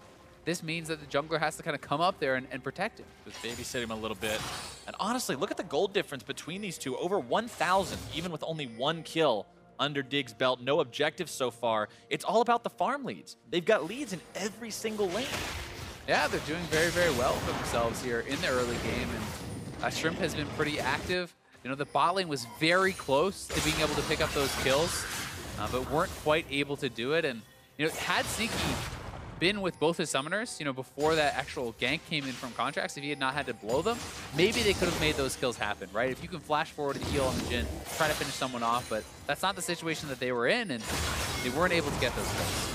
Speaker 12: this means that the jungler has to kind of come up there and protect him.
Speaker 13: Just babysit him a little bit. And honestly, look at the gold difference between these two. Over 1,000, even with only 1 kill under Dig's belt. No objectives so far. It's all about the farm leads. They've got leads in every single lane.
Speaker 12: Yeah, they're doing very, very well for themselves here in the early game. And Shrimp has been pretty active. You know, the bot lane was very close to being able to pick up those kills, but weren't quite able to do it. And, you know, had Sneaky been with both his summoners, you know, before that actual gank came in from Contracts, if he had not had to blow them, maybe they could have made those kills happen, right? If you can flash forward and heal on the Jhin, try to finish someone off, but that's not the situation that they were in, and they weren't able to get those kills.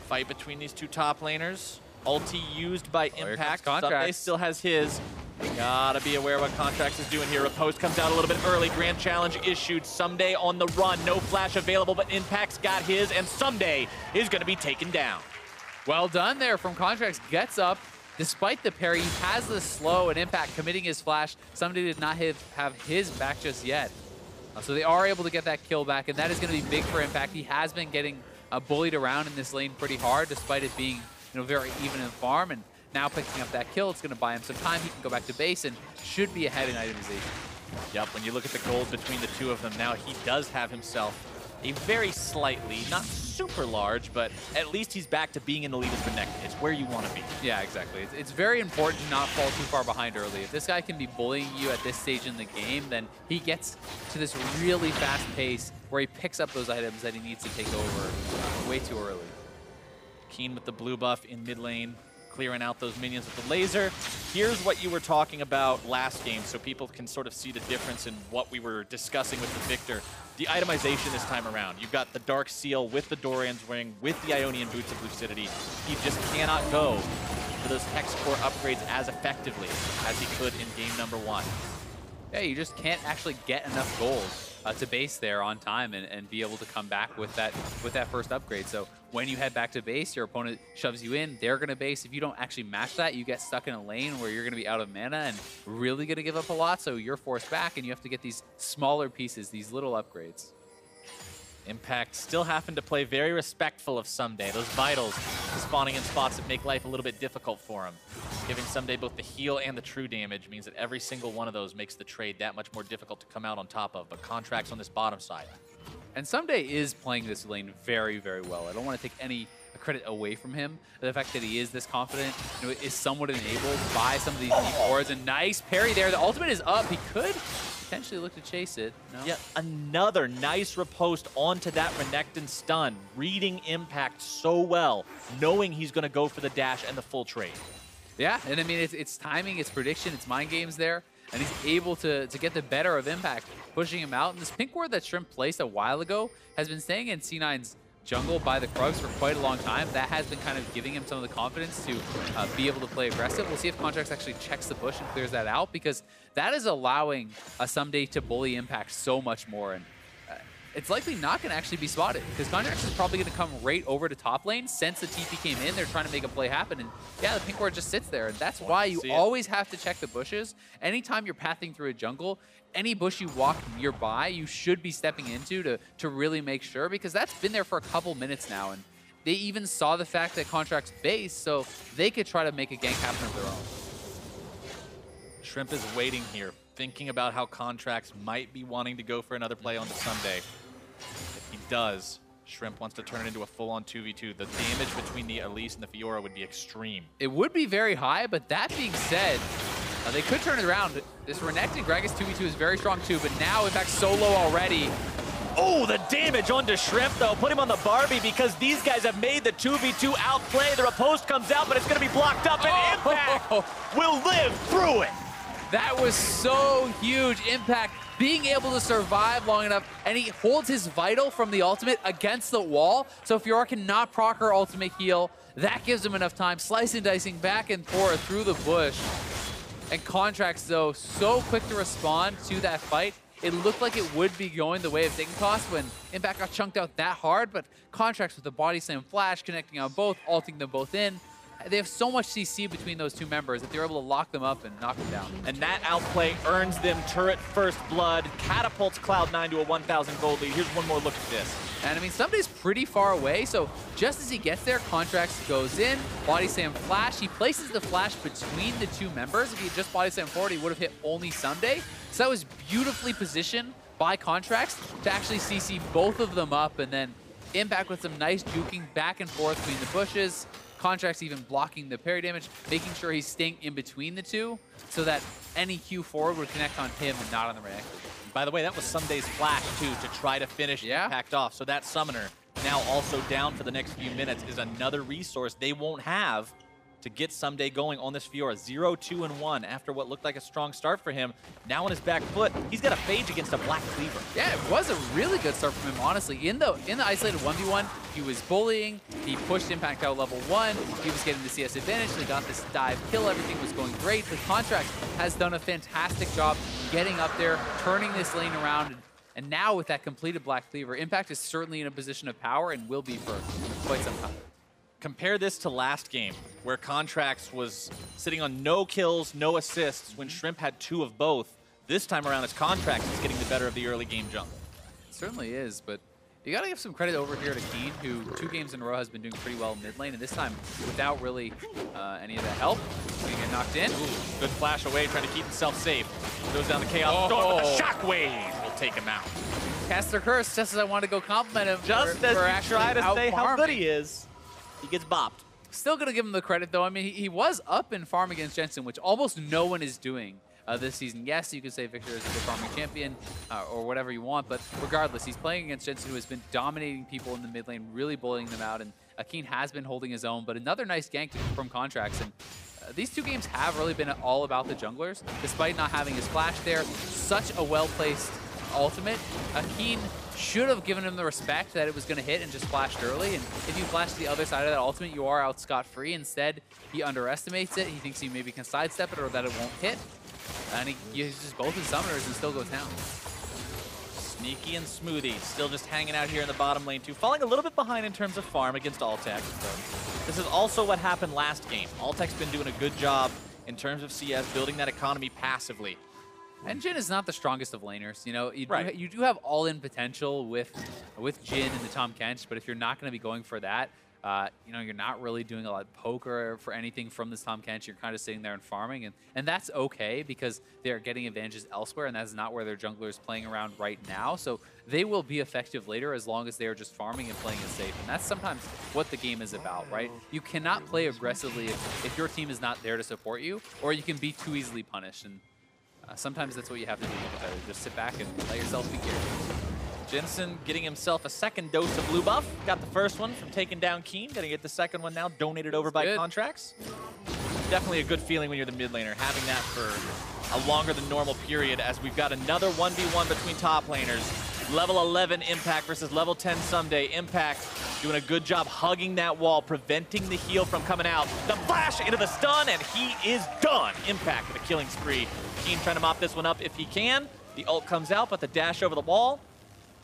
Speaker 13: Fight between these two top laners. Ulti used by Impact.
Speaker 12: Contracts.
Speaker 13: Someday still has his. We gotta be aware what Contracts is doing here. Riposte comes out a little bit early. Grand Challenge issued. Someday on the run. No flash available, but Impact's got his, and Someday is gonna be taken down.
Speaker 12: Well done there from Contracts. Gets up. Despite the parry, he has the slow, and Impact committing his flash. Somebody did not have his back just yet. So they are able to get that kill back, and that is going to be big for Impact. He has been getting bullied around in this lane pretty hard, despite it being, you know, very even in farm. And now picking up that kill, it's going to buy him some time. He can go back to base and should be ahead in itemization.
Speaker 13: Yep, when you look at the gold between the two of them now, he does have himself a very slightly, not super large, but at least he's back to being in the lead as Renekton. It's where you want to be.
Speaker 12: Yeah, exactly. It's very important to not fall too far behind early. If this guy can be bullying you at this stage in the game, then he gets to this really fast pace where he picks up those items that he needs to take over way too early.
Speaker 13: Keen with the blue buff in mid lane, clearing out those minions with the laser. Here's what you were talking about last game, so people can sort of see the difference in what we were discussing with the Victor. The itemization this time around. You've got the Dark Seal with the Dorian's Ring, with the Ionian Boots of Lucidity. He just cannot go for those Hex Core upgrades as effectively as he could in game number 1.
Speaker 12: Yeah, you just can't actually get enough gold to base there on time and be able to come back with that first upgrade. So when you head back to base, your opponent shoves you in, they're going to base. If you don't actually match that, you get stuck in a lane where you're going to be out of mana and really going to give up a lot. So you're forced back and you have to get these smaller pieces, these little upgrades.
Speaker 13: Impact still having to play very respectful of Someday. Those vitals spawning in spots that make life a little bit difficult for him. Giving Someday both the heal and the true damage means that every single one of those makes the trade that much more difficult to come out on top of. But Contracts on this bottom side.
Speaker 12: And Someday is playing this lane very, very well. I don't want to take any credit away from him. The fact that he is this confident, you know, is somewhat enabled by some of these deep boards. A nice parry there. The ultimate is up. He could potentially look to chase it. No.
Speaker 13: Yeah, another nice riposte onto that Renekton stun. Reading Impact so well, knowing he's going to go for the dash and the full trade.
Speaker 12: Yeah, and I mean, it's timing, it's prediction, it's mind games there. And he's able to get the better of Impact, pushing him out. And this pink ward that Shrimp placed a while ago has been staying in C9's jungle by the Krugs for quite a long time. That has been kind of giving him some of the confidence to be able to play aggressive. We'll see if Contracts actually checks the bush and clears that out, because that is allowing Someday to bully Impact so much more. And it's likely not going to actually be spotted, because Contracts is probably going to come right over to top lane. Since the TP came in, they're trying to make a play happen. And yeah, the pink ward just sits there. And that's why you always have to check the bushes. Anytime you're pathing through a jungle, any bush you walk nearby, you should be stepping into to really make sure, because that's been there for a couple minutes now. And they even saw the fact that Contracts base, so they could try to make a gank happen of their own.
Speaker 13: Shrimp is waiting here, thinking about how Contracts might be wanting to go for another play on the Someday. If he does, Shrimp wants to turn it into a full-on 2v2. The damage between the Elise and the Fiora would be extreme.
Speaker 12: It would be very high, but that being said, they could turn it around. This Renekton Gragas 2v2 is very strong too, but now Impact's so low already.
Speaker 13: Oh, the damage onto Shrimp, though. Put him on the Barbie, because these guys have made the 2v2 outplay. The riposte comes out, but it's going to be blocked up, and Impact will live through it.
Speaker 12: That was so huge. Impact being able to survive long enough, and he holds his vital from the ultimate against the wall, so Fiora cannot proc her ultimate heal. That gives him enough time, slicing and dicing back and forth through the bush. And Contracts, though, so quick to respond to that fight. It looked like it would be going the way of Dignitas when Impact got chunked out that hard, but Contracts with the body slam flash, connecting on both, ulting them both in. They have so much CC between those two members that they're able to lock them up and knock them down.
Speaker 13: And that outplay earns them turret first blood, catapults Cloud9 to a 1,000 gold lead. Here's one more look at this.
Speaker 12: And I mean, Someday's pretty far away, so just as he gets there, Contracts goes in, body slam flash. He places the flash between the two members. If he had just body slam forward, he would have hit only Someday. So that was beautifully positioned by Contracts to actually CC both of them up, and then Impact with some nice juking back and forth between the bushes. Contracts even blocking the parry damage, making sure he's staying in between the two so that any Q forward would connect on him and not on the Renekton.
Speaker 13: By the way, that was Someday's flash, too, to try to finish Impact off. So that Summoner, now also down for the next few minutes, is another resource they won't have to get Someday going on this Fiora. 0-2-1 after what looked like a strong start for him. Now on his back foot, he's got a phage against a Black Cleaver.
Speaker 12: Yeah, it was a really good start from him, honestly. In the isolated 1v1, he was bullying, he pushed Impact out level 1, he was getting the CS advantage, they got this dive kill, everything was going great. The Contract has done a fantastic job getting up there, turning this lane around, and now with that completed Black Cleaver, Impact is certainly in a position of power and will be for quite some time.
Speaker 13: Compare this to last game, where Contracts was sitting on no kills, no assists, when Shrimp had 2 of both. This time around, it's Contracts that's getting the better of the early game jump.
Speaker 12: It certainly is, but you gotta give some credit over here to Keen, who 2 games in a row has been doing pretty well mid lane, and this time without really any of that help. He get knocked in.
Speaker 13: Ooh, good flash away, trying to keep himself safe. Goes down the Chaos Storm, but the Shockwave will take him out.
Speaker 12: Cast or curse, just as I want to go compliment him.
Speaker 13: Just
Speaker 12: for
Speaker 13: as
Speaker 12: actually
Speaker 13: you try to say how
Speaker 12: out-farming.
Speaker 13: good he is, he gets bopped.
Speaker 12: Still going to give him the credit, though. I mean, he was up in farm against Jensen, which almost no one is doing this season. Yes, you could say Victor is a good farming champion or whatever you want, but regardless, he's playing against Jensen, who has been dominating people in the mid lane, really bullying them out, and Akeen has been holding his own, but another nice gank from Contracts. And these two games have really been all about the junglers, despite not having his flash there. Such a well-placed ultimate. Akeen should have given him the respect that it was going to hit and just flashed early. And if you flash to the other side of that ultimate, you are out scot-free. Instead, he underestimates it. He thinks he maybe can sidestep it or that it won't hit. And he uses both his summoners and still goes down.
Speaker 13: Sneaky and Smoothie still just hanging out here in the bottom lane too, falling a little bit behind in terms of farm against Altec. So this is also what happened last game. Altec's been doing a good job in terms of CS, building that economy passively.
Speaker 12: And Jhin is not the strongest of laners. You know,
Speaker 13: Right.
Speaker 12: you do have all-in potential with Jhin and the Tahm Kench, but if you're not going to be going for that, you know, you're not really doing a lot of poker for anything from this Tahm Kench. You're kind of sitting there and farming, and that's okay because they're getting advantages elsewhere, and that's not where their jungler is playing around right now. So they will be effective later as long as they're just farming and playing it safe. And that's sometimes what the game is about, right? You cannot play aggressively if your team is not there to support you, or you can be too easily punished. And sometimes that's what you have to do. Just sit back and let yourself be careful.
Speaker 13: Jensen getting himself a second dose of blue buff. Got the first one from taking down Keen. Gonna get the second one now, donated over by Contracts. Definitely a good feeling when you're the mid laner, having that for a longer than normal period, as we've got another 1v1 between top laners. Level 11 Impact versus level 10 Someday. Impact doing a good job hugging that wall, preventing the heal from coming out. The flash into the stun, and he is done. Impact with a killing spree. Keen trying to mop this one up if he can. The ult comes out, but the dash over the wall.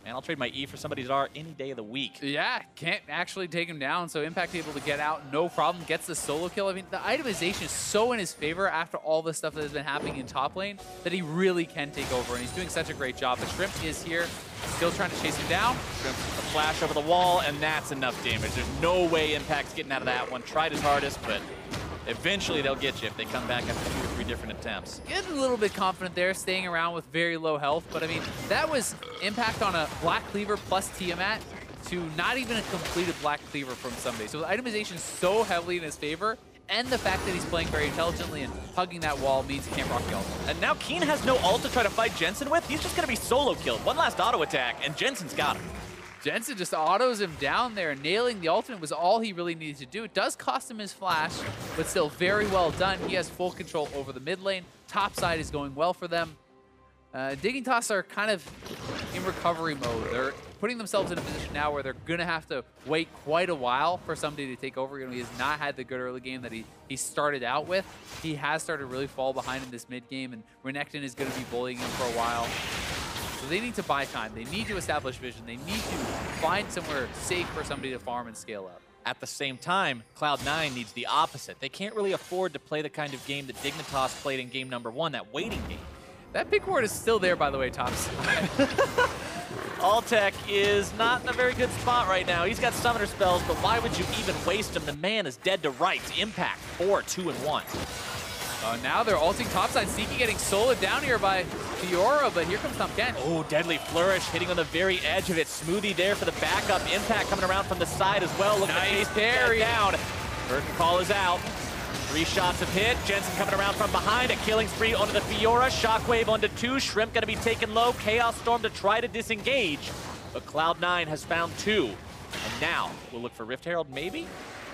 Speaker 13: Man, I'll trade my E for somebody's R any day of the week.
Speaker 12: Yeah, can't actually take him down, so Impact able to get out, no problem, gets the solo kill. I mean, the itemization is so in his favor after all the stuff that has been happening in top lane that he really can take over, and he's doing such a great job. The Shrimp is here, still trying to chase him down.
Speaker 13: Shrimp, a flash over the wall, and that's enough damage. There's no way Impact's getting out of that one. Tried his hardest, but eventually they'll get you if they come back after 2 or 3 different attempts.
Speaker 12: Getting a little bit confident there, staying around with very low health, but I mean, that was Impact on a Black Cleaver plus Tiamat to not even a completed Black Cleaver from Someday. So the itemization is so heavily in his favor, and the fact that he's playing very intelligently and hugging that wall means he can't rock the ult.
Speaker 13: And now Keen has no ult to try to fight Jensen with. He's just going to be solo killed. One last auto attack, and Jensen's got him.
Speaker 12: Jensen just autos him down there. Nailing the ultimate was all he really needed to do. It does cost him his flash, but still very well done. He has full control over the mid lane. Top side is going well for them. Dignitas are kind of in recovery mode. They're putting themselves in a position now where they're going to have to wait quite a while for somebody to take over. You know, he has not had the good early game that he started out with. He has started to really fall behind in this mid game, and Renekton is going to be bullying him for a while. So they need to buy time. They need to establish vision. They need to find somewhere safe for somebody to farm and scale up.
Speaker 13: At the same time, Cloud9 needs the opposite. They can't really afford to play the kind of game that Dignitas played in game number 1, that waiting game.
Speaker 12: That big ward is still there, by the way, top side.
Speaker 13: Altec is not in a very good spot right now. He's got summoner spells, but why would you even waste him? The man is dead to rights. Impact 4, 2, and 1.
Speaker 12: Now they're ulting topside. Sneaky getting soloed down here by Fiora, but here comes Tahm Kench.
Speaker 13: Oh, deadly flourish hitting on the very edge of it. Smoothie there for the backup. Impact coming around from the side as well. Looking
Speaker 12: nice
Speaker 13: to
Speaker 12: parry
Speaker 13: down. Curtain call is out. 3 shots have hit. Jensen coming around from behind. A killing spree onto the Fiora. Shockwave onto 2. Shrimp going to be taken low. Chaos Storm to try to disengage. But Cloud9 has found 2. And now we'll look for Rift Herald maybe?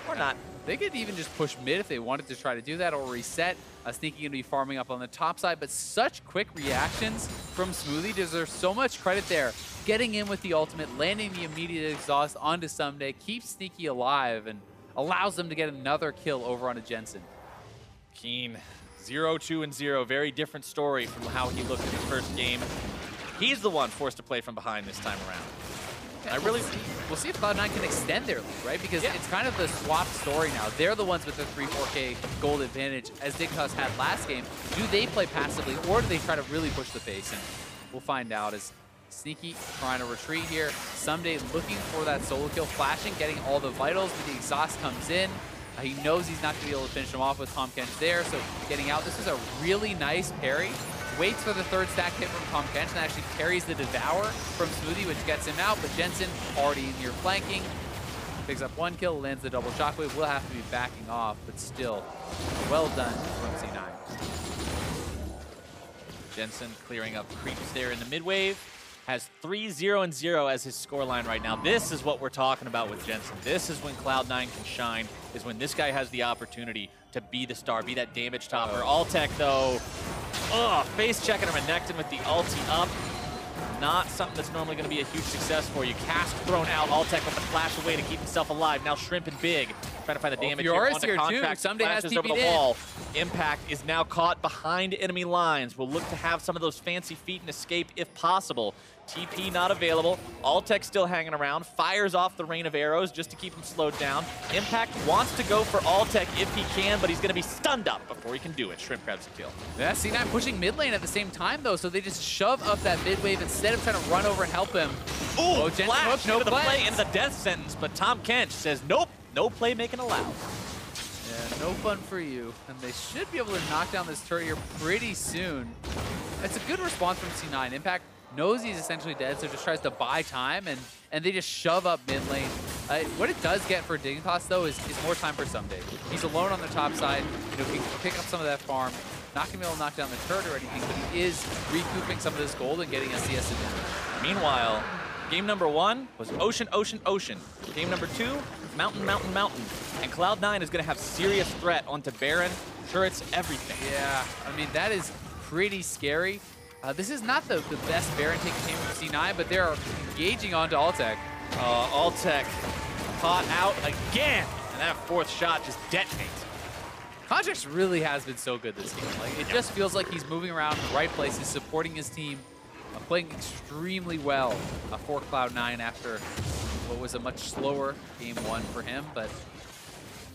Speaker 13: Or not.
Speaker 12: They could even just push mid if they wanted to try to do that or reset. Sneaky going to be farming up on the top side, but such quick reactions from Smoothie. Deserves so much credit there. Getting in with the ultimate, landing the immediate exhaust onto Someday, keeps Sneaky alive, and allows them to get another kill over onto Jensen.
Speaker 13: Keen, 0, 2, and 0. Very different story from how he looked in his first game. He's the one forced to play from behind this time around.
Speaker 12: We'll see if Cloud9 can extend their lead, right? Because it's kind of the swap story now. They're the ones with the 3-4K gold advantage, as Dignitas had last game. Do they play passively, or do they try to really push the pace? And we'll find out as Sneaky trying to retreat here. Someday looking for that solo kill, flashing, getting all the vitals, but the exhaust comes in. He knows he's not going to be able to finish him off with Tahm Kench there, so getting out. This is a really nice parry waits for the third stack hit from Tom Kench and actually carries the Devour from Smoothie, which gets him out, but Jensen already near flanking. Picks up 1 kill, lands the double shockwave. Will have to be backing off, but still, well done from C9.
Speaker 13: Jensen clearing up creeps there in the mid wave. Has 3-0-0 as his scoreline right now. This is what we're talking about with Jensen. This is when Cloud9 can shine, is when this guy has the opportunity to be the star, be that damage topper. Altec, though, face checking Renekton with the ulti up. Not something that's normally going to be a huge success for you. Cask thrown out. Altec with the flash away to keep himself alive. Now Shrimp and Big trying to find the damage here onto Contract.
Speaker 12: Someday has
Speaker 13: Flashes over the wall. Impact is now caught behind enemy lines. Will look to have some of those fancy feet and escape if possible. TP not available. Altec still hanging around. Fires off the rain of arrows just to keep him slowed down. Impact wants to go for Altec if he can, but he's going to be stunned up before he can do it. Shrimp grabs a kill.
Speaker 12: Yeah, C9 pushing mid lane at the same time, though, so they just shove up that mid wave instead of trying to run over and help him.
Speaker 13: Ooh, flash into the play, into the death sentence, but Tom Kench says, nope, no playmaking allowed.
Speaker 12: Yeah, no fun for you. And they should be able to knock down this turret here pretty soon. It's a good response from C9. Impact knows he's essentially dead, so just tries to buy time, and they just shove up mid lane. What it does get for Dignitas, though, is more time for Someday. He's alone on the top side. You know, he can pick up some of that farm. Not going to be able to knock down the turret or anything, but he is recouping some of this gold and getting a CS advantage.
Speaker 13: Meanwhile, game number 1 was Ocean, Ocean, Ocean. Game number 2, Mountain, Mountain, Mountain. And Cloud9 is going to have serious threat onto Baron, turrets, everything.
Speaker 12: Yeah, I mean, that is pretty scary. This is not the best Baron taking team from C9, but they're engaging onto Altec.
Speaker 13: Altec caught out again, and that 4th shot just detonates.
Speaker 12: Contract really has been so good this game. Like, it just feels like he's moving around in the right places, supporting his team, playing extremely well for Cloud9 after what was a much slower game 1 for him. But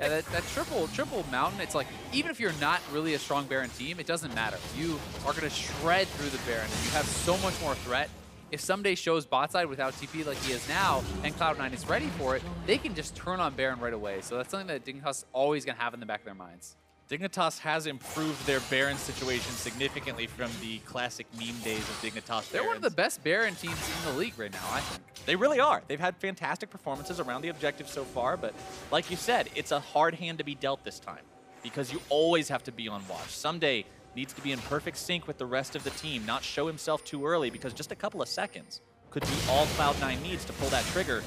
Speaker 12: yeah, that triple mountain, it's like, even if you're not really a strong Baron team, it doesn't matter. You are going to shred through the Baron, and you have so much more threat. If Someday shows bot side without TP like he is now, and Cloud9 is ready for it, they can just turn on Baron right away. So that's something that Dignitas is always going to have in the back of their minds.
Speaker 13: Dignitas has improved their Baron situation significantly from the classic meme days of Dignitas.
Speaker 12: They're one of the best Baron teams in the league right now, I think.
Speaker 13: They really are. They've had fantastic performances around the objective so far, but like you said, it's a hard hand to be dealt this time because you always have to be on watch. Someday needs to be in perfect sync with the rest of the team, not show himself too early because just a couple of seconds could be all Cloud9 needs to pull that trigger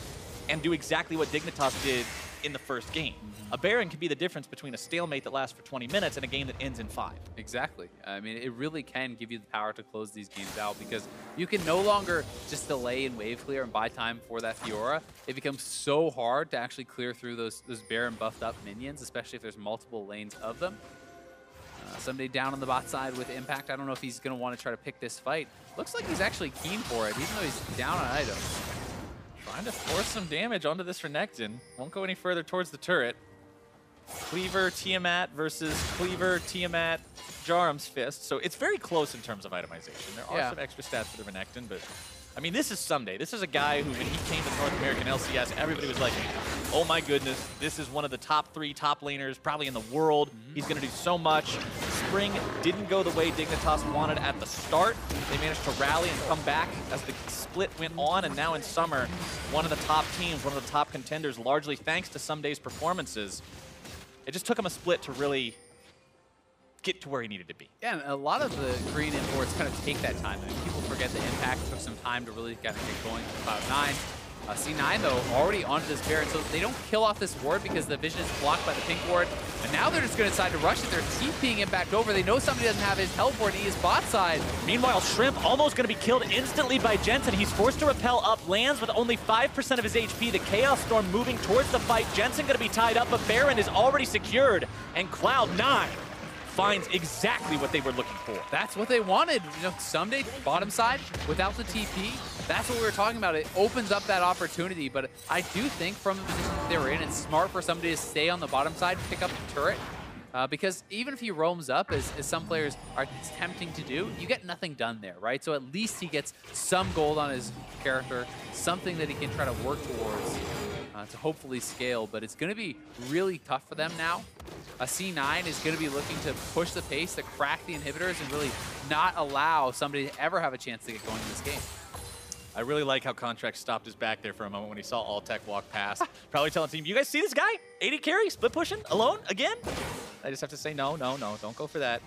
Speaker 13: and do exactly what Dignitas did in the first game. A Baron can be the difference between a stalemate that lasts for 20 minutes and a game that ends in 5.
Speaker 12: Exactly. I mean, it really can give you the power to close these games out because you can no longer just delay and wave clear and buy time for that Fiora. It becomes so hard to actually clear through those Baron buffed up minions, especially if there's multiple lanes of them. Someday down on the bot side with Impact. I don't know if he's going to want to try to pick this fight. Looks like he's actually keen for it, even though he's down on items.
Speaker 13: Trying to force some damage onto this Renekton. Won't go any further towards the turret. Cleaver, Tiamat versus Cleaver, Tiamat, Jarum's Fist. So it's very close in terms of itemization. There are some extra stats for the Renekton, but I mean, this is Someday. This is a guy who, when he came to the North American LCS, everybody was like, oh my goodness, this is one of the top 3 top laners probably in the world. He's going to do so much. Spring didn't go the way Dignitas wanted at the start. They managed to rally and come back as the split went on, and now in summer, one of the top teams, one of the top contenders, largely thanks to Someday's performances. It just took him a split to really get to where he needed to be.
Speaker 12: Yeah, and a lot of the Korean imports kind of take that time. I mean, people forget the Impact took some time to really kind of get going for Cloud9. C9, though, already onto this Baron, so they don't kill off this ward because the vision is blocked by the pink ward. And now they're just going to decide to rush it. They're TPing Impact over. They know somebody doesn't have his teleport, and he is bot side.
Speaker 13: Meanwhile, Shrimp almost going to be killed instantly by Jensen. He's forced to repel up, lands with only 5% of his HP. The Chaos Storm moving towards the fight. Jensen going to be tied up, but Baron is already secured. And Cloud9 finds exactly what they were looking for.
Speaker 12: That's what they wanted. You know, Someday bottom side without the TP. That's what we were talking about. It opens up that opportunity, but I do think from the position that they were in, it's smart for somebody to stay on the bottom side, pick up the turret, because even if he roams up, as some players are attempting to do, you get nothing done there, right? So at least he gets some gold on his character, something that he can try to work towards to hopefully scale, but it's going to be really tough for them now. A C9 is going to be looking to push the pace, to crack the inhibitors, and really not allow somebody to ever have a chance to get going in this game.
Speaker 13: I really like how Contract stopped his back there for a moment when he saw Alltech walk past. Probably telling the team, you guys see this guy? 80 carry, split pushing, alone, again? I just have to say, no, don't go for that.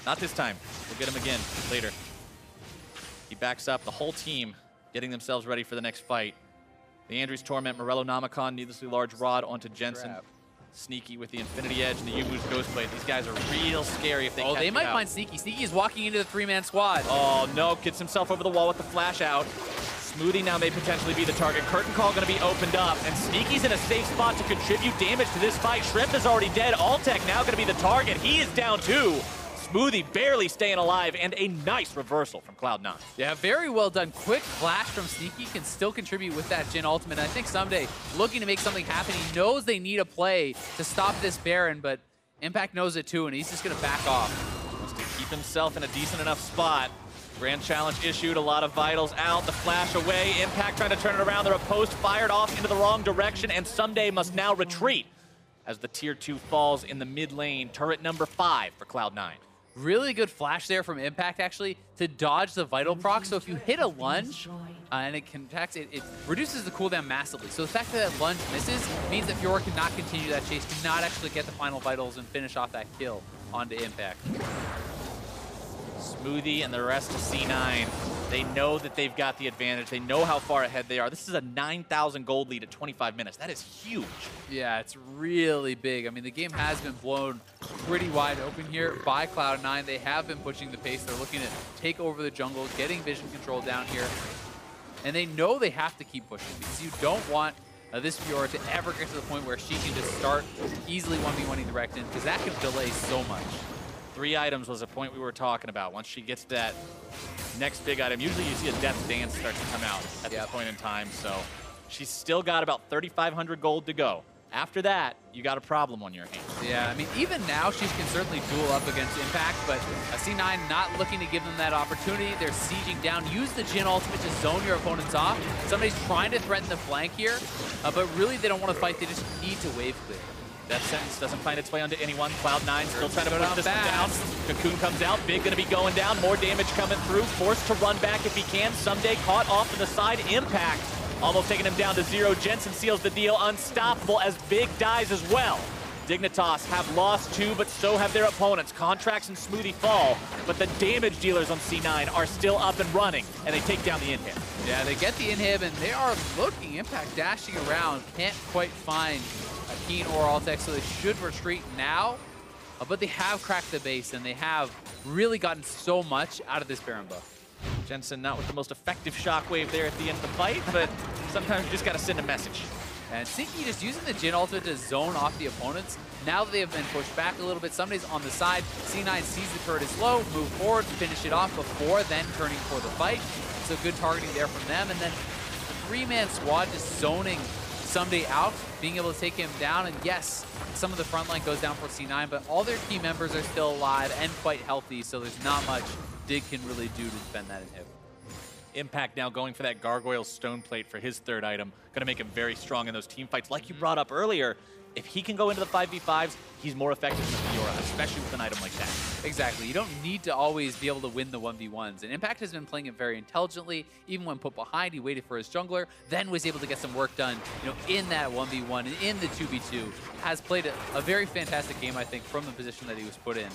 Speaker 13: Not this time. We'll get him again later. He backs up the whole team, getting themselves ready for the next fight. The Andrews Torment, Morello Namicon, needlessly large rod onto Jensen. Sneaky with the Infinity Edge and the Yubu's Ghostblade. These guys are real scary if they catch
Speaker 12: they might
Speaker 13: out.
Speaker 12: find Sneaky. Sneaky is walking into the 3-man squad.
Speaker 13: Oh, no. Gets himself over the wall with the flash out. Smoothie now may potentially be the target. Curtain Call going to be opened up, and Sneaky's in a safe spot to contribute damage to this fight. Shrimp is already dead. Alltech now going to be the target. He is down too. Smoothie barely staying alive, and a nice reversal from Cloud9.
Speaker 12: Yeah, very well done. Quick flash from Sneaky can still contribute with that Jhin ultimate. And I think Someday looking to make something happen. He knows they need a play to stop this Baron, but Impact knows it too, and he's just going to back off.
Speaker 13: Wants to keep himself in a decent enough spot. Grand Challenge issued, a lot of vitals out, the flash away. Impact trying to turn it around. Their post fired off into the wrong direction, and Someday must now retreat as the Tier 2 falls in the mid lane. Turret number 5 for Cloud9.
Speaker 12: Really good flash there from Impact, actually, to dodge the Vital proc. So if you hit a lunge and it contacts, it reduces the cooldown massively. So the fact that that lunge misses means that Fiora cannot continue that chase, cannot actually get the final Vitals and finish off that kill onto Impact.
Speaker 13: Smoothie and the rest of C9, they know that they've got the advantage. They know how far ahead they are. This is a 9,000 gold lead at 25 minutes. That is huge.
Speaker 12: Yeah, it's really big. I mean, the game has been blown pretty wide open here by Cloud9. They have been pushing the pace. They're looking to take over the jungle, getting vision control down here. And they know they have to keep pushing because you don't want this Fiora to ever get to the point where she can just start easily 1v1ing the Recton, because that can delay so much.
Speaker 13: 3 items was a point we were talking about. Once she gets that next big item, usually you see a Death Dance start to come out at this point in time. So she's still got about 3,500 gold to go. After that, you got a problem on your hands.
Speaker 12: Yeah, I mean, even now she can certainly duel up against Impact, but C9 not looking to give them that opportunity. They're sieging down. Use the Jhin ultimate to zone your opponents off. Somebody's trying to threaten the flank here, but really they don't want to fight. They just need to wave clear.
Speaker 13: Death Sentence doesn't find its way onto anyone. Cloud9 still trying to push this one down. Cocoon comes out. Big going to be going down. More damage coming through. Forced to run back if he can. Someday caught off to the side. Impact almost taking him down to 0. Jensen seals the deal. Unstoppable as Big dies as well. Dignitas have lost 2, but so have their opponents. Contracts and Smoothie fall, but the damage dealers on C9 are still up and running, and they take down the inhib.
Speaker 12: Yeah, they get the inhib, and they are looking. Impact dashing around. Can't quite find Keen or Alltech, so they should retreat now. But they have cracked the base, and they have really gotten so much out of this Baron buff.
Speaker 13: Jensen not with the most effective shockwave there at the end of the fight, but sometimes you just got to send a message.
Speaker 12: And Sneaky just using the Jhin ultimate to zone off the opponents. Now that they have been pushed back a little bit, somebody's on the side. C9 sees the turret is low, move forward, finish it off before then turning for the fight. So good targeting there from them. And then the 3-man squad just zoning Someday out, being able to take him down. And yes, some of the front line goes down for C9, but all their key members are still alive and quite healthy, so there's not much Dig can really do to defend that inhib.
Speaker 13: Impact now going for that Gargoyle Stone Plate for his 3rd item. Going to make him very strong in those team fights. Like you brought up earlier, if he can go into the 5v5s, he's more effective than Fiora, especially with an item like that.
Speaker 12: Exactly. You don't need to always be able to win the 1v1s. And Impact has been playing it very intelligently. Even when put behind, he waited for his jungler, then was able to get some work done, in that 1v1 and in the 2v2. Has played a very fantastic game, I think, from the position that he was put in.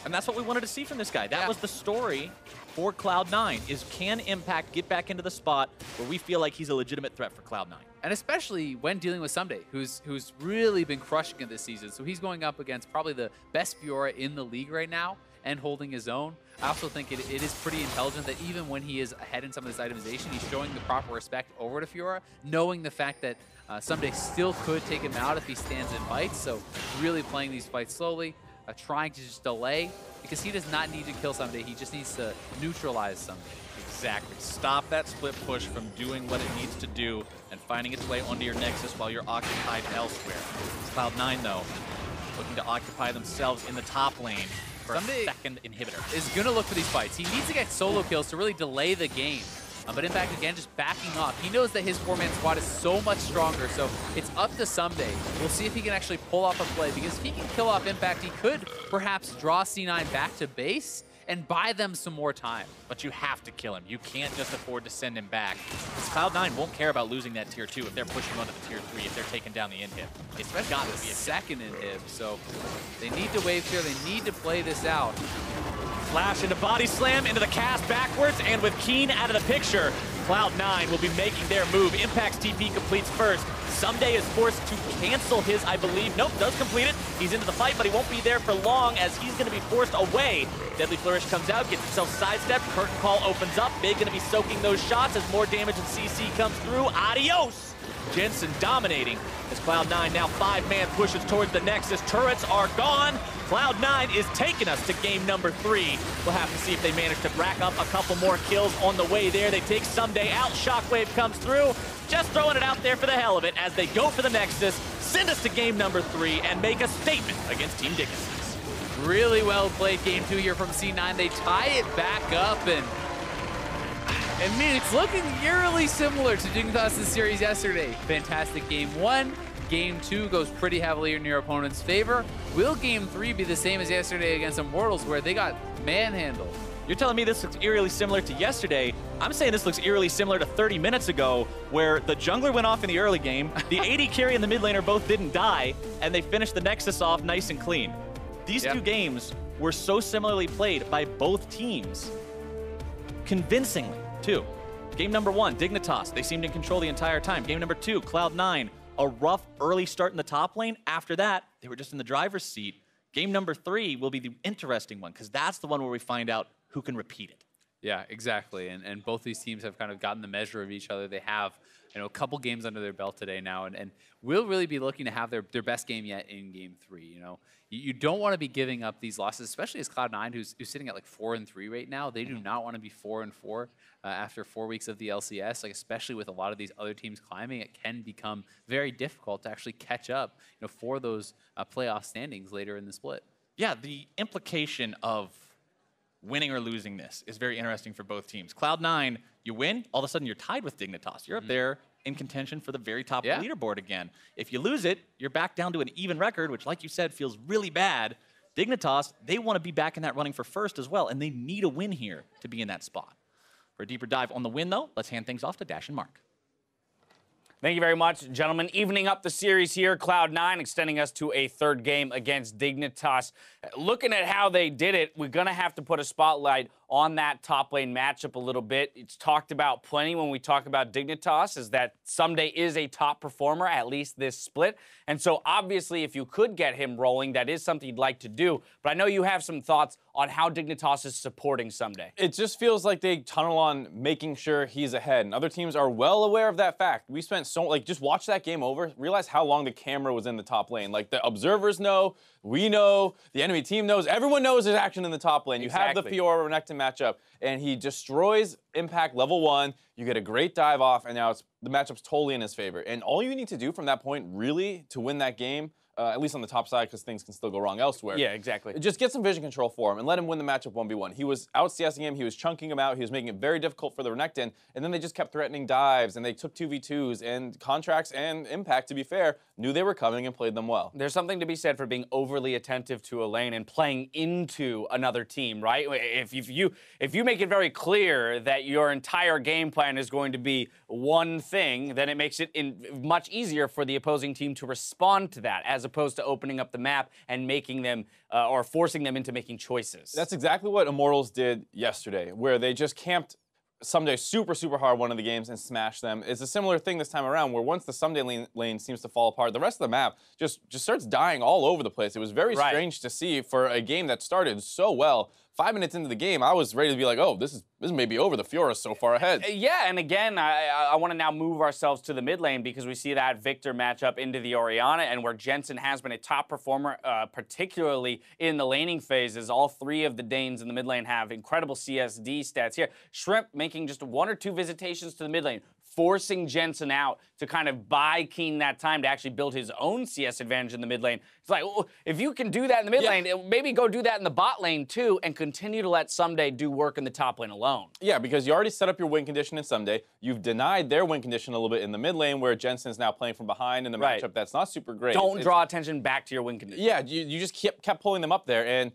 Speaker 13: And that's what we wanted to see from this guy. That was the story for Cloud9, is can Impact get back into the spot where we feel like he's a legitimate threat for Cloud9?
Speaker 12: And especially when dealing with Someday, who's really been crushing it this season. So he's going up against probably the best Fiora in the league right now and holding his own. I also think it is pretty intelligent that even when he is ahead in some of this itemization, he's showing the proper respect over to Fiora, knowing the fact that Someday still could take him out if he stands and fights. So really playing these fights slowly, trying to just delay, because he does not need to kill Someday. He just needs to neutralize Someday.
Speaker 13: Exactly. Stop that split push from doing what it needs to do and finding its way onto your Nexus while you're occupied elsewhere. Cloud9, though, looking to occupy themselves in the top lane for a 2nd inhibitor.
Speaker 12: Is going to look for these fights. He needs to get solo kills to really delay the game. But Impact, again, just backing off. He knows that his 4-man squad is so much stronger, so it's up to Someday. We'll see if he can actually pull off a play, because if he can kill off Impact, he could perhaps draw C9 back to base and buy them some more time.
Speaker 8: But you have to kill him. You can't just afford to send him back. Because Cloud9 won't care about losing that tier 2 if they're pushing him onto the tier 3, if they're taking down the inhib.
Speaker 12: Especially got to be a second inhib, so they need to wave here. They need to play this out.
Speaker 13: Flash into body slam, into the cast backwards, and with Keen out of the picture, Cloud9 will be making their move. Impact's TP completes first. Someday is forced to cancel his, I believe. Nope, does complete it. He's into the fight, but he won't be there for long as he's going to be forced away. Deadly Flourish comes out, gets himself sidestepped. Curtain Call opens up. Big going to be soaking those shots as more damage and CC comes through. Adios! Jensen dominating as Cloud9 now 5-man pushes towards the Nexus. Turrets are gone. Cloud9 is taking us to game number 3. We'll have to see if they manage to rack up a couple more kills on the way there. They take Someday out. Shockwave comes through. Just throwing it out there for the hell of it as they go for the Nexus, send us to game number 3, and make a statement against Team Dignitas.
Speaker 12: Really well played game 2 here from C9. They tie it back up, and I mean, it's looking eerily similar to Dignitas' series yesterday. Fantastic game 1. Game 2 goes pretty heavily in your opponent's favor. Will game 3 be the same as yesterday against Immortals, where they got manhandled?
Speaker 13: You're telling me this looks eerily similar to yesterday. I'm saying this looks eerily similar to 30 minutes ago, where the jungler went off in the early game, the AD carry and the mid laner both didn't die, and they finished the Nexus off nice and clean. These two games were so similarly played by both teams, convincingly, too. Game number 1, Dignitas, they seemed in control the entire time. Game number 2, Cloud9, a rough early start in the top lane. After that, they were just in the driver's seat. Game number 3 will be the interesting one, because that's the one where we find out who can repeat it.
Speaker 12: Yeah, exactly. And both these teams have kind of gotten the measure of each other. They have, you know, a couple games under their belt today now, and we'll really be looking to have their best game yet in game 3. You know, you don't want to be giving up these losses, especially as Cloud9, who's sitting at like 4-3 right now. They do not want to be 4-4 after 4 weeks of the LCS. Like, especially with a lot of these other teams climbing, it can become very difficult to actually catch up, you know, for those playoff standings later in the split.
Speaker 8: Yeah, the implication of winning or losing this is very interesting for both teams. Cloud9, you win, all of a sudden you're tied with Dignitas. You're up there in contention for the very top of the leaderboard again. If you lose it, you're back down to an even record, which, like you said, feels really bad. Dignitas, they want to be back in that running for first as well, and they need a win here to be in that spot. For a deeper dive on the win, though, let's hand things off to Dash and Mark.
Speaker 3: Thank you very much, gentlemen. Evening up the series here, Cloud9 extending us to a 3rd game against Dignitas. Looking at how they did it, we're going to have to put a spotlight on that top lane matchup a little bit. It's talked about plenty when we talk about Dignitas, is that Someday is a top performer, at least this split. And so obviously if you could get him rolling, that is something you'd like to do. But I know you have some thoughts on how Dignitas is supporting Someday.
Speaker 4: It just feels like they tunnel on making sure he's ahead, and other teams are well aware of that fact. We spent so, like, just watch that game over, realize how long the camera was in the top lane. Like, the observers know, we know, the enemy team knows, everyone knows there's action in the top lane. You have the Fiora-Renekton matchup, and he destroys Impact level 1, you get a great dive off, and now the matchup's totally in his favor. And all you need to do from that point, really, to win that game, at least on the top side, because things can still go wrong elsewhere.
Speaker 3: Yeah, exactly.
Speaker 4: Just get some vision control for him and let him win the matchup 1v1. He was out CSing him, he was chunking him out, he was making it very difficult for the Renekton, and then they just kept threatening dives, and they took 2v2s, and Contracts and Impact, to be fair, knew they were coming and played them well.
Speaker 3: There's something to be said for being overly attentive to a lane and playing into another team, right? If you make it very clear that your entire game plan is going to be one thing, then it makes it much easier for the opposing team to respond to that, as opposed to opening up the map and making them or forcing them into making choices.
Speaker 4: That's exactly what Immortals did yesterday, where they just camped Someday super, super hard one of the games and smashed them. It's a similar thing this time around, where once the Someday lane seems to fall apart, the rest of the map just starts dying all over the place. It was very strange to see for a game that started so well. 5 minutes into the game, I was ready to be like, oh, this may be over. The Fiora's so far ahead.
Speaker 3: Yeah, and again, I want to now move ourselves to the mid lane, because we see that Victor matchup into the Orianna, and where Jensen has been a top performer, particularly in the laning phases. All 3 of the Danes in the mid lane have incredible CSD stats here. Shrimp making just 1 or 2 visitations to the mid lane, forcing Jensen out to kind of buy Keen that time to actually build his own CS advantage in the mid lane. It's like, well, if you can do that in the mid lane, maybe go do that in the bot lane too, and continue to let Someday do work in the top lane alone.
Speaker 4: Yeah, because you already set up your win condition in Someday. You've denied their win condition a little bit in the mid lane, where Jensen's now playing from behind in the matchup that's not super great.
Speaker 3: Don't draw attention back to your win condition.
Speaker 4: Yeah, you just kept pulling them up there, and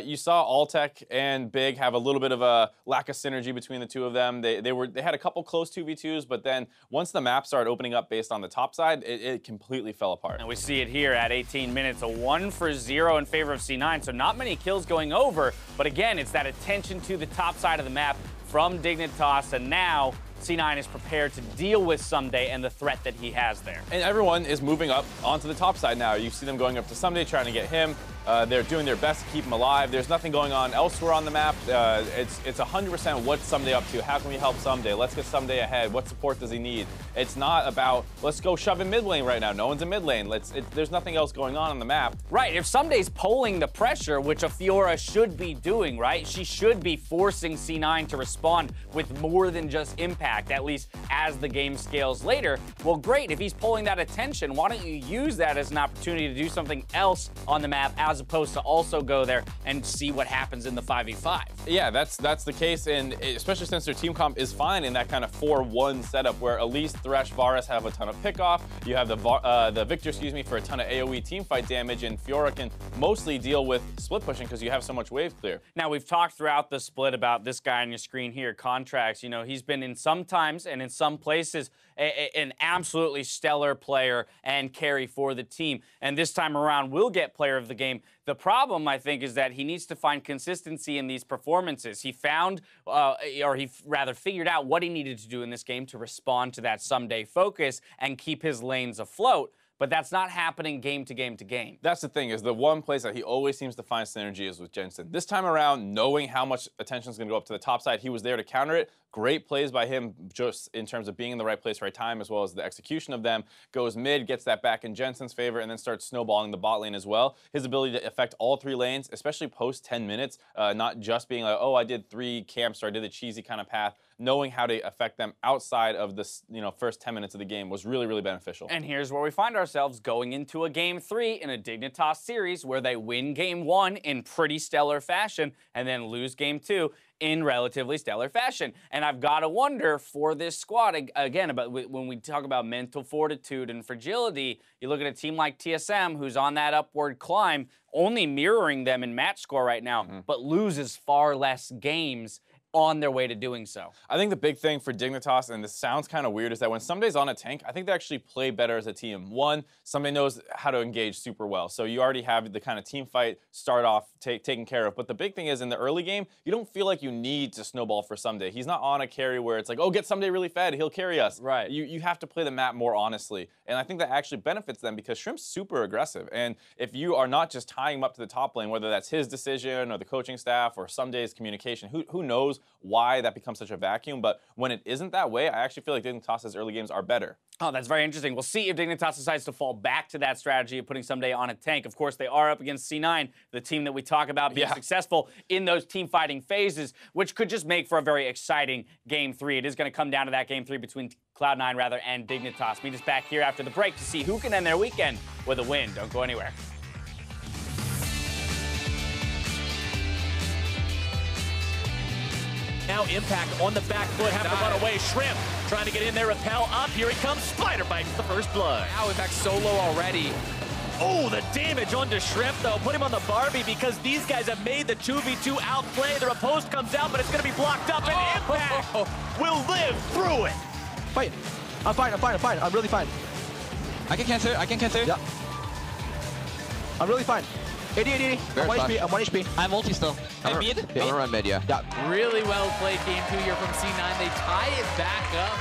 Speaker 4: you saw Altec and Big have a little bit of a lack of synergy between the two of them. They had a couple close 2v2s, but then once the map started opening up based on the top side, it completely fell apart.
Speaker 3: And we see it here at 18 minutes, a 1-for-0 in favor of C9, so not many kills going over, but again, it's that attention to the top side of the map from Dignitas, and now C9 is prepared to deal with Someday and the threat that he has there.
Speaker 4: And everyone is moving up onto the top side now. You see them going up to Someday, trying to get him. They're doing their best to keep him alive. There's nothing going on elsewhere on the map. It's 100% what's Someday up to. How can we help Someday? Let's get Someday ahead. What support does he need? It's not about, let's go shove in mid lane right now. No one's in mid lane. There's nothing else going on the map.
Speaker 3: Right, if Someday's pulling the pressure, which a Fiora should be doing, right? She should be forcing C9 to respond with more than just impact, at least as the game scales later. Well, great, if he's pulling that attention, why don't you use that as an opportunity to do something else on the map, as opposed to also go there and see what happens in the 5v5.
Speaker 4: Yeah, that's the case, and especially since their team comp is fine in that kind of 4-1 setup where Elise, Thresh, Varus have a ton of pickoff. You have the Victor, for a ton of AoE teamfight damage, and Fiora can mostly deal with split pushing because you have so much wave clear.
Speaker 3: Now, we've talked throughout the split about this guy on your screen here, Contracts. You know, he's been in some times and in some places an absolutely stellar player and carry for the team. And this time around, will get player of the game. The problem, I think, is that he needs to find consistency in these performances. He found, or he rather figured out what he needed to do in this game to respond to that Someday focus and keep his lanes afloat. But that's not happening game to game to game.
Speaker 4: That's the thing, is the one place that he always seems to find synergy is with Jensen. This time around, knowing how much attention is going to go up to the top side, he was there to counter it. Great plays by him just in terms of being in the right place, right time, as well as the execution of them. Goes mid, gets that back in Jensen's favor, and then starts snowballing the bot lane as well. His ability to affect all 3 lanes, especially post 10 minutes, not just being like, oh, I did 3 camps or I did the cheesy kind of path. Knowing how to affect them outside of this, first 10 minutes of the game was really, really beneficial.
Speaker 3: And here's where we find ourselves going into a Game 3 in a Dignitas series where they win Game 1 in pretty stellar fashion and then lose Game 2 in relatively stellar fashion. And I've got to wonder for this squad, again, about when we talk about mental fortitude and fragility, you look at a team like TSM who's on that upward climb, only mirroring them in match score right now, but loses far less games on their way to doing so.
Speaker 4: I think the big thing for Dignitas, and this sounds kind of weird, is that when Someday's on a tank, I think they actually play better as a team. One, Someday knows how to engage super well, so you already have the kind of team fight start off taken care of. But the big thing is, in the early game, you don't feel like you need to snowball for Someday. He's not on a carry where it's like, oh, get Someday really fed, he'll carry us.
Speaker 3: Right.
Speaker 4: You have to play the map more honestly, and I think that actually benefits them because Shrimp's super aggressive, and if you are not just tying him up to the top lane, whether that's his decision or the coaching staff or Someday's communication, who knows why that becomes such a vacuum, but when it isn't that way, I actually feel like Dignitas' early games are better.
Speaker 3: Oh, that's very interesting. We'll see if Dignitas decides to fall back to that strategy of putting Someday on a tank. Of course, they are up against C9, the team that we talk about being successful in those team fighting phases, which could just make for a very exciting Game 3. It is going to come down to that Game 3 between Cloud9 and Dignitas. Meet us back here after the break to see who can end their weekend with a win. Don't go anywhere.
Speaker 13: Now Impact on the back foot, have to run away. Shrimp trying to get in there, repel up. Here he comes, Spider bites the first blood.
Speaker 12: Now Impact solo already.
Speaker 13: Oh, the damage onto Shrimp, though. Put him on the Barbie because these guys have made the 2v2 outplay. The riposte comes out, but it's going to be blocked up, and Impact will live through it.
Speaker 14: Fight. I'm fine. I'm really fine. I can cancel. Yeah. I'm really fine. 80. I'm 1 HP. I'm multi still.
Speaker 11: I'm gonna run mid, yeah.
Speaker 12: Really well played Game 2 here from C9. They tie it back up.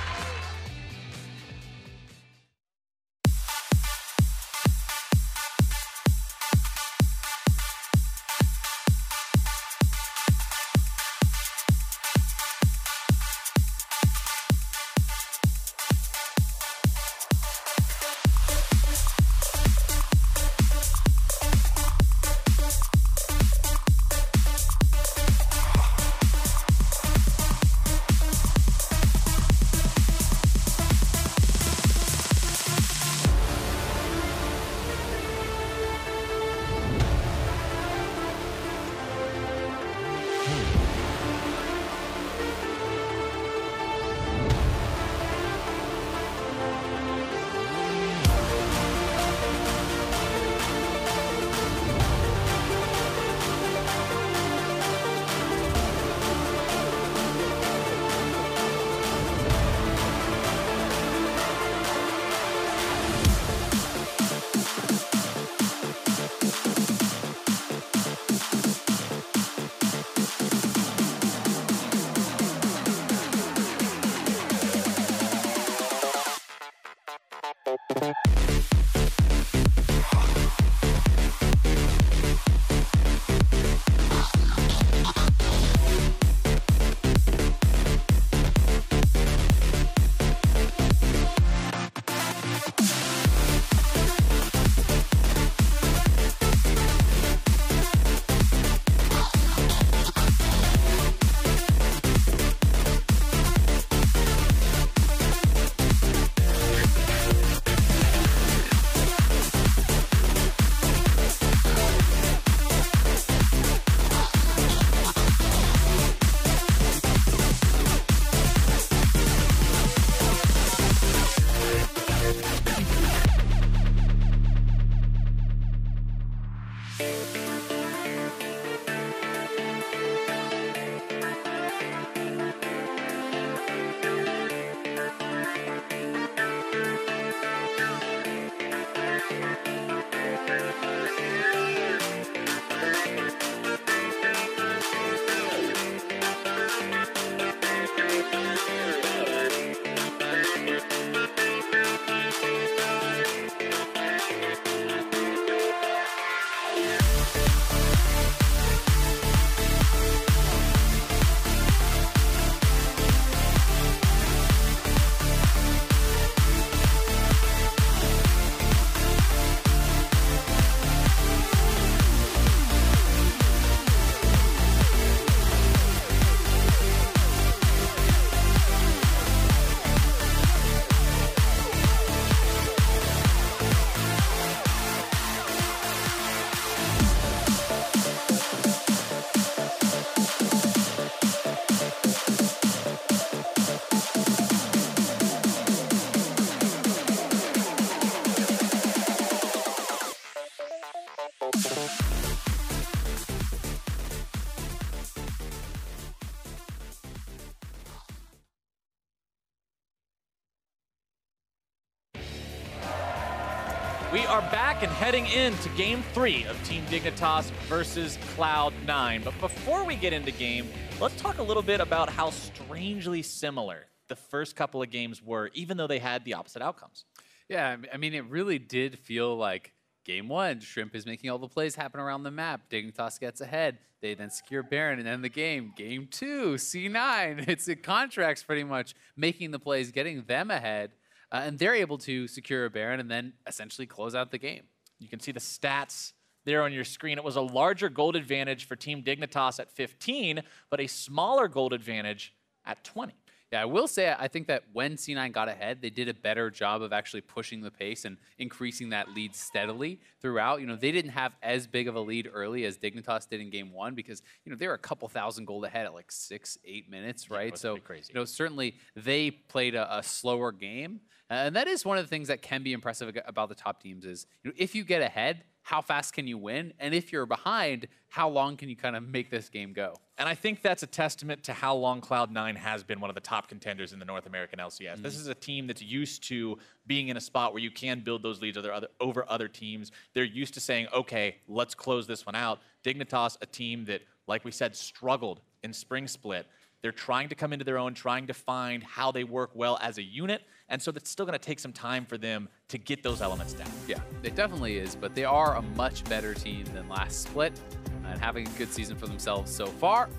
Speaker 8: We are back and heading into Game 3 of Team Dignitas versus Cloud9. But before we get into game, let's talk a little bit about how strangely similar the first couple of games were, even though they had the opposite outcomes.
Speaker 12: Yeah, I mean, it really did feel like Game 1, Shrimp is making all the plays happen around the map. Dignitas gets ahead. They then secure Baron and end the game. Game 2, C9. It's a Contracts pretty much making the plays, getting them ahead. And they're able to secure a Baron and then essentially close out the game.
Speaker 8: You can see the stats there on your screen. It was a larger gold advantage for Team Dignitas at 15, but a smaller gold advantage at 20.
Speaker 12: Yeah, I will say I think that when C9 got ahead, they did a better job of actually pushing the pace and increasing that lead steadily throughout. You know, they didn't have as big of a lead early as Dignitas did in Game 1 because, you know, they were a couple thousand gold ahead at like 6-8 minutes, right?
Speaker 8: Yeah,
Speaker 12: so,
Speaker 8: crazy.
Speaker 12: You know, certainly they played a slower game. And that is one of the things that can be impressive about the top teams is, you know, if you get ahead, how fast can you win? And if you're behind, how long can you kind of make this game go?
Speaker 8: And I think that's a testament to how long Cloud9 has been one of the top contenders in the North American LCS. This is a team that's used to being in a spot where you can build those leads over other teams. They're used to saying, okay, let's close this one out. Dignitas, a team that, like we said, struggled in Spring Split. They're trying to come into their own, trying to find how they work well as a unit, and so that's still going to take some time for them to get those elements down.
Speaker 12: Yeah, it definitely is, but they are a much better team than last split and having a good season for themselves so far.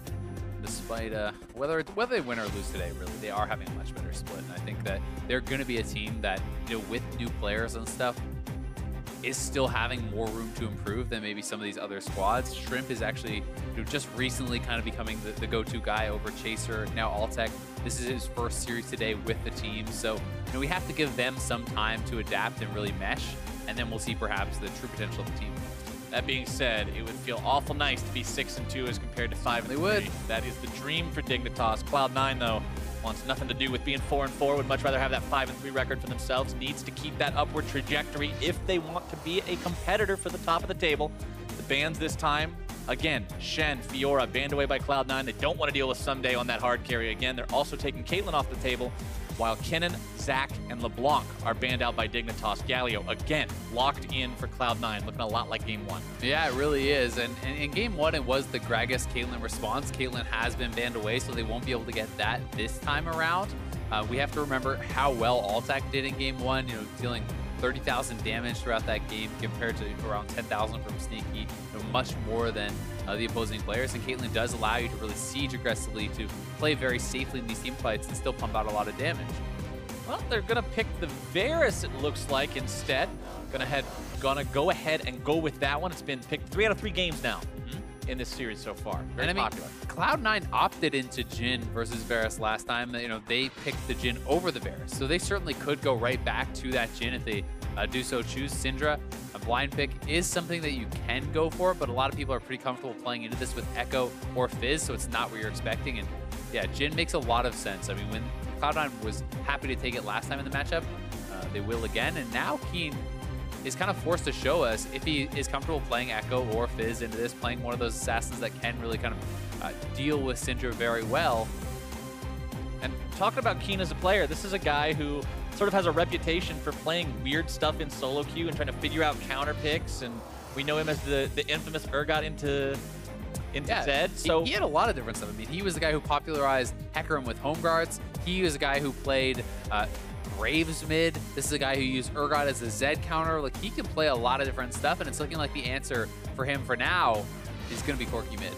Speaker 12: Despite whether they win or lose today, really, they are having a much better split, and I think that they're going to be a team that, you know, with new players and stuff, is still having more room to improve than maybe some of these other squads. Shrimp is actually, you know, just recently kind of becoming the go-to guy over Chaser, now Altec. This is his first series today with the team, so, you know, we have to give them some time to adapt and really mesh, and then we'll see perhaps the true potential of the team.
Speaker 8: That being said, it would feel awful nice to be 6-2 as compared to 5-3.
Speaker 12: They would.
Speaker 8: That is the dream for Dignitas. Cloud9, though, wants nothing to do with being 4-4, would much rather have that 5-3 record for themselves, needs to keep that upward trajectory if they want to be a competitor for the top of the table. The bans this time, again, Shen, Fiora, banned away by Cloud9. They don't want to deal with Someday on that hard carry again. They're also taking Caitlyn off the table, while Kennen, Zach, and LeBlanc are banned out by Dignitas. Galio, again, locked in for Cloud9, looking a lot like Game 1.
Speaker 12: Yeah, it really is. And in Game 1, it was the Gragas Caitlyn response. Caitlyn has been banned away, so they won't be able to get that this time around. We have to remember how well Altec did in Game 1, you know, dealing 30,000 damage throughout that game compared to around 10,000 from Sneaky, you know, much more than the opposing players. And Caitlyn does allow you to really siege aggressively, to play very safely in these team fights and still pump out a lot of damage.
Speaker 8: Well, they're going to pick the Varus, it looks like, instead. Gonna go ahead and go with that one. It's been picked 3 out of 3 games now in this series so far. Very popular.
Speaker 12: Cloud9 opted into Jhin versus Varus last time. You know, they picked the Jhin over the Varus, so they certainly could go right back to that Jhin if they do so choose. Syndra, a blind pick, is something that you can go for, but a lot of people are pretty comfortable playing into this with Echo or Fizz, so it's not what you're expecting. And yeah, Jhin makes a lot of sense. I mean, when Cloud9 was happy to take it last time in the matchup, they will again. And now Keen is kind of forced to show us if he is comfortable playing Echo or Fizz into this, playing one of those assassins that can really kind of deal with Syndra very well.
Speaker 8: And talking about Keen as a player, this is a guy who sort of has a reputation for playing weird stuff in solo queue and trying to figure out counter picks, and we know him as the infamous Urgot into Zed. So
Speaker 12: he had a lot of different stuff. I mean, he was the guy who popularized Hecarim with home guards. He was a guy who played Graves mid. This is a guy who used Urgot as a Zed counter. Like, he can play a lot of different stuff, and it's looking like the answer for him for now is going to be Corki mid.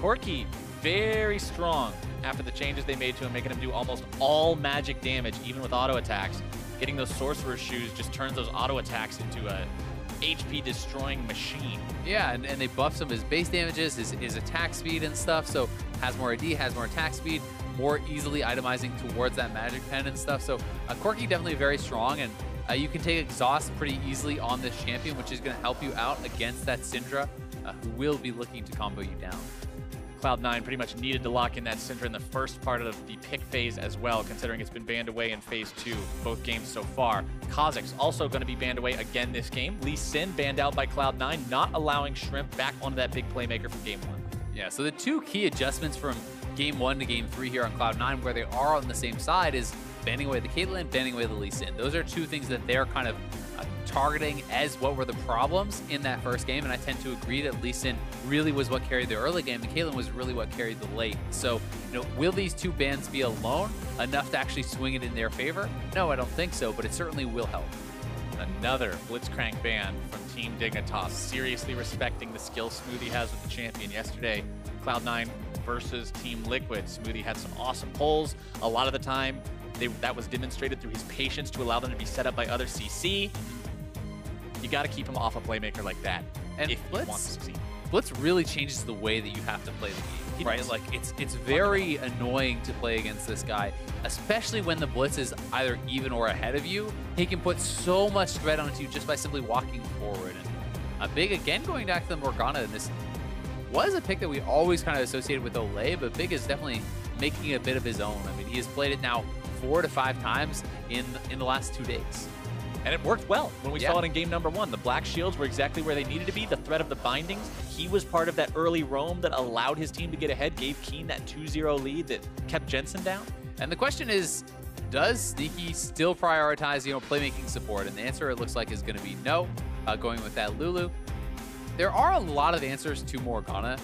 Speaker 8: Corki, very strong after the changes they made to him, making him do almost all magic damage, even with auto attacks. Getting those Sorcerer Shoes just turns those auto attacks into a HP destroying machine.
Speaker 12: Yeah, and they buffed some of his base damages, his attack speed and stuff, so has more AD, has more attack speed, more easily itemizing towards that magic pen and stuff. So Corki definitely very strong, and you can take exhaust pretty easily on this champion, which is going to help you out against that Syndra, who will be looking to combo you down.
Speaker 8: Cloud9 pretty much needed to lock in that Syndra in the first part of the pick phase as well, considering it's been banned away in phase 2, both games so far. Kha'Zix also going to be banned away again this game. Lee Sin banned out by Cloud9, not allowing Shrimp back onto that big playmaker from game 1.
Speaker 12: Yeah, so the two key adjustments from game 1 to game 3 here on Cloud9, where they are on the same side, is banning away the Caitlyn, banning away the Lee Sin. Those are two things that they're kind of targeting as what were the problems in that first game, and I tend to agree that Lee Sin really was what carried the early game, and Caitlyn was really what carried the late. So, will these two bans be alone enough to actually swing it in their favor? No, I don't think so, but it certainly will help.
Speaker 8: Another Blitzcrank ban from Team Dignitas, seriously respecting the skill Smoothie has with the champion yesterday. Cloud9 versus Team Liquid. Smoothie had some awesome pulls. A lot of the time, that was demonstrated through his patience to allow them to be set up by other CC. You got to keep him off a playmaker like that
Speaker 12: and
Speaker 8: if you want to succeed.
Speaker 12: Blitz really changes the way that you have to play the game, right? Like, it's very annoying to play against this guy, especially when the Blitz is either even or ahead of you. He can put so much threat onto you just by simply walking forward. And Big, again, going back to the Morgana, and this was a pick that we always kind of associated with Olay, but Big is definitely making it a bit of his own. I mean, he has played it now 4 to 5 times in the last 2 days.
Speaker 8: And it worked well when we saw it in game number 1. The Black Shields were exactly where they needed to be. The threat of the bindings. He was part of that early roam that allowed his team to get ahead, gave Keen that 2-0 lead that kept Jensen down.
Speaker 12: And the question is, does Sneaky still prioritize, playmaking support? And the answer, it looks like, is going to be no, going with that Lulu. There are a lot of answers to Morgana.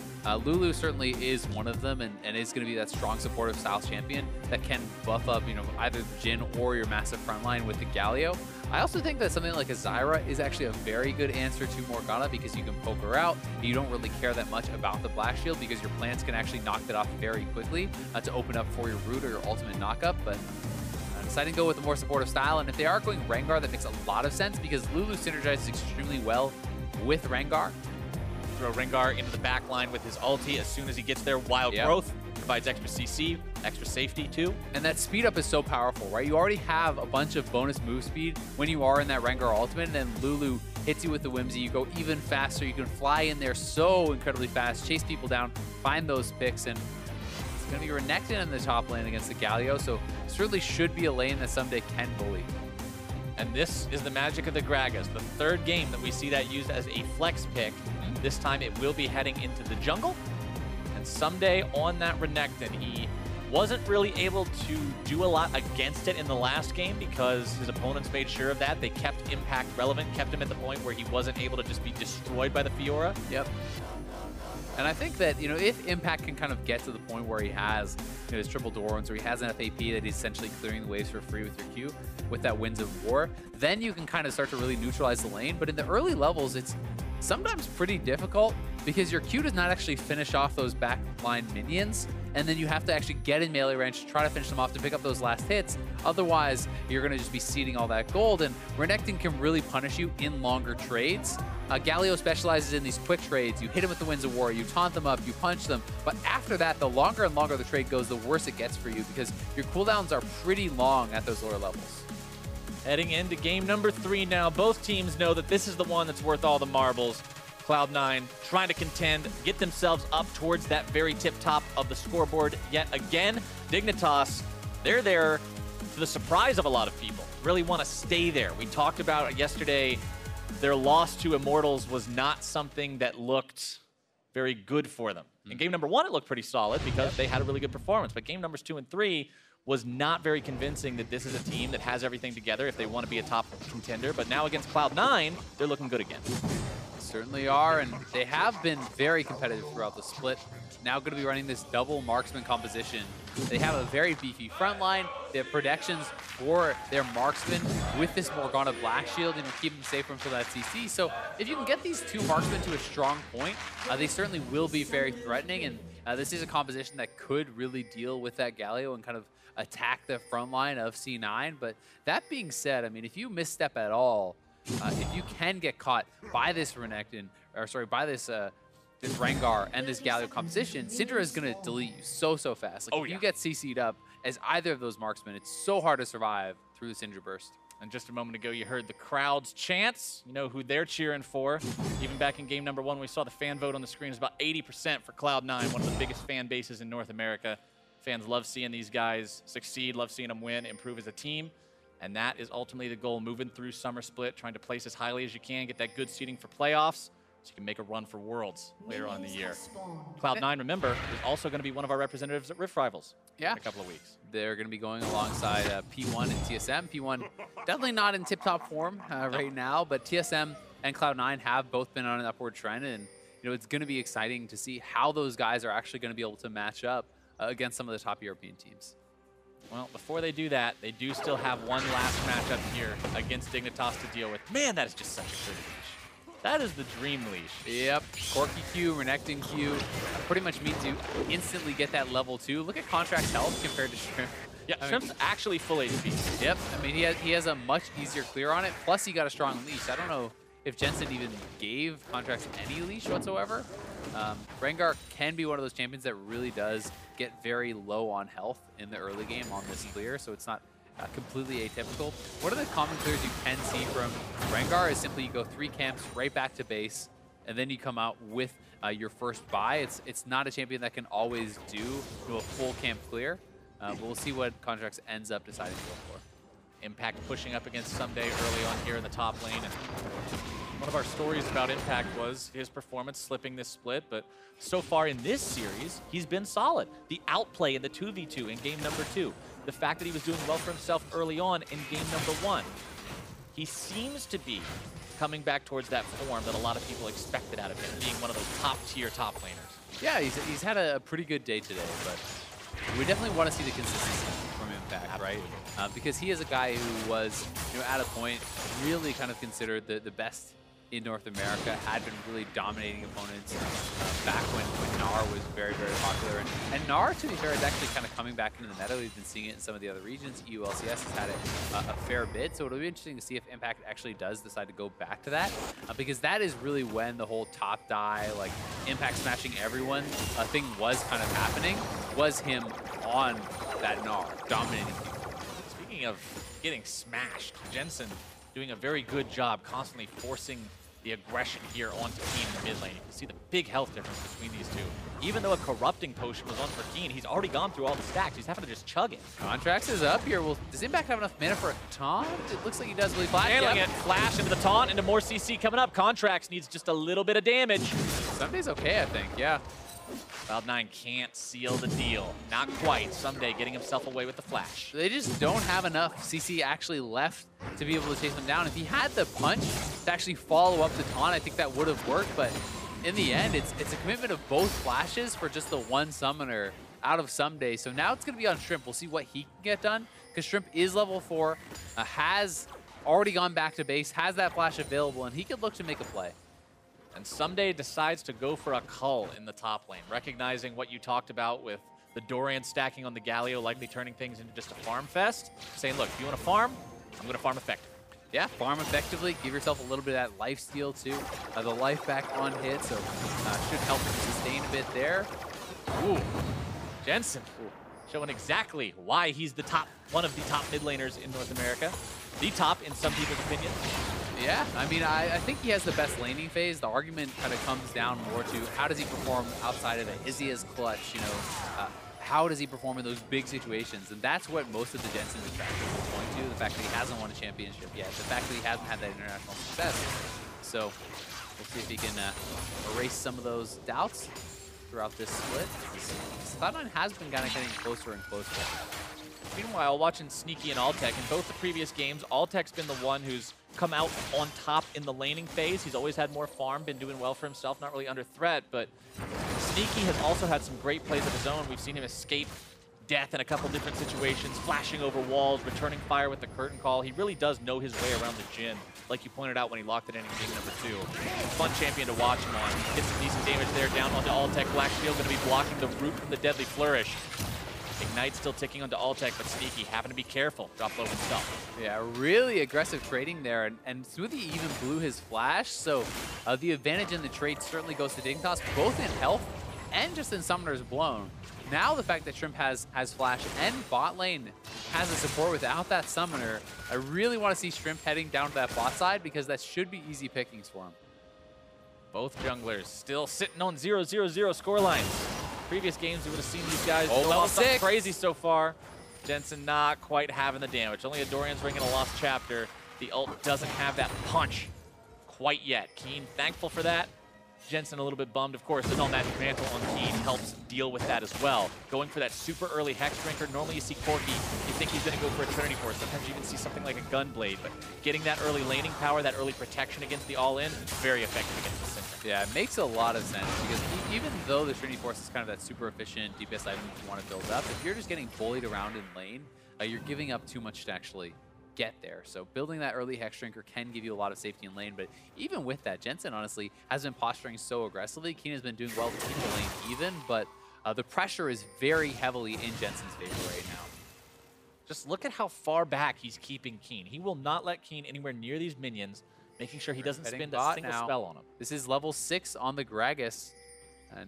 Speaker 12: Lulu certainly is one of them, and is going to be that strong supportive style champion that can buff up, either Jhin or your massive frontline with the Galio. I also think that something like a Zyra is actually a very good answer to Morgana, because you can poke her out. You don't really care that much about the Black Shield, because your plants can actually knock that off very quickly to open up for your root or your ultimate knockup. But I'm deciding to go with a more supportive style, and if they are going Rengar, that makes a lot of sense, because Lulu synergizes extremely well with Rengar.
Speaker 8: Throw Rengar into the back line with his ulti as soon as he gets there. Wild growth provides extra CC, extra safety too.
Speaker 12: And that speed up is so powerful, right? You already have a bunch of bonus move speed when you are in that Rengar ultimate, and then Lulu hits you with the Whimsy. You go even faster. You can fly in there so incredibly fast, chase people down, find those picks, and it's going to be Renekton in the top lane against the Galio, so certainly should be a lane that someday can bully.
Speaker 8: And this is the magic of the Gragas, the 3rd game that we see that used as a flex pick. This time it will be heading into the jungle. And someday on that Renekton, he wasn't really able to do a lot against it in the last game because his opponents made sure of that. They kept Impact relevant, kept him at the point where he wasn't able to just be destroyed by the Fiora.
Speaker 12: Yep. And I think that, if Impact can kind of get to the point where he has his triple Dorans, or he has an FAP that he's essentially clearing the waves for free with your Q, with that Winds of War, then you can kind of start to really neutralize the lane. But in the early levels, it's sometimes pretty difficult, because your Q does not actually finish off those backline minions, and then you have to actually get in melee range to try to finish them off to pick up those last hits. Otherwise, you're going to just be ceding all that gold, and Renekton can really punish you in longer trades. Galio specializes in these quick trades. You hit him with the Winds of War, you taunt them up, you punch them, but after that, the longer and longer the trade goes, the worse it gets for you, because your cooldowns are pretty long at those lower levels.
Speaker 8: Heading into game number 3 now. Both teams know that this is the one that's worth all the marbles. Cloud9 trying to contend, get themselves up towards that very tip top of the scoreboard yet again. Dignitas, they're there to the surprise of a lot of people. Really want to stay there. We talked about yesterday
Speaker 13: their loss to Immortals was not something that looked very good for them. In game number 1, it looked pretty solid because they had a really good performance. But game numbers 2 and 3 was not very convincing that this is a team that has everything together if they want to be a top contender. But now against Cloud9, they're looking good again.
Speaker 12: Certainly are, and they have been very competitive throughout the split. Now going to be running this double marksman composition. They have a very beefy front line. They have protections for their marksmen with this Morgana Black Shield, and keep them safe from that CC. So if you can get these 2 marksmen to a strong point, they certainly will be very threatening, and this is a composition that could really deal with that Galio and kind of attack the front line of C9. But that being said, I mean, if you misstep at all, if you can get caught by this Renekton, or sorry, by this this Rengar and this Galio composition, Syndra is going to delete you so fast. Like, if you get CC'd up as either of those marksmen, it's so hard to survive through the Syndra burst.
Speaker 13: And just a moment ago, you heard the crowd's chants. You know who they're cheering for. Even back in game number 1, we saw the fan vote on the screen. It was about 80% for Cloud9, one of the biggest fan bases in North America. Fans love seeing these guys succeed, love seeing them win, improve as a team. And that is ultimately the goal, moving through Summer Split, trying to place as highly as you can, get that good seeding for playoffs, so you can make a run for Worlds later on in the year. Cloud9, remember, is also going to be one of our representatives at Rift Rivals in a couple of weeks.
Speaker 12: They're going to be going alongside P1 and TSM. P1 definitely not in tip-top form right now, but TSM and Cloud9 have both been on an upward trend, and you know it's going to be exciting to see how those guys are actually going to be able to match up against some of the top European teams.
Speaker 13: Well, before they do that, they do still have one last matchup here against Dignitas to deal with. Man, that is just such a pretty leash. That is the dream leash.
Speaker 12: Yep, Corki Q, Renekton Q, pretty much mean to instantly get that level 2. Look at Contract's health compared to Shrimp.
Speaker 13: Yeah, Shrimp's actually full HP.
Speaker 12: Yep, I mean, he has a much easier clear on it, plus he got a strong leash. I don't know if Jensen even gave Contracts any leash whatsoever. Rengar can be one of those champions that really does get very low on health in the early game on this clear, so it's not completely atypical. One of the common clears you can see from Rengar is simply you go 3 camps right back to base, and then you come out with your first buy. It's not a champion that can always do a full camp clear, but we'll see what Contracts ends up deciding to go for.
Speaker 13: Impact pushing up against Someday early on here in the top lane. And one of our stories about Impact was his performance slipping this split, but so far in this series, he's been solid. The outplay in the 2v2 in game number 2. The fact that he was doing well for himself early on in game number 1. He seems to be coming back towards that form that a lot of people expected out of him, being one of those top-tier top laners.
Speaker 12: Yeah, he's had a pretty good day today, but we definitely want to see the consistency from Impact, right? Because he is a guy who was, at a point really kind of considered the best in North America, had been really dominating opponents back when Gnar was very, very popular. And Gnar, to be fair, is actually kind of coming back into the meta. We've been seeing it in some of the other regions. EU LCS has had it a fair bit, so it'll be interesting to see if Impact actually does decide to go back to that, because that is really when the whole top die, like Impact smashing everyone thing was kind of happening, was him on that Gnar, dominating people.
Speaker 13: Speaking of getting smashed, Jensen doing a very good job constantly forcing the aggression here onto Keen in the mid lane. You can see the big health difference between these two. Even though a corrupting potion was on for Keen, he's already gone through all the stacks. He's having to just chug it.
Speaker 12: Contracts is up here. Well, does Impact have enough mana for a taunt? It looks like he does really flash.
Speaker 13: Handling it. Flash into the taunt, into more CC coming up. Contracts needs just a little bit of damage.
Speaker 12: Sunday's okay, I think, yeah.
Speaker 13: Cloud9 can't seal the deal. Not quite. Someday getting himself away with the flash.
Speaker 12: They just don't have enough CC actually left to be able to chase them down. If he had the punch to actually follow up the taunt, I think that would have worked, but in the end, it's a commitment of both flashes for just the one summoner out of Someday. So now it's going to be on Shrimp. We'll see what he can get done, because Shrimp is level 4, has already gone back to base, has that flash available, and he could look to make a play.
Speaker 13: And Someday decides to go for a cull in the top lane, recognizing what you talked about with the Dorian stacking on the Galio, likely turning things into just a farm fest, saying, look, if you want to farm, I'm going to farm effectively.
Speaker 12: Yeah, farm effectively, give yourself a little bit of that life steal too. The life back on hit, so should help him sustain a bit there.
Speaker 13: Ooh, Jensen showing exactly why he's the top, one of the top mid laners in North America. The top in some people's opinion.
Speaker 12: Yeah, I mean, I think he has the best laning phase. The argument kind of comes down more to how does he perform outside of it? Is he as clutch, how does he perform in those big situations? And that's what most of the Jensen detractors will point to, the fact that he hasn't won a championship yet, the fact that he hasn't had that international success. So we'll see if he can erase some of those doubts throughout this split. Cloud9 has been kind of getting closer and closer.
Speaker 8: Meanwhile, watching Sneaky and Altec, in both the previous games, Altec's been the one who's come out on top in the laning phase. He's always had more farm, been doing well for himself, not really under threat, but Sneaky has also had some great plays of his own. We've seen him escape death in a couple different situations, flashing over walls, returning fire with the curtain call. He really does know his way around the Jhin, like you pointed out when he locked it in game number 2. Fun champion to watch him on. Gets some decent damage there, down onto Altec. Blacksteel going to be blocking the root from the Deadly Flourish. Ignite still ticking onto Altec, but Sneaky having to be careful. Drop low himself.
Speaker 12: Yeah, really aggressive trading there, and Smoothie even blew his flash, so the advantage in the trade certainly goes to Dignitas, both in health and just in Summoners Blown. Now the fact that Shrimp has flash and bot lane has a support without that Summoner, I really want to see Shrimp heading down to that bot side because that should be easy pickings for him.
Speaker 8: Both junglers still sitting on 0-0-0 score lines. Previous games, we would have seen these guys level something crazy so far. Jensen not quite having the damage. Only a Dorian's Ring and a Lost Chapter. The ult doesn't have that punch quite yet. Keen thankful for that. Jensen a little bit bummed, of course. The null magic mantle on Keen helps deal with that as well. Going for that super early Hex Drinker. Normally you see Corki, you think he's going to go for a Trinity Force. Sometimes you even see something like a Gunblade, but getting that early laning power, that early protection against the all-in, very effective against the Syndra.
Speaker 12: Yeah, it makes a lot of sense because even though the Trinity Force is kind of that super efficient DPS item you want to build up, if you're just getting bullied around in lane, you're giving up too much to actually get there. So building that early Hex Drinker can give you a lot of safety in lane, but even with that, Jensen honestly has been posturing so aggressively. Keen has been doing well to keep the lane even, but the pressure is very heavily in Jensen's favor right now.
Speaker 8: Just look at how far back he's keeping Keen. He will not let Keen anywhere near these minions, making sure he doesn't spend a single spell on him.
Speaker 12: This is level 6 on the Gragas.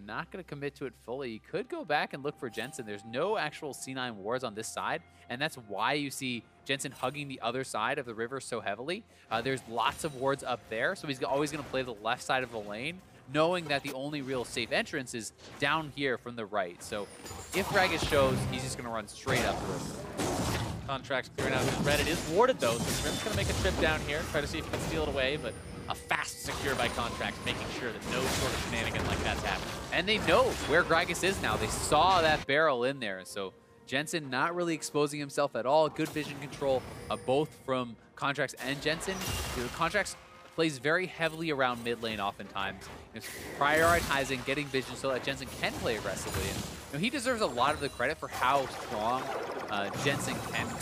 Speaker 12: Not going to commit to it fully. He could go back and look for Jensen. There's no actual C9 wards on this side, and that's why you see Jensen hugging the other side of the river so heavily. There's lots of wards up there, so he's always going to play the left side of the lane, knowing that the only real safe entrance is down here from the right. So if Gragas shows, he's just going to run straight up the river.
Speaker 8: Contracts clearing out his red. It is warded, though, so Shrimp's going to make a trip down here, try to see if he can steal it away, but a fast secure by Contracts, making sure that no sort of shenanigans like that's happening.
Speaker 12: And they know where Gragas is now. They saw that barrel in there, so Jensen not really exposing himself at all. Good vision control, both from Contracts and Jensen. Contracts plays very heavily around mid lane oftentimes. It's prioritizing getting vision so that Jensen can play aggressively. And he deserves a lot of the credit for how strong Jensen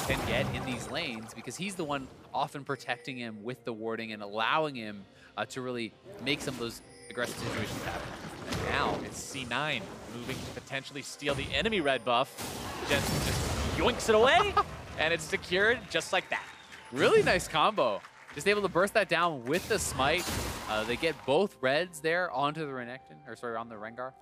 Speaker 12: can get in these lanes because he's the one often protecting him with the warding and allowing him to really make some of those aggressive situations happen.
Speaker 8: And now it's C9 moving to potentially steal the enemy red buff. Jensen just yoinks it away, and it's secured just like that.
Speaker 12: Really nice combo. Just able to burst that down with the smite. They get both reds there onto the Renekton, or sorry, on the Rengar.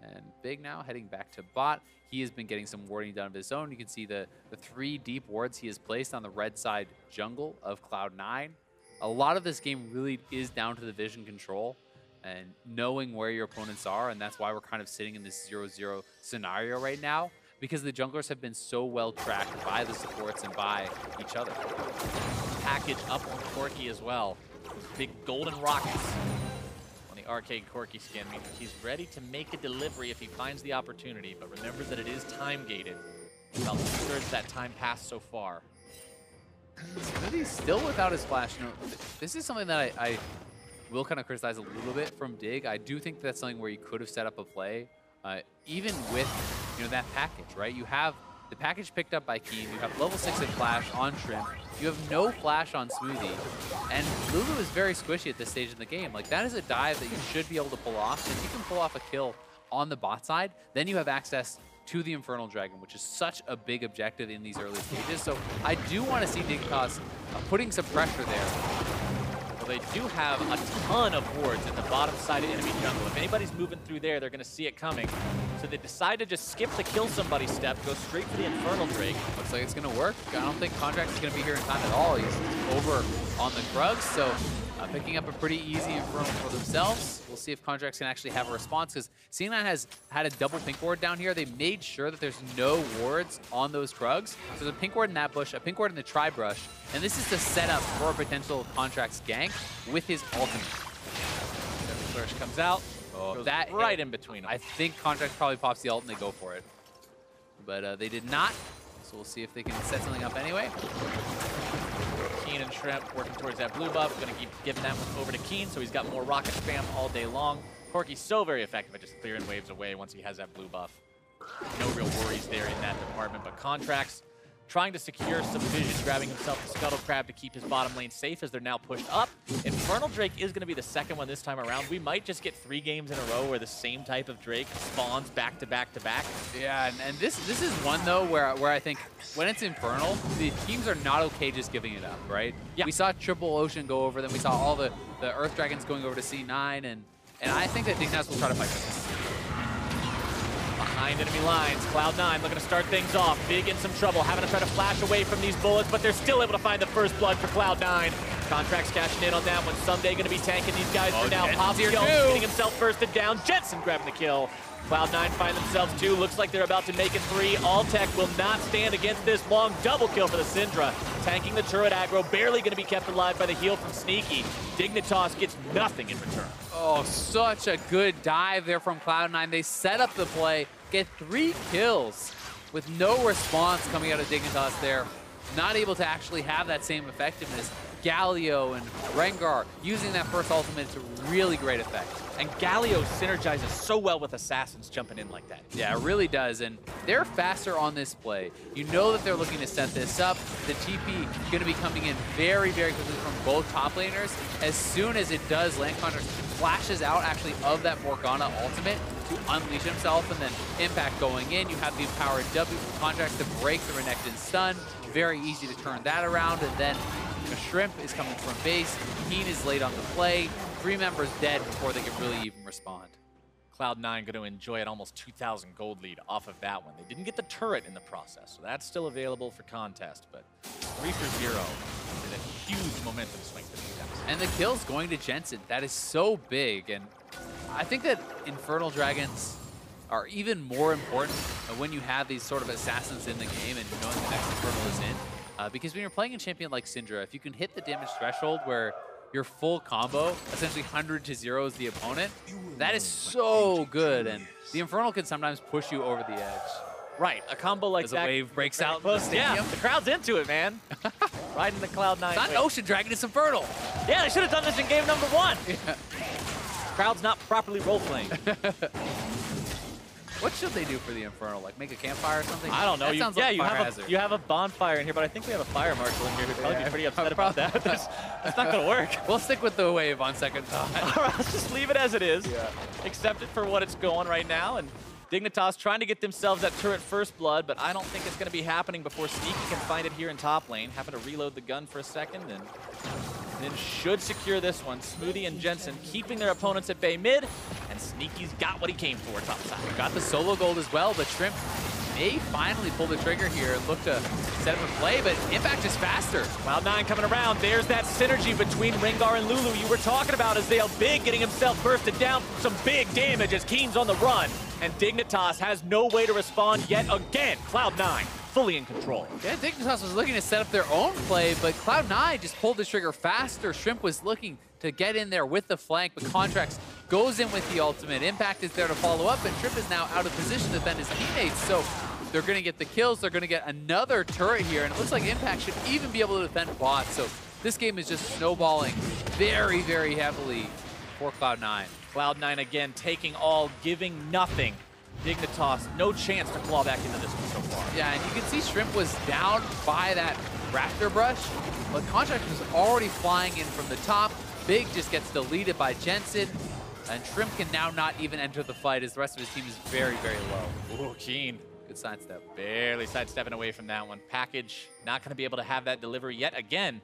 Speaker 12: And Big now heading back to bot. He has been getting some warding done of his own. You can see the 3 deep wards he has placed on the red side jungle of Cloud9. A lot of this game really is down to the vision control and knowing where your opponents are, and that's why we're kind of sitting in this 0-0 scenario right now, because the junglers have been so well tracked by the supports and by each other.
Speaker 8: Package up on Corki as well. Big golden rockets on the arcade Corki skin. I mean, he's ready to make a delivery if he finds the opportunity, but remember that it is time gated. About 2/3 of that time passed so far.
Speaker 12: He's still without his flash. You know, this is something that I will kind of criticize a little bit from Dig. I do think that's something where you could have set up a play, even with that package, right? You have the package picked up by Keen. You have level 6 of flash on Shrimp. You have no flash on Smoothie. And Lulu is very squishy at this stage in the game. Like, that is a dive that you should be able to pull off. And if you can pull off a kill on the bot side, then you have access to the Infernal Dragon, which is such a big objective in these early stages. So I do want to see Dignitas putting some pressure there.
Speaker 8: Well, they do have a ton of wards in the bottom side of enemy jungle. If anybody's moving through there, they're going to see it coming. So they decide to just skip the kill somebody step, go straight for the Infernal Drake.
Speaker 12: Looks like it's going to work. I don't think Contract is going to be here in time at all. He's over on the Krugs, so picking up a pretty easy Infernal for themselves. We'll We'll see if Contracts can actually have a response, because C9 has had a double pink ward down here. They made sure that there's no wards on those Krugs. So there's a pink ward in that bush, a pink ward in the tri-brush, and this is the setup for a potential Contracts gank with his ultimate.
Speaker 13: Flourish comes out, goes
Speaker 12: that
Speaker 13: right in between them.
Speaker 12: I think Contracts probably pops the ult and they go for it. But they did not, so we'll see if they can set something up anyway.
Speaker 13: Keen and Shrimp working towards that blue buff. Going to keep giving that one over to Keen, so he's got more rocket spam all day long. Corki's so very effective at just clearing waves away once he has that blue buff. No real worries there in that department, but Contracts trying to secure some vision, grabbing himself the Scuttle Crab to keep his bottom lane safe as they're now pushed up. Infernal Drake is going to be the second one this time around. We might just get 3 games in a row where the same type of Drake spawns back to back to back.
Speaker 12: Yeah, and this is one, though, where I think when it's Infernal, the teams are not okay just giving it up, right?
Speaker 13: Yeah.
Speaker 12: We saw Triple Ocean go over them. We saw all the Earth Dragons going over to C9, and I think that Dignitas will try to fight for this.
Speaker 13: Behind enemy lines, Cloud9 looking to start things off. Big in some trouble, having to try to flash away from these bullets, but they're still able to find the first blood for Cloud9. Contracts cashing in on that one. Someday going to be tanking these guys for now. Pop's getting himself bursted down. Jensen grabbing the kill. Cloud9 find themselves 2. Looks like they're about to make it 3. Alltech will not stand against this long double kill for the Syndra. Tanking the turret aggro, barely going to be kept alive by the heal from Sneaky. Dignitas gets nothing in return.
Speaker 12: Oh, such a good dive there from Cloud9. They set up the play, get 3 kills with no response coming out of Dignitas there. Not able to actually have that same effectiveness. Galio and Rengar using that first ultimate to really great effect.
Speaker 13: And Galio synergizes so well with Assassins jumping in like that.
Speaker 12: Yeah, it really does, and they're faster on this play. You know that they're looking to set this up. The TP going to be coming in very, very quickly from both top laners. As soon as it does, land Contracts flashes out actually of that Morgana ultimate to unleash himself, and then Impact going in. You have the empowered W from Contracts to break the Renekton stun. Very easy to turn that around, and then a Shrimp is coming from base. Keen is late on the play. 3 members dead before they can really even respond.
Speaker 13: Cloud9 going to enjoy an almost 2,000 gold lead off of that one. They didn't get the turret in the process, so that's still available for contest, but 3 for 0 is a huge momentum swing for Dignitas.
Speaker 12: And the kill's going to Jensen. That is so big, and I think that Infernal Dragons are even more important when you have these sort of assassins in the game and knowing the next Infernal is in. Because when you're playing a champion like Syndra, if you can hit the damage threshold where your full combo, essentially 100 to 0 the opponent, that is so good. And the Infernal can sometimes push you over the edge.
Speaker 13: Right, a combo like
Speaker 12: as
Speaker 13: that.
Speaker 12: As a wave breaks out.
Speaker 13: Yeah, the crowd's into it, man. Right in the Cloud9.
Speaker 12: It's not an Ocean Dragon, it's Infernal.
Speaker 13: Yeah, they should have done this in game number 1.
Speaker 12: Yeah.
Speaker 13: Crowd's not properly role-playing.
Speaker 12: What should they do for the Infernal? Like make a campfire or something?
Speaker 13: I don't know.
Speaker 12: That sounds like
Speaker 13: you have a bonfire in here, but I think we have a fire marshal in here who'd probably be pretty upset about that. That's not going to work.
Speaker 12: We'll stick with the wave on second thought.
Speaker 13: All right, let's just leave it as it is. Yeah. Accept it for what it's going right now. And Dignitas trying to get themselves that turret first blood, but I don't think it's going to be happening before Sneaky can find it here in top lane. Having to reload the gun for a second, and then should secure this one. Smoothie and Jensen keeping their opponents at bay mid, and Sneaky's got what he came for top side.
Speaker 12: Got the solo gold as well, but Shrimp may finally pull the trigger here and look to set up a play, but Impact is faster.
Speaker 13: Cloud9 coming around. There's that synergy between Rengar and Lulu you were talking about, as Zale Big getting himself bursted down. Some big damage as Keen's on the run, and Dignitas has no way to respond yet again. Cloud9 fully in control.
Speaker 12: Yeah, Dignitas was looking to set up their own play, but Cloud9 just pulled the trigger faster. Shrimp was looking to get in there with the flank, but Contracts goes in with the ultimate. Impact is there to follow up, and Shrimp is now out of position to defend his teammates, so they're going to get the kills. They're going to get another turret here, and it looks like Impact should even be able to defend bot, so this game is just snowballing very, very heavily for Cloud9.
Speaker 13: Cloud9 again taking all, giving nothing. Dignitas, no chance to claw back into this one so far.
Speaker 12: Yeah, and you can see Shrimp was down by that Raptor brush, but Contract was already flying in from the top. Big just gets deleted by Jensen, and Shrimp can now not even enter the fight as the rest of his team is very, very low.
Speaker 13: Ooh, Keen.
Speaker 12: Good sidestep.
Speaker 13: Barely sidestepping away from that one. Package, not going to be able to have that delivery yet again.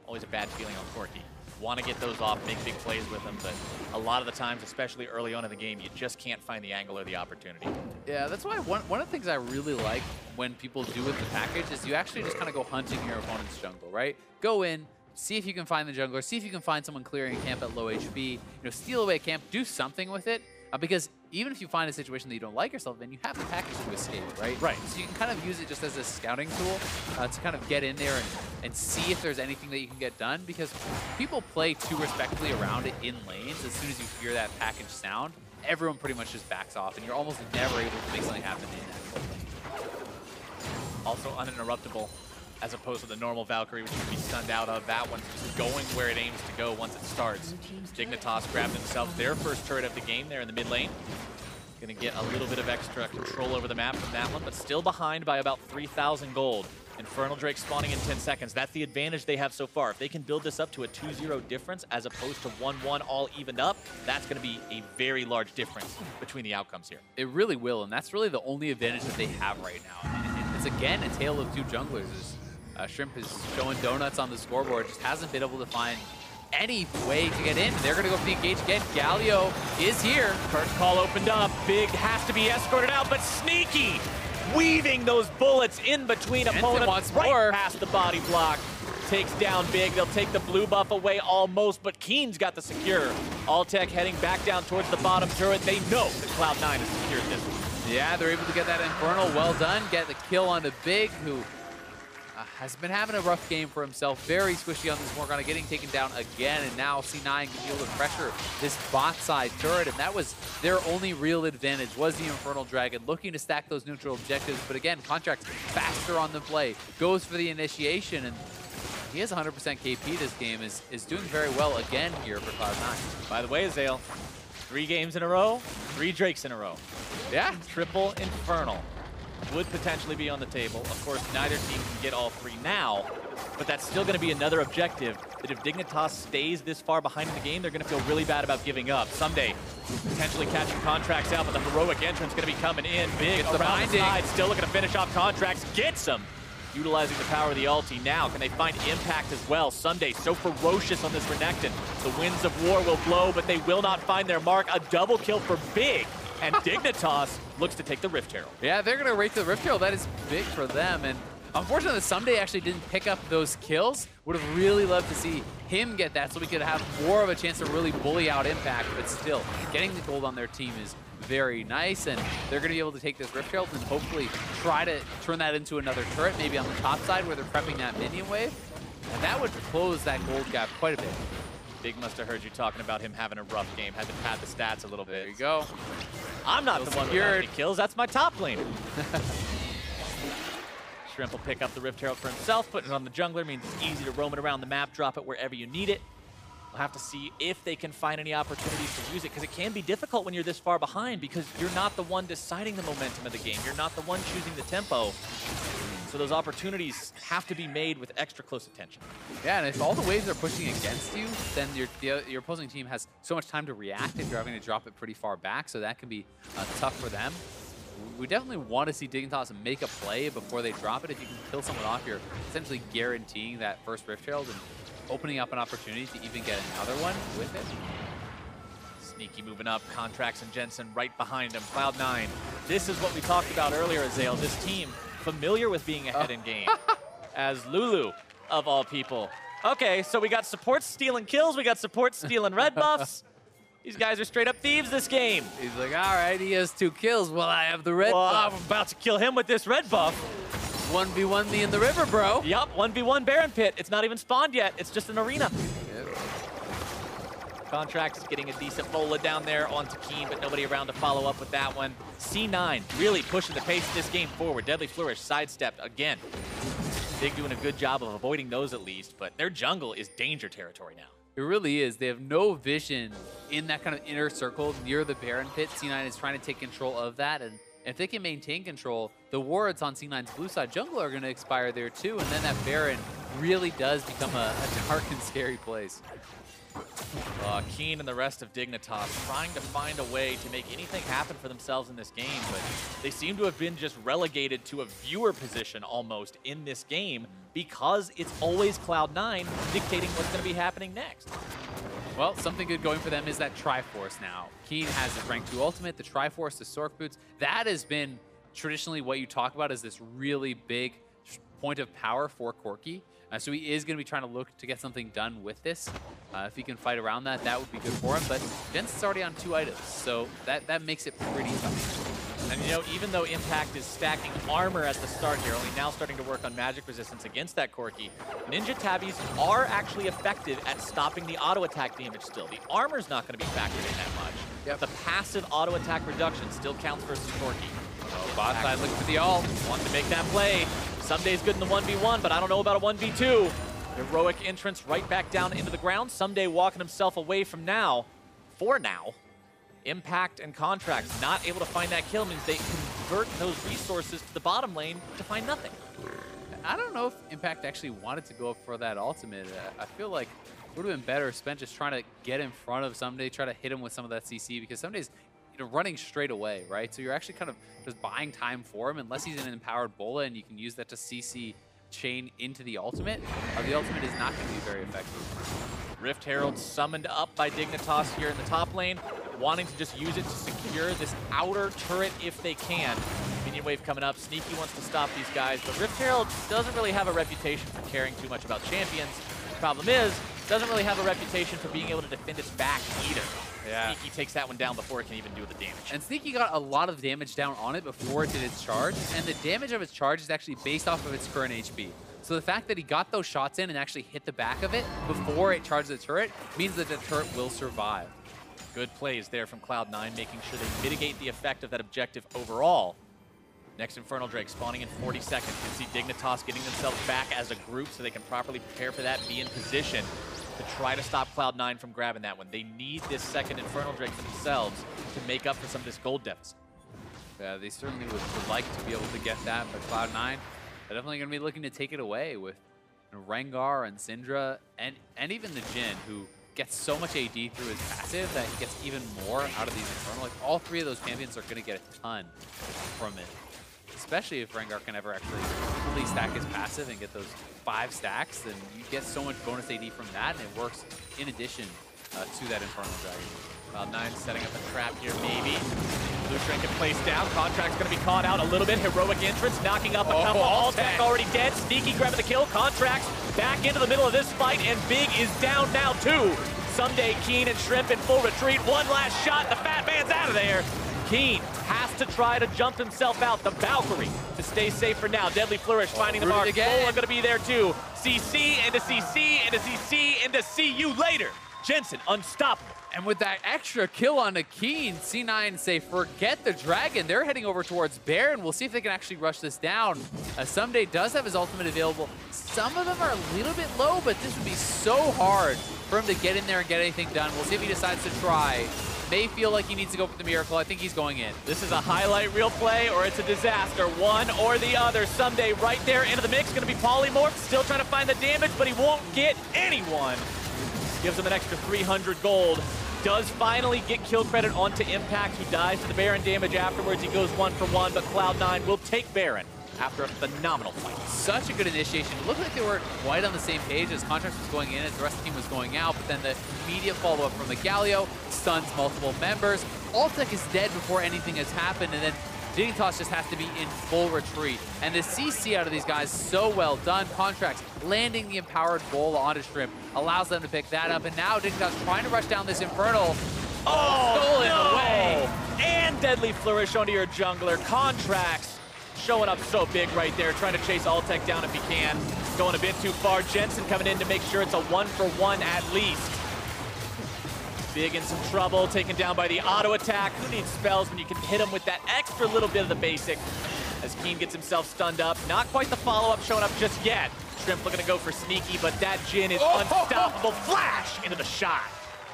Speaker 13: Always a bad feeling on Corki. Want to get those off, make big plays with them, but a lot of the times, especially early on in the game, you just can't find the angle or the opportunity.
Speaker 12: Yeah, that's why one of the things I really like when people do with the package is you actually just kind of go hunting your opponent's jungle, right? Go in, see if you can find the jungler, see if you can find someone clearing camp at low HP, you know, steal away camp, do something with it, because even if you find a situation that you don't like yourself in, you have the package to escape, right?
Speaker 5: Right.
Speaker 12: So you can kind of use it just as a scouting tool to kind of get in there and see if there's anything that you can get done, because people play too respectfully around it in lanes. As soon as you hear that package sound, everyone pretty much just backs off, and you're almost never able to make something happen in that lane.
Speaker 13: Also uninterruptible, as opposed to the normal Valkyrie, which can be stunned out of. That one's just going where it aims to go once it starts. Dignitas grabbed themselves their first turret of the game there in the mid lane. Gonna get a little bit of extra control over the map from that one, but still behind by about 3,000 gold. Infernal Drake spawning in 10 seconds. That's the advantage they have so far. If they can build this up to a 2-0 difference as opposed to 1-1 all evened up, that's going to be a very large difference between the outcomes here.
Speaker 12: It really will, and that's really the only advantage that they have right now. I mean, it's again a tale of two junglers. Shrimp is showing donuts on the scoreboard, just hasn't been able to find any way to get in. They're going to go for the engage again. Galio is here.
Speaker 13: First call opened up. Big has to be escorted out, but Sneaky weaving those bullets in between opponents right past the body block. Takes down Big. They'll take the blue buff away almost, but Keen's got the secure. Alltech heading back down towards the bottom turret. They know that Cloud9 has secured this one.
Speaker 12: Yeah, they're able to get that Infernal. Well done. Get the kill onto Big, who has been having a rough game for himself. Very squishy on this Morgana, getting taken down again, and now C9 can be able to pressure this bot side turret, and that was their only real advantage, was the Infernal Dragon, looking to stack those neutral objectives, but again, Contract's faster on the play, goes for the initiation, and he has 100% KP this game, is doing very well again here for Cloud9.
Speaker 13: By the way, Zale, 3 games in a row, 3 Drakes in a row.
Speaker 12: Yeah.
Speaker 13: Triple Infernal would potentially be on the table. Of course, neither team can get all 3 now, but that's still going to be another objective that if Dignitas stays this far behind in the game, they're going to feel really bad about giving up. Someday, potentially catching Contracts out, but the heroic entrance going to be coming in. Big around the side, still looking to finish off Contracts. Gets him! Utilizing the power of the ulti now. Can they find impact as well? Someday, so ferocious on this Renekton. The winds of war will blow, but they will not find their mark. A double kill for Big. And Dignitas looks to take the Rift Herald.
Speaker 12: Yeah, they're going to rake the Rift Herald. That is big for them. And unfortunately, Someday actually didn't pick up those kills. Would have really loved to see him get that so we could have more of a chance to really bully out Impact. But still, getting the gold on their team is very nice. And they're going to be able to take this Rift Herald and hopefully try to turn that into another turret, maybe on the top side where they're prepping that minion wave. And that would close that gold gap quite a bit.
Speaker 13: Big must have heard you talking about him having a rough game. Had to pad the stats a little bit.
Speaker 12: There you go.
Speaker 13: I'm not the one with any kills. That's my top laner. Shrimp will pick up the Rift Herald for himself. Putting it on the jungler means it's easy to roam it around the map, drop it wherever you need it. We'll have to see if they can find any opportunities to use it, because it can be difficult when you're this far behind, because you're not the one deciding the momentum of the game. You're not the one choosing the tempo. So those opportunities have to be made with extra close attention.
Speaker 12: Yeah, and if all the waves are pushing against you, then your opposing team has so much time to react if you're having to drop it pretty far back, so that can be tough for them. We definitely want to see Dignitas make a play before they drop it. If you can kill someone off, you're essentially guaranteeing that first Rift Herald and opening up an opportunity to even get another one with it.
Speaker 13: Sneaky moving up, Contracts and Jensen right behind him. Cloud9. This is what we talked about earlier, Azale. This team familiar with being ahead in game. As Lulu, of all people. Okay, so we got supports stealing kills, we got supports stealing red buffs. These guys are straight up thieves this game.
Speaker 12: He's like, all right, he has 2 kills. Well, I have the red buff.
Speaker 13: I'm about to kill him with this red buff.
Speaker 12: 1v1 me in the river, bro.
Speaker 13: Yup, 1v1 Baron Pit. It's not even spawned yet. It's just an arena.
Speaker 12: Yep.
Speaker 13: Contracts getting a decent bola down there onto Keen, but nobody around to follow up with that one. C9 really pushing the pace of this game forward. Deadly Flourish sidestepped again. Big doing a good job of avoiding those at least, but their jungle is danger territory now.
Speaker 12: It really is. They have no vision in that kind of inner circle near the Baron Pit. C9 is trying to take control of that, and if they can maintain control, the wards on C9's blue side jungle are going to expire there too, and then that Baron really does become a dark and scary place.
Speaker 13: Keen and the rest of Dignitas trying to find a way to make anything happen for themselves in this game, but they seem to have been just relegated to a viewer position almost in this game because it's always Cloud9 dictating what's going to be happening next.
Speaker 12: Well, something good going for them is that Triforce now. Keen has his rank 2 ultimate, the Triforce, the Sork Boots. That has been traditionally what you talk about as this really big point of power for Corki. So he is going to be trying to look to get something done with this. If he can fight around that, that would be good for him. But Jensen's already on 2 items, so that makes it pretty tough.
Speaker 13: And you know, even though Impact is stacking armor at the start here, only now starting to work on magic resistance against that Corki, Ninja Tabbies are actually effective at stopping the auto attack damage still. The armor's not going to be factored in that much. Yep. The passive auto attack reduction still counts versus Corki.
Speaker 12: Oh, bot side looking for the ult.
Speaker 13: Wants to make that play. Sunday's good in the 1v1, but I don't know about a 1v2. Heroic entrance right back down into the ground. Someday walking himself away from now. For now. Impact and Contracts not able to find that kill means they convert those resources to the bottom lane to find nothing.
Speaker 12: I don't know if Impact actually wanted to go for that ultimate. I feel like it would have been better spent just trying to get in front of Someday, try to hit him with some of that CC, because Someday's running straight away, right? So you're actually kind of just buying time for him unless he's an empowered Bola and you can use that to CC chain into the ultimate. The ultimate is not going to be very effective.
Speaker 13: Rift Herald summoned up by Dignitas here in the top lane, wanting to just use it to secure this outer turret if they can. Minion wave coming up. Sneaky wants to stop these guys, but Rift Herald doesn't really have a reputation for caring too much about champions. Problem is, doesn't really have a reputation for being able to defend its back either. Yeah. Sneaky takes that one down before it can even do the damage.
Speaker 12: And Sneaky got a lot of damage down on it before it did its charge, and the damage of its charge is actually based off of its current HP. So the fact that he got those shots in and actually hit the back of it before it charged the turret means that the turret will survive.
Speaker 13: Good plays there from Cloud9, making sure they mitigate the effect of that objective overall. Next Infernal Drake spawning in 40 seconds. You can see Dignitas getting themselves back as a group so they can properly prepare for that, be in position to try to stop Cloud9 from grabbing that one. They need this second Infernal Drake for themselves to make up for some of this gold deficit.
Speaker 12: Yeah, they certainly would like to be able to get that, but Cloud9, they're definitely going to be looking to take it away with Rengar and Syndra and even the Jhin, who gets so much AD through his passive that he gets even more out of these Infernal. Like, all 3 of those champions are going to get a ton from it. Especially if Rengar can ever actually fully stack his passive and get those 5 stacks, then you get so much bonus AD from that, and it works in addition to that Infernal Dragon.
Speaker 13: Cloud9 setting up a trap here, maybe. Blue Shrink can place down. Contract's going to be caught out a little bit. Heroic entrance, knocking up a couple. Alltech already dead. Sneaky grabbing the kill. Contracts back into the middle of this fight, and Big is down now too. Someday Keen and Shrimp in full retreat. One last shot. The fat man's out of there. Keen has to try to jump himself out. The Valkyrie to stay safe for now. Deadly Flourish finding the mark. Bola going to be there too. CC into CC into CC into see you later. Jensen unstoppable.
Speaker 12: And with that extra kill on the Keen, C9 say forget the dragon. They're heading over towards Baron. We'll see if they can actually rush this down. Someday does have his ultimate available. Some of them are a little bit low, but this would be so hard for him to get in there and get anything done. We'll see if he decides to try. May feel like he needs to go for the miracle. I think he's going in.
Speaker 13: This is a highlight reel play or it's a disaster. One or the other. Someday right there into the mix. Going to be polymorphed. Still trying to find the damage, but he won't get anyone. Gives him an extra 300 gold. Does finally get kill credit onto Impact, who dies to the Baron damage afterwards. He goes 1 for 1, but Cloud9 will take Baron after a phenomenal fight.
Speaker 12: Such a good initiation. It looked like they were quite on the same page as Contracts was going in, as the rest of the team was going out, but then the immediate follow-up from the Galio stuns multiple members. Alltech is dead before anything has happened, and then Dignitas just has to be in full retreat. And the CC out of these guys, so well done. Contracts landing the empowered Bola onto Shrimp allows them to pick that up, and now Dignitas trying to rush down this Infernal. Stolen away!
Speaker 13: And Deadly Flourish onto your jungler. Contracts showing up so big right there, trying to chase Alltech down if he can. Going a bit too far. Jensen coming in to make sure it's a 1 for 1 at least. Big in some trouble, taken down by the auto attack. Who needs spells when you can hit him with that extra little bit of the basic? As Keen gets himself stunned up. Not quite the follow-up showing up just yet. Shrimp looking to go for Sneaky, but that Jhin is unstoppable. Flash into the shot.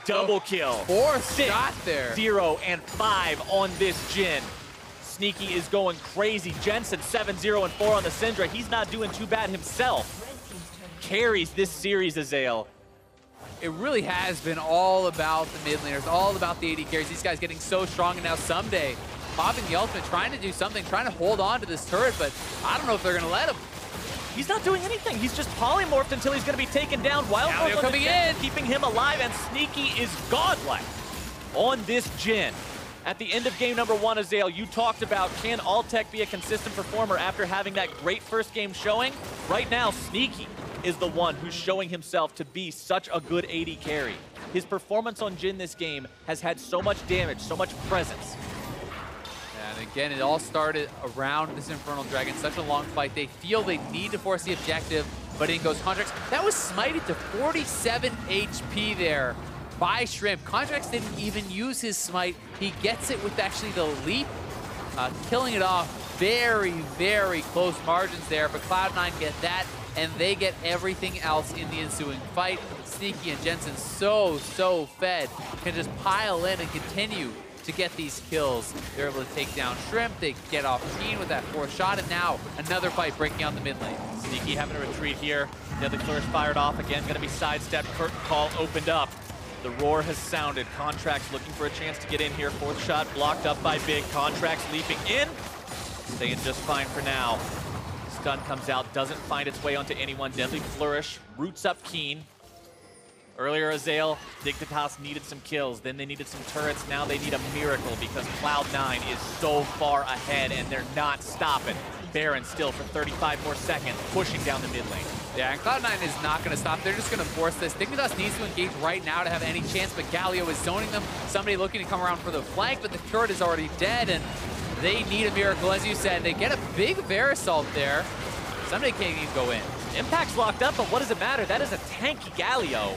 Speaker 13: Double kill.
Speaker 12: 4th shot there.
Speaker 13: 0 and 5 on this Jhin. Sneaky is going crazy. Jensen 7-0 and 4 on the Syndra. He's not doing too bad himself. Carries this series, Azael.
Speaker 12: It really has been all about the mid laners, all about the AD carries. These guys getting so strong, and now Someday popping the ultimate, trying to do something, trying to hold on to this turret, but I don't know if they're going to let him.
Speaker 13: He's not doing anything. He's just polymorphed until he's going to be taken down. Wild
Speaker 12: Now they're coming in,
Speaker 13: keeping him alive, and Sneaky is godlike on this Jhin. At the end of game number 1, Azael, you talked about, can Alltech be a consistent performer after having that great first game showing? Right now, Sneaky is the one who's showing himself to be such a good AD carry. His performance on Jhin this game has had so much damage, so much presence.
Speaker 12: And again, it all started around this Infernal Dragon. Such a long fight. They feel they need to force the objective, but in goes Contracts. That was smited to 47 HP there by Shrimp. Contracts didn't even use his smite. He gets it with actually the leap, killing it off. Very, very close margins there, but Cloud9 get that, and they get everything else in the ensuing fight. Sneaky and Jensen so fed, can just pile in and continue to get these kills. They're able to take down Shrimp, they get off Keen with that 4th shot, and now another fight breaking out the mid lane.
Speaker 13: Sneaky having to retreat here. Deadly Flourish fired off again, gonna be sidestepped. Curtain call opened up. The roar has sounded. Contracts looking for a chance to get in here. 4th shot blocked up by Big. Contracts leaping in. Staying just fine for now. Stun comes out, doesn't find its way onto anyone. Deadly Flourish roots up Keen. Earlier, Azael, Dignitas needed some kills, then they needed some turrets, now they need a miracle because Cloud9 is so far ahead and they're not stopping. Baron still for 35 more seconds, pushing down the mid lane.
Speaker 12: Yeah, and Cloud9 is not going to stop. They're just going to force this. Dignitas needs to engage right now to have any chance, but Galio is zoning them. Somebody looking to come around for the flank, but the turret is already dead, and they need a miracle. As you said, they get a big Verisalt there. Somebody can't even go in.
Speaker 13: Impact's locked up, but what does it matter? That is a tanky Galio.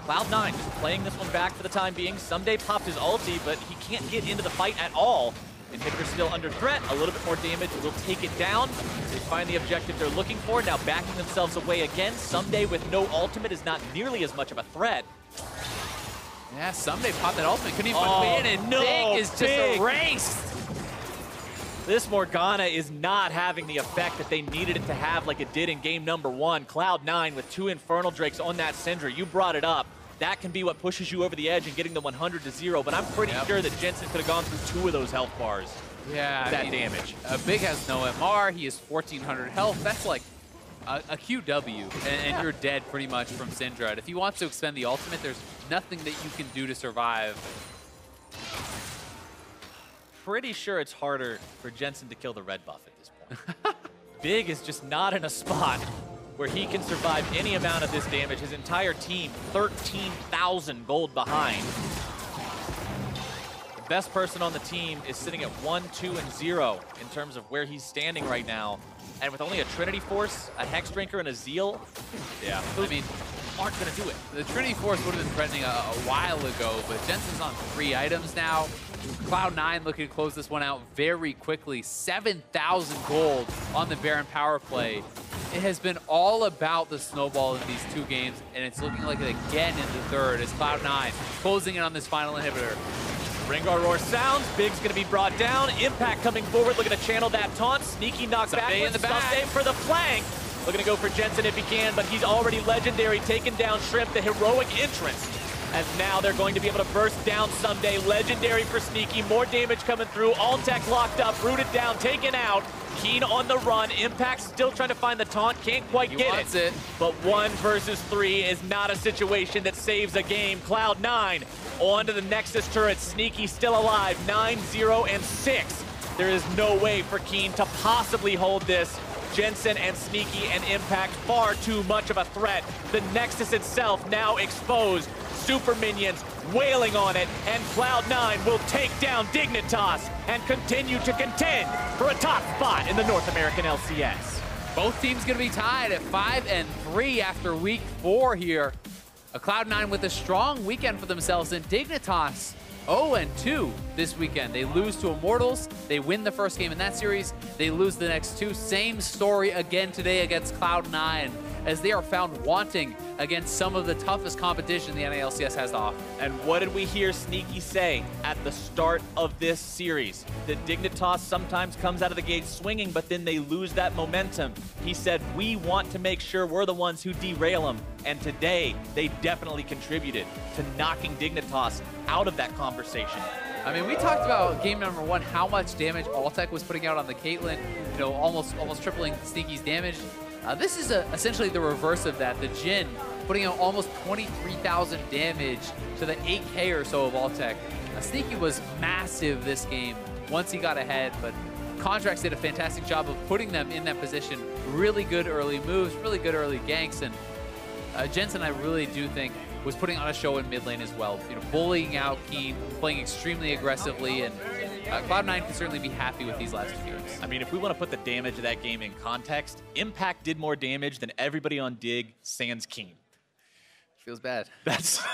Speaker 13: Cloud9 just playing this one back for the time being. Someday popped his ulti, but he can't get into the fight at all. Inhibitor still under threat, a little bit more damage will take it down. They find the objective they're looking for, now backing themselves away again. Someday with no ultimate is not nearly as much of a threat.
Speaker 12: Yeah, Someday popped that ultimate, couldn't even find a way in, and Big is just erased.
Speaker 13: This Morgana is not having the effect that they needed it to have like it did in game number 1. Cloud9 with 2 Infernal Drakes on that Syndra. You brought it up. That can be what pushes you over the edge and getting the 100-0, but I'm pretty sure that Jensen could have gone through 2 of those health bars.
Speaker 12: Yeah,
Speaker 13: with that damage.
Speaker 12: Big has no MR, he has 1,400 health. That's like a QW, and you're dead pretty much from Syndra. And if he wants to expend the ultimate, there's nothing that you can do to survive.
Speaker 13: Pretty sure it's harder for Jensen to kill the red buff at this point. Big is just not in a spot where he can survive any amount of this damage. His entire team, 13,000 gold behind. The best person on the team is sitting at 1, 2, and 0 in terms of where he's standing right now. And with only a Trinity Force, a Hex Drinker, and a Zeal,
Speaker 12: yeah, I mean,
Speaker 13: aren't going to do it.
Speaker 12: The Trinity Force would have been threatening a while ago, but Jensen's on 3 items now. Cloud9 looking to close this one out very quickly. 7,000 gold on the Baron power play. It has been all about the snowball in these 2 games, and it's looking like it again in the 3rd as Cloud9 closing in on this final inhibitor.
Speaker 13: Ringar Roar sounds, Big's gonna be brought down. Impact coming forward, looking to channel that taunt. Sneaky knocks back in the back. Someday for the flank. Looking to go for Jensen if he can, but he's already legendary, taking down Shrimp, the heroic entrance. As now they're going to be able to burst down Someday. Legendary for Sneaky, more damage coming through. All tech locked up, rooted down, taken out. Keen on the run. Impact still trying to find the taunt, can't quite get it. But 1 versus 3 is not a situation that saves a game. Cloud9 on to the Nexus turret. Sneaky still alive, 9, 0, and 6. There is no way for Keen to possibly hold this. Jensen and Sneaky and Impact far too much of a threat. The Nexus itself now exposed. Super minions wailing on it, and Cloud9 will take down Dignitas and continue to contend for a top spot in the North American LCS.
Speaker 12: Both teams gonna be tied at 5 and 3 after week 4 here. A Cloud9 with a strong weekend for themselves, and Dignitas 0 and 2 this weekend. They lose to Immortals, they win the first game in that series, they lose the next 2. Same story again today against Cloud9, as they are found wanting against some of the toughest competition the NALCS has to offer.
Speaker 13: And what did we hear Sneaky say at the start of this series? That Dignitas sometimes comes out of the gate swinging, but then they lose that momentum. He said, we want to make sure we're the ones who derail them. And today, they definitely contributed to knocking Dignitas out of that conversation.
Speaker 12: I mean, we talked about game number 1, how much damage Altec was putting out on the Caitlyn, you know, almost tripling Sneaky's damage. This is essentially the reverse of that. The Jhin putting out almost 23,000 damage to the 8K or so of Altec. Sneaky was massive this game once he got ahead, but Contracts did a fantastic job of putting them in that position. Really good early moves, really good early ganks, and Jensen, I really do think, was putting on a show in mid lane as well. You know, bullying out Keen, playing extremely aggressively, and Cloud9 can certainly be happy with these last 2 games.
Speaker 13: I mean, if we want to put the damage of that game in context, Impact did more damage than everybody on Dig sans Keen.
Speaker 12: Feels bad.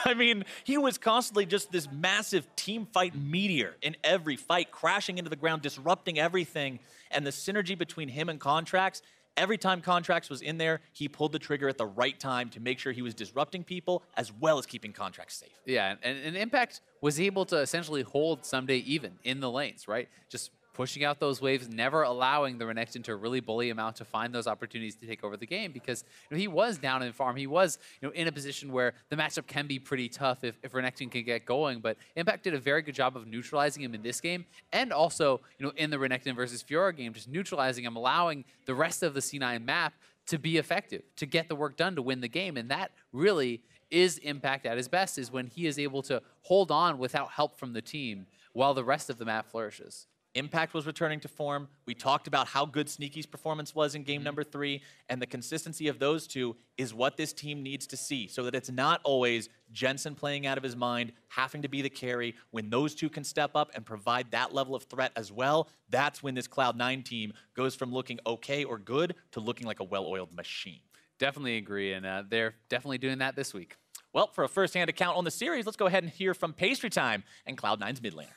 Speaker 13: I mean, he was constantly just this massive team fight meteor in every fight, crashing into the ground, disrupting everything. And the synergy between him and Contracts, every time Contracts was in there, he pulled the trigger at the right time to make sure he was disrupting people as well as keeping Contracts safe.
Speaker 12: Yeah, and Impact was able to essentially hold Someday even in the lanes, right? Just pushing out those waves, never allowing the Renekton to really bully him out to find those opportunities to take over the game, because he was down in farm. He was in a position where the matchup can be pretty tough if Renekton can get going. But Impact did a very good job of neutralizing him in this game, and also in the Renekton versus Fiora game, just neutralizing him, allowing the rest of the C9 map to be effective, to get the work done to win the game. And that really is Impact at his best, is when he is able to hold on without help from the team while the rest of the map flourishes.
Speaker 13: Impact was returning to form. We talked about how good Sneaky's performance was in game number 3, and the consistency of those two is what this team needs to see, so that it's not always Jensen playing out of his mind, having to be the carry. When those two can step up and provide that level of threat as well, that's when this Cloud9 team goes from looking okay or good to looking like a well-oiled machine.
Speaker 12: Definitely agree, and they're definitely doing that this week.
Speaker 13: Well, for a first-hand account on the series, let's go ahead and hear from Pastry Time and Cloud9's mid laner.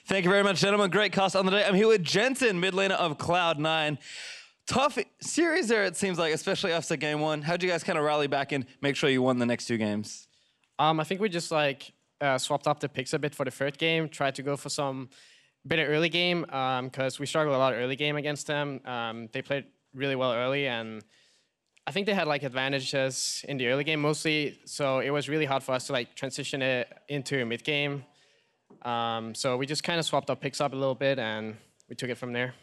Speaker 6: Thank you very much, gentlemen. Great cast on the day. I'm here with Jensen, mid laner of Cloud9. Tough series there, it seems like, especially after game 1. How'd you guys kind of rally back and make sure you won the next 2 games?
Speaker 15: I think we just swapped up the picks a bit for the third game, tried to go for some better early game because we struggled a lot early game against them. They played really well early, and I think they had advantages in the early game mostly, so it was really hard for us to transition it into a mid game. So we just kind of swapped our picks up a little bit, and we took it from there.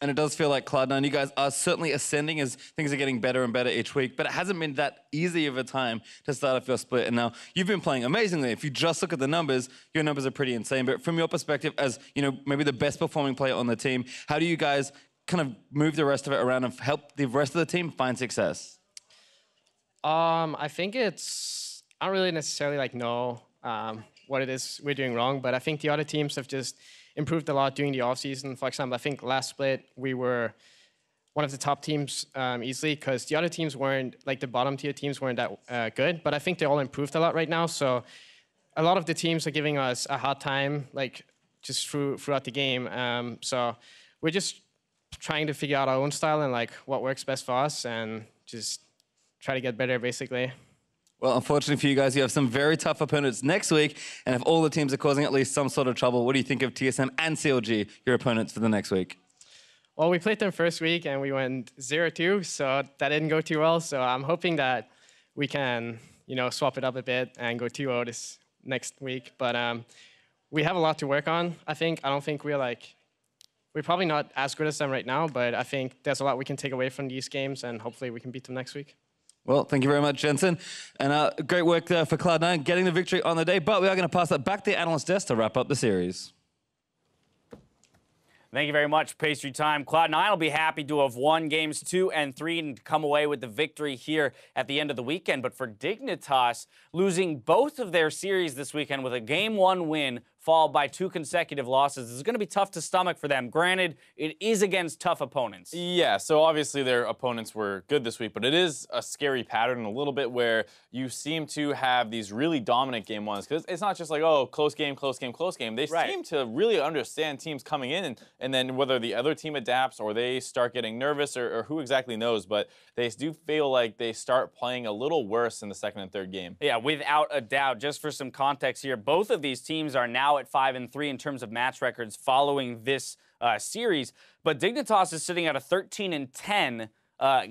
Speaker 6: And it does feel like Cloud9, you guys are certainly ascending as things are getting better and better each week, but it hasn't been that easy of a time to start off your split. And now you've been playing amazingly. If you just look at the numbers, your numbers are pretty insane. But from your perspective as, maybe the best performing player on the team, how do you guys kind of move the rest of it around and help the rest of the team find success?
Speaker 15: I think I don't really necessarily know what it is we're doing wrong, but I think the other teams have just improved a lot during the offseason. For example, I think last split we were one of the top teams easily because the other teams weren't, the bottom tier teams weren't that good, but I think they all improved a lot right now. So a lot of the teams are giving us a hard time, just throughout the game. So we're just trying to figure out our own style and what works best for us and just try to get better, basically.
Speaker 6: Well, unfortunately for you guys, you have some very tough opponents next week. And if all the teams are causing at least some sort of trouble, what do you think of TSM and CLG, your opponents for the next week?
Speaker 15: Well, we played them first week and we went 0-2, so that didn't go too well. So I'm hoping that we can, swap it up a bit and go 2-0 this next week. But we have a lot to work on, I think. I don't think we're probably not as good as them right now, but I think there's a lot we can take away from these games and hopefully we can beat them next week.
Speaker 6: Well, thank you very much, Jensen. And great work there for Cloud9, getting the victory on the day. But we are going to pass that back to the analyst desk to wrap up the series.
Speaker 3: Thank you very much, Pastry Time. Cloud9 will be happy to have won games 2 and 3 and come away with the victory here at the end of the weekend. But for Dignitas, losing both of their series this weekend with a Game 1 win followed by 2 consecutive losses is going to be tough to stomach for them. Granted, it is against tough opponents.
Speaker 4: Yeah, so obviously their opponents were good this week, but it is a scary pattern a little bit where you seem to have these really dominant game 1s, because it's not just close game, close game, close game. They seem to really understand teams coming in, and then whether the other team adapts or they start getting nervous or who exactly knows, but they do feel like they start playing a little worse in the second and third game.
Speaker 3: Yeah, without a doubt. Just for some context here, both of these teams are now at 5-3 in terms of match records following this series, but Dignitas is sitting at a 13-10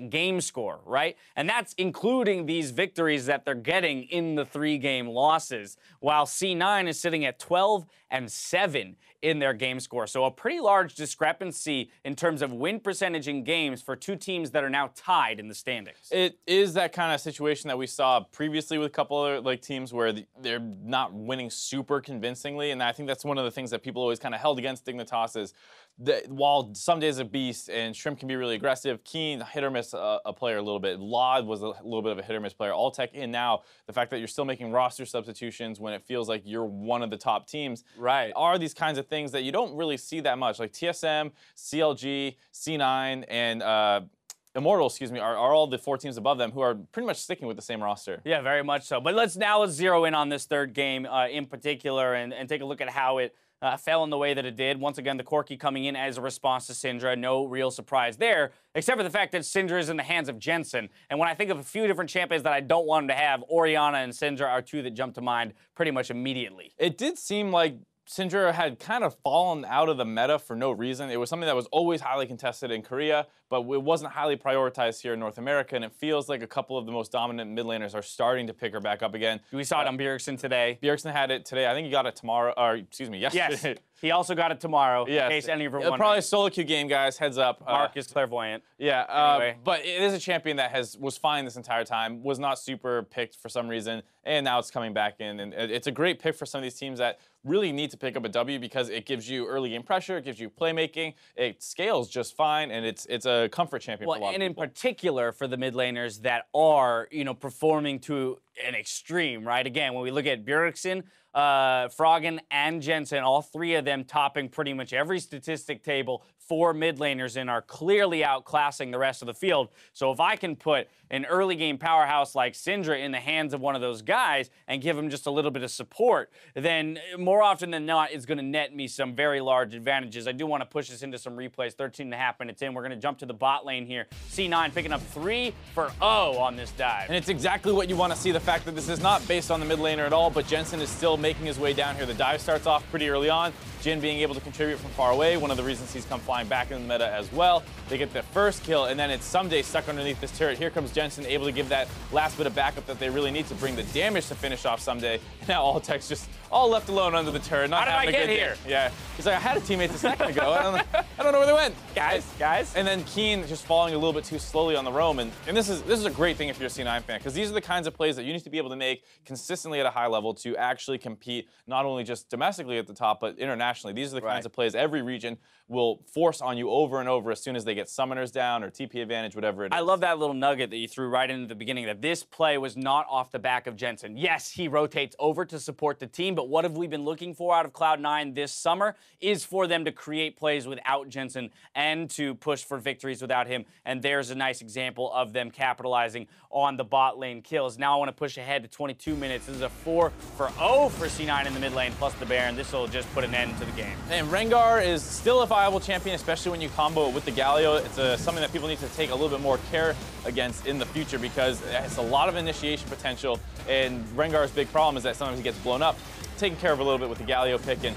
Speaker 3: game score, right? And that's including these victories that they're getting in the 3-game losses, while C9 is sitting at 12-7 in their game score. So a pretty large discrepancy in terms of win percentage in games for two teams that are now tied in the standings.
Speaker 4: It is that kind of situation that we saw previously with a couple of teams where they're not winning super convincingly, and I think that's one of the things that people always kind of held against Dignitas is that while some days a beast and Shrimp can be really aggressive, Keen hit or miss a player a little bit. Lod was a little bit of a hit or miss player. Alltech in now, the fact that you're still making roster substitutions when it feels like you're one of the top teams,
Speaker 3: right,
Speaker 4: are these kinds of things that you don't really see that much. Like TSM, CLG, C9, and Immortal, excuse me, are all the 4 teams above them who are pretty much sticking with the same roster.
Speaker 3: Yeah, very much so. But let's zero in on this 3rd game in particular and take a look at how it fell in the way that it did. Once again, the Corki coming in as a response to Syndra. No real surprise there, except for the fact that Syndra is in the hands of Jensen. And when I think of a few different champions that I don't want him to have, Orianna and Syndra are 2 that jump to mind pretty much immediately.
Speaker 4: It did seem like Syndra had kind of fallen out of the meta for no reason. It was something that was always highly contested in Korea, but it wasn't highly prioritized here in North America, and it feels like a couple of the most dominant mid laners are starting to pick her back up again.
Speaker 3: We saw it on Bjergsen today.
Speaker 4: Bjergsen had it today. I think he got it tomorrow, or excuse me, yesterday.
Speaker 3: Yes, he also got it tomorrow,
Speaker 4: yes.
Speaker 3: in case any of you are wondering.
Speaker 4: Probably a solo queue game, guys. Heads up.
Speaker 3: Mark is clairvoyant.
Speaker 4: Yeah,
Speaker 3: anyway.
Speaker 4: But it is a champion that was fine this entire time, was not super picked for some reason, and now it's coming back in. And it's a great pick for some of these teams that really need to pick up a W because it gives you early game pressure, it gives you playmaking, it scales just fine, and it's a comfort champion for a lot of people.
Speaker 3: And in particular for the mid laners that are, performing to an extreme, right? Again, when we look at Bjergsen, Froggen, and Jensen, all 3 of them topping pretty much every statistic table for mid laners and are clearly outclassing the rest of the field. So if I can put an early game powerhouse like Syndra in the hands of one of those guys and give him just a little bit of support, then more often than not, it's going to net me some very large advantages. I do want to push this into some replays. 13.5 minutes in. We're going to jump to the bot lane here. C9 picking up 3 for 0 on this dive.
Speaker 4: And it's exactly what you want to see. The fact that this is not based on the mid laner at all, but Jensen is still making his way down here. The dive starts off pretty early on. Jin being able to contribute from far away, one of the reasons he's come flying back in the meta as well. They get the first kill, and then it's Someday stuck underneath this turret. Here comes Jensen, able to give that last bit of backup that they really need to bring the damage to finish off Someday. And now Alltech's just all left alone under the turret, not
Speaker 3: having a good day.
Speaker 4: How did I get here? Yeah. He's like, I had a teammate a second ago. I don't know where they went.
Speaker 3: Guys.
Speaker 4: And then Keen just falling a little bit too slowly on the roam. And this is a great thing if you're a C9 fan, because these are the kinds of plays that you need to be able to make consistently at a high level to actually compete, not only just domestically at the top, but internationally. These are the kinds of plays every region will force on you over and over as soon as they get summoners down or TP advantage, whatever it is.
Speaker 3: I love that little nugget that you threw right into the beginning, that this play was not off the back of Jensen. Yes, he rotates over to support the team, but what have we been looking for out of Cloud9 this summer is for them to create plays without Jensen and to push for victories without him, and there's a nice example of them capitalizing on the bot lane kills. Now I want to push ahead to 22 minutes. This is a 4 for 0 for C9 in the mid lane, plus the Baron. This will just put an end to the game.
Speaker 4: And Rengar is still a viable champion, especially when you combo it with the Galio. It's something that people need to take a little bit more care against in the future because it has a lot of initiation potential, and Rengar's big problem is that sometimes he gets blown up. Taken care of a little bit with the Galio pick, and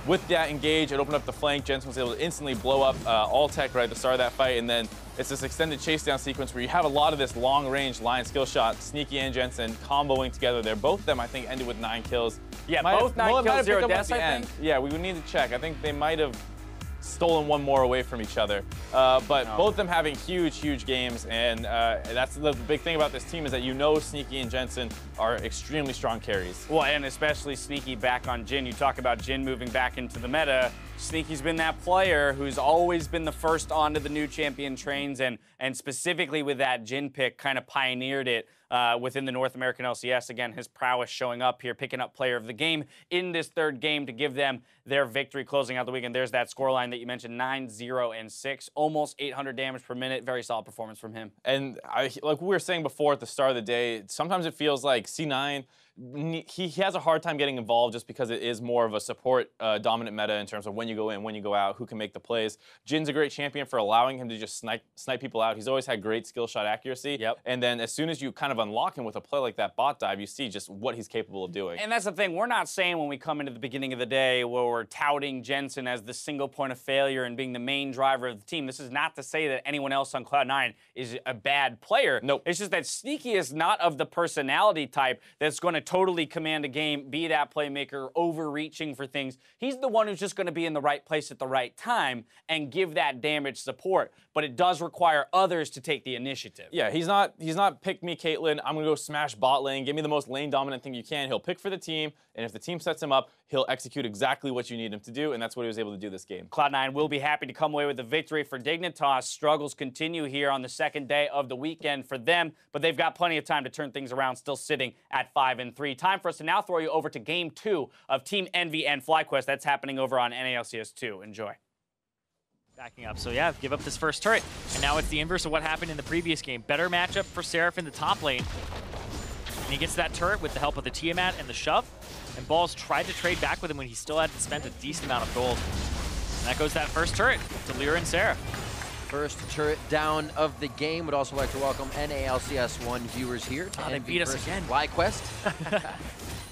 Speaker 4: with that engage, it opened up the flank. Jensen was able to instantly blow up Alltech right at the start of that fight, and then it's this extended chase down sequence where you have a lot of this long-range line skill shot. Sneaky and Jensen comboing together there. Both of them, I think, ended with 9 kills.
Speaker 3: Yeah, both 9 kills, 0 deaths, I think.
Speaker 4: Yeah, we would need to check. I think they might have stolen one more away from each other. But both of them having huge games, and that's the big thing about this team is that Sneaky and Jensen are extremely strong carries.
Speaker 3: Well, and especially Sneaky back on Jin. You talk about Jin moving back into the meta. Sneaky's been that player who's always been the first onto the new champion trains, and specifically with that Jin pick, kind of pioneered it within the North American LCS. Again, his prowess showing up here, picking up player of the game in this 3rd game to give them their victory closing out the weekend. There's that scoreline that you mentioned, 9-0-6, almost 800 damage per minute. Very solid performance from him.
Speaker 4: And like we were saying before at the start of the day, sometimes it feels like C9, he has a hard time getting involved just because it is more of a support dominant meta in terms of when you go in, when you go out, who can make the plays. Jin's a great champion for allowing him to just snipe people out. He's always had great skill shot accuracy.
Speaker 3: Yep.
Speaker 4: And then as soon as you kind of unlock him with a play like that bot dive, you see just what he's capable of doing.
Speaker 3: And that's the thing. We're not saying when we come into the beginning of the day where we're touting Jensen as the single point of failure and being the main driver of the team. This is not to say that anyone else on Cloud9 is a bad player.
Speaker 4: Nope.
Speaker 3: It's just that Sneaky is not of the personality type that's going to totally command a game, be that playmaker, overreaching for things. He's the one who's just going to be in the right place at the right time and give that damage support. But it does require others to take the initiative.
Speaker 4: Yeah, he's not pick me, Caitlyn. I'm gonna go smash bot lane. Give me the most lane dominant thing you can. He'll pick for the team, and if the team sets him up, he'll execute exactly what you need him to do, and that's what he was able to do this game.
Speaker 3: Cloud9 will be happy to come away with the victory for Dignitas. Struggles continue here on the second day of the weekend for them, but they've got plenty of time to turn things around, still sitting at 5-3. Time for us to now throw you over to Game 2 of Team Envy and FlyQuest. That's happening over on NALCS 2. Enjoy.
Speaker 5: Backing up, so yeah, give up this first turret. And now it's the inverse of what happened in the previous game. Better matchup for Seraph in the top lane. And he gets that turret with the help of the Tiamat and the shove. And Balls tried to trade back with him when he still had spent a decent amount of gold. And that goes that first turret to Lyra and Seraph.
Speaker 9: First turret down of the game. Would also like to welcome NALCS1 viewers here to
Speaker 5: they beat us again.
Speaker 9: FlyQuest.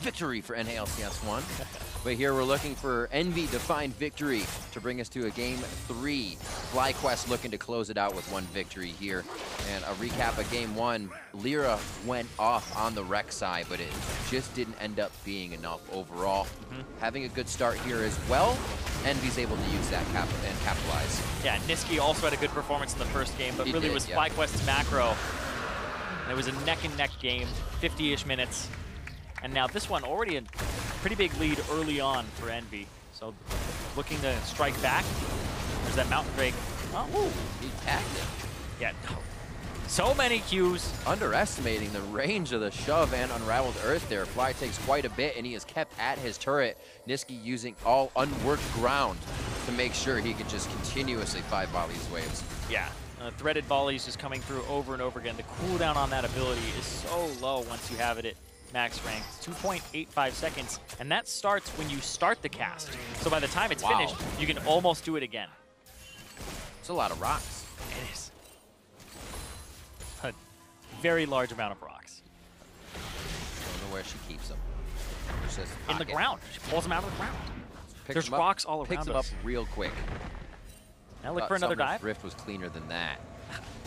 Speaker 9: Victory for NALCS1. But here we're looking for Envy to find victory to bring us to a Game 3. FlyQuest looking to close it out with one victory here. And a recap of Game 1, Lyra went off on the wreck side, but it just didn't end up being enough overall. Having a good start here as well. Envy's able to use that and capitalize.
Speaker 5: Yeah, Niski also had a good performance in the first game, but really was FlyQuest's macro. And it was a neck-and-neck game, 50-ish minutes. And now this one already a pretty big lead early on for Envy. So looking to strike back. There's that Mountain Drake. Oh,
Speaker 9: he tagged it.
Speaker 5: Yeah, no. So many Qs.
Speaker 9: Underestimating the range of the shove and Unraveled Earth there. Fly takes quite a bit, and he is kept at his turret. Niski using all unworked ground to make sure he can just continuously 5-volley these waves.
Speaker 5: Yeah, threaded volleys just coming through over and over again. The cooldown on that ability is so low once you have it at max rank. 2.85 seconds, and that starts when you start the cast. So by the time it's finished, you can almost do it again.
Speaker 9: It's a lot of rocks.
Speaker 5: It is. A very large amount of rocks.
Speaker 9: Don't know where she keeps them.
Speaker 5: In the ground. She pulls them out of the ground. There's
Speaker 9: them
Speaker 5: rocks all around
Speaker 9: Picks them
Speaker 5: us.
Speaker 9: up real quick.
Speaker 5: Now look for another
Speaker 9: Summer's
Speaker 5: dive.
Speaker 9: Rift was cleaner than that.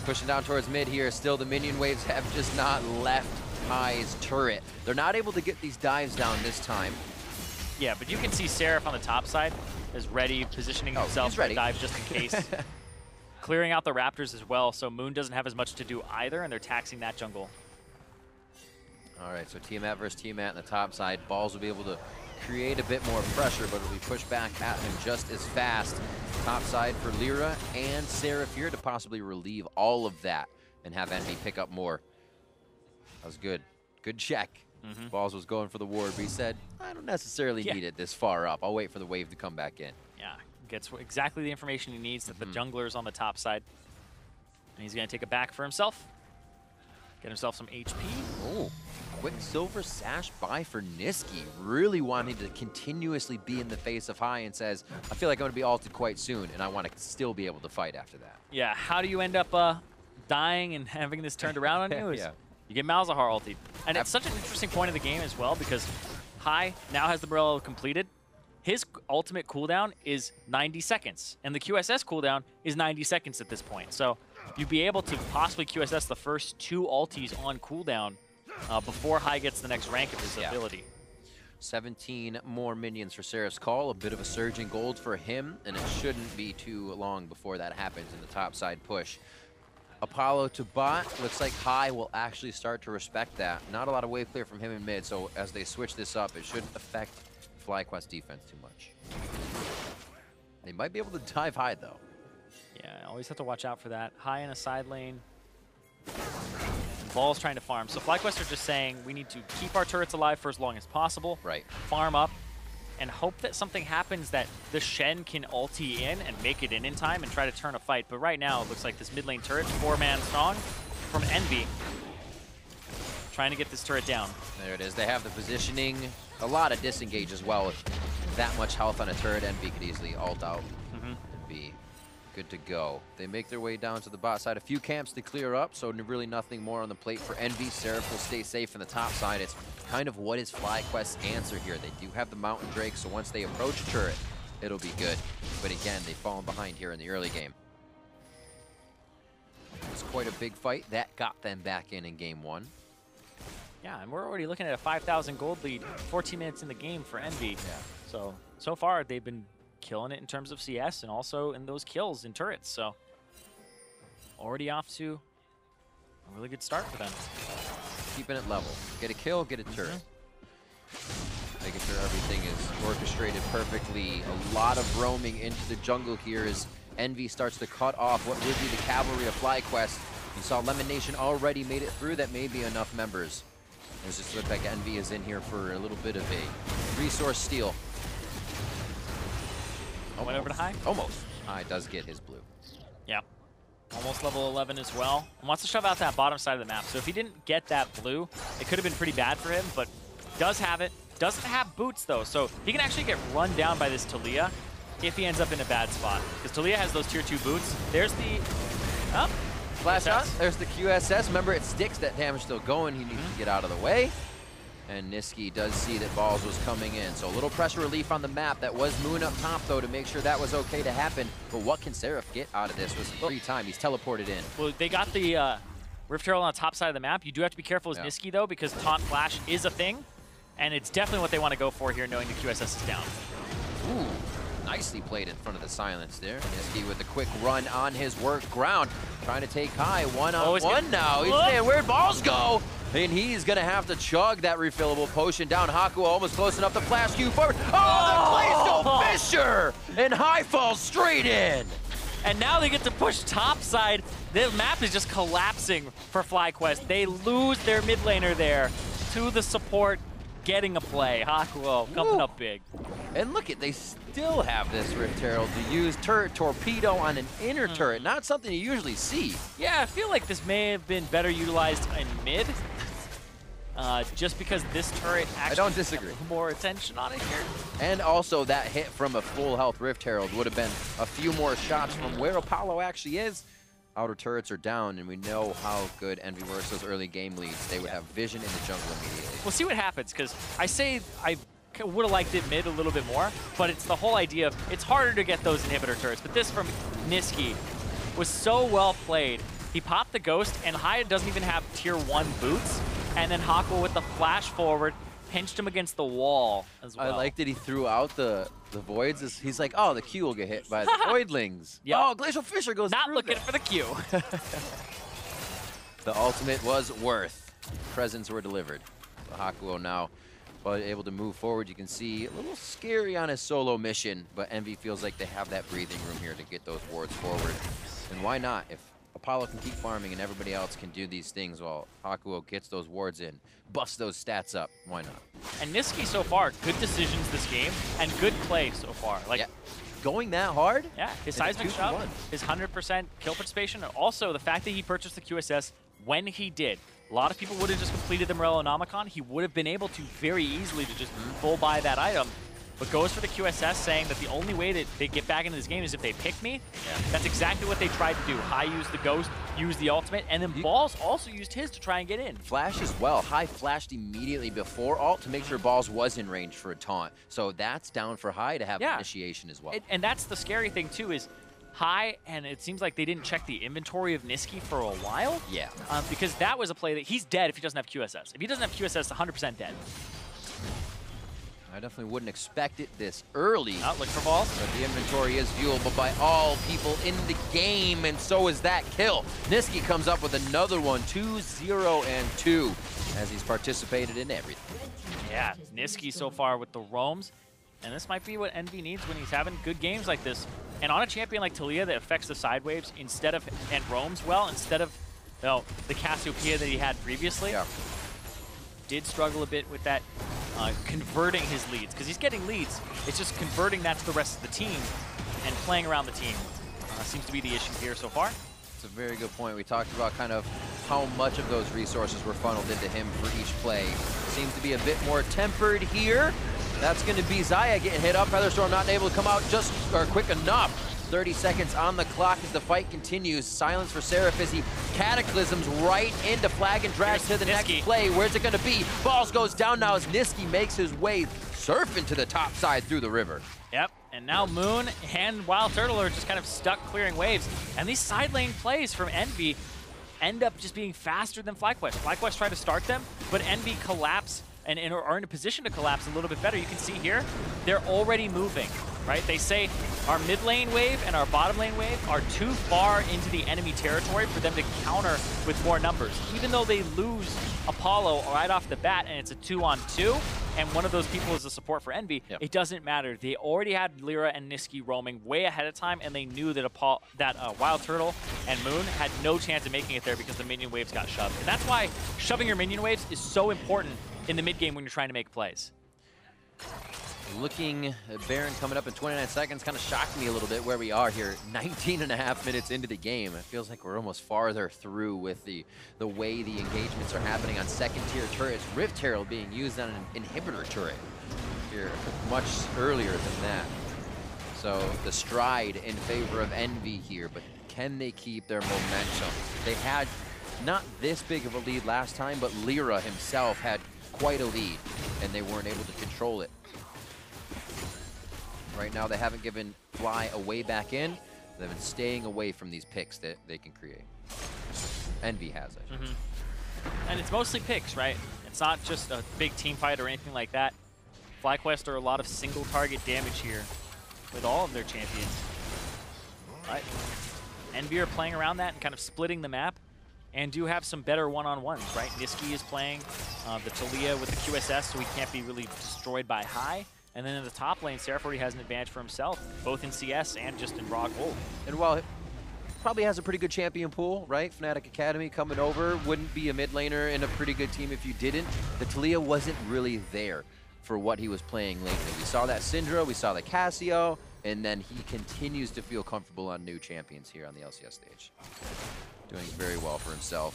Speaker 9: Pushing down towards mid here. Still, the minion waves have just not left High's turret. They're not able to get these dives down this time.
Speaker 5: Yeah, but you can see Seraph on the top side is ready, positioning himself for a dive just in case. Clearing out the Raptors as well, so Moon doesn't have as much to do either, and they're taxing that jungle.
Speaker 9: All right, so Tiamat versus Tiamat on the top side. Balls will be able to create a bit more pressure, but it'll be pushed back at him just as fast. Top side for Lyra and Seraph here to possibly relieve all of that and have Envy pick up more. That was good. Good check. Balls was going for the ward, but he said, I don't necessarily need it this far up. I'll wait for the wave to come back in.
Speaker 5: Yeah, gets exactly the information he needs that the jungler's on the top side. And he's going to take it back for himself. Get himself some HP.
Speaker 9: Oh, quick silver sash buy for Niski. Really wanting to continuously be in the face of High and says, I feel like I'm going to be ulted quite soon, and I want to still be able to fight after that.
Speaker 5: Yeah, how do you end up dying and having this turned around on you?
Speaker 9: Yeah.
Speaker 5: You get Malzahar ulted. And it's such an interesting point of the game as well because High now has the Morello completed. His ultimate cooldown is 90 seconds, and the QSS cooldown is 90 seconds at this point. So you'd be able to possibly QSS the first 2 ultis on cooldown before High gets the next rank of his ability.
Speaker 9: 17 more minions for Seraph's call. A bit of a surge in gold for him, and it shouldn't be too long before that happens in the top side push. Apollo to bot. Looks like High will actually start to respect that. Not a lot of wave clear from him in mid, so as they switch this up, it shouldn't affect FlyQuest defense too much. They might be able to dive High, though.
Speaker 5: Yeah, always have to watch out for that. High in a side lane. And Ball's trying to farm. So FlyQuest are just saying we need to keep our turrets alive for as long as possible.
Speaker 9: Right.
Speaker 5: Farm up. And hope that something happens that the Shen can ulti in and make it in time and try to turn a fight. But right now, it looks like this mid lane turret, 4-man strong from Envy, trying to get this turret down.
Speaker 16: There it is. They have the positioning. A lot of disengage as well. With that much health on a turret, Envy could easily ult out and be good to go. They make their way down to the bot side. A few camps to clear up, so really nothing more on the plate for Envy. Seraph will stay safe in the top side. It's kind of what is FlyQuest's answer here. They do have the Mountain Drake, so once they approach a turret, it'll be good. But again, they've fallen behind here in the early game. It was quite a big fight. That got them back in game 1.
Speaker 5: Yeah, and we're already looking at a 5,000 gold lead, 14 minutes in the game for Envy. Yeah. So far, they've been killing it in terms of CS and also in those kills in turrets. So already off to a really good start for them.
Speaker 16: Keeping it level. Get a kill, get a turret. Making sure everything is orchestrated perfectly. A lot of roaming into the jungle here as Envy starts to cut off what would be the cavalry of FlyQuest. You saw Lemon Nation already made it through. That may be enough members. It just looks like Envy is in here for a little bit of a resource steal.
Speaker 5: Went over to High?
Speaker 16: Almost. High does get his blue.
Speaker 5: Yeah. Almost level 11 as well. Wants to shove out that bottom side of the map. So if he didn't get that blue, it could have been pretty bad for him, but does have it. Doesn't have boots, though, so he can actually get run down by this Talia if he ends up in a bad spot. Because Talia has those tier 2 boots. There's the... Oh,
Speaker 16: Flash shot. There's the QSS. Remember, it sticks. That damage still going. He needs to get out of the way. And Niski does see that Balls was coming in. So a little pressure relief on the map. That was Moon up top, though, to make sure that was okay to happen. But what can Seraph get out of this? Was free time. He's teleported in.
Speaker 5: Well, they got the Rift Herald on the top side of the map. You do have to be careful as Niski, though, because Taunt Flash is a thing. And it's definitely what they want to go for here, knowing the QSS is down.
Speaker 16: Ooh, nicely played in front of the silence there. Niski with a quick run on his work ground. Trying to take High one-on-one now. He's saying, where'd Balls go? And he's going to have to chug that refillable potion down. Haku almost close enough to flash Q forward. Oh, the Glacial Fisher! And High falls straight in.
Speaker 5: And now they get to push top side. The map is just collapsing for FlyQuest. They lose their mid laner there to the support getting a play. Hakuo coming up big.
Speaker 16: And look at, they still have this Rift Herald to use turret torpedo on an inner turret. Not something you usually see.
Speaker 5: Yeah, I feel like this may have been better utilized in mid. Just because this turret actually
Speaker 16: I don't disagree.
Speaker 5: More attention on it here.
Speaker 16: And also that hit from a full health Rift Herald would have been a few more shots from where Apollo actually is. Outer turrets are down, and we know how good Envy works those early game leads. They would have vision in the jungle immediately.
Speaker 5: We'll see what happens, because I say I would have liked it mid a little bit more, but it's the whole idea of it's harder to get those inhibitor turrets. But this from Niski was so well played. He popped the Ghost, and Haya doesn't even have tier 1 boots. And then Haku with the flash forward pinched him against the wall as well.
Speaker 16: I like that he threw out the voids. He's like, oh, the Q will get hit by the voidlings.
Speaker 5: Yep.
Speaker 16: Oh, Glacial Fisher goes
Speaker 5: Not
Speaker 16: through
Speaker 5: looking
Speaker 16: that.
Speaker 5: for the Q.
Speaker 16: The ultimate was worth. Presents were delivered. So Hakuo now able to move forward. You can see a little scary on his solo mission, but Envy feels like they have that breathing room here to get those wards forward. And why not? If Apollo can keep farming and everybody else can do these things while Hakuo gets those wards in, busts those stats up, why not?
Speaker 5: And Niski so far, good decisions this game and good play so far. Like
Speaker 16: going that hard?
Speaker 5: Yeah, his seismic shove, his 100% kill participation, and also the fact that he purchased the QSS when he did. A lot of people would have just completed the Morellonomicon. He would have been able to very easily to just full buy that item, but goes for the QSS, saying that the only way that they get back into this game is if they pick me. That's exactly what they tried to do. High used the Ghost, used the ultimate, and then Balls also used his to try and get in.
Speaker 16: Flash as well. High flashed immediately before ult to make sure Balls was in range for a taunt. So that's down for High to have initiation as well.
Speaker 5: And that's the scary thing too, is High, and it seems like they didn't check the inventory of Niski for a while.
Speaker 16: Yeah.
Speaker 5: Because that was a play that he's dead if he doesn't have QSS. If he doesn't have QSS, 100% dead.
Speaker 16: I definitely wouldn't expect it this early.
Speaker 5: Look for Balls.
Speaker 16: But the inventory is viewable by all people in the game, and so is that kill. Niski comes up with another one, 2-0-2, as he's participated in everything.
Speaker 5: Yeah, Niski so far with the roams. And this might be what Envy needs when he's having good games like this. And on a champion like Talia that affects the side waves and roams well, instead of the Cassiopeia that he had previously, did struggle a bit with that converting his leads. Because he's getting leads, it's just converting that to the rest of the team and playing around the team seems to be the issue here so far.
Speaker 16: It's a very good point. We talked about kind of how much of those resources were funneled into him for each play. Seems to be a bit more tempered here. That's going to be Xayah getting hit up. Featherstorm not able to come out just quick enough. 30 seconds on the clock as the fight continues. Silence for Seraph as he cataclysms right into flag and drags to the next play. Where's it going to be? Balls goes down now as Niski makes his way surfing to the top side through the river.
Speaker 5: Yep, and now Moon and Wild Turtle are just kind of stuck clearing waves. And these side lane plays from Envy end up just being faster than FlyQuest. FlyQuest try to start them, but Envy collapse and are in a position to collapse a little bit better. You can see here, they're already moving, right? They say our mid lane wave and our bottom lane wave are too far into the enemy territory for them to counter with more numbers. Even though they lose Apollo right off the bat and it's a 2-on-2, and one of those people is a support for Envy, it doesn't matter. They already had Lyra and Niski roaming way ahead of time, and they knew that Wild Turtle and Moon had no chance of making it there because the minion waves got shoved. And that's why shoving your minion waves is so important in the mid game when you're trying to make plays.
Speaker 16: Looking at Baron coming up in 29 seconds kind of shocked me a little bit where we are here. 19.5 minutes into the game. It feels like we're almost farther through with the way the engagements are happening on second tier turrets. Rift Herald being used on an inhibitor turret here much earlier than that. So the stride in favor of Envy here, but can they keep their momentum? They had not this big of a lead last time, but Lyra himself had quite a lead, and they weren't able to control it. Right now, they haven't given Fly a way back in. They've been staying away from these picks that they can create. Envy has it.
Speaker 5: And it's mostly picks, right? It's not just a big team fight or anything like that. FlyQuest are a lot of single target damage here with all of their champions. Right? Envy are playing around that and kind of splitting the map, and do have some better one-on-ones, right? Niski is playing the Talia with the QSS, so he can't be really destroyed by high. And then in the top lane, Seraph already has an advantage for himself, both in CS and just in raw gold.
Speaker 16: And while it probably has a pretty good champion pool, right? Fnatic Academy coming over, wouldn't be a mid laner in a pretty good team if you didn't. The Talia wasn't really there for what he was playing lately. We saw that Syndra, we saw the Cassio, and then he continues to feel comfortable on new champions here on the LCS stage. Doing very well for himself.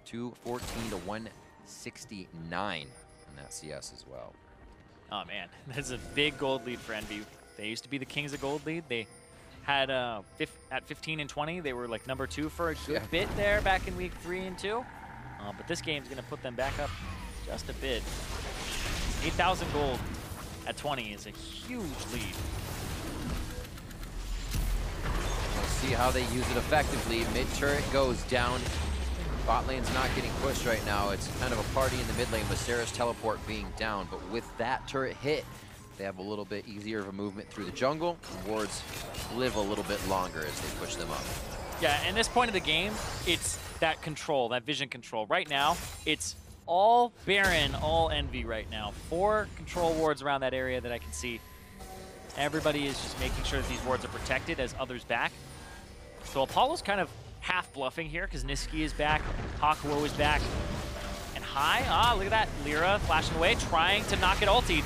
Speaker 16: 214 to 169 in that CS as well.
Speaker 5: Oh man, that's a big gold lead for Envy. They used to be the kings of gold lead. They had at 15 and 20, they were like #2 for a good bit there back in week 3 and 2. But this game's gonna put them back up just a bit. 8,000 gold at 20 is a huge lead.
Speaker 16: We'll see how they use it effectively. Mid turret goes down. Bot lane's not getting pushed right now. It's kind of a party in the mid lane with Sarah's teleport being down. But with that turret hit, they have a little bit easier of a movement through the jungle. And wards live a little bit longer as they push them up.
Speaker 5: Yeah, and this point of the game, it's that control, that vision control. Right now, it's all Baron, all Envy right now. 4 control wards around that area that I can see. Everybody is just making sure that these wards are protected as others back. So Apollo's kind of half bluffing here because Niski is back, Hakuo is back, and High, look at that, Lyra flashing away, trying to knock it ultied.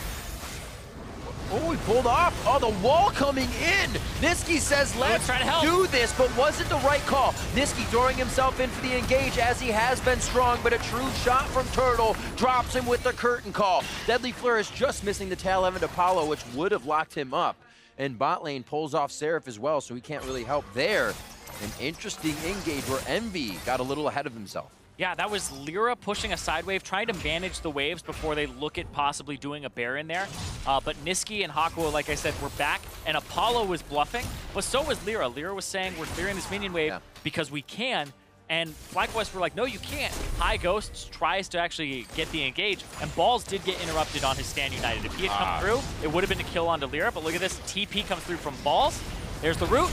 Speaker 16: Oh, he pulled off. Oh, the wall coming in. Niski says, let's do this, but was it the right call? Niski throwing himself in for the engage as he has been strong, but a true shot from Turtle drops him with the curtain call. Deadly Flourish just missing the tail end of Apollo, which would have locked him up. And bot lane pulls off Seraph as well, so he can't really help there. An interesting engage where Envy got a little ahead of himself.
Speaker 5: Yeah, that was Lyra pushing a side wave, trying to manage the waves before they look at possibly doing a Baron there. But Niski and Hakuo, like I said, were back, and Apollo was bluffing, but so was Lyra. Lyra was saying, we're clearing this minion wave because we can, and FlyQuest were like, no, you can't. High Ghost tries to actually get the engage, and Balls did get interrupted on his Stand United. If he had come through, it would have been a kill onto Lyra, but look at this. TP comes through from Balls. There's the root.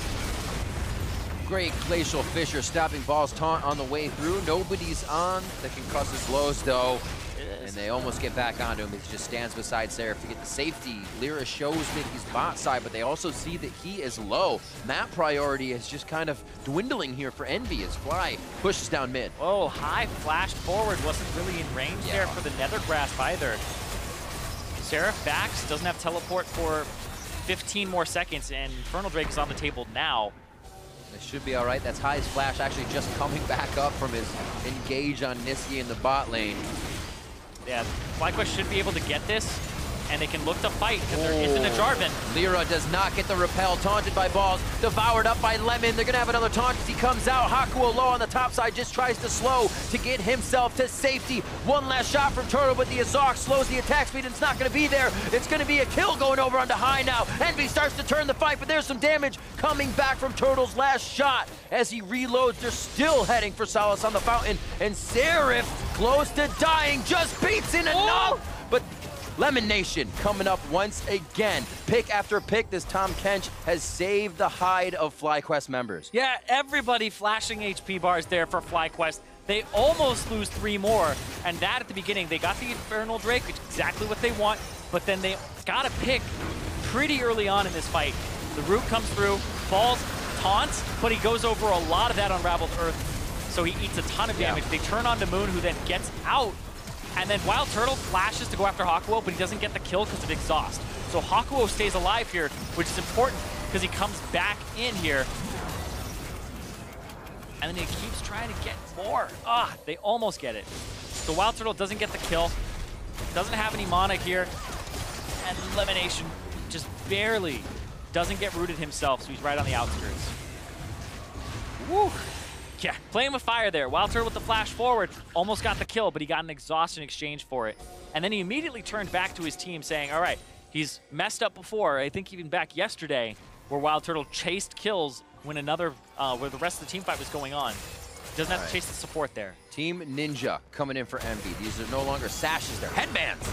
Speaker 16: Great Glacial Fissure stopping Ball's taunt on the way through. Nobody's on the concussive blows though. And they almost get back onto him. He just stands beside Seraph to get the safety. Lyra shows Mickey's bot side, but they also see that he is low. Map priority is just kind of dwindling here for Envy as Fly pushes down mid.
Speaker 5: Oh, High flashed forward. Wasn't really in range there for the Nether Grasp either. Seraph backs, doesn't have teleport for 15 more seconds, and Infernal Drake is on the table now.
Speaker 16: It should be all right. That's High's flash actually just coming back up from his engage on Niski in the bot lane.
Speaker 5: Yeah, FlyQuest should be able to get this, and they can look to fight because there isn't a Jarvan.
Speaker 16: Lyra does not get the repel, taunted by balls, devoured up by Lemon. They're gonna have another taunt as he comes out. Hakuo low on the top side, just tries to slow to get himself to safety. One last shot from Turtle, but the Azok slows the attack speed and it's not gonna be there. It's gonna be a kill going over onto High now. Envy starts to turn the fight, but there's some damage coming back from Turtle's last shot. As he reloads, they're still heading for Solace on the fountain, and Seraph, close to dying, just beats in enough. But Lemon Nation coming up once again. Pick after pick, this Tom Kench has saved the hide of FlyQuest members.
Speaker 5: Yeah, everybody flashing HP bars there for FlyQuest. They almost lose 3 more, and that at the beginning, they got the Infernal Drake, which is exactly what they want, but then they got a pick pretty early on in this fight. The root comes through, falls, taunts, but he goes over a lot of that Unraveled Earth, so he eats a ton of damage. They turn on to Moon, who then gets out. And then Wild Turtle flashes to go after Hakuo, but he doesn't get the kill because of exhaust. So Hakuo stays alive here, which is important because he comes back in here. And then he keeps trying to get more. They almost get it. So Wild Turtle doesn't get the kill, doesn't have any mana here, and Elimination just barely doesn't get rooted himself, so he's right on the outskirts. Woo! Yeah, playing with fire there. Wild Turtle with the flash forward, almost got the kill, but he got an exhaust in exchange for it. And then he immediately turned back to his team saying, all right, he's messed up before, I think even back yesterday, where Wild Turtle chased kills when where the rest of the team fight was going on. He doesn't have to chase the support there.
Speaker 16: Team Ninja coming in for Envy. These are no longer sashes, they're headbands.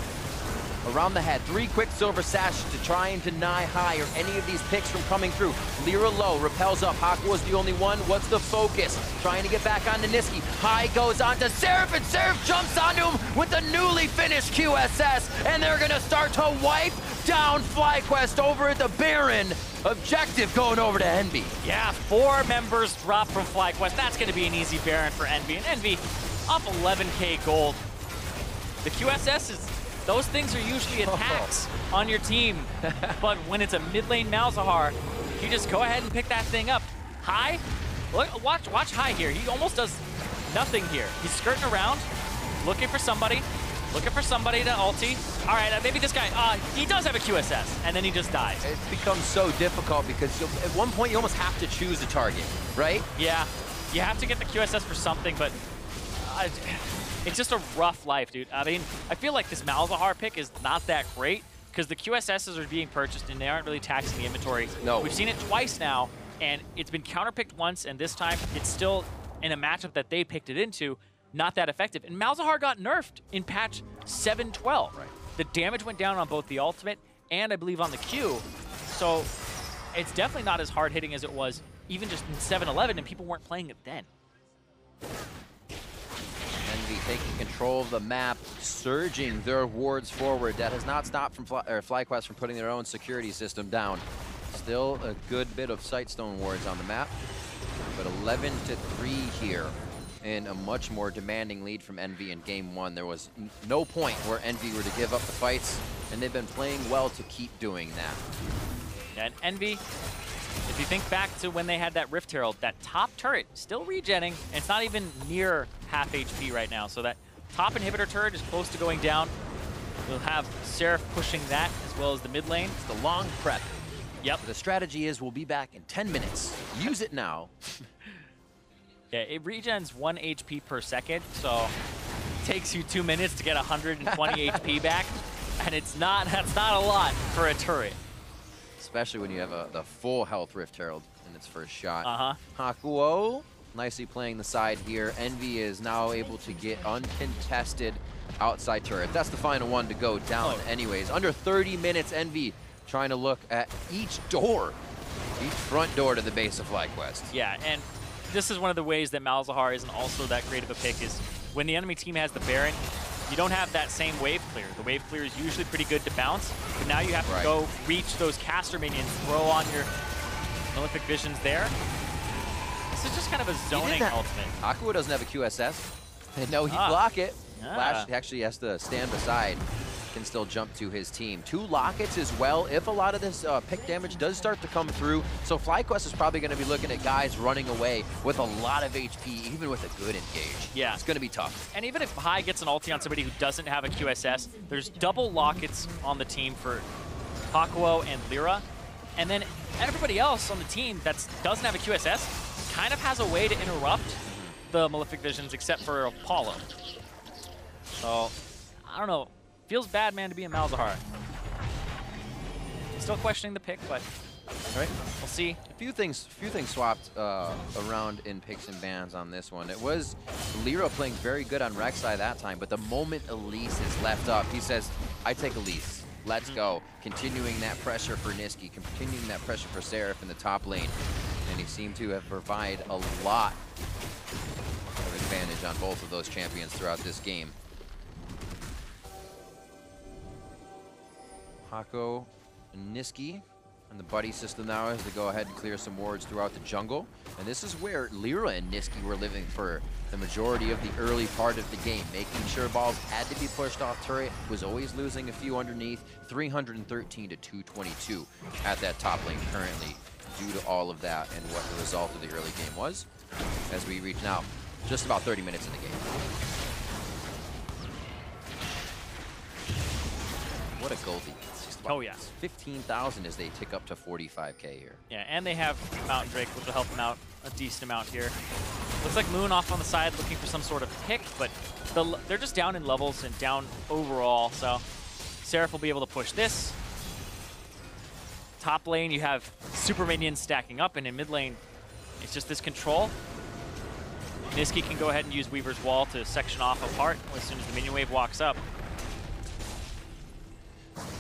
Speaker 16: Around the head, 3 quick silver sashes to try and deny High or any of these picks from coming through. Lyra low, repels up. Hakuo's the only one. What's the focus? Trying to get back onto Niski. High goes on to Seraph, and Seraph jumps onto him with the newly finished QSS, and they're gonna start to wipe down FlyQuest over at the Baron. Objective going over to Envy.
Speaker 5: Yeah, 4 members drop from FlyQuest. That's gonna be an easy Baron for Envy, and Envy up 11K gold. The QSS is, those things are usually attacks on your team, but when it's a mid lane Malzahar, you just go ahead and pick that thing up. High, look, watch High here. He almost does nothing here. He's skirting around, looking for somebody to ulti. All right, maybe this guy, he does have a QSS, and then he just dies.
Speaker 16: It's become so difficult because at one point you almost have to choose a target, right?
Speaker 5: Yeah, you have to get the QSS for something, but it's just a rough life, dude. I mean, I feel like this Malzahar pick is not that great because the QSSs are being purchased and they aren't really taxing the inventory.
Speaker 16: No.
Speaker 5: We've seen it twice now, and it's been counterpicked once, and this time it's still in a matchup that they picked it into, not that effective. And Malzahar got nerfed in patch 7.12.
Speaker 16: Right.
Speaker 5: The damage went down on both the ultimate and I believe on the Q. So it's definitely not as hard hitting as it was even just in 7.11, and people weren't playing it then.
Speaker 16: Envy taking control of the map, surging their wards forward. That has not stopped from FlyQuest from putting their own security system down. Still a good bit of Sightstone wards on the map, but 11-3 here in a much more demanding lead from Envy in game 1. There was no point where Envy were to give up the fights, and they've been playing well to keep doing that.
Speaker 5: Yeah, and Envy, if you think back to when they had that Rift Herald, that top turret still regenning, and it's not even near half HP right now. So that top inhibitor turret is close to going down. We'll have Seraph pushing that as well as the mid lane.
Speaker 16: It's the long prep.
Speaker 5: Yep.
Speaker 16: The strategy is we'll be back in 10 minutes. Use it now.
Speaker 5: Yeah, it regens 1 HP per second, so it takes you 2 minutes to get 120 HP back, and that's not a lot for a turret.
Speaker 16: Especially when you have the full health Rift Herald in its first shot.
Speaker 5: Uh-huh.
Speaker 16: Hakuo nicely playing the side here. Envy is now able to get uncontested outside turret. That's the final one to go down anyways. Under 30 minutes, Envy trying to look at each door, each front door to the base of FlyQuest.
Speaker 5: Yeah, and this is one of the ways that Malzahar isn't also that great of a pick is when the enemy team has the Baron, you don't have that same wave clear. The wave clear is usually pretty good to bounce, but now you have to go reach those caster minions, throw on your Malefic Visions there. This is just kind of a zoning ultimate.
Speaker 16: Hakuo doesn't have a QSS. No, he'd block it. Flash actually has to stand beside. can still jump to his team. 2 Lockets as well, if a lot of this pick damage does start to come through. So FlyQuest is probably going to be looking at guys running away with a lot of HP, even with a good engage.
Speaker 5: Yeah.
Speaker 16: It's going to be tough.
Speaker 5: And even if High gets an ulti on somebody who doesn't have a QSS, there's double Lockets on the team for Hakuo and Lyra. And then everybody else on the team that doesn't have a QSS kind of has a way to interrupt the Malefic Visions, except for Apollo. So, I don't know. Feels bad, man, to be in Malzahar. Still questioning the pick, but all right, we'll see.
Speaker 16: A few things swapped around in picks and bans on this one. It was Lyra playing very good on Rek'Sai that time, but the moment Elise is left up, he says, I take Elise. Let's go. Continuing that pressure for Niski, continuing that pressure for Seraph in the top lane. And he seemed to have provided a lot of advantage on both of those champions throughout this game. Hako and Niski and the buddy system now as they go ahead and clear some wards throughout the jungle. And this is where Lyra and Niski were living for the majority of the early part of the game, making sure balls had to be pushed off turret, was always losing a few underneath, 313 to 222 at that top lane currently due to all of that and what the result of the early game was as we reach now just about 30 minutes in the game. What a Goldie.
Speaker 5: Oh, yeah.
Speaker 16: 15,000 as they tick up to 45K here.
Speaker 5: Yeah, and they have Mountain Drake, which will help them out a decent amount here. Looks like Moon off on the side looking for some sort of pick, but they're just down in levels and down overall, so Seraph will be able to push this. Top lane, you have super minions stacking up, and in mid lane, it's just this control. Niski can go ahead and use Weaver's Wall to section off a part as soon as the minion wave walks up.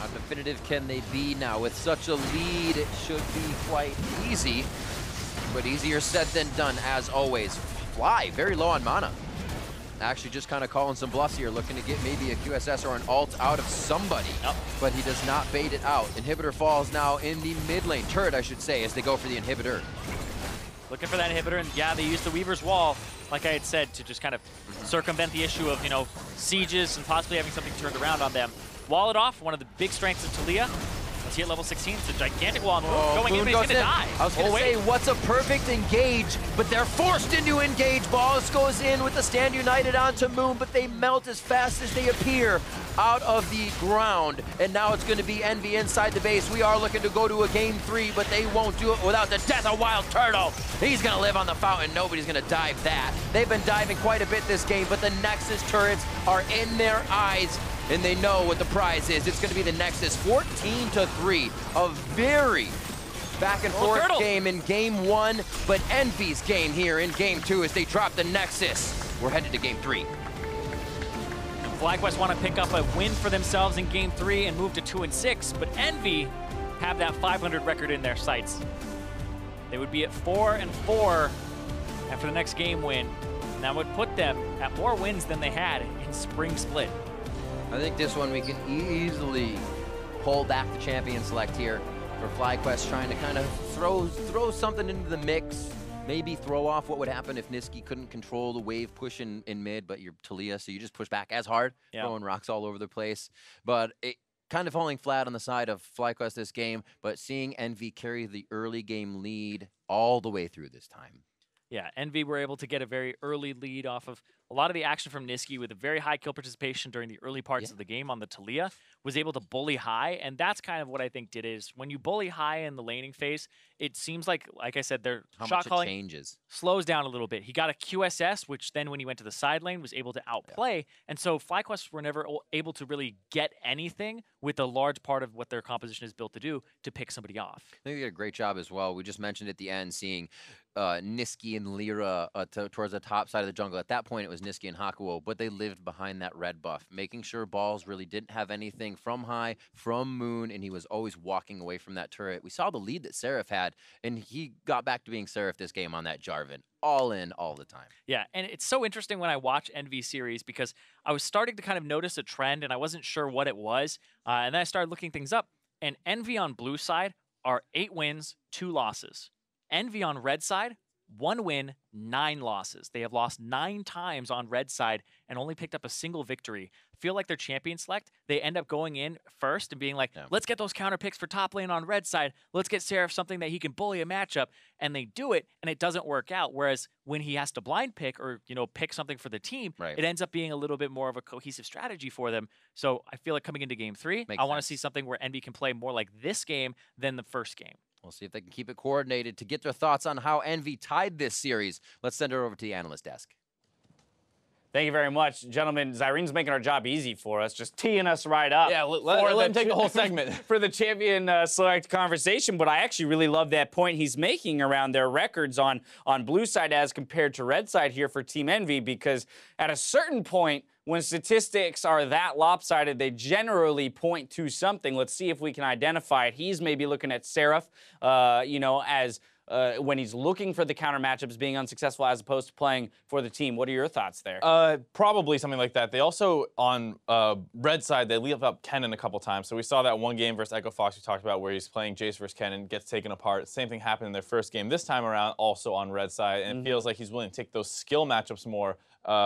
Speaker 16: How definitive can they be now? With such a lead, it should be quite easy, but easier said than done, as always. Fly, very low on mana. Actually just kind of calling some bluffs here, looking to get maybe a QSS or an ult out of somebody, but he does not bait it out. Inhibitor falls now in the mid lane, turret I should say, as they go for the inhibitor.
Speaker 5: Looking for that inhibitor, and yeah, they use the Weaver's Wall, like I had said, to just kind of circumvent the issue of, you know, sieges and possibly having something turned around on them. Wall it off, one of the big strengths of Talia. Once he at level 16, it's a gigantic wall. Going in, but he's gonna die.
Speaker 16: I was gonna say, what's a perfect engage, but they're forced into engage. Balls goes in with the Stand United onto Moon, but they melt as fast as they appear out of the ground. And now it's gonna be Envy inside the base. We are looking to go to a game 3, but they won't do it without the death of Wild Turtle. He's gonna live on the fountain. Nobody's gonna dive that. They've been diving quite a bit this game, but the Nexus turrets are in their eyes, and they know what the prize is. It's going to be the Nexus, 14-3. A very back and forth game in game 1, but Envy's game here in game 2 as they drop the Nexus. We're headed to game 3.
Speaker 5: FlyQuest want to pick up a win for themselves in game 3 and move to 2-6, but Envy have that 500 record in their sights. They would be at 4-4 after the next game win, and that would put them at more wins than they had in Spring Split.
Speaker 16: I think this one we can easily pull back the champion select here for FlyQuest, trying to kind of throw something into the mix. Maybe throw off what would happen if Niski couldn't control the wave push in mid, but you're Talia, so you just push back as hard, throwing rocks all over the place. But it kind of falling flat on the side of FlyQuest this game, but seeing Envy carry the early game lead all the way through this time.
Speaker 5: Yeah, Envy were able to get a very early lead off of a lot of the action from Niski with a very high kill participation during the early parts of the game on the Talia, was able to bully high, and that's kind of what I think did is when you bully high in the laning phase, it seems like I said, their shot calling
Speaker 16: changes.
Speaker 5: Slows down a little bit. He got a QSS, which then when he went to the side lane was able to outplay, and so FlyQuest were never able to really get anything with a large part of what their composition is built to do to pick somebody off.
Speaker 16: I think they did a great job as well. We just mentioned at the end seeing Niski and Lyra towards the top side of the jungle. At that point, it was Niski and Hakuo, but they lived behind that red buff, making sure balls really didn't have anything from high, from Moon, and he was always walking away from that turret. We saw the lead that Seraph had, and he got back to being Seraph this game on that Jarvan. All in, all the time.
Speaker 5: Yeah, and it's so interesting when I watch Envy series because I was starting to kind of notice a trend, and I wasn't sure what it was, and then I started looking things up, and Envy on blue side are 8 wins, 2 losses. Envy on red side, 1 win, 9 losses. They have lost 9 times on red side and only picked up a single victory. Feel like their champion select, they end up going in first and being like, let's get those counter picks for top lane on red side. Let's get Seraph something that he can bully a matchup. And they do it, and it doesn't work out. Whereas when he has to blind pick or, pick something for the team, it ends up being a little bit more of a cohesive strategy for them. So I feel like coming into game 3, I want to see something where Envy can play more like this game than the first game.
Speaker 16: We'll see if they can keep it coordinated. To get their thoughts on how Envy tied this series, let's send her over to the analyst desk.
Speaker 3: Thank you very much, gentlemen. Zyrene's making our job easy for us, just teeing us right up.
Speaker 4: Yeah, let him take the whole segment.
Speaker 3: For the champion select conversation, but I actually really love that point he's making around their records on blue side as compared to red side here for Team Envy, because at a certain point, when statistics are that lopsided, they generally point to something. Let's see if we can identify it. He's maybe looking at Seraph, as when he's looking for the counter matchups being unsuccessful as opposed to playing for the team. What are your thoughts there?
Speaker 4: Probably something like that. They also, on red side, they leave up Kennen a couple times. So we saw that one game versus Echo Fox we talked about where he's playing Jace versus Kennen, gets taken apart. Same thing happened in their first game this time around, also on red side. And it feels like he's willing to take those skill matchups more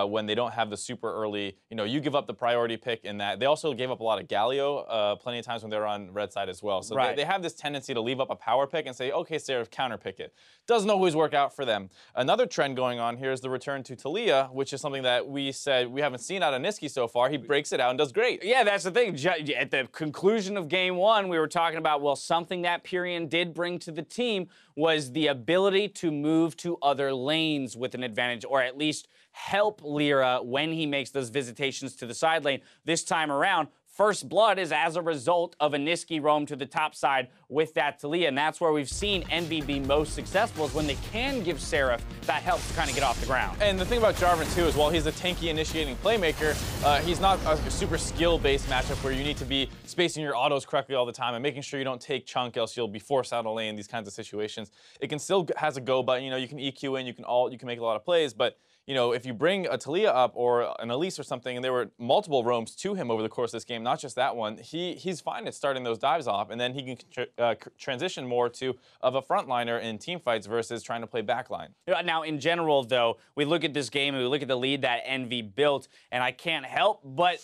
Speaker 4: when they don't have the super early, you give up the priority pick in that. They also gave up a lot of Galio plenty of times when they were on red side as well. So they have this tendency to leave up a power pick and say, okay, Seraph, counter pick it. Doesn't always work out for them. Another trend going on here is the return to Talia, which is something that we said we haven't seen out of Niski so far. He breaks it out and does great.
Speaker 3: Yeah, that's the thing. At the conclusion of game 1, we were talking about, well, something that Pyrion did bring to the team was the ability to move to other lanes with an advantage, or at least help Lyra when he makes those visitations to the side lane. This time around, First Blood is as a result of a Niski roam to the top side with that Talia, and that's where we've seen Envy be most successful, is when they can give Seraph that help to kind of get off the ground.
Speaker 4: And the thing about Jarvan, too, is while he's a tanky initiating playmaker, he's not a super skill-based matchup where you need to be spacing your autos correctly all the time and making sure you don't take chunk, else you'll be forced out of lane, these kinds of situations. It can still has a go button, you can EQ in, you can make a lot of plays, but if you bring a Talia up or an Elise or something, and there were multiple roams to him over the course of this game, not just that one, he's fine at starting those dives off, and then he can transition more to of a frontliner in team fights versus trying to play backline.
Speaker 3: Now, in general, though, we look at this game and we look at the lead that Envy built, and I can't help but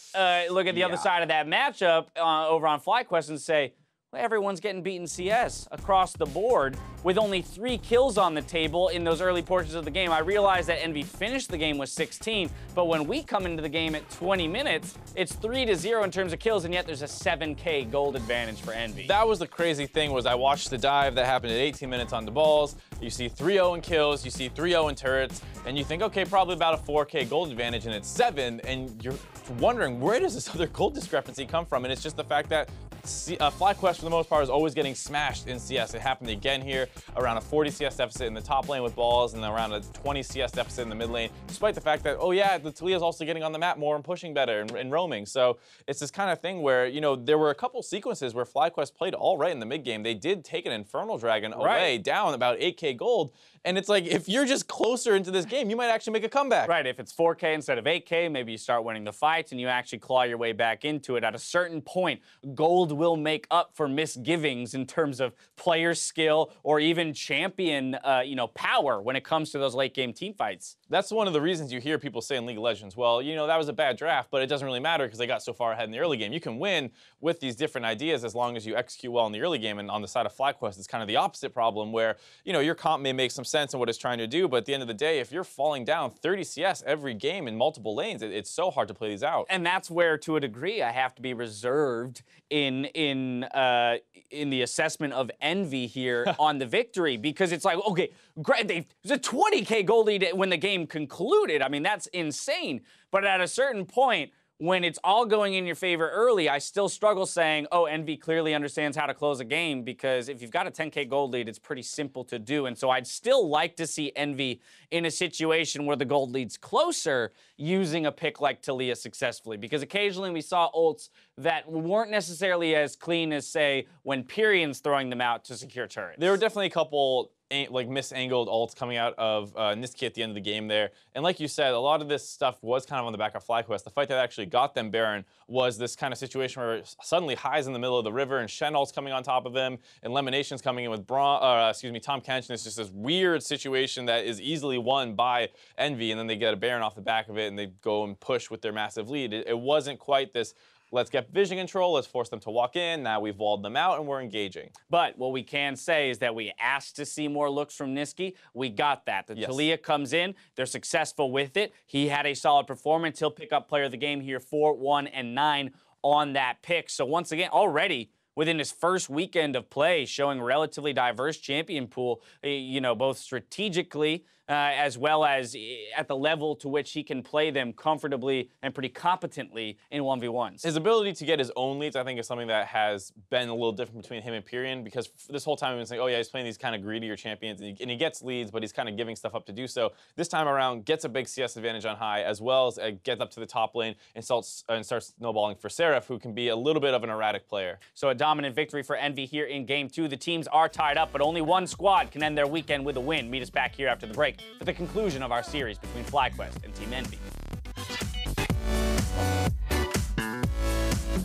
Speaker 3: look at the other side of that matchup over on FlyQuest and say, well, everyone's getting beaten CS across the board with only 3 kills on the table in those early portions of the game. I realize that Envy finished the game with 16, but when we come into the game at 20 minutes, it's 3-0 in terms of kills, and yet there's a 7K gold advantage for Envy.
Speaker 4: That was the crazy thing, was I watched the dive that happened at 18 minutes on the balls. You see 3-0 in kills, you see 3-0 in turrets, and you think, okay, probably about a 4K gold advantage, and it's 7, and you're wondering, where does this other gold discrepancy come from? And it's just the fact that FlyQuest, for the most part, is always getting smashed in CS. It happened again here, around a 40 CS deficit in the top lane with balls and around a 20 CS deficit in the mid lane, despite the fact that, oh yeah, the Talia's also getting on the map more and pushing better and roaming. So it's this kind of thing where, there were a couple sequences where FlyQuest played all right in the mid game. They did take an Infernal Dragon away, down about 8K gold, and it's like, if you're just closer into this game, you might actually make a comeback.
Speaker 3: Right, if it's 4K instead of 8K, maybe you start winning the fights and you actually claw your way back into it. At a certain point, gold will make up for misgivings in terms of player skill or even champion, power when it comes to those late game team fights.
Speaker 4: That's one of the reasons you hear people say in League of Legends, well, that was a bad draft, but it doesn't really matter because they got so far ahead in the early game. You can win with these different ideas as long as you execute well in the early game. And on the side of FlyQuest, it's kind of the opposite problem where, your comp may make some sense in what it's trying to do, but at the end of the day, if you're falling down 30 CS every game in multiple lanes, it's so hard to play these out.
Speaker 3: And that's where, to a degree, I have to be reserved in the assessment of Envy here on the victory, because it's like, okay, great, it was a 20K goal lead when the game concluded. I mean, that's insane. But at a certain point, when it's all going in your favor early, I still struggle saying, oh, Envy clearly understands how to close a game, because if you've got a 10K gold lead, it's pretty simple to do. And so I'd still like to see Envy in a situation where the gold lead's closer using a pick like Talia successfully, because occasionally we saw ults that weren't necessarily as clean as, say, when Pyrion's throwing them out to secure turrets.
Speaker 4: There were definitely a couple misangled ults coming out of Niski at the end of the game there. And like you said, a lot of this stuff was kind of on the back of FlyQuest. The fight that actually got them Baron was this kind of situation where suddenly High's in the middle of the river and Shen ult's coming on top of him, and Lemonation's coming in with Tom Kenshin. It's just this weird situation that is easily won by Envy, and then they get a Baron off the back of it and they go and push with their massive lead. It wasn't quite this, let's get vision control, let's force them to walk in, now we've walled them out and we're engaging.
Speaker 3: But what we can say is that we asked to see more looks from Niski. We got that. The Talia comes in, they're successful with it. He had a solid performance. He'll pick up player of the game here, 4, 1, and 9 on that pick. So once again, already within his first weekend of play, showing relatively diverse champion pool, you know, both strategically as well as at the level to which he can play them comfortably and pretty competently in 1v1s.
Speaker 4: His ability to get his own leads, I think, is something that has been a little different between him and Pyrion, because this whole time we've been saying, oh yeah, he's playing these kind of greedier champions, and he gets leads, but he's kind of giving stuff up to do so. This time around, gets a big CS advantage on High, as well as gets up to the top lane and starts snowballing for Seraph, who can be a little bit of an erratic player.
Speaker 3: So a dominant victory for Envy here in Game 2. The teams are tied up, but only one squad can end their weekend with a win. Meet us back here after the break for the conclusion of our series between FlyQuest and Team Envy.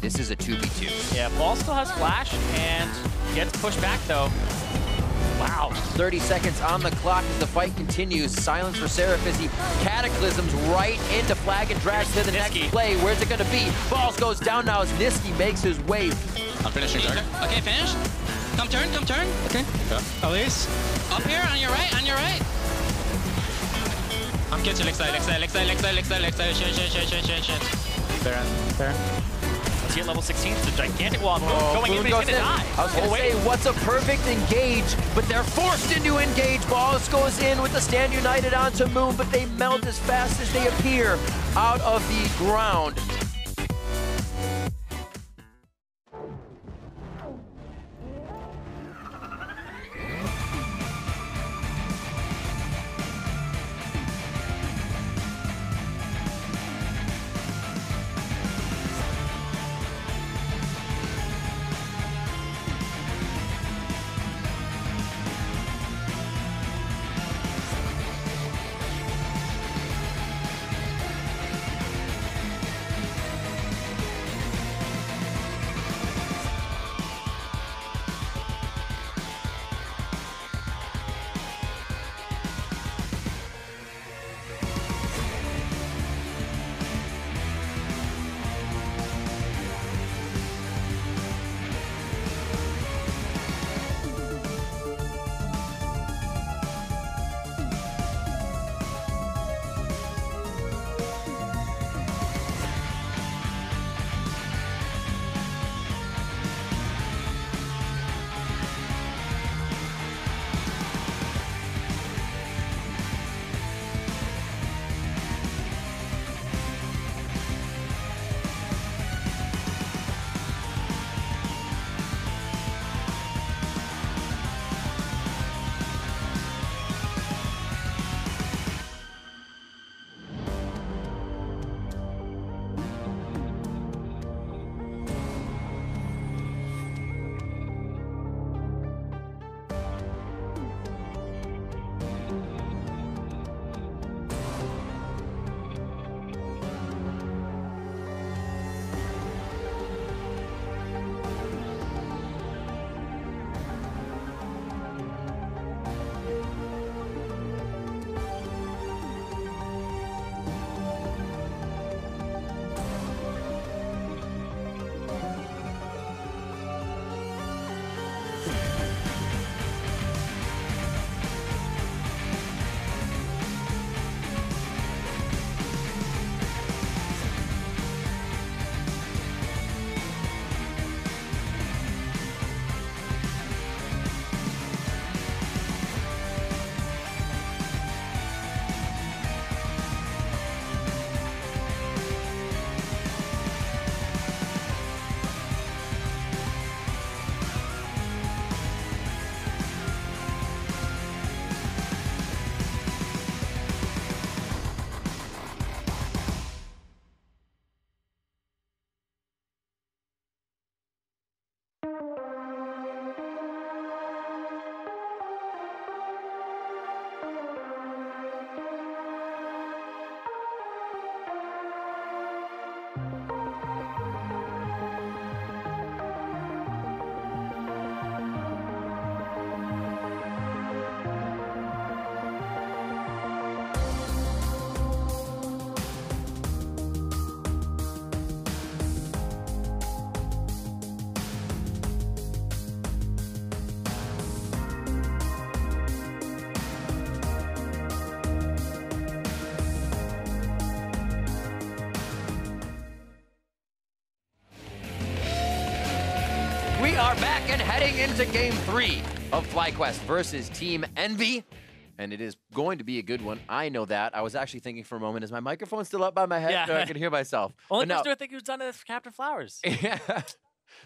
Speaker 16: This is a 2v2.
Speaker 5: Yeah, Paul still has flash and gets pushed back though. Wow.
Speaker 16: 30 seconds on the clock as the fight continues. Silence for Seraph as he cataclysms right into Flag and drags to the next play. Where's it gonna be? Balls goes down now as Niski makes his way.
Speaker 17: I'm finishing target. Okay, finish. Come turn. Okay. Elise. Up here, on your right. I'm catching Lexi.
Speaker 5: Baron. Let's get level 16. It's a gigantic wall. Going in, he's gonna die.
Speaker 16: I was gonna say, what's a perfect engage? But they're forced into engage. Balls goes in with the Stand United onto Moon, but they melt as fast as they appear out of the ground.
Speaker 9: are back and heading into Game 3 of FlyQuest versus Team Envy. And it is going to be a good one. I know that. I was actually thinking for a moment, is my microphone still up by my head?
Speaker 5: Yeah.
Speaker 9: No, I can hear myself.
Speaker 5: Only
Speaker 9: But no.
Speaker 5: person I think who's done it is Captain Flowers.
Speaker 9: Yeah.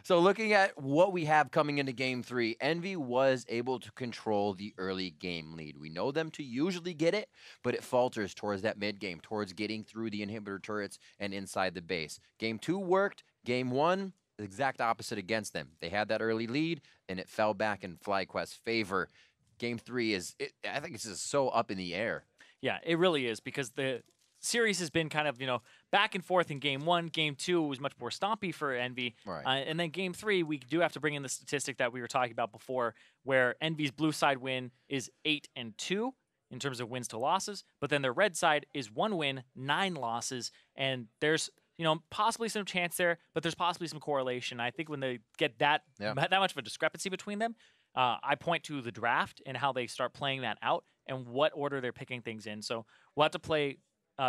Speaker 9: So looking at what we have coming into Game 3, Envy was able to control the early game lead. We know them to usually get it, but it falters towards that mid game, towards getting through the inhibitor turrets and inside the base. Game 2 worked. Game 1, the exact opposite against them. They had that early lead, and it fell back in FlyQuest's favor. Game 3 I think it's just so up in the air.
Speaker 5: Yeah, it really is, because the series has been kind of, back and forth in Game 1. Game 2 was much more stompy for Envy.
Speaker 9: Right.
Speaker 5: And then Game 3, we do have to bring in the statistic that we were talking about before, where Envy's blue side win is 8-2 in terms of wins to losses, but then their red side is 1 win, 9 losses, and there's possibly some chance there, but there's possibly some correlation. I think when they get that much of a discrepancy between them, I point to the draft and how they start playing that out and what order they're picking things in. So we'll have to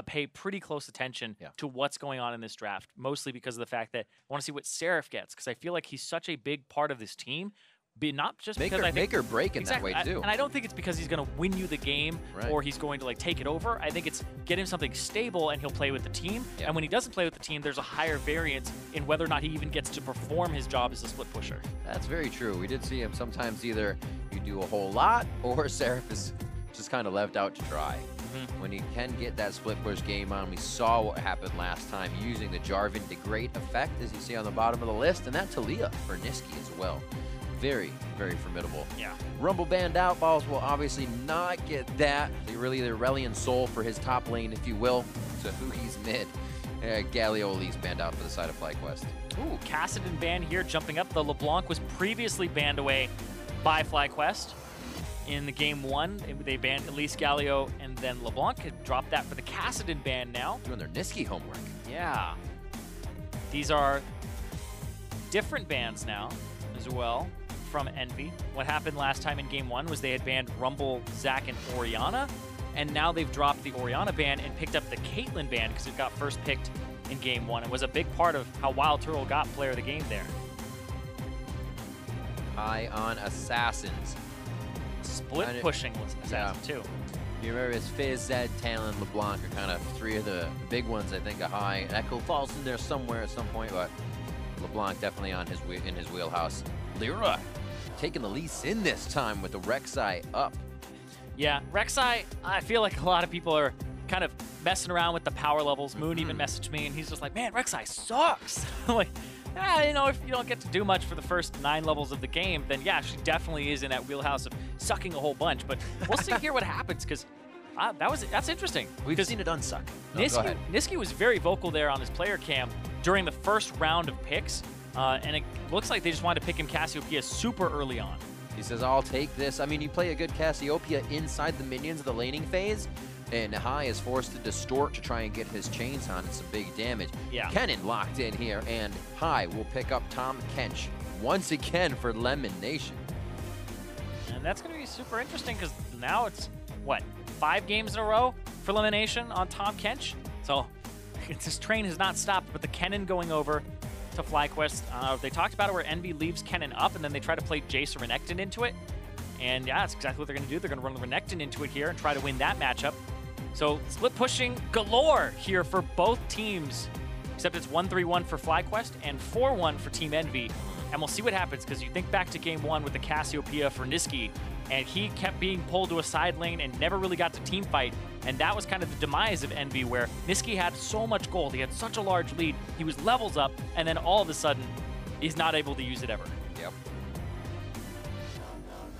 Speaker 5: pay pretty close attention to what's going on in this draft, mostly because of the fact that I want to see what Seraph gets, because I feel like he's such a big part of this team. Not just because I think
Speaker 9: make or break in that way too.
Speaker 5: And I don't think it's because he's going to win you the game or he's going to take it over. I think it's get him something stable and he'll play with the team. And when he doesn't play with the team, there's a higher variance in whether or not he even gets to perform his job as a split pusher.
Speaker 9: That's very true. We did see him sometimes either you do a whole lot or Seraph is just kind of left out to dry. When he can get that split push game on, we saw what happened last time using the Jarvan to great effect, as you see on the bottom of the list, and that Talia for Niski as well. Very, very formidable.
Speaker 5: Yeah.
Speaker 9: Rumble Band Outballs will obviously not get that. They really the Aurelian Soul for his top lane, if you will. So who he's mid. Galio at least banned out for the side of FlyQuest.
Speaker 5: Ooh, Kassadin ban here jumping up. The LeBlanc was previously banned away by FlyQuest. In the Game 1, they banned Elise Galio, and then LeBlanc had dropped that for the Kassadin ban now.
Speaker 9: Doing their Niski homework.
Speaker 5: Yeah. These are different bans now as well from Envy. What happened last time in Game 1 was they had banned Rumble, Zac, and Orianna, and now they've dropped the Orianna ban and picked up the Caitlyn ban because it got first picked in Game 1. It was a big part of how Wild Turtle got player of the game there.
Speaker 9: High on Assassins.
Speaker 5: Split pushing Assassin too.
Speaker 9: You remember his Fizz, Zed, Talon, LeBlanc are kind of 3 of the big ones, I think, a high. Echo falls in there somewhere at some point, but LeBlanc definitely in his wheelhouse. Lyra taking the lease in this time with the Rek'Sai up.
Speaker 5: Yeah, Rek'Sai, I feel like a lot of people are kind of messing around with the power levels. Moon even messaged me, and he's just like, man, Rek'Sai sucks. I'm like, if you don't get to do much for the first 9 levels of the game, then yeah, she definitely is in that wheelhouse of sucking a whole bunch. But we'll see here what happens, because that's interesting.
Speaker 9: We've seen it unsuck.
Speaker 5: Niski was very vocal there on his player cam during the first round of picks, and it looks like they just wanted to pick him Cassiopeia super early on.
Speaker 9: He says, I'll take this. I mean, you play a good Cassiopeia inside the minions of the laning phase, and High is forced to distort to try and get his chains on. It's some big damage.
Speaker 5: Yeah.
Speaker 9: Kennen locked in here, and High will pick up Tom Kench once again for Lemon Nation.
Speaker 5: And that's going to be super interesting, because now it's, 5 games in a row for elimination on Tom Kench? So this train has not stopped, but the Kennen going over to FlyQuest. They talked about it where Envy leaves Kennen up, and then they try to play Jace or Renekton into it. And yeah, that's exactly what they're going to do. They're going to run the Renekton into it here and try to win that matchup. So split pushing galore here for both teams, except it's 1-3-1 for FlyQuest and 4-1 for Team Envy. And we'll see what happens, because you think back to Game 1 with the Cassiopeia for Niski, and he kept being pulled to a side lane and never really got to team fight. And that was kind of the demise of Envy, where Niski had so much gold, he had such a large lead, he was levels up, and then all of a sudden, he's not able to use it ever.
Speaker 9: Yep.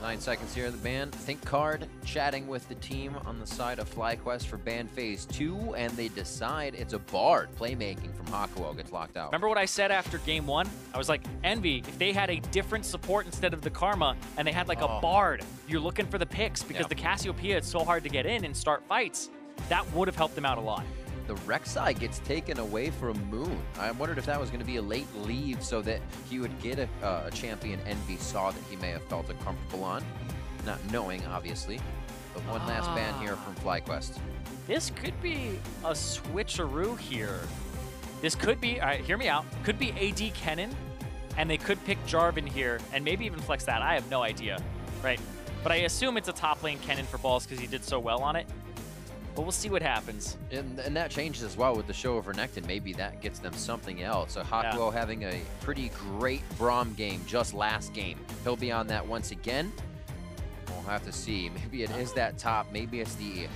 Speaker 9: 9 seconds here in the ban. Think Card chatting with the team on the side of FlyQuest for ban phase 2, and they decide it's a Bard. Playmaking from Hakuo gets locked out.
Speaker 5: Remember what I said after Game 1? I was like, Envy, if they had a different support instead of the Karma, and they had like a Bard, you're looking for the picks, because the Cassiopeia is so hard to get in and start fights. That would have helped them out a lot.
Speaker 9: The Rek'Sai gets taken away from Moon. I wondered if that was going to be a late leave so that he would get a champion Envy saw that he may have felt comfortable on. Not knowing, obviously. But one last ban here from FlyQuest.
Speaker 5: This could be a switcheroo here. This could be, all right, hear me out, could be AD Kennen and they could pick Jarvan here and maybe even flex that. I have no idea, right? But I assume it's a top lane Kennen for balls because he did so well on it. But we'll see what happens.
Speaker 16: And that changes as well with the show of Renekton. Maybe that gets them something else. So Hakuo having a pretty great Braum game just last game. He'll be on that once again. We'll have to see. Maybe it is that top. Maybe it's the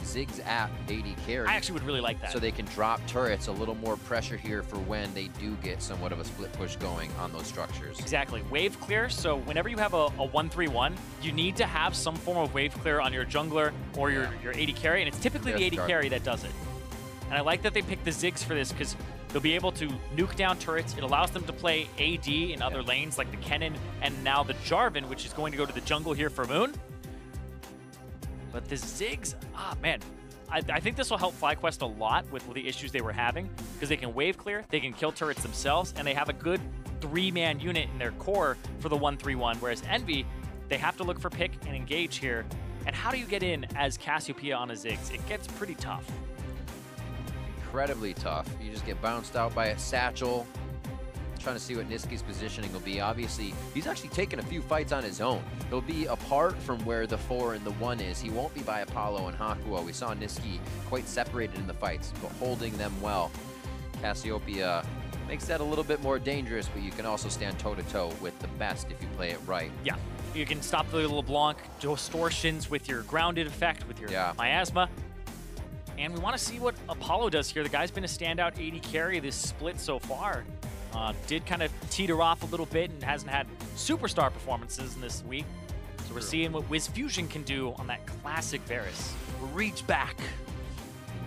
Speaker 16: Ziggs app AD carry.
Speaker 5: I actually would really like that.
Speaker 16: So they can drop turrets, a little more pressure here for when they do get somewhat of a split push going on those structures.
Speaker 5: Exactly. Wave clear, so whenever you have a 1-3-1, you need to have some form of wave clear on your jungler or your AD carry, and it's typically the AD carry that does it. And I like that they picked the Ziggs for this because they'll be able to nuke down turrets. It allows them to play AD in other lanes like the Kennen and now the Jarvan, which is going to go to the jungle here for Moon. But the Ziggs, man, I think this will help FlyQuest a lot with the issues they were having because they can wave clear, they can kill turrets themselves, and they have a good 3-man unit in their core for the 1-3-1, whereas Envy, they have to look for pick and engage here. And how do you get in as Cassiopeia on a Ziggs? It gets pretty tough.
Speaker 16: Incredibly tough. You just get bounced out by a satchel. Trying to see what Niski's positioning will be. Obviously, he's actually taken a few fights on his own. He'll be apart from where the 4 and the 1 is. He won't be by Apollo and Hakuo. We saw Niski quite separated in the fights, but holding them well. Cassiopeia makes that a little bit more dangerous, but you can also stand toe-to-toe with the best if you play it right.
Speaker 5: Yeah, you can stop the LeBlanc distortions with your grounded effect, with your miasma. And we want to see what Apollo does here. The guy's been a standout AD carry this split so far. Did kind of teeter off a little bit and hasn't had superstar performances in this week. So we're seeing what Wiz Fusion can do on that classic Varus.
Speaker 16: Reach back.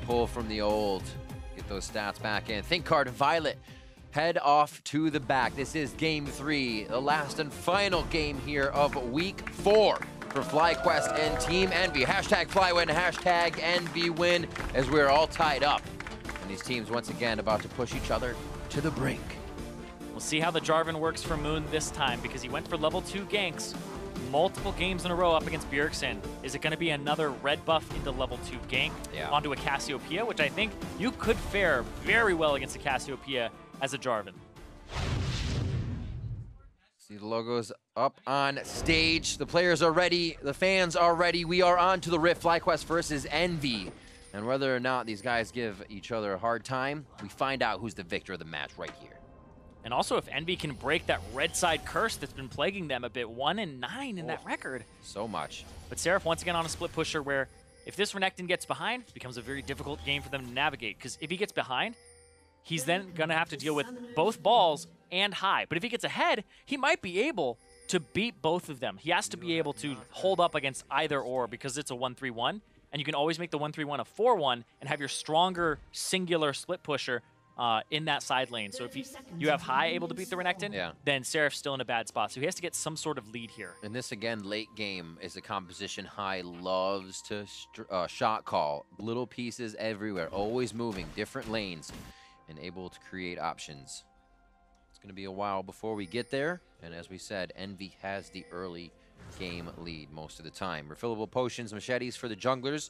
Speaker 16: Pull from the old. Get those stats back in. Think card Violet. Head off to the back. This is game 3, the last and final game here of week 4 for FlyQuest and Team Envy. Hashtag FlyWin, hashtag EnvyWin, as we're all tied up. And these teams once again about to push each other to the brink.
Speaker 5: We'll see how the Jarvan works for Moon this time because he went for level 2 ganks multiple games in a row up against Bjergsen. Is it going to be another red buff into level 2 gank onto a Cassiopeia, which I think you could fare very well against a Cassiopeia as a Jarvan.
Speaker 16: See the logos up on stage. The players are ready. The fans are ready. We are on to the Rift. FlyQuest versus Envy. And whether or not these guys give each other a hard time, we find out who's the victor of the match right here.
Speaker 5: And also if Envy can break that red side curse that's been plaguing them a bit, 1-9 in that record.
Speaker 16: So much.
Speaker 5: But Seraph once again on a split pusher where if this Renekton gets behind, it becomes a very difficult game for them to navigate. Because if he gets behind, he's then going to have to deal with both balls and high. But if he gets ahead, he might be able to beat both of them. He has to be able to hold up against either or because it's a 1-3-1. And you can always make the 1-3-1 a 4-1 and have your stronger singular split pusher in that side lane. So if you have high able to beat the Renekton, then Seraph's still in a bad spot. So he has to get some sort of lead here.
Speaker 16: And this, again, late game is a composition High loves to shot call. Little pieces everywhere, always moving, different lanes, and able to create options. It's going to be a while before we get there. And as we said, Envy has the early game lead most of the time. Refillable potions, machetes for the junglers.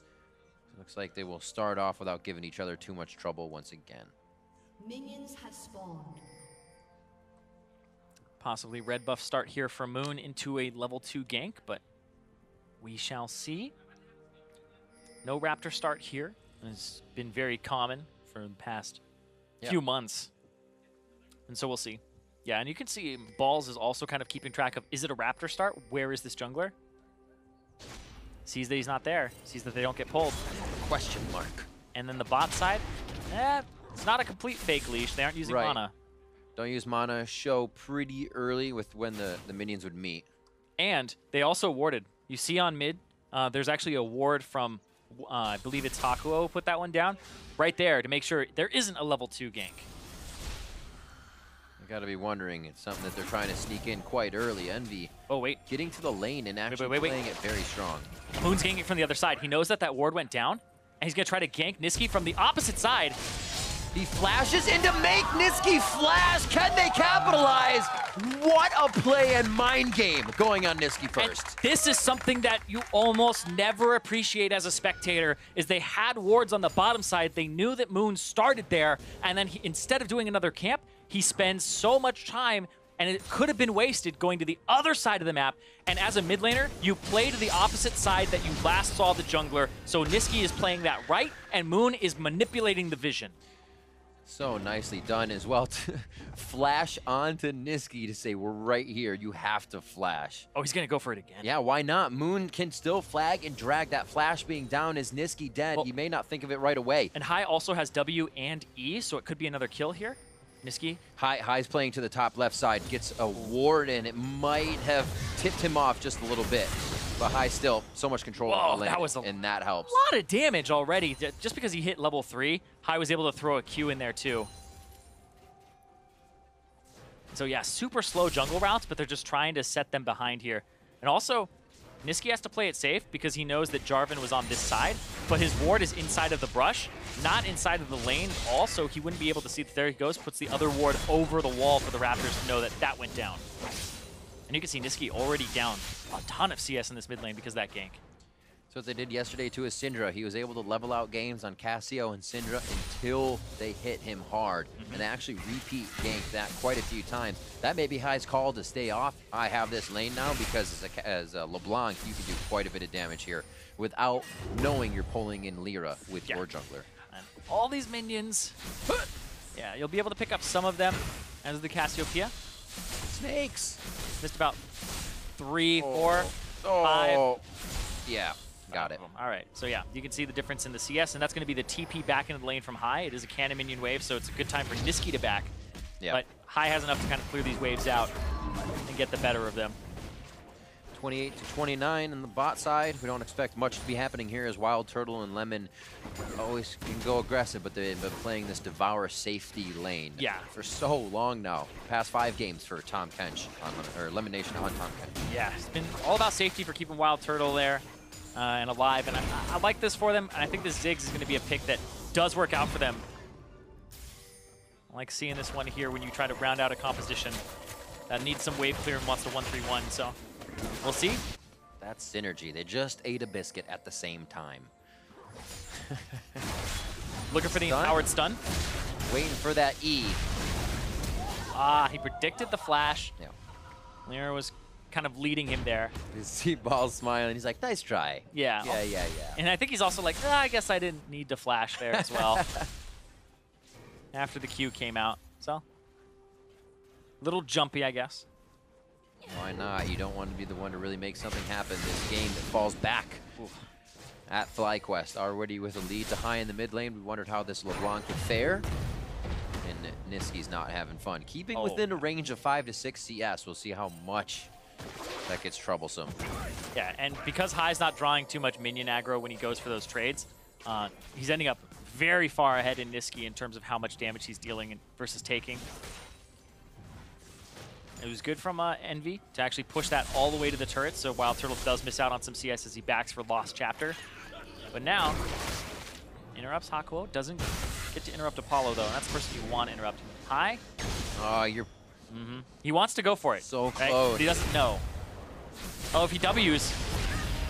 Speaker 16: Looks like they will start off without giving each other too much trouble once again.
Speaker 18: Minions have spawned.
Speaker 5: Possibly red buff start here for Moon into a level 2 gank, but we shall see. No Raptor start here. It's been very common for the past few months. And so we'll see. Yeah, and you can see Balls is also kind of keeping track of, is it a Raptor start? Where is this jungler? Sees that he's not there. Sees that they don't get pulled.
Speaker 16: Question mark.
Speaker 5: And then the bot side, it's not a complete fake leash. They aren't using mana.
Speaker 16: Don't use mana. Show pretty early with when the minions would meet.
Speaker 5: And they also warded. You see on mid, there's actually a ward from, I believe it's Hakuo put that one down, right there to make sure there isn't a level 2 gank.
Speaker 16: You gotta be wondering, it's something that they're trying to sneak in quite early. Envy.
Speaker 5: Oh, wait.
Speaker 16: Getting to the lane and actually playing it very strong.
Speaker 5: Moon's ganking from the other side. He knows that that ward went down, and he's gonna try to gank Niski from the opposite side.
Speaker 16: He flashes in to make Niski flash. Can they capitalize? What a play and mind game going on Niski first.
Speaker 5: And this is something that you almost never appreciate as a spectator, is they had wards on the bottom side. They knew that Moon started there, and then instead of doing another camp, he spends so much time, and it could have been wasted going to the other side of the map. And as a mid laner, you play to the opposite side that you last saw the jungler. So Niski is playing that right, and Moon is manipulating the vision.
Speaker 16: So nicely done as well to flash onto Niski to say, we're right here. You have to flash.
Speaker 5: Oh, he's going to go for it again.
Speaker 16: Yeah, why not? Moon can still flag and drag. That flash being down is Niski dead.
Speaker 5: Well,
Speaker 16: he may not think of it right away.
Speaker 5: And Hai also has W and E, so it could be another kill here. Niski.
Speaker 16: Hai's playing to the top left side, gets a ward in. It might have tipped him off just a little bit. But Hai still, so much control on the lane, and that helps.
Speaker 5: A lot of damage already. Just because he hit level 3, Hai was able to throw a Q in there too. So yeah, super slow jungle routes, but they're just trying to set them behind here. And also, Niski has to play it safe because he knows that Jarvan was on this side, but his ward is inside of the brush, not inside of the lane at all, so he wouldn't be able to see that there he goes, puts the other ward over the wall for the Raptors to know that that went down. And you can see Niski already down a ton of CS in this mid lane because of that gank.
Speaker 16: So what they did yesterday to his Syndra, he was able to level out games on Cassio and Syndra until they hit him hard. And they actually repeat gank that quite a few times. That may be Hai's call to stay off. I have this lane now because as a LeBlanc, you can do quite a bit of damage here without knowing you're pulling in Lyra with your jungler.
Speaker 5: And all these minions, yeah, you'll be able to pick up some of them as the Cassiopeia.
Speaker 16: Snakes!
Speaker 5: Missed about 3, 4, 5.
Speaker 16: Yeah. Got it.
Speaker 5: All right, so yeah, you can see the difference in the CS, and that's going to be the TP back into the lane from Hai. It is a cannon minion wave, so it's a good time for Niski to back.
Speaker 16: Yeah.
Speaker 5: But Hai has enough to kind of clear these waves out and get the better of them.
Speaker 16: 28 to 29 on the bot side. We don't expect much to be happening here as Wild Turtle and Lemon always can go aggressive, but they've been playing this Devour safety lane for so long now. Past 5 games for Tom Kench, or Lemon Nation on Tom Kench.
Speaker 5: Yeah, it's been all about safety for keeping Wild Turtle there. And alive, and I like this for them, and I think this Ziggs is going to be a pick that does work out for them. I like seeing this one here when you try to round out a composition that needs some wave clear and wants to 1-3-1, so we'll see.
Speaker 16: That's synergy. They just ate a biscuit at the same time.
Speaker 5: Looking for the empowered stun.
Speaker 16: Waiting for that E.
Speaker 5: Ah, he predicted the flash.
Speaker 16: Yeah.
Speaker 5: Lyra was kind of leading him there.
Speaker 16: You see Ball smiling. He's like, nice try.
Speaker 5: Yeah.
Speaker 16: Yeah.
Speaker 5: And I think he's also like, I guess I didn't need to flash there as well. After the Q came out. So, little jumpy, I guess.
Speaker 16: Why not? You don't want to be the one to really make something happen this game that falls back. At FlyQuest, already with a lead to Hai in the mid lane. We wondered how this LeBlanc would fare. And Niski's not having fun. Keeping within a range of 5 to 6 CS, we'll see how much that gets troublesome.
Speaker 5: Yeah, and because Hai's not drawing too much minion aggro when he goes for those trades, he's ending up very far ahead in Niski in terms of how much damage he's dealing versus taking. It was good from Envy to actually push that all the way to the turret, so Wild Turtle does miss out on some CS as he backs for Lost Chapter. But now, interrupts Hakuo, doesn't get to interrupt Apollo though, and that's the person you want to interrupt. Hai?
Speaker 16: Oh, you're...
Speaker 5: He wants to go for it.
Speaker 16: So
Speaker 5: right?
Speaker 16: close.
Speaker 5: But he doesn't know. Oh, if he W's.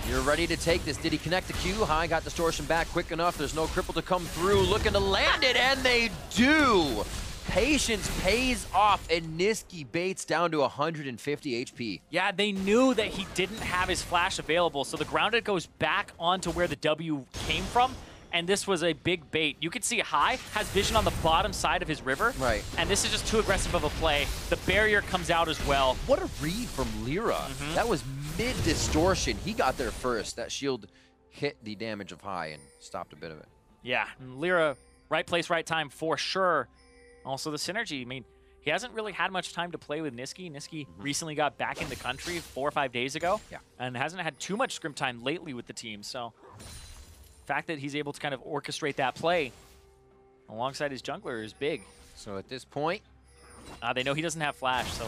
Speaker 16: You're ready to take this. Did he connect the Q? Hai got distortion back quick enough. There's no cripple to come through. Looking to land it, and they do. Patience pays off, and Niski baits down to 150 HP.
Speaker 5: Yeah, they knew that he didn't have his flash available, so the grounded goes back onto where the W came from, and this was a big bait. You can see Hai has vision on the bottom side of his river.
Speaker 16: Right.
Speaker 5: And this is just too aggressive of a play. The barrier comes out as well.
Speaker 16: What a read from Lyra. That was mid-distortion. He got there first. That shield hit the damage of Hai and stopped a bit of it.
Speaker 5: Yeah, and Lyra, right place, right time for sure. Also the synergy. I mean, he hasn't really had much time to play with Niski. Niski recently got back in the country 4 or 5 days ago.
Speaker 16: Yeah.
Speaker 5: And hasn't had too much scrim time lately with the team. So the fact that he's able to kind of orchestrate that play alongside his jungler is big.
Speaker 16: So at this point,
Speaker 5: they know he doesn't have flash, so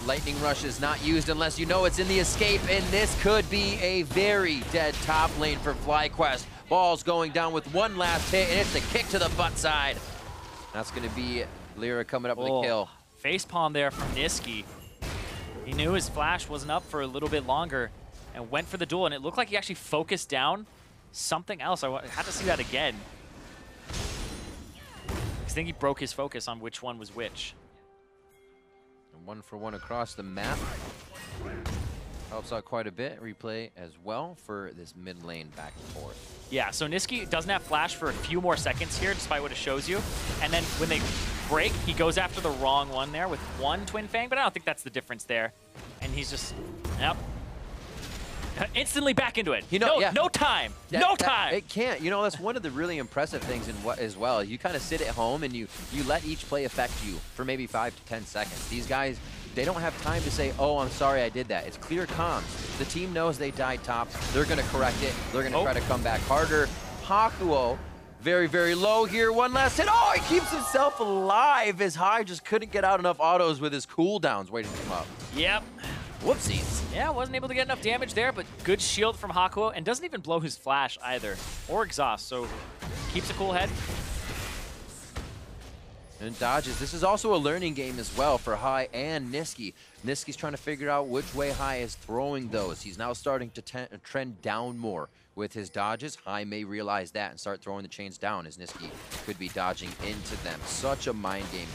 Speaker 16: Lightning Rush is not used unless you know it's in the escape, and this could be a very dead top lane for FlyQuest. Ball's going down with one last hit, and it's a kick to the butt side. That's going to be Lyra coming up with a kill.
Speaker 5: Facepalm there from Niski. He knew his flash wasn't up for a little bit longer and went for the duel, and it looked like he actually focused down something else. I had to see that again. I think he broke his focus on which one was which.
Speaker 16: 1-for-1 across the map. Helps out quite a bit. Replay as well for this mid lane back and forth.
Speaker 5: Yeah, so Niski doesn't have flash for a few more seconds here, despite what it shows you. And then when they break, he goes after the wrong one there with one Twin Fang, but I don't think that's the difference there. And he's just, yep. Instantly back into it.
Speaker 16: You know,
Speaker 5: no time. No time.
Speaker 16: It can't. You know, that's one of the really impressive things in what as well. You kind of sit at home and you let each play affect you for maybe 5 to 10 seconds. These guys, they don't have time to say, oh, I'm sorry I did that. It's clear comms. The team knows they died top. They're going to correct it. They're going to try to come back harder. Hakuo, very, very low here. One last hit. Oh, he keeps himself alive as High just couldn't get out enough autos with his cooldowns waiting to come up.
Speaker 5: Yep.
Speaker 16: Whoopsies.
Speaker 5: Yeah, wasn't able to get enough damage there, but good shield from Hakuo, and doesn't even blow his flash either, or exhaust, so keeps a cool head.
Speaker 16: And dodges. This is also a learning game as well for High and Niski. Niski's trying to figure out which way High is throwing those. He's now starting to trend down more with his dodges. High may realize that and start throwing the chains down as Niski could be dodging into them. Such a mind game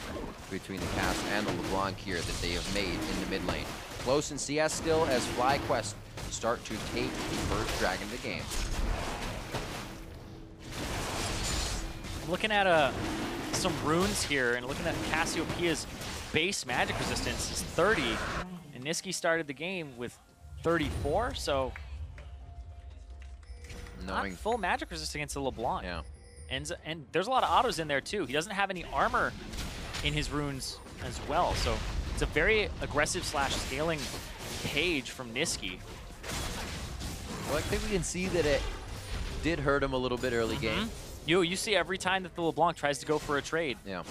Speaker 16: between the cast and the LeBlanc here that they have made in the mid lane. Close in CS still as FlyQuest start to take the first dragon of the game.
Speaker 5: Looking at some runes here and looking at Cassiopeia's base magic resistance is 30, and Niski started the game with 34, so not full magic resistance against the LeBlanc.
Speaker 16: Yeah.
Speaker 5: And there's a lot of autos in there too. He doesn't have any armor in his runes as well, so it's a very aggressive slash scaling page from Niski.
Speaker 16: Well, I think we can see that it did hurt him a little bit early game.
Speaker 5: You see every time that the LeBlanc tries to go for a trade.
Speaker 16: Yeah.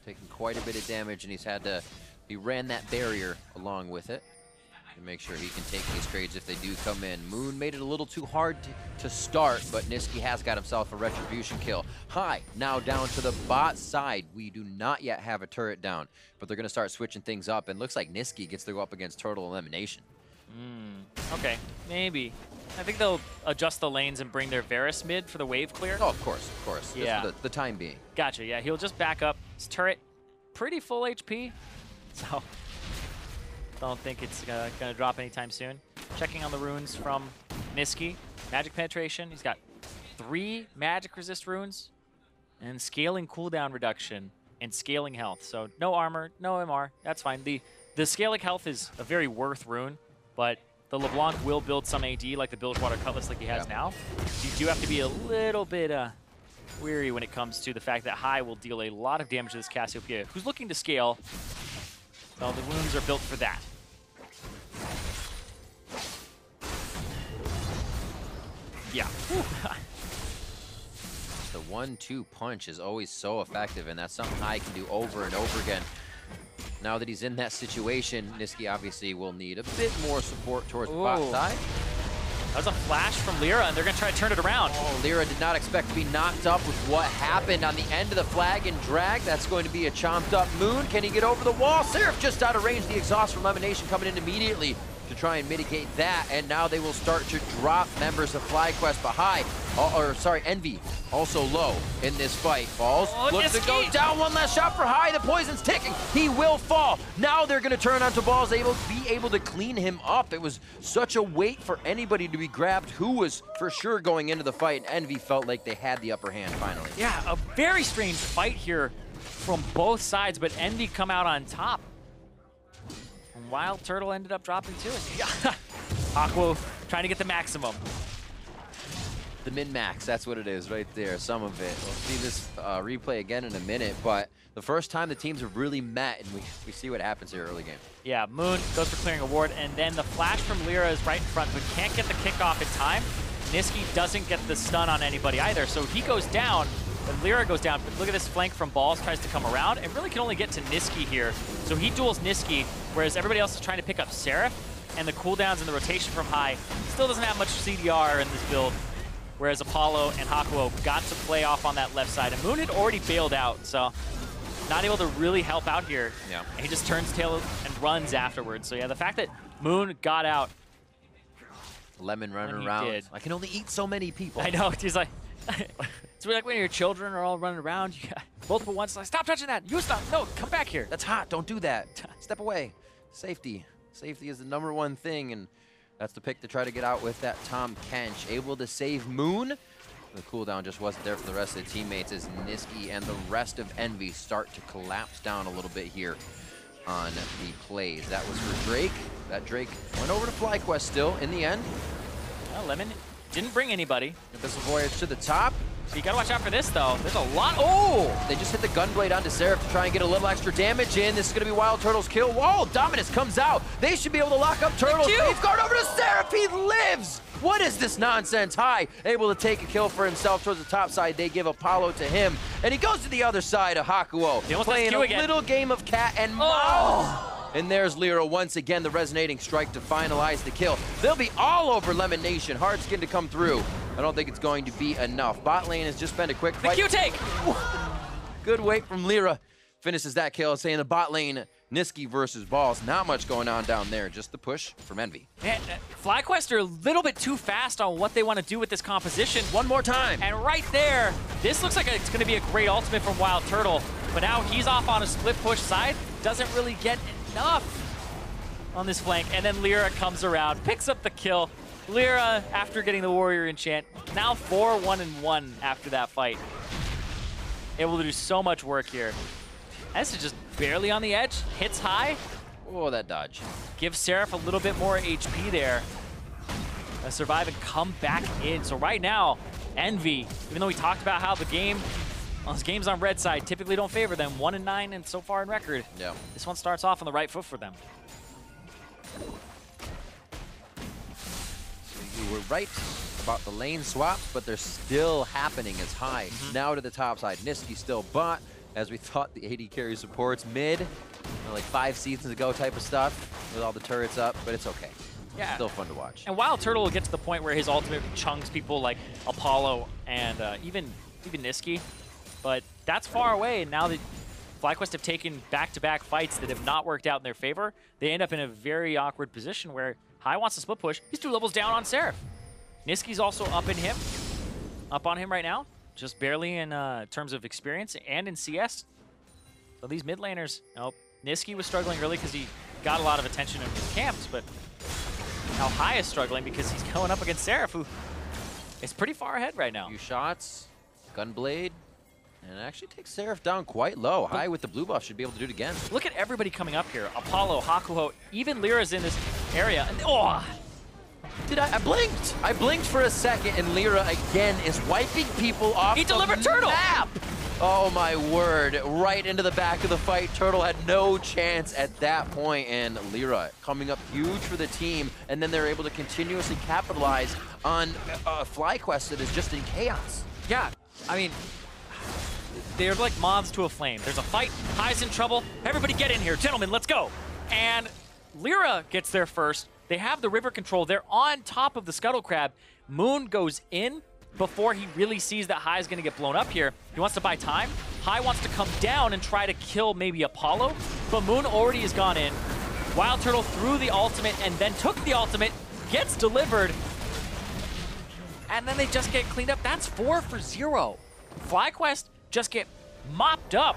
Speaker 16: Taking quite a bit of damage, and he ran that barrier along with it to make sure he can take these trades if they do come in. Moon made it a little too hard to start, but Niski has got himself a retribution kill. High now down to the bot side. We do not yet have a turret down, but they're going to start switching things up, and looks like Niski gets to go up against Turtle Elimination.
Speaker 5: Okay, maybe. I think they'll adjust the lanes and bring their Varus mid for the wave clear.
Speaker 16: Oh, of course, of course.
Speaker 5: Yeah.
Speaker 16: Just for the time being.
Speaker 5: Gotcha, yeah. He'll just back up. His turret, pretty full HP, so don't think it's going to drop anytime soon. Checking on the runes from Niski. Magic penetration. He's got 3 magic resist runes and scaling cooldown reduction and scaling health. So no armor, no MR. That's fine. The scaling health is a very worth rune, but the LeBlanc will build some AD like the Bilgewater Cutlass like he has now. So you do have to be a little bit weary when it comes to the fact that High will deal a lot of damage to this Cassiopeia, who's looking to scale. So the wounds are built for that. Yeah.
Speaker 16: The 1-2 punch is always so effective, and that's something High can do over and over again. Now that he's in that situation, Niski obviously will need a bit more support towards the bot side.
Speaker 5: That was a flash from Lyra, and they're going to try to turn it around.
Speaker 16: Oh, Lyra did not expect to be knocked up with what happened on the end of the flag and drag. That's going to be a chomped up Moon. Can he get over the wall? Seraph just out of range. The exhaust from Elimination coming in immediately to try and mitigate that, and now they will start to drop members of FlyQuest behind. Envy also low in this fight. Falls, looks to go down. One last shot for High. The poison's ticking. He will fall. Now they're going to turn onto Balls, be able to clean him up. It was such a wait for anybody to be grabbed who was for sure going into the fight. Envy felt like they had the upper hand finally.
Speaker 5: Yeah, a very strange fight here from both sides, but Envy come out on top. And Wild Turtle ended up dropping too. Aqua trying to get the maximum.
Speaker 16: The min-max, that's what it is right there, some of it. We'll see this replay again in a minute, but the first time the teams have really met, and we see what happens here early game.
Speaker 5: Yeah, Moon goes for clearing a ward, and then the flash from Lyra is right in front, but can't get the kickoff in time. Niski doesn't get the stun on anybody either, so he goes down, but Lyra goes down. But look at this flank from Balls, tries to come around, and really can only get to Niski here. So he duels Niski, whereas everybody else is trying to pick up Seraph, and the cooldowns and the rotation from High still doesn't have much CDR in this build. Whereas Apollo and Hakuo got to play off on that left side. And Moon had already bailed out, so not able to really help out here.
Speaker 16: Yeah.
Speaker 5: And he just turns tail and runs afterwards. So yeah, the fact that Moon got out.
Speaker 16: Lemon running around. I can only eat so many people.
Speaker 5: I know, he's like, It's like when your children are all running around, you got multiple ones, like, stop touching that, you stop, no, come back here.
Speaker 16: That's hot, don't do that. Step away. Safety. Safety is the #1 thing, and that's the pick to try to get out with that Tom Kench. Able to save Moon. The cooldown just wasn't there for the rest of the teammates as Niski and the rest of Envy start to collapse down a little bit here on the plays. That was for Drake. That Drake went over to FlyQuest still in the end.
Speaker 5: Well, Lemon didn't bring anybody.
Speaker 16: Abyssal Voyage to the top.
Speaker 5: So you gotta watch out for this, though. There's a lot. Oh!
Speaker 16: They just hit the Gunblade onto Seraph to try and get a little extra damage in. This is gonna be Wild Turtle's kill. Whoa, Dominus comes out. They should be able to lock up Turtles. Safeguard over to Seraph. He lives! What is this nonsense? High, able to take a kill for himself towards the top side. They give Apollo to him, and he goes to the other side of Hakuo, playing a little game of cat and mouse. And there's Lyra once again, the resonating strike to finalize the kill. They'll be all over Lemon Nation. Hard skin to come through. I don't think it's going to be enough. Bot lane has just been a quick fight.
Speaker 5: The Q-take!
Speaker 16: Good wait from Lyra. Finishes that kill, saying the bot lane, Niski versus Balls. Not much going on down there, just the push from Envy.
Speaker 5: Man, FlyQuest are a little bit too fast on what they want to do with this composition.
Speaker 16: One more time.
Speaker 5: And right there, this looks like it's going to be a great ultimate from Wild Turtle. But now he's off on a split push side. Doesn't really get enough on this flank. And then Lyra comes around, picks up the kill. Lyra, after getting the Warrior Enchant, now 4-1-1 after that fight. Able to do so much work here. This is just barely on the edge, hits high.
Speaker 16: Oh, that dodge.
Speaker 5: Gives Seraph a little bit more HP there. Survive and come back in. So right now, Envy, even though we talked about how the game, those games on red side typically don't favor them, 1-9 and so far in record.
Speaker 16: Yeah.
Speaker 5: This one starts off on the right foot for them.
Speaker 16: So you were right about the lane swaps, but they're still happening as High. Now to the top side. Niski still bot. As we thought, the AD carry supports mid, like 5 seasons ago type of stuff, with all the turrets up, but it's okay.
Speaker 5: Yeah.
Speaker 16: Still fun to watch.
Speaker 5: And Wild Turtle will get to the point where his ultimate chunks people like Apollo and even Niski, but that's far away. And now that FlyQuest have taken back-to-back fights that have not worked out in their favor, they end up in a very awkward position where High wants to split push. He's 2 levels down on Seraph. Niski's also up on him right now. Just barely in terms of experience and in CS. So these mid laners, Niski was struggling early because he got a lot of attention in his camps, but now High is struggling because he's going up against Seraph, who is pretty far ahead right now.
Speaker 16: Few shots, Gunblade, and it actually takes Seraph down quite low. High with the blue buff should be able to do it again.
Speaker 5: Look at everybody coming up here. Apollo, Hakuho, even Lyra's in this area. And,
Speaker 16: I blinked. I blinked for a second, and Lyra again is wiping people off.
Speaker 5: He delivered Turtle.
Speaker 16: Map. Oh my word! Right into the back of the fight. Turtle had no chance at that point, and Lyra coming up huge for the team. And then they're able to continuously capitalize on FlyQuest that is just in chaos.
Speaker 5: Yeah, I mean, they're like moths to a flame. There's a fight. High's in trouble. Everybody get in here, gentlemen. Let's go. And Lyra gets there first. They have the river control. They're on top of the Scuttle Crab. Moon goes in before he really sees that High is going to get blown up here. He wants to buy time. High wants to come down and try to kill maybe Apollo, but Moon already has gone in. Wild Turtle threw the ultimate and then took the ultimate, gets delivered, and then they just get cleaned up. That's 4 for 0. FlyQuest just get mopped up,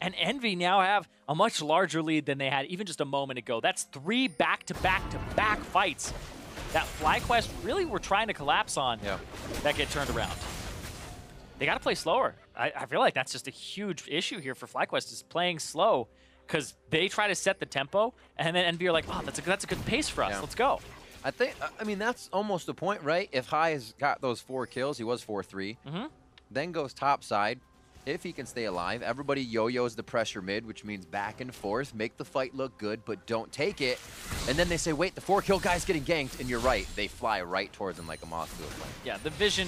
Speaker 5: and Envy now have a much larger lead than they had even just a moment ago. That's 3 back-to-back-to-back fights that FlyQuest really were trying to collapse on that get turned around. They got to play slower. I feel like that's just a huge issue here for FlyQuest, is playing slow, because they try to set the tempo, and then Envy are like, oh, that's a good pace for us. Let's go.
Speaker 16: I mean, that's almost the point, right? If High has got those 4 kills, he was 4-3, then goes top side. If he can stay alive, everybody yo-yos the pressure mid, which means back and forth, make the fight look good, but don't take it. And then they say, wait, the 4-kill guy's getting ganked, and you're right. They fly right towards him like a moth to a flame.
Speaker 5: Yeah, the vision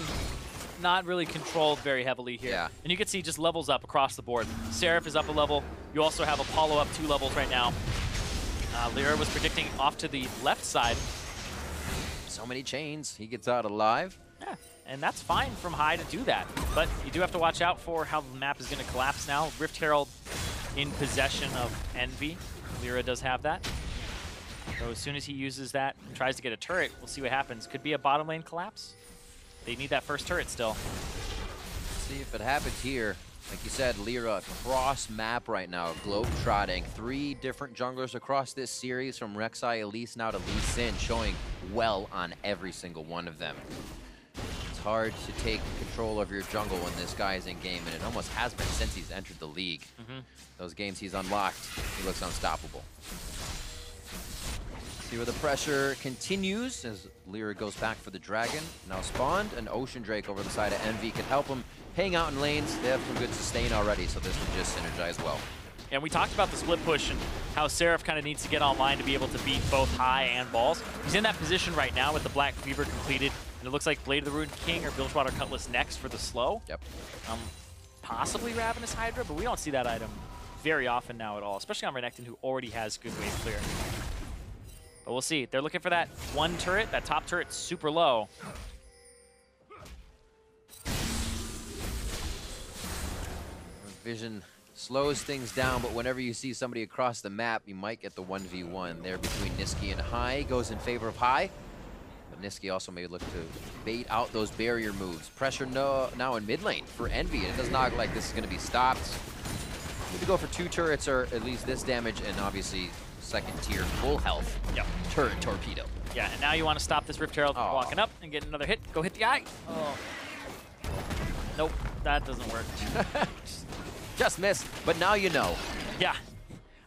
Speaker 5: not really controlled very heavily here.
Speaker 16: Yeah.
Speaker 5: And you can see just levels up across the board. Seraph is up a level. You also have Apollo up 2 levels right now. Lyra was predicting off to the left side.
Speaker 16: So many chains. He gets out alive.
Speaker 5: Yeah. And that's fine from High to do that. But you do have to watch out for how the map is going to collapse now. Rift Herald in possession of Envy. Lyra does have that. So as soon as he uses that and tries to get a turret, we'll see what happens. Could be a bottom lane collapse. They need that first turret still.
Speaker 16: See if it happens here. Like you said, Lyra cross map right now, globe-trotting. 3 different junglers across this series, from Rek'Sai, Elise now to Lee Sin, showing well on every single one of them. It's hard to take control of your jungle when this guy is in game, and it almost has been since he's entered the league. Those games he's unlocked, he looks unstoppable. See where the pressure continues as Lyra goes back for the dragon. Now spawned, an Ocean Drake over the side of Envy can help him hang out in lanes. They have some good sustain already, so this would just synergize well.
Speaker 5: And we talked about the split push and how Seraph kind of needs to get online to be able to beat both high and balls. He's in that position right now with the Black Cleaver completed, and it looks like Blade of the Ruined King or Bilgewater Cutlass next for the slow.
Speaker 16: Yep.
Speaker 5: Possibly Ravenous Hydra, but we don't see that item very often now at all, especially on Renekton, who already has good wave clear. But we'll see. They're looking for that one turret. That top turret's super low.
Speaker 16: Vision slows things down, but whenever you see somebody across the map, you might get the 1v1 there between Niski and High. Goes in favor of High, but Niski also may look to bait out those barrier moves. Pressure now in mid lane for Envy, and it does not look like this is going to be stopped. Need to go for 2 turrets or at least this damage, and obviously second tier full health.
Speaker 5: Yep.
Speaker 16: Turret torpedo.
Speaker 5: Yeah, and now you want to stop this Rift Herald from walking up and get another hit. Go hit the eye. Oh. Nope, that doesn't work.
Speaker 16: Just missed, but now you know.
Speaker 5: Yeah.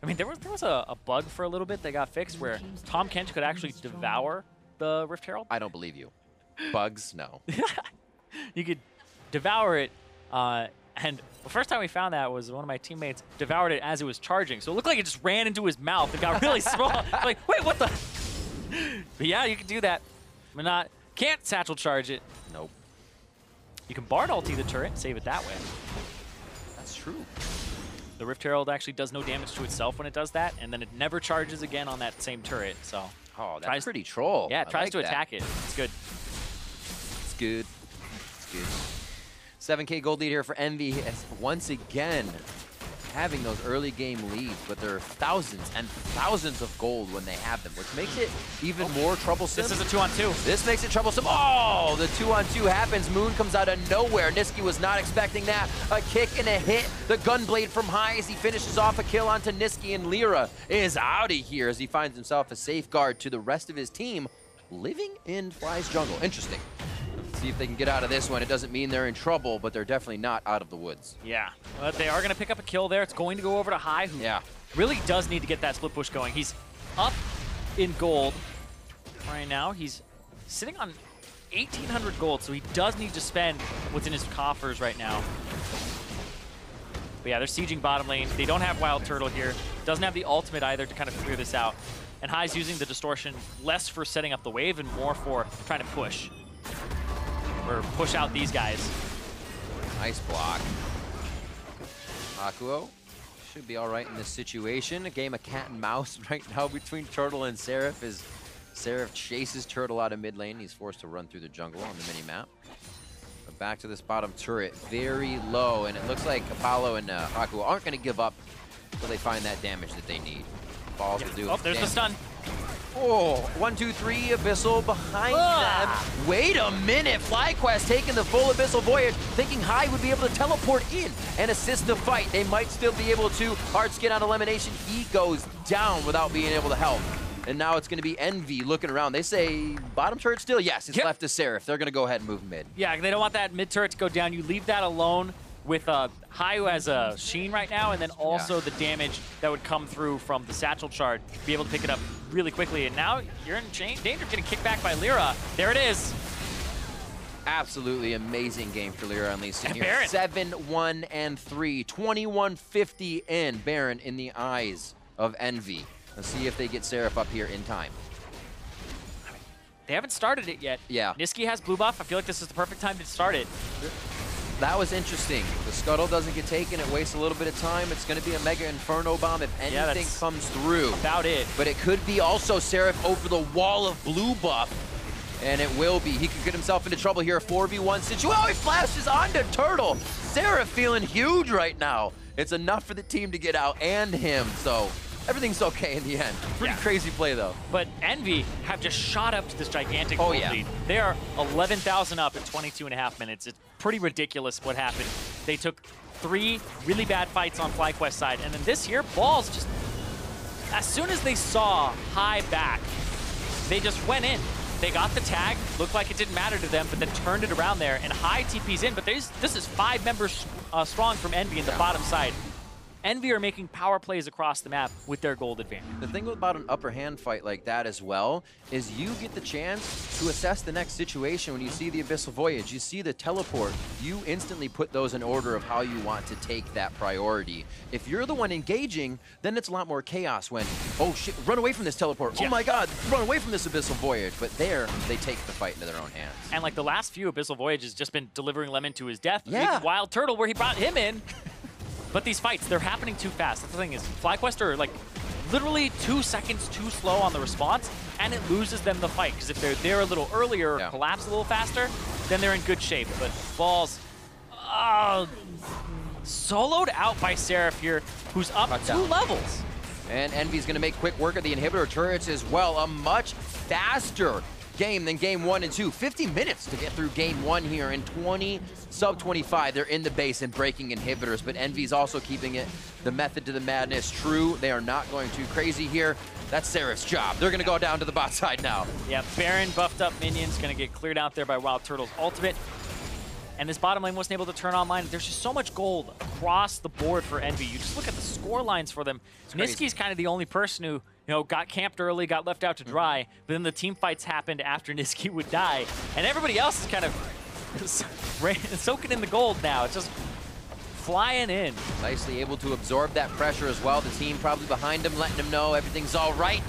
Speaker 5: I mean, there was a bug for a little bit that got fixed where Tom Kench could actually devour the Rift Herald.
Speaker 16: I don't believe you. Bugs, no.
Speaker 5: You could devour it, and the first time we found that was one of my teammates devoured it as it was charging. So it looked like it just ran into his mouth and got really small. I'm like, wait, what the? But yeah, you can do that. But can't satchel charge it.
Speaker 16: Nope.
Speaker 5: You can Bard ulti the turret, save it that way.
Speaker 16: That's true.
Speaker 5: The Rift Herald actually does no damage to itself when it does that, and then it never charges again on that same turret. So
Speaker 16: that's pretty troll.
Speaker 5: Yeah, it tries to attack it. It's good.
Speaker 16: It's good. It's good. 7K gold lead here for Envy, as once again having those early game leads, but there are thousands and thousands of gold when they have them, which makes it even more troublesome.
Speaker 5: This is a 2-on-2.
Speaker 16: This makes it troublesome. Oh, the 2-on-2 happens. Moon comes out of nowhere. Niski was not expecting that. A kick and a hit. The Gunblade from High as he finishes off a kill onto Niski, and Lyra is out of here as he finds himself a safeguard to the rest of his team living in Fly's jungle. Interesting. See if they can get out of this one. It doesn't mean they're in trouble, but they're definitely not out of the woods.
Speaker 5: Yeah, but they are going to pick up a kill there. It's going to go over to High, who really does need to get that split push going. He's up in gold right now. He's sitting on 1,800 gold, so he does need to spend what's in his coffers right now. But yeah, they're sieging bottom lane. They don't have Wild Turtle here. Doesn't have the ultimate either to kind of clear this out. And High's using the distortion less for setting up the wave and more for trying to push. Or push out these guys.
Speaker 16: Nice block. Akuo should be all right in this situation. A game of cat and mouse right now between Turtle and Seraph as Seraph chases Turtle out of mid lane. He's forced to run through the jungle on the mini-map. But back to this bottom turret, very low, and it looks like Apollo and Akuo aren't going to give up until they find that damage that they need. Balls to do
Speaker 5: Oh, there's the stun.
Speaker 16: Oh, 1, 2, 3, Abyssal behind them. Wait a minute, FlyQuest taking the full Abyssal Voyage, thinking High would be able to teleport in and assist the fight. They might still be able to. Hard skin on Elimination. He goes down without being able to help. And now it's going to be Envy looking around. They say bottom turret still? Yes, it's left to Seraph. They're going to go ahead and move mid.
Speaker 5: Yeah, they don't want that mid turret to go down. You leave that alone with High, who has a Sheen right now, and then also the damage that would come through from the Satchel Shard, be able to pick it up really quickly. And now you're in danger of getting kicked back by Lyra. There it is.
Speaker 16: Absolutely amazing game for Lyra and Lee Sin here.
Speaker 5: Baron.
Speaker 16: 7-1-3, 21-50 in. Baron in the eyes of Envy. Let's see if they get Seraph up here in time.
Speaker 5: They haven't started it yet.
Speaker 16: Yeah.
Speaker 5: Niski has blue buff. I feel like this is the perfect time to start it.
Speaker 16: That was interesting. The scuttle doesn't get taken. It wastes a little bit of time. It's going to be a Mega Inferno Bomb if anything comes through.
Speaker 5: About it.
Speaker 16: But it could be also Seraph over the wall of blue buff. And it will be. He could get himself into trouble here. A 4v1 situation. Oh, he flashes onto Turtle. Seraph feeling huge right now. It's enough for the team to get out and him. So everything's okay in the end. Pretty crazy play, though.
Speaker 5: But Envy have just shot up to this gigantic
Speaker 16: Oh,
Speaker 5: gold
Speaker 16: yeah.
Speaker 5: lead. They are 11,000 up in 22.5 minutes. It's pretty ridiculous what happened. They took 3 really bad fights on FlyQuest side, and then this year, Balls just, as soon as they saw High back, they just went in. They got the tag, looked like it didn't matter to them, but then turned it around there, and High TP's in, but this is 5 members strong from Envy in the bottom side. Envy are making power plays across the map with their gold advantage.
Speaker 16: The thing about an upper hand fight like that as well is you get the chance to assess the next situation. When you see the Abyssal Voyage, you see the teleport, you instantly put those in order of how you want to take that priority. If you're the one engaging, then it's a lot more chaos when, oh shit, run away from this teleport. Oh my god, run away from this Abyssal Voyage. But there, they take the fight into their own hands.
Speaker 5: And like the last few Abyssal Voyages just been delivering Lemon to his death.
Speaker 16: Yeah.
Speaker 5: Even Wild Turtle where he brought him in. But these fights, they're happening too fast. That's the thing is, FlyQuest are like literally 2 seconds too slow on the response, and it loses them the fight. Because if they're there a little earlier or collapse a little faster, then they're in good shape. But Balls, soloed out by Seraph here, who's up 2 levels.
Speaker 16: And Envy's going to make quick work of the inhibitor turrets as well. A much faster game than game 1 and 2. 50 minutes to get through game 1 here in 20 sub 25. They're in the base and breaking inhibitors, but Envy's also keeping it the method to the madness true. They are not going too crazy here. That's Seraph's job. They're going to go down to the bot side now.
Speaker 5: Yeah, Baron buffed up minions, going to get cleared out there by Wild Turtle's ultimate. And this bottom lane wasn't able to turn online. There's just so much gold across the board for Envy. You just look at the score lines for them. Niski's kind of the only person who, got camped early, got left out to dry, but then the team fights happened after Niski would die. And everybody else is kind of soaking in the gold now. It's just flying in.
Speaker 16: Nicely able to absorb that pressure as well. The team probably behind him, letting him know everything's all right.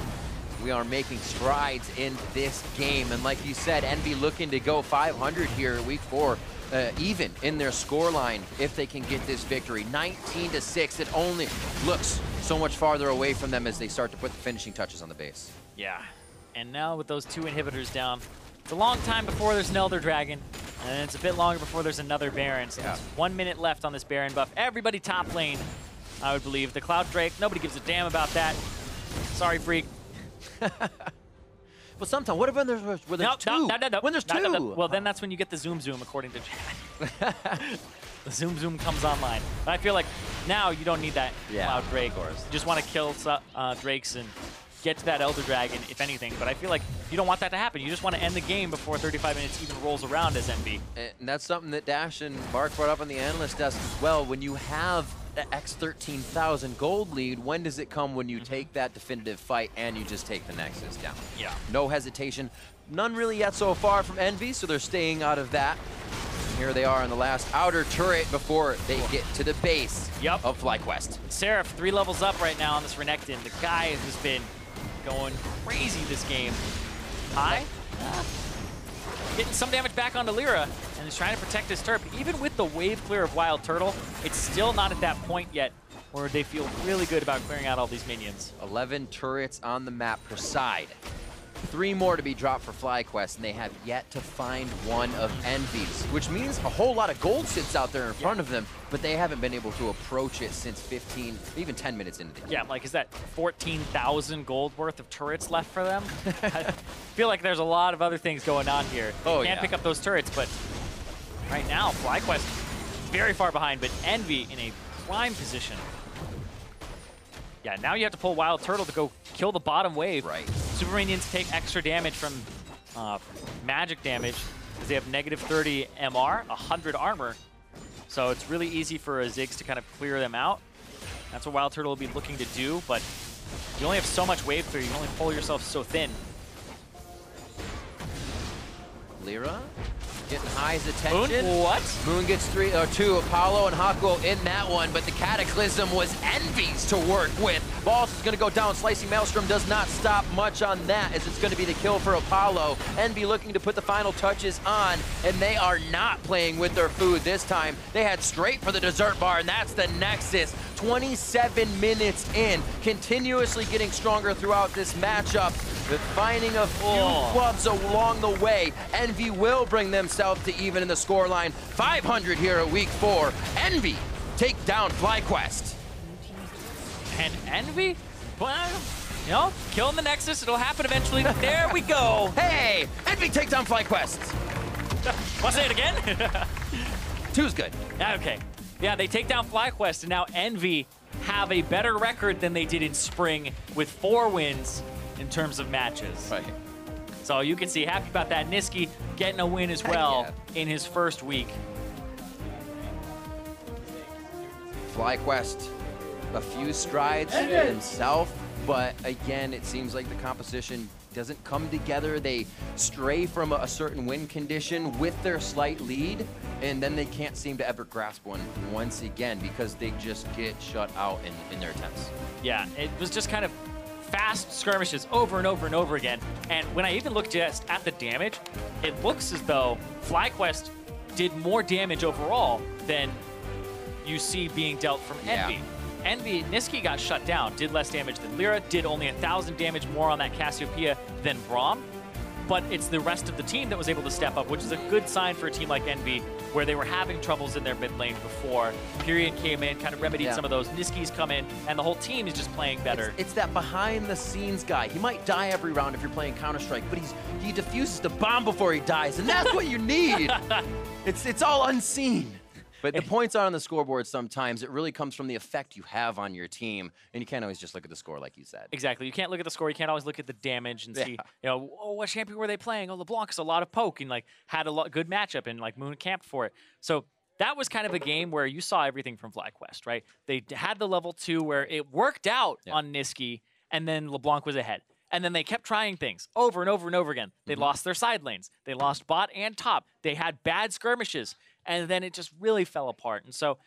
Speaker 16: We are making strides in this game. And like you said, Envy looking to go 500 here in week 4. Even in their scoreline if they can get this victory. 19-6, it only looks so much farther away from them as they start to put the finishing touches on the base.
Speaker 5: Yeah, and now with those 2 inhibitors down, it's a long time before there's an Elder Dragon, and it's a bit longer before there's another Baron. So there's 1 minute left on this Baron buff. Everybody top lane, I would believe. The Cloud Drake, nobody gives a damn about that. Sorry, Freak.
Speaker 16: But sometimes, what if when there's 2?
Speaker 5: No.
Speaker 16: When there's 2?
Speaker 5: Well, then that's when you get the Zoom Zoom, according to Chad. The Zoom Zoom comes online. But I feel like now you don't need that Cloud Drake. You just want to kill Drakes and get to that Elder Dragon, if anything. But I feel like you don't want that to happen. You just want to end the game before 35 minutes even rolls around as Envy.
Speaker 16: And that's something that Dash and Mark brought up on the analyst desk as well. When you have the X13,000 gold lead, when does it come when you take that definitive fight and you just take the Nexus down?
Speaker 5: Yeah.
Speaker 16: No hesitation. None really yet so far from Envy, so they're staying out of that. Here they are in the last outer turret before they get to the base of FlyQuest.
Speaker 5: Seraph 3 levels up right now on this Renekton. The guy has been going crazy this game. High? Getting some damage back onto Lyra, and is trying to protect his turret. But even with the wave clear of Wild Turtle, it's still not at that point yet where they feel really good about clearing out all these minions.
Speaker 16: 11 turrets on the map per side. 3 more to be dropped for FlyQuest, and they have yet to find one of Envy's, which means a whole lot of gold sits out there in front of them, but they haven't been able to approach it since 15, even 10 minutes into the game.
Speaker 5: Yeah, like, is that 14,000 gold worth of turrets left for them? I feel like there's a lot of other things going on here. They can't pick up those turrets, but right now, FlyQuest is very far behind, but Envy in a prime position. Yeah, now you have to pull Wild Turtle to go kill the bottom wave.
Speaker 16: Right.
Speaker 5: Super Minions take extra damage from magic damage because they have negative 30 MR, 100 armor. So it's really easy for Ziggs to kind of clear them out. That's what Wild Turtle will be looking to do, but you only have so much wave clear. You can only pull yourself so thin.
Speaker 16: Lyra getting High's attention.
Speaker 5: Moon? What?
Speaker 16: Moon gets 2. Apollo and Hakuo in that one, but the Cataclysm was Envy's to work with. Balls is going to go down. Slicing Maelstrom does not stop much on that, as it's going to be the kill for Apollo. Envy looking to put the final touches on, and they are not playing with their food this time. They head straight for the dessert bar, and that's the Nexus. 27 minutes in, continuously getting stronger throughout this matchup, but finding a few clubs along the way. Envy will bring themselves to even in the scoreline. 500 here at week 4. Envy take down FlyQuest.
Speaker 5: And Envy Well, you know, killing the Nexus, it'll happen eventually. There we go.
Speaker 9: Hey, Envy take down FlyQuest.
Speaker 5: Want to say it again?
Speaker 9: 2's good.
Speaker 5: Okay. Yeah, they take down FlyQuest, and now Envy have a better record than they did in spring with 4 wins in terms of matches.
Speaker 9: Right.
Speaker 5: So you can see, happy about that. Niski getting a win as well in his first week.
Speaker 9: FlyQuest, a few strides himself, but again, it seems like the composition doesn't come together. They stray from a certain win condition with their slight lead, and then they can't seem to ever grasp one once again because they just get shut out in their attempts.
Speaker 5: Yeah, it was just kind of fast skirmishes over and over and over again. And when I even looked just at the damage, it looks as though FlyQuest did more damage overall than you see being dealt from Envy. Envy, Niski got shut down, did less damage than Lyra, did only 1,000 damage more on that Cassiopeia than Braum, but it's the rest of the team that was able to step up, which is a good sign for a team like Envy, where they were having troubles in their mid lane before. Period came in, kind of remedied some of those. Niski's come in, and the whole team is just playing better.
Speaker 9: It's that behind-the-scenes guy. He might die every round if you're playing Counter-Strike, but he diffuses the bomb before he dies, and that's what you need. It's all unseen. But the points are on the scoreboard sometimes. It really comes from the effect you have on your team, and you can't always just look at the score like you said.
Speaker 5: Exactly. You can't look at the score. You can't always look at the damage and see, you know, oh, what champion were they playing? Oh, LeBlanc's a lot of poke and like had a good matchup and like Moon camped for it. So that was kind of a game where you saw everything from FlyQuest, right? They had the level 2 where it worked out on Niski, and then LeBlanc was ahead. And then they kept trying things over and over and over again. They lost their side lanes. They lost bot and top. They had bad skirmishes. And then it just really fell apart. And so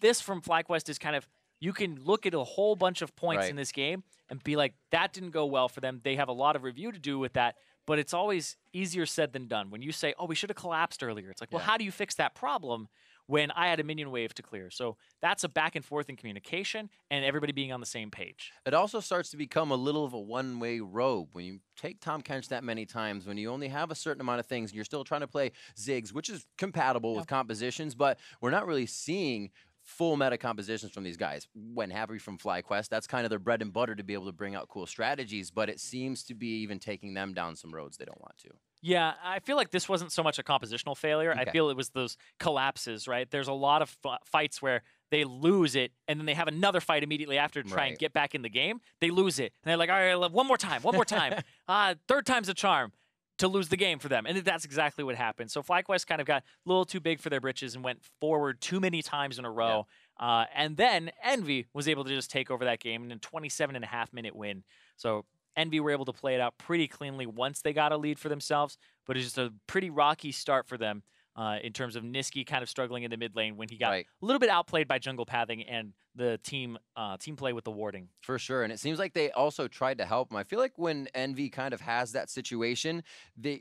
Speaker 5: this from FlyQuest is kind of, you can look at a whole bunch of points in this game and be like, that didn't go well for them. They have a lot of review to do with that, but it's always easier said than done. When you say, oh, we should have collapsed earlier, it's like, well, how do you fix that problem when I had a minion wave to clear? So that's a back and forth in communication and everybody being on the same page.
Speaker 9: It also starts to become a little of a one-way road. When you take Tom Kench that many times, when you only have a certain amount of things, and you're still trying to play Ziggs, which is compatible with compositions, but we're not really seeing full meta compositions from these guys. When happy from FlyQuest, that's kind of their bread and butter to be able to bring out cool strategies, but it seems to be even taking them down some roads they don't want to.
Speaker 5: Yeah, I feel like this wasn't so much a compositional failure. I feel it was those collapses, right? There's a lot of fights where they lose it, and then they have another fight immediately after to try and get back in the game. They lose it, and they're like, all right, one more time. Third time's a charm to lose the game for them. And that's exactly what happened. So FlyQuest kind of got a little too big for their britches and went forward too many times in a row. And then Envy was able to just take over that game in a 27.5-minute win. So Envy were able to play it out pretty cleanly once they got a lead for themselves, but it's just a pretty rocky start for them in terms of Niski kind of struggling in the mid lane when he got a little bit outplayed by jungle pathing and the team play with the warding.
Speaker 9: For sure, and it seems like they also tried to help him. I feel like when Envy kind of has that situation,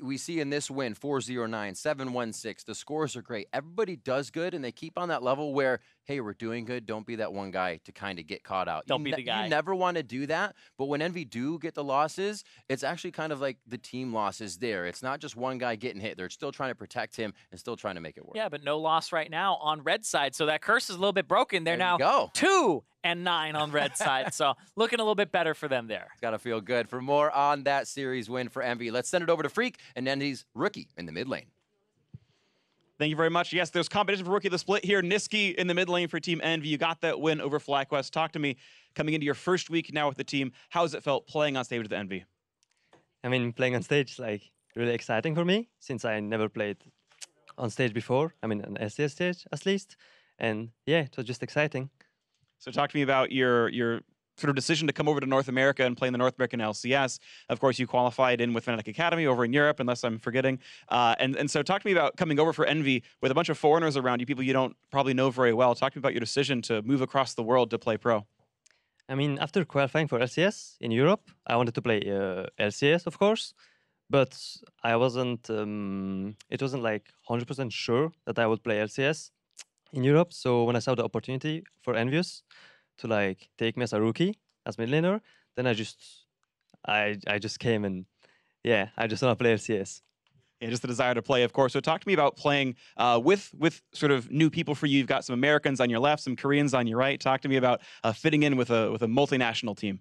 Speaker 9: we see in this win, 4-0-9, 7-1-6, the scores are great. Everybody does good, and they keep on that level where, hey, we're doing good, don't be that one guy to kind of get caught out.
Speaker 5: Don't be the guy.
Speaker 9: You never want to do that, but when Envy do get the losses, it's actually kind of like the team losses there. It's not just one guy getting hit. They're still trying to protect him and still trying to make it work.
Speaker 5: Yeah, but no loss right now on red side, so that curse is a little bit broken. They're now 2-9 on red side, so looking a little bit better for them there.
Speaker 9: It's got to feel good. For more on that series win for Envy, let's send it over to Freak and Envy's rookie in the mid lane.
Speaker 19: Thank you very much. Yes, there's competition for Rookie of the Split here. Niski in the mid lane for Team Envy. You got that win over FlyQuest. Talk to me, coming into your first week now with the team, how has it felt playing on stage with Envy?
Speaker 20: I mean, playing on stage is like really exciting for me since I never played on stage before. I mean, an LCS stage at least. And yeah, it was just exciting.
Speaker 19: So talk to me about your sort of decision to come over to North America and play in the North American LCS. Of course, you qualified in with Fnatic Academy over in Europe, unless I'm forgetting. And so talk to me about coming over for Envy with a bunch of foreigners around you, people you don't probably know very well. Talk to me about your decision to move across the world to play pro.
Speaker 20: I mean, after qualifying for LCS in Europe, I wanted to play LCS, of course, but I wasn't, it wasn't like 100% sure that I would play LCS in Europe. So when I saw the opportunity for Envious to like take me as a rookie, as mid laner, then I just came and yeah, I just want to play LCS.
Speaker 19: Yeah, just the desire to play, of course. So talk to me about playing with sort of new people for you. You've got some Americans on your left, some Koreans on your right. Talk to me about fitting in with a multinational team.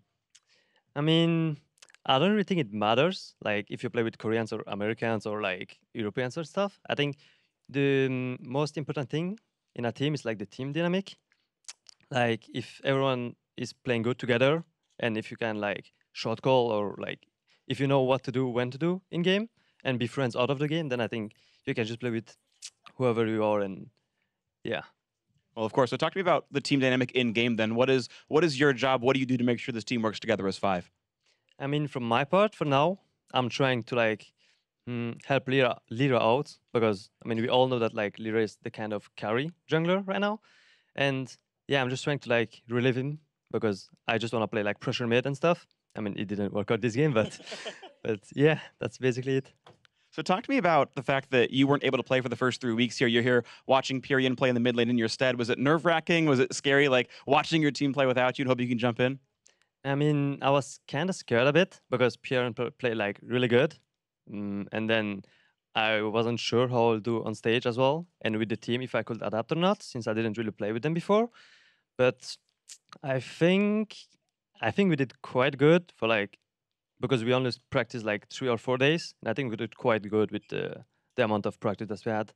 Speaker 20: I mean, I don't really think it matters, like if you play with Koreans or Americans or like Europeans or stuff. I think the most important thing in a team is like the team dynamic. Like if everyone is playing good together, and if you can like short call or like if you know what to do, when to do in game, and be friends out of the game, then I think you can just play with whoever you are, and yeah.
Speaker 19: Well, of course. So talk to me about the team dynamic in game. Then, what is your job? What do you do to make sure this team works together as five?
Speaker 20: I mean, from my part, for now, I'm trying to like help Lyra out, because I mean we all know that like Lyra is the kind of carry jungler right now, and yeah, I'm just trying to like relieve him because I just want to play like pressure mid and stuff. I mean, it didn't work out this game, but but yeah, that's basically it.
Speaker 19: So talk to me about the fact that you weren't able to play for the first 3 weeks here. You're here watching Pyrian play in the mid lane in your stead. Was it nerve-wracking? Was it scary, like watching your team play without you and hope you can jump in?
Speaker 20: I mean, I was kind of scared a bit because Pyrian played like really good, and then I wasn't sure how I'll do on stage as well, and with the team if I could adapt or not, since I didn't really play with them before. But I think we did quite good for like, because we only practiced like 3 or 4 days, and I think we did quite good with the amount of practice that we had.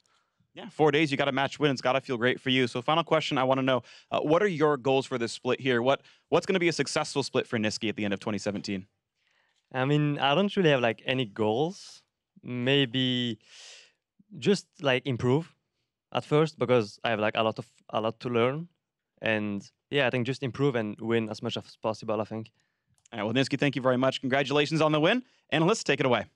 Speaker 19: Yeah, 4 days, you got a match win. It's got to feel great for you. So final question, I want to know, what are your goals for this split here? What's going to be a successful split for Nisqy at the end of 2017?
Speaker 20: I mean, I don't really have like any goals. Maybe just like improve at first, because I have like a lot to learn. And yeah, I think just improve and win as much as possible, I think.
Speaker 19: All right, well, Nisqy, thank you very much. Congratulations on the win. Analysts, take it away.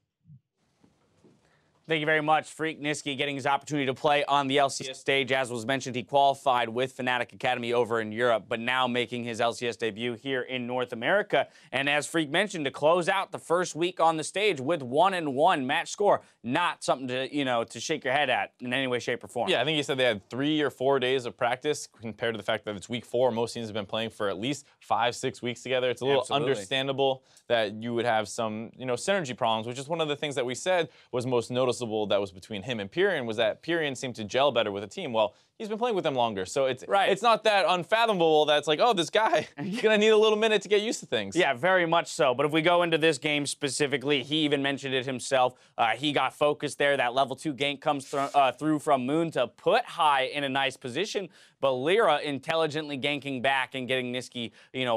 Speaker 3: Thank you very much. Freak Nisqy getting his opportunity to play on the LCS stage. As was mentioned, he qualified with Fnatic Academy over in Europe, but now making his LCS debut here in North America. And as Freak mentioned, to close out the first week on the stage with 1-1 match score, not something to, to shake your head at in any way, shape, or form.
Speaker 4: Yeah, I think you said they had 3 or 4 days of practice compared to the fact that it's week 4. Most teams have been playing for at least 5-6 weeks together. It's a little understandable that you would have some, synergy problems, which is one of the things that we said was most noticeable that was between him and Pyrian, was that Pyrian seemed to gel better with a team. Well, he's been playing with them longer, so it's not that unfathomable that it's like, oh, this guy, he's going to need a little minute to get used to things.
Speaker 3: Yeah, very much so. But if we go into this game specifically, he even mentioned it himself. He got focused there. That level 2 gank comes through from Moon to put High in a nice position. But Lyra intelligently ganking back and getting Nisqy,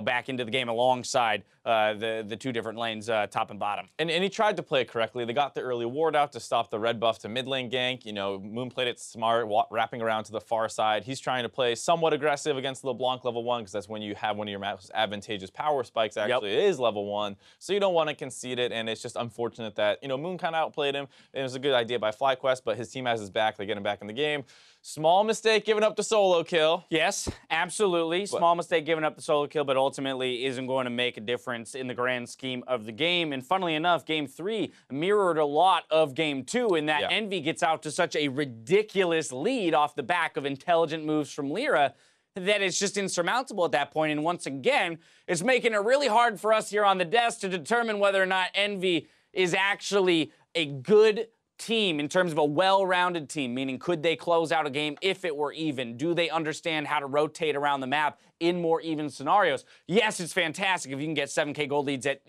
Speaker 3: back into the game alongside the 2 different lanes, top and bottom.
Speaker 4: And he tried to play it correctly. They got the early ward out to stop the red buff to mid lane gank. Moon played it smart, wrapping around to the far side. He's trying to play somewhat aggressive against LeBlanc level 1, because that's when you have one of your most advantageous power spikes. Actually, it is level 1, so you don't want to concede it. And it's just unfortunate that Moon kind of outplayed him. It was a good idea by FlyQuest, but his team has his back. They get him back in the game. Small mistake giving up the solo kill.
Speaker 3: Yes, absolutely. Small mistake giving up the solo kill, but ultimately isn't going to make a difference in the grand scheme of the game. And funnily enough, Game 3 mirrored a lot of Game 2 in that Envy gets out to such a ridiculous lead off the back of intelligent moves from Lyra that it's just insurmountable at that point. And once again, it's making it really hard for us here on the desk to determine whether or not Envy is actually a good team in terms of a well-rounded team, meaning could they close out a game if it were even? Do they understand how to rotate around the map in more even scenarios? Yes, it's fantastic if you can get 7K gold leads at,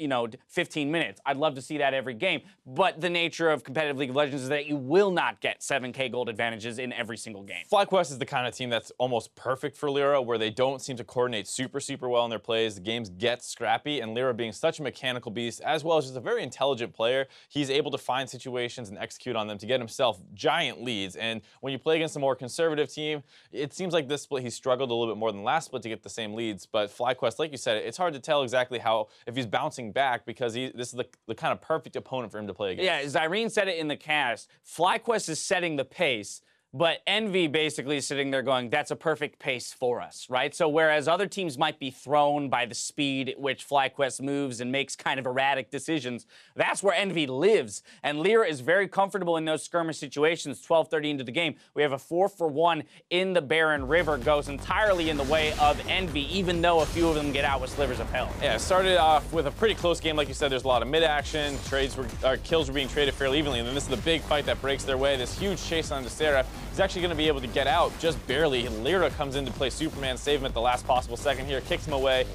Speaker 3: 15 minutes. I'd love to see that every game. But the nature of competitive League of Legends is that you will not get 7K gold advantages in every single game.
Speaker 4: FlyQuest is the kind of team that's almost perfect for Lyra, where they don't seem to coordinate super well in their plays. The games get scrappy, and Lyra being such a mechanical beast, as well as just a very intelligent player, he's able to find situations and execute on them to get himself giant leads. And when you play against a more conservative team, it seems like this split he struggled a little bit more than last split to get the same leads. But FlyQuest, like you said, it's hard to tell exactly if he's bouncing back, because this is the kind of perfect opponent for him to play against.
Speaker 3: Yeah, as Irene said it in the cast, FlyQuest is setting the pace, but Envy basically is sitting there going, that's a perfect pace for us, right? So whereas other teams might be thrown by the speed at which FlyQuest moves and makes kind of erratic decisions, that's where Envy lives. And Lyra is very comfortable in those skirmish situations. 12:30 into the game, we have a 4-for-1 in the Barren River, goes entirely in the way of Envy, even though a few of them get out with slivers of hell.
Speaker 4: Yeah, it started off with a pretty close game. Like you said, there's a lot of mid-action. Kills were being traded fairly evenly. And then this is the big fight that breaks their way. This huge chase on Seraph. He's actually going to be able to get out just barely. Lyra comes in to play Superman, save him at the last possible second here, kicks him away,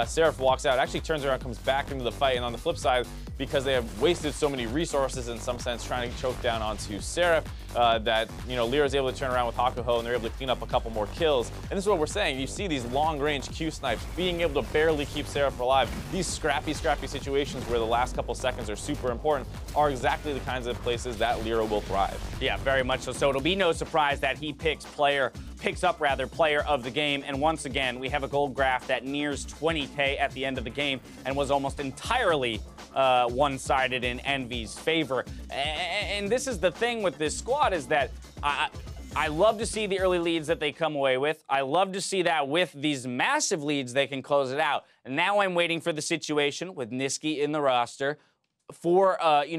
Speaker 4: Seraph walks out, actually turns around, comes back into the fight, and on the flip side, because they have wasted so many resources in some sense trying to choke down onto Seraph, that, you know, Lyra's able to turn around with Hakuho and they're able to clean up a couple more kills. And this is what we're saying. You see these long-range Q snipes being able to barely keep Seraph alive. These scrappy situations where the last couple seconds are super important are exactly the kinds of places that Lyra will thrive.
Speaker 3: Yeah, very much so. So it'll be no surprise that he picks up player of the game. And once again, we have a gold graph that nears 20K at the end of the game and was almost entirely one-sided in Envy's favor. And this is the thing with this squad is that I love to see the early leads that they come away with. I love to see that with these massive leads they can close it out. And now I'm waiting for the situation with Niski in the roster for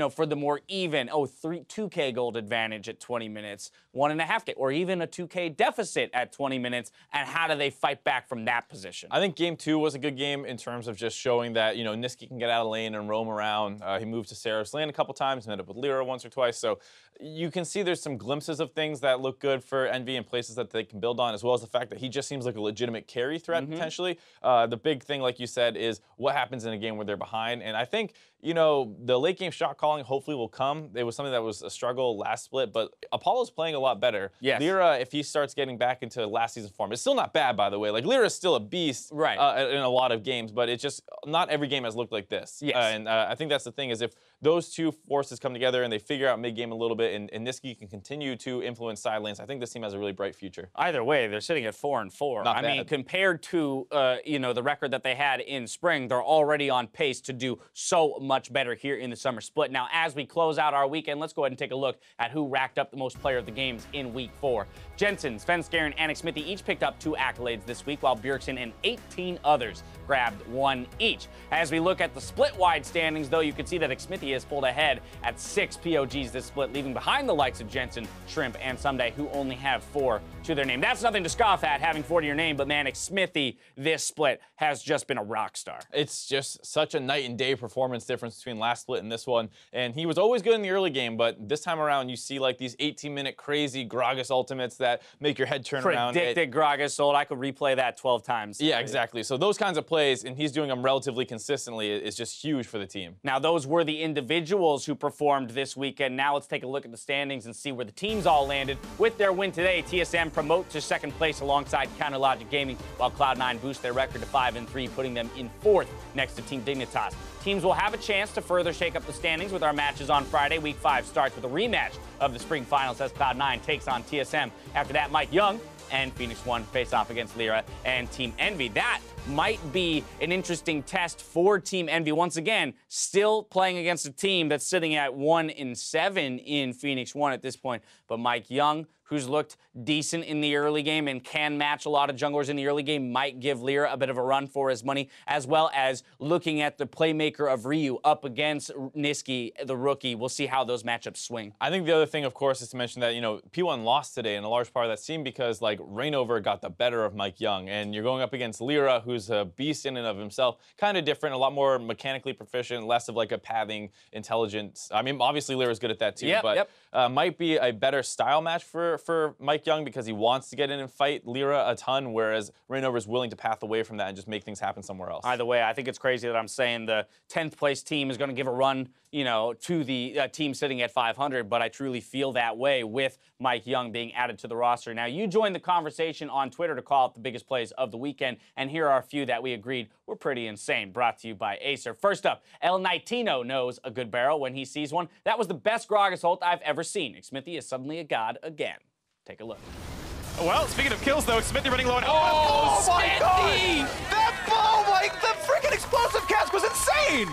Speaker 3: for the more even 2K gold advantage at 20 minutes, 1.5K, or even a 2K deficit at 20 minutes, and how do they fight back from that position?
Speaker 4: I think game 2 was a good game in terms of just showing that, you know, Niski can get out of lane and roam around. He moved to Seraph's lane a couple times, met up with Lyra once or twice, so you can see there's some glimpses of things that look good for Envy and places that they can build on, as well as the fact that he just seems like a legitimate carry threat potentially. The big thing, like you said, is what happens in a game where they're behind, and I think, you know, the late game shot calling hopefully will come. It was something that was a struggle last split, but Apollo's playing a lot better.
Speaker 3: Yes.
Speaker 4: Lyra, if he starts getting back into last season form, it's still not bad, by the way. Like, Lyra's still a beast in a lot of games, but it's just not every game has looked like this.
Speaker 3: Yes.
Speaker 4: And I think that's the thing, is if those two forces come together and they figure out mid-game a little bit, and Niski can continue to influence side lanes, I think this team has a really bright future.
Speaker 3: Either way, they're sitting at 4-4.
Speaker 4: Not
Speaker 3: I
Speaker 4: bad.
Speaker 3: mean, compared to the record that they had in spring, they're already on pace to do so much better here in the summer split. Now, as we close out our weekend, let's go ahead and take a look at who racked up the most player of the games in week 4. Jensen, Svenskeren, and Smithy each picked up 2 accolades this week, while Bjergsen and 18 others grabbed 1 each. As we look at the split-wide standings, though, you can see that Smithy has pulled ahead at 6 POGs this split, leaving behind the likes of Jensen, Shrimp, and Someday, who only have 4 to their name. That's nothing to scoff at, having 4 to your name, but man, Smithy this split has just been a rock star.
Speaker 4: It's just such a night and day performance difference between last split and this one. And he was always good in the early game, but this time around you see like these 18-minute crazy Gragas ultimates that make your head turn around.
Speaker 3: Predicted Gragas ult. I could replay that 12 times.
Speaker 4: Yeah, exactly. So those kinds of plays, and he's doing them relatively consistently, is just huge for the team.
Speaker 3: Now, those were the individuals who performed this weekend. Now let's take a look at the standings and see where the teams all landed. With their win today, TSM promote to 2nd place alongside Counterlogic Gaming, while Cloud9 boost their record to 5-3, putting them in 4th next to Team Dignitas. Teams will have a chance to further shake up the standings with our matches on Friday. Week 5 starts with a rematch of the spring finals as Cloud9 takes on TSM. After that, Mike Young and Phoenix 1 face off against Lyra and Team Envy. That might be an interesting test for Team Envy. Once again, still playing against a team that's sitting at 1-7 in Phoenix 1 at this point. But Mike Young, who's looked decent in the early game and can match a lot of junglers in the early game, might give Lyra a bit of a run for his money, as well as looking at the playmaker of Ryu up against Niski, the rookie. We'll see how those matchups swing.
Speaker 4: I think the other thing, of course, is to mention that, you know, P1 lost today, and a large part of that seemed because, like, Rainover got the better of Mike Young, and you're going up against Lyra, who's a beast in and of himself, kind of different, a lot more mechanically proficient, less of like a pathing intelligence. I mean, obviously Lyra's good at that too, but might be a better style match for Mike Young because he wants to get in and fight Lyra a ton, whereas Rainover's willing to path away from that and just make things happen somewhere else.
Speaker 3: Either way, I think it's crazy that I'm saying the 10th place team is going to give a run, you know, to the team sitting at 500, but I truly feel that way with Mike Young being added to the roster. Now, you joined the conversation on Twitter to call out the biggest plays of the weekend, and here are a few that we agreed were pretty insane, brought to you by Acer. First up, El Nitino knows a good barrel when he sees one. That was the best Gragas ult I've ever seen. Smithy is suddenly a god again. Take a look.
Speaker 19: Well, speaking of kills, though, Smithy running low on
Speaker 12: Oh,
Speaker 14: my
Speaker 12: Smithy!
Speaker 14: God! That ball, like, the freaking explosive cast was insane!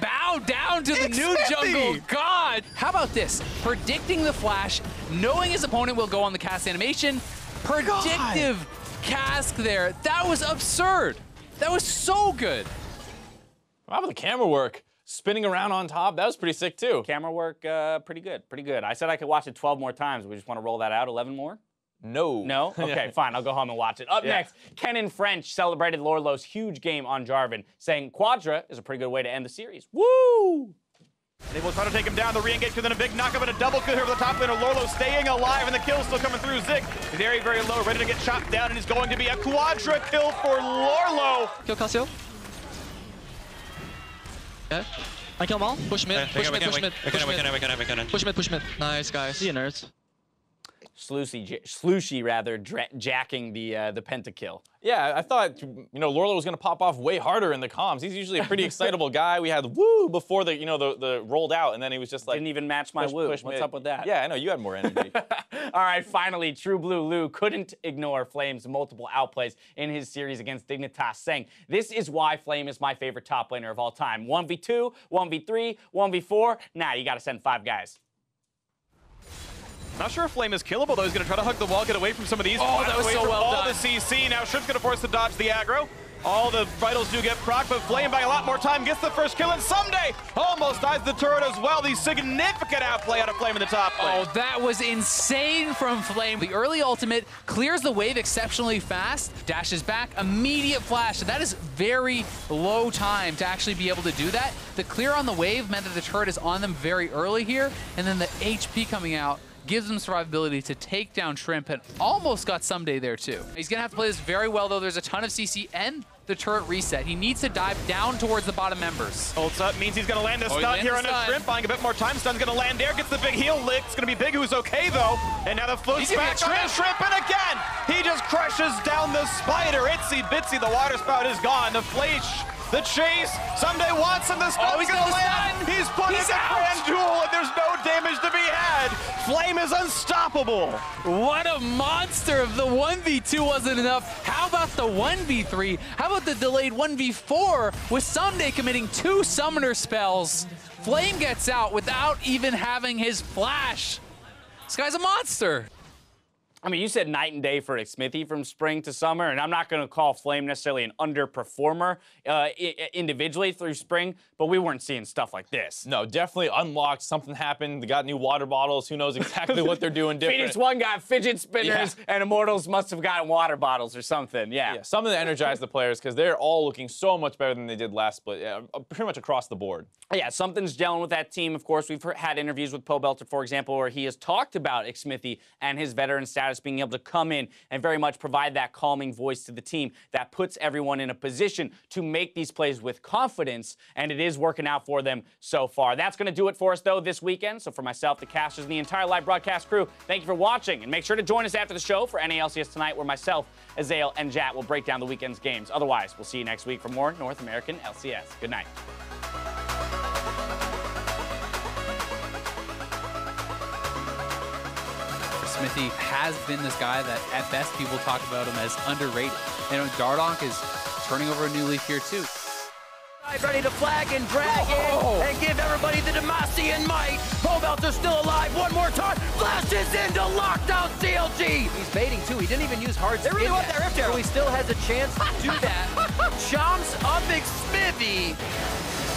Speaker 12: Bow down to the new jungle god! How about this? Predicting the flash, knowing his opponent will go on the cast animation, predictive cask there. That was absurd. That was so good.
Speaker 4: How about the camera work? Spinning around on top, that was pretty sick too.
Speaker 3: Camera work, pretty good, pretty good. I said I could watch it 12 more times. We just want to roll that out, 11 more?
Speaker 4: No.
Speaker 3: No? Okay, fine. I'll go home and watch it. Up next, Kenan French celebrated Lorlo's huge game on Jarvan, saying Quadra is a pretty good way to end the series. Woo!
Speaker 19: They will try to take him down. The re-engage could then a big knockup and a double kill here for the top laner. Lorlo staying alive, and the kill still coming through. Zik very, very low, ready to get chopped down, and it's going to be a Quadra kill for Lorlo.
Speaker 14: Kill Cassio.
Speaker 17: Okay. I kill them all. Push mid. Push mid. Push mid.
Speaker 14: We can.
Speaker 17: Push mid. Push mid. Nice, guys. See you, nerds.
Speaker 3: Slooshy rather, jacking the pentakill.
Speaker 4: Yeah, I thought, Lorlo was going to pop off way harder in the comms. He's usually a pretty excitable guy. We had woo before the rolled out, and then he was just like...
Speaker 3: Didn't even match my woo. What's up with that?
Speaker 4: Yeah, I know. You had more energy.
Speaker 3: All right, finally, True Blue Lou couldn't ignore Flame's multiple outplays in his series against Dignitas, saying, "This is why Flame is my favorite top laner of all time. 1v2, 1v3, 1v4. Nah, you got to send 5 guys."
Speaker 19: Not sure if Flame is killable, though. He's going to try to hug the wall, get away from some of these.
Speaker 8: Oh, that was so well done.
Speaker 19: All the CC. Now Shrip's going to force the dodge the aggro. All the vitals do get proc, but Flame by a lot more time gets the first kill, and someday almost dies the turret as well. The significant outplay out of Flame in the top lane.
Speaker 12: Oh, that was insane from Flame. The early ultimate clears the wave exceptionally fast, dashes back, immediate flash. That is very low time to actually be able to do that. The clear on the wave meant that the turret is on them very early here, and then the HP coming out gives him survivability to take down Shrimp, and almost got Someday there too. He's gonna have to play this very well though. There's a ton of CC and the turret reset. He needs to dive down towards the bottom members.
Speaker 19: Holds up, means he's gonna land a stun here on a Shrimp, buying a bit more time. Stun's gonna land there, gets the big heal lick. It's gonna be Big, who's okay though. And now the float's back on the Shrimp, and again, he just crushes down the spider. Itsy bitsy, the water spout is gone. The flash, the chase, Someday wants him, the stun's gonna land. He's put in the grand duel, and there's no damage to be had. Flame is unstoppable.
Speaker 12: What a monster! If the 1v2 wasn't enough, how about the 1v3? How about the delayed 1v4 with Someday committing 2 summoner spells? Flame gets out without even having his flash. This guy's a monster.
Speaker 3: I mean, you said night and day for Smithy from spring to summer, and I'm not going to call Flame necessarily an underperformer individually through spring, but we weren't seeing stuff like this.
Speaker 4: No, definitely unlocked. Something happened. They got new water bottles. Who knows exactly what they're doing different.
Speaker 3: Phoenix 1 got fidget spinners, and Immortals must have gotten water bottles or something. Yeah,
Speaker 4: something to energize the players, because they're all looking so much better than they did last split. Yeah, pretty much across the board.
Speaker 3: Yeah, something's gelling with that team. Of course, we've had interviews with Poe Belter, for example, where he has talked about Smithy and his veteran status being able to come in and very much provide that calming voice to the team that puts everyone in a position to make these plays with confidence, and it is working out for them so far. That's going to do it for us, though, this weekend. So for myself, the casters, and the entire live broadcast crew, thank you for watching, and make sure to join us after the show for NALCS Tonight, where myself, Azael, and Jat will break down the weekend's games. Otherwise, we'll see you next week for more North American LCS. Good night.
Speaker 12: Smithy has been this guy that, at best, people talk about him as underrated. And Dardonk is turning over a new leaf here, too.
Speaker 7: Ready to flag and drag in and give everybody the Demacian might. Poe Belter's still alive. One more time. Flashes into lockdown CLG. He's baiting, too. He didn't even use hard skin. They really want that Rift Arrow. So he still has a chance to do that. Chomps up Smithy.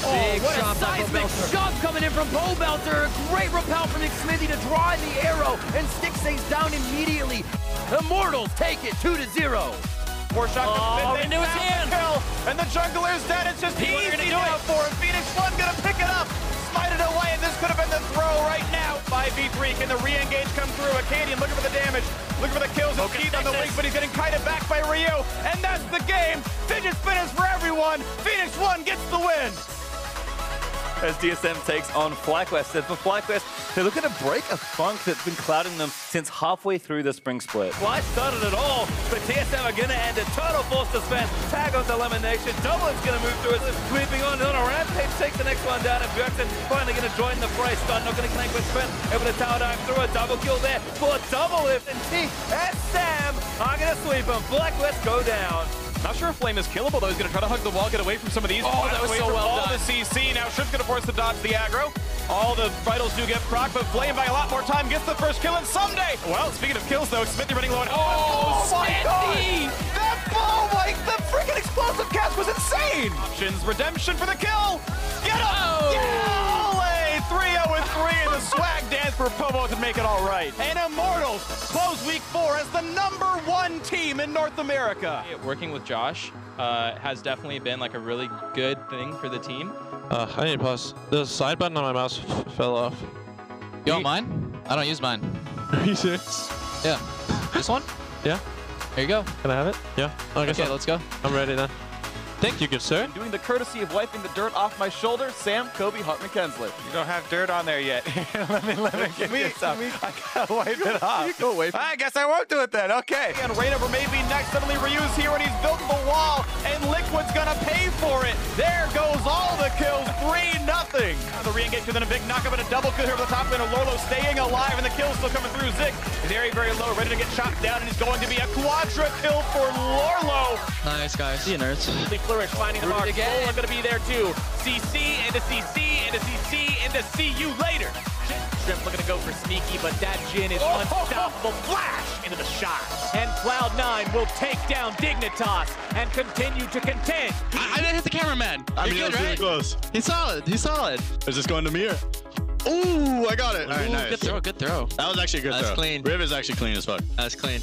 Speaker 7: Oh, what a seismic shove coming in from Poe Belter. Great repel from Smithy to draw in the arrow, and Stick stays down immediately. Immortals take it 2-0.
Speaker 19: More shot
Speaker 3: into his hand.
Speaker 19: And the jungler is dead. It's just easy now for him. Phoenix 1 gonna pick it up, smite it away, and this could have been the throw right now. 5v3. Can the re-engage come through? Acadian looking for the damage, looking for the kills. It's Keith on the wing, but he's getting kited back by Ryu. And that's the game. Fidget spinners for everyone. Phoenix 1 gets the win.
Speaker 6: As TSM takes on FlyQuest. And for FlyQuest, they're looking to break a funk that's been clouding them since halfway through the spring split.
Speaker 19: Fly started it all, but TSM are going to end it. Total force dispense. Tag onto elimination. Double is going to move through it. Sweeping on a rampage. Takes the next one down, and Bjergsen finally going to join the fray. Stun not going to connect with Spence. Able to tower dive through a double kill there for double lift. And TSM are going to sweep them. FlyQuest go down. Not sure if Flame is killable, though. He's going to try to hug the wall, get away from some of these.
Speaker 8: Oh, that was so well done.
Speaker 19: All the CC. Now Shrip's going to force the dodge the aggro. All the vitals do get proc, but Flame by a lot more time gets the first kill, and Someday. Well, speaking of kills, though, Smithy running low on
Speaker 8: my
Speaker 19: God! That ball, like, the freaking explosive cast was insane! Options, redemption for the kill! Get him!
Speaker 8: Oh.
Speaker 19: Yeah! Ole! 3-0-3 in the swag dance for Pobo to make it all right. And Immortals close week 4 as the #1 team in North America.
Speaker 21: Working with Josh has definitely been like a really good thing for the team.
Speaker 22: I need to pause. The side button on my mouse fell off.
Speaker 1: You want mine? I don't use mine.
Speaker 22: Are you serious?
Speaker 1: Yeah. This one?
Speaker 22: Yeah.
Speaker 1: Here you go.
Speaker 22: Can I have it? Yeah.
Speaker 1: Okay, let's go.
Speaker 22: I'm ready then. Thank you, good sir.
Speaker 6: Doing the courtesy of wiping the dirt off my shoulder, Sam Kobe Hartman Kensler.
Speaker 3: You don't have dirt on there yet. let me give you some. I gotta wipe it off.
Speaker 6: Go away from
Speaker 3: I guess I won't do it then. Okay.
Speaker 6: And Rainover may be next. Suddenly Ryu's here and he's built the wall, and Liquid's gonna pay for it. There goes all the kills. 3-0. The re-engage and then a big knockup and a double kill here over the top lane. Lorlo staying alive, and the kill still coming through. Zik very, very low, ready to get shot down, and it's going to be a quadra kill for Lorlo.
Speaker 17: Nice, guys. See you, nerds.
Speaker 3: Flourish finding the mark.
Speaker 5: again.
Speaker 3: Are going to be there too. CC into CC into CC into see you later. Shrimp looking to go for sneaky, but that Jin is unstoppable. Flash into the shot. And Cloud9 will take down Dignitas and continue to contend.
Speaker 17: I didn't hit the cameraman.
Speaker 2: I mean, it was really close. He's solid. He's solid. Is this going to mirror? Ooh, I got it. All right, nice.
Speaker 17: Good throw, good throw.
Speaker 2: That was actually a good throw.
Speaker 17: That's clean.
Speaker 2: Riv is actually clean as fuck.
Speaker 17: That's clean.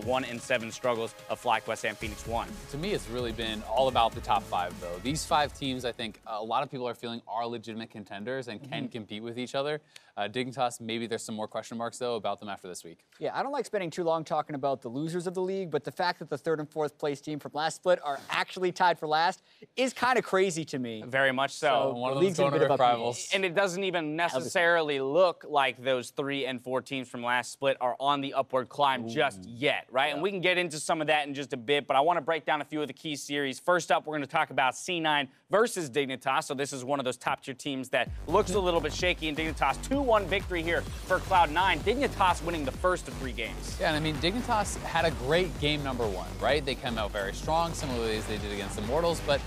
Speaker 3: the 1-7 struggles of FlyQuest and Phoenix 1.
Speaker 10: To me, it's really been all about the top 5, though. These 5 teams, I think, a lot of people are feeling are legitimate contenders and can compete with each other. Dignitas, maybe there's some more question marks, though, about them after this week.
Speaker 7: Yeah, I don't like spending too long talking about the losers of the league, but the fact that the 3rd and 4th place team from last split are actually tied for last is kind of crazy to me.
Speaker 3: Very much so.
Speaker 10: One of them's going to their rivals.
Speaker 3: And it doesn't even necessarily look like those 3 and 4 teams from last split are on the upward climb just yet, right? Yeah. And we can get into some of that in just a bit, but I want to break down a few of the key series. First up, we're going to talk about C9 versus Dignitas. So this is one of those top-tier teams that looks a little bit shaky in Dignitas. 2-1 victory here for Cloud9. Dignitas winning the first of 3 games.
Speaker 10: Yeah, and I mean, Dignitas had a great game number 1, right? They came out very strong, similarly as they did against the Immortals, but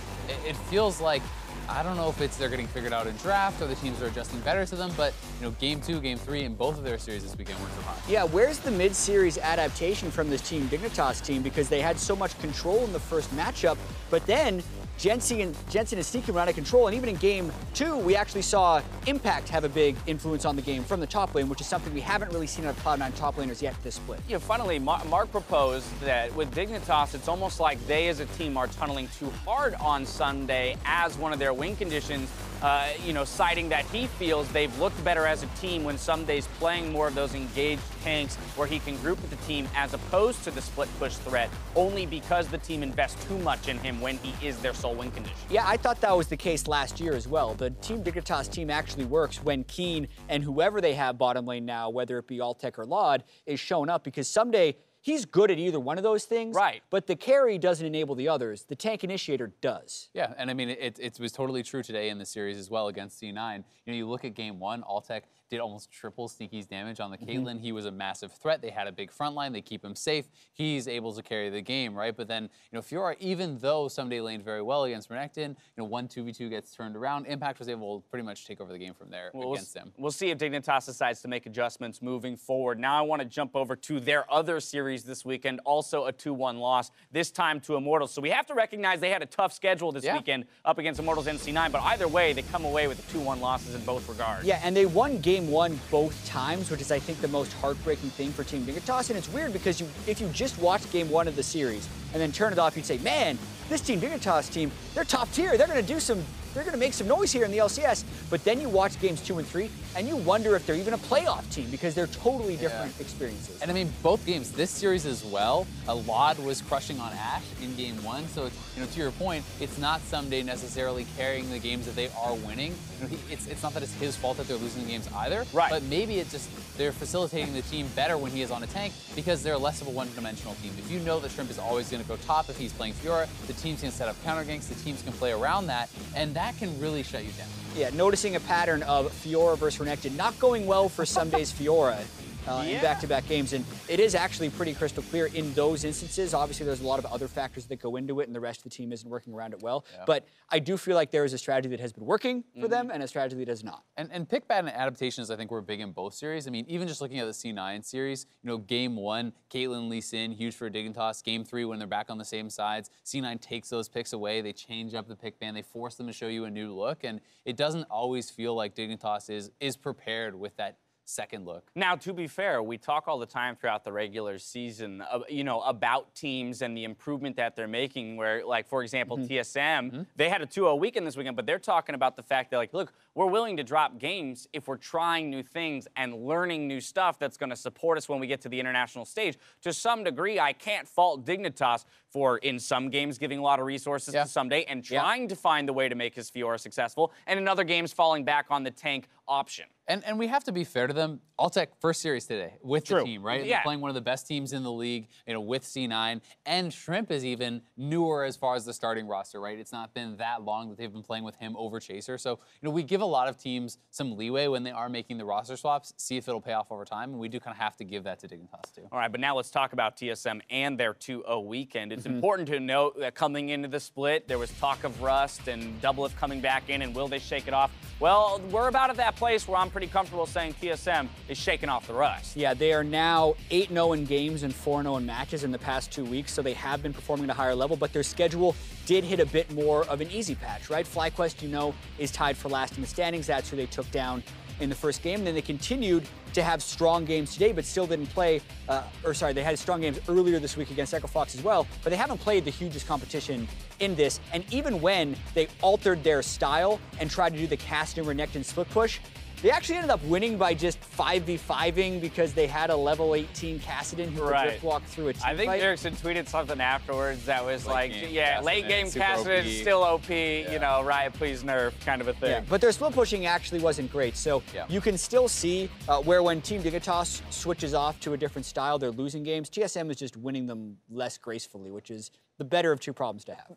Speaker 10: it feels like, I don't know if it's they're getting figured out in draft or the teams are adjusting better to them, but you know, game 2, game 3 in both of their series this weekend weren't so hot.
Speaker 7: Yeah, where's the mid-series adaptation from this team, Dignitas team, because they had so much control in the first matchup, but then Jensen and Sneaky were out of control, and even in game 2, we actually saw Impact have a big influence on the game from the top lane, which is something we haven't really seen out of Cloud9 top laners yet this split.
Speaker 3: Yeah, funnily, Mark proposed that with Dignitas, it's almost like they as a team are tunneling too hard on Sunday as one of their win conditions, you know, citing that he feels they've looked better as a team when Sunday's playing more of those engaged tanks where he can group with the team as opposed to the split push threat, only because the team invests too much in him when he is their sole win condition.
Speaker 7: Yeah, I thought that was the case last year as well. The Team Dignitas team actually works when Keen and whoever they have bottom lane now, whether it be Altec or Laud, is showing up, because someday he's good at either one of those things.
Speaker 3: Right.
Speaker 7: But the carry doesn't enable the others. The tank initiator does.
Speaker 10: Yeah, and I mean, it was totally true today in the series as well against C9. You know, you look at game 1, Altec did almost triple Sneaky's damage on the Caitlyn. He was a massive threat. They had a big front line. They keep him safe. He's able to carry the game, right? But then, you know, Fiora, even though Someday laned very well against Renekton, you know, 1-2v2 gets turned around. Impact was able to pretty much take over the game from there against them.
Speaker 3: We'll see if Dignitas decides to make adjustments moving forward. Now I want to jump over to their other series this weekend, also a 2-1 loss, this time to Immortals. So we have to recognize they had a tough schedule this weekend up against Immortals and C9, but either way, they come away with 2-1 losses in both regards.
Speaker 7: Yeah, and they won game 1 both times, which is, I think, the most heartbreaking thing for Team Dignitas. And it's weird because if you just watched game 1 of the series and then turn it off, you'd say, man, this Team Dignitas team, they're top tier. They're going to make some noise here in the LCS. But then you watch games 2 and 3, and you wonder if they're even a playoff team because they're totally different experiences.
Speaker 10: And I mean, both games, this series as well, Laud was crushing on Ashe in game 1. So, you know, to your point, it's not Someday necessarily carrying the games that they are winning. You know, it's not that it's his fault that they're losing the games either.
Speaker 3: Right.
Speaker 10: But maybe it's just they're facilitating the team better when he is on a tank because they're less of a one-dimensional team. If you know that Shrimp is always going to go top if he's playing Fiora, the teams can set up counter ganks, the teams can play around that, and that can really shut you down.
Speaker 7: Yeah, noticing a pattern of Fiora versus Renekton not going well for Sunday's Fiora in back-to-back games, and it is actually pretty crystal clear in those instances. Obviously, there's a lot of other factors that go into it, and the rest of the team isn't working around it well. Yeah. But I do feel like there is a strategy that has been working for them and a strategy that has not.
Speaker 10: And pick bad and adaptations, I think, were big in both series. I mean, even just looking at the C9 series, you know, game 1, Caitlyn, Lee Sin, huge for Dignitas. Game 3, when they're back on the same sides, C9 takes those picks away. They change up the pick ban. They force them to show you a new look, and it doesn't always feel like Dignitas is prepared with that second look.
Speaker 3: Now, to be fair, we talk all the time throughout the regular season, you know, about teams and the improvement that they're making where, like, for example, TSM, they had a 2-0 weekend this weekend, but they're talking about the fact that, like, look, we're willing to drop games if we're trying new things and learning new stuff that's going to support us when we get to the international stage. To some degree, I can't fault Dignitas for, in some games, giving a lot of resources to Someday and trying to find the way to make his Fiora successful, and in other games, falling back on the tank option.
Speaker 10: And we have to be fair to them. Altec first series today with the team, right?
Speaker 3: Yeah.
Speaker 10: They're playing one of the best teams in the league, you know, with C9. And Shrimp is even newer as far as the starting roster, right? It's not been that long that they've been playing with him over Chaser. So, you know, we give a lot of teams some leeway when they are making the roster swaps, see if it'll pay off over time. And we do kind of have to give that to Dignitas too.
Speaker 3: All right, but now let's talk about TSM and their 2-0 weekend. It's important to note that coming into the split, there was talk of rust and Doublelift coming back in, and will they shake it off? Well, we're about at that place where I'm pretty comfortable saying TSM is shaking off the rust.
Speaker 7: Yeah, they are now 8-0 in games and 4-0 in matches in the past 2 weeks, so they have been performing at a higher level, but their schedule did hit a bit more of an easy patch, right? FlyQuest, you know, is tied for last in the standings. That's who they took down in the first game. And then they continued to have strong games today, but still didn't play, they had strong games earlier this week against Echo Fox as well, but they haven't played the hugest competition in this. And even when they altered their style and tried to do the Caston Renekton split push, they actually ended up winning by just 5v5ing because they had a level 18 Kassadin who could drift walk through a team
Speaker 3: I think
Speaker 7: fight.
Speaker 3: Erickson tweeted something afterwards that was like, yeah, late game
Speaker 7: super
Speaker 3: Kassadin
Speaker 7: OP.
Speaker 3: still OP, you know, Riot please nerf kind of a thing.
Speaker 7: Yeah, but their split pushing actually wasn't great. So you can still see where when Team Dignitas switches off to a different style, they're losing games. TSM is just winning them less gracefully, which is the better of two problems to have.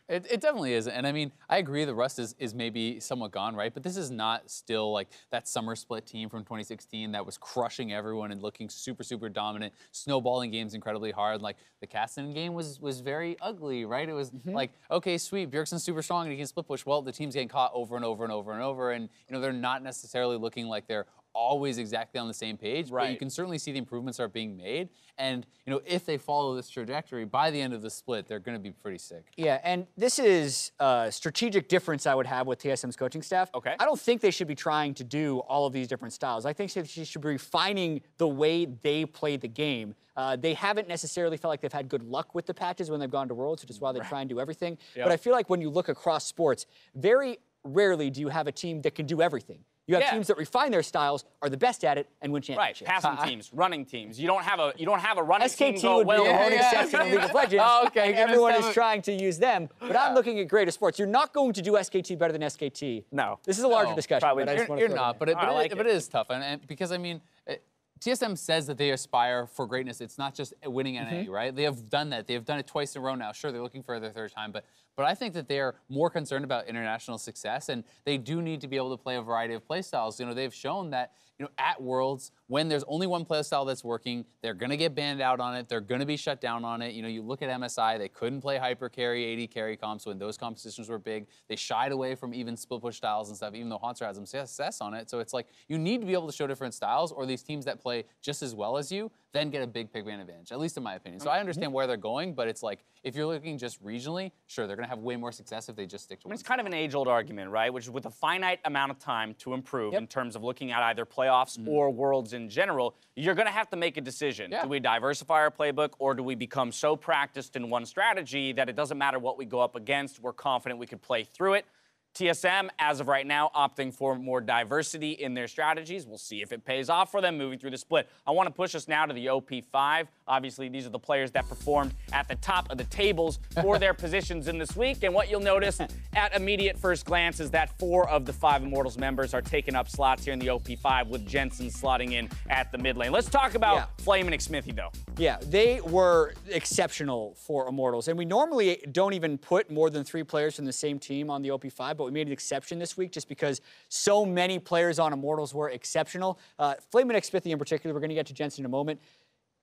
Speaker 10: It definitely is. And I mean, I agree the rust is maybe somewhat gone, right? But this is not still like that summer split team from 2016 that was crushing everyone and looking super, super dominant, snowballing games incredibly hard. Like the Caston game was very ugly, right? It was like, okay, sweet, Bjergsen's super strong and he can split push. Well, the team's getting caught over and over and over and over. And, you know, they're not necessarily looking like they're always exactly on the same page, but you can certainly see the improvements are being made. And, you know, if they follow this trajectory, by the end of the split, they're going to be pretty sick.
Speaker 7: Yeah, and this is a strategic difference I would have with TSM's coaching staff. Okay. I don't think they should be trying to do all of these different styles. I think they should be refining the way they play the game. They haven't necessarily felt like they've had good luck with the patches when they've gone to Worlds, which is why they try and do everything. But I feel like when you look across sports, very rarely do you have a team that can do everything. You have teams that refine their styles, are the best at it, and win championships.
Speaker 3: Right, passing teams, running teams. You don't have a running team
Speaker 7: SKT
Speaker 3: go
Speaker 7: would
Speaker 3: well.
Speaker 7: be the only exception in League of Legends.
Speaker 3: Oh, okay.
Speaker 7: And everyone is trying to use them. But I'm looking at greater sports. You're not going to do SKT better than SKT.
Speaker 3: No.
Speaker 7: This is a larger discussion.
Speaker 10: Probably
Speaker 7: but I just want
Speaker 10: you're
Speaker 7: to
Speaker 10: not, but it is tough. And because, I mean, TSM says that they aspire for greatness. It's not just winning NA, right? They have done that. They have done it twice in a row now. Sure, they're looking for their third time, but I think that they're more concerned about international success, and they do need to be able to play a variety of play styles. You know, they've shown that, you know, at Worlds, when there's only one play style that's working, they're going to get banned out on it. They're going to be shut down on it. You know, you look at MSI, they couldn't play hyper carry, AD carry comps when those competitions were big. They shied away from even split push styles and stuff, even though Haunter has some success on it. So it's like, you need to be able to show different styles, or these teams that play just as well as you then get a big pick ban advantage, at least in my opinion. So I understand where they're going, but it's like, if you're looking just regionally, sure, they're going to have way more success if they just stick to one.
Speaker 3: It's kind of an age-old argument, right? Which is with a finite amount of time to improve in terms of looking at either playoffs or Worlds in general, you're going to have to make a decision. Do we diversify our playbook, or do we become so practiced in one strategy that it doesn't matter what we go up against, we're confident we could play through it? TSM, as of right now, opting for more diversity in their strategies. We'll see if it pays off for them moving through the split. I want to push us now to the OP5. Obviously, these are the players that performed at the top of the tables for their positions in this week. And what you'll notice at immediate first glance is that 4 of the 5 Immortals members are taking up slots here in the OP5, with Jensen slotting in at the mid lane. Let's talk about Flame and Xmithy, though.
Speaker 7: Yeah, they were exceptional for Immortals. And we normally don't even put more than 3 players from the same team on the OP5, but we made an exception this week just because so many players on Immortals were exceptional. Flame and Xmithy in particular, we're going to get to Jensen in a moment,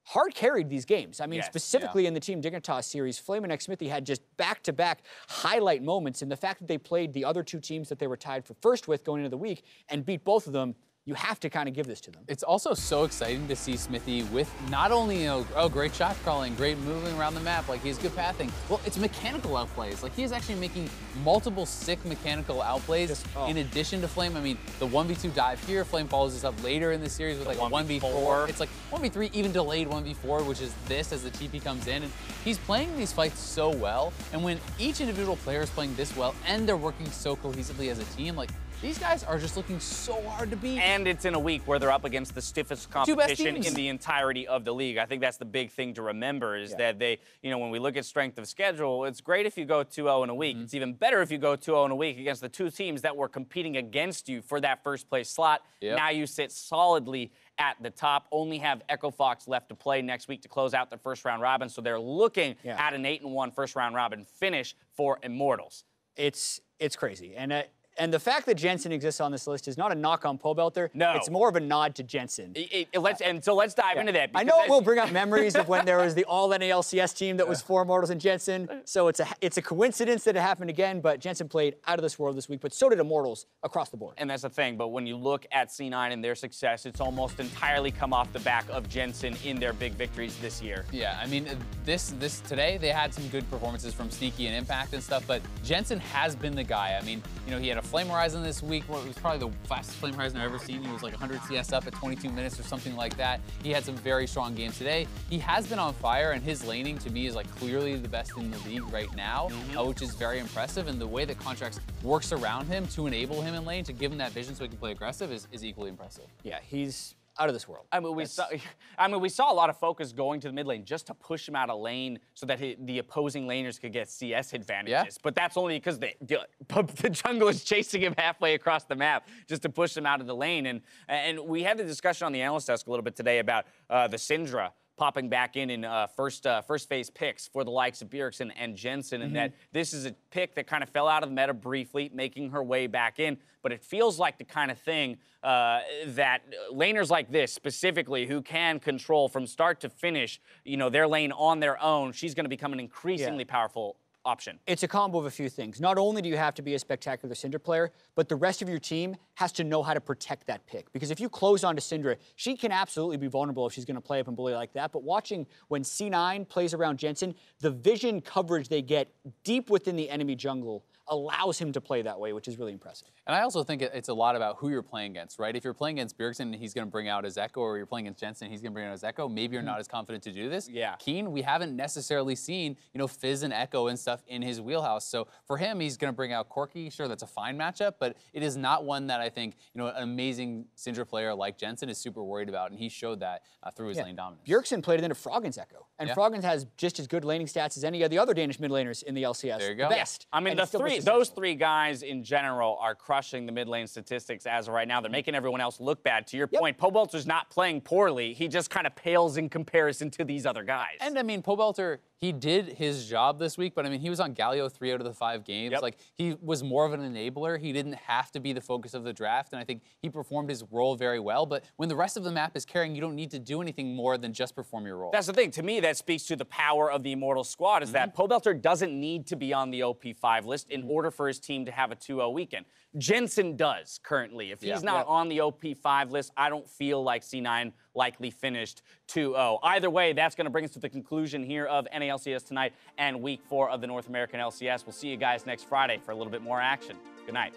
Speaker 7: hard carried these games. I mean, specifically in the Team Dignitas series, Flame and Xmithy had just back-to-back highlight moments, and the fact that they played the other 2 teams that they were tied for first with going into the week and beat both of them, you have to kind of give this to them.
Speaker 10: It's also so exciting to see Smithy with not only, you know, great shot calling, great moving around the map, like he's good pathing. Well, it's mechanical outplays. Like he is actually making multiple sick mechanical outplays in addition to Flame. I mean, the 1v2 dive here, Flame follows this up later in the series with like a 1v4. It's like 1v3, even delayed 1v4, which is this as the TP comes in. And he's playing these fights so well. And when each individual player is playing this well and they're working so cohesively as a team, like these guys are just looking so hard to beat.
Speaker 3: And it's in a week where they're up against the stiffest competition in the entirety of the league. I think that's the big thing to remember is that they, you know, when we look at strength of schedule, it's great if you go 2-0 in a week. It's even better if you go 2-0 in a week against the 2 teams that were competing against you for that first place slot. Now you sit solidly at the top, only have Echo Fox left to play next week to close out the first round robin. So they're looking at an 8-1 first round robin finish for Immortals.
Speaker 7: It's crazy. And the fact that Jensen exists on this list is not a knock on Pobelter.
Speaker 3: No.
Speaker 7: It's more of a nod to Jensen.
Speaker 3: So let's dive into that.
Speaker 7: I know it will bring up memories of when there was the all NALCS team that was 4 Immortals and Jensen. So it's a coincidence that it happened again, but Jensen played out of this world this week, but so did Immortals across the board.
Speaker 3: And that's the thing, but when you look at C9 and their success, it's almost entirely come off the back of Jensen in their big victories this year.
Speaker 10: Yeah, I mean, this today, they had some good performances from Sneaky and Impact and stuff, but Jensen has been the guy. I mean, you know, he had a Flame Horizon this week. It was probably the fastest Flame Horizon I've ever seen. He was like 100 CS up at 22 minutes or something like that. He had some very strong games today. He has been on fire, and his laning to me is like clearly the best in the league right now, which is very impressive. And the way that Contracts works around him to enable him in lane, to give him that vision so he can play aggressive is equally impressive.
Speaker 7: Yeah, he's out of this world.
Speaker 3: I mean, we saw a lot of focus going to the mid lane just to push him out of lane so that the opposing laners could get CS advantages. Yeah. But that's only because the jungle is chasing him halfway across the map just to push him out of the lane. And we had the discussion on the analyst desk a little bit today about the Syndra popping back in first phase picks for the likes of Bjergsen and Jensen, and that this is a pick that kind of fell out of the meta briefly, making her way back in. But it feels like the kind of thing that laners like this specifically, who can control from start to finish, their lane on their own, she's going to become an increasingly powerful option.
Speaker 7: It's a combo of a few things. Not only do you have to be a spectacular Syndra player, but the rest of your team has to know how to protect that pick. Because if you close onto Syndra, she can absolutely be vulnerable if she's going to play up and bully like that. But watching when C9 plays around Jensen, the vision coverage they get deep within the enemy jungle allows him to play that way, which is really impressive.
Speaker 10: And I also think it's a lot about who you're playing against, right? If you're playing against Bjergsen, he's going to bring out his Echo, or you're playing against Jensen, he's going to bring out his Echo. Maybe you're not as confident to do this. Yeah. Keen, we haven't necessarily seen, Fizz and Echo and stuff in his wheelhouse. So for him, he's going to bring out Corki. Sure, that's a fine matchup, but it is not one that I think, an amazing Syndra player like Jensen is super worried about, and he showed that through his lane dominance.
Speaker 7: Bjergsen played it into Froggen's Echo, and Froggen has just as good laning stats as any of the other Danish mid laners in the LCS.
Speaker 10: There you go.
Speaker 7: Best.
Speaker 3: I mean, those three guys in general are crushing the mid lane statistics as of right now. They're making everyone else look bad. To your point, Pobelter's not playing poorly. He just kind of pales in comparison to these other guys.
Speaker 10: And I mean, Pobelter, he did his job this week, but I mean, he was on Galio 3 out of the 5 games. Like, he was more of an enabler. He didn't have to be the focus of the draft, and I think he performed his role very well. But when the rest of the map is carrying, you don't need to do anything more than just perform your role.
Speaker 3: That's the thing. To me, that speaks to the power of the Immortal squad, is that Pobelter doesn't need to be on the OP5 list in order for his team to have a 2-0 weekend. Jensen does currently. If he's not on the OP5 list, I don't feel like C9 likely finished 2-0. Either way, that's going to bring us to the conclusion here of NALCS tonight and week 4 of the North American LCS. We'll see you guys next Friday for a little bit more action. Good night.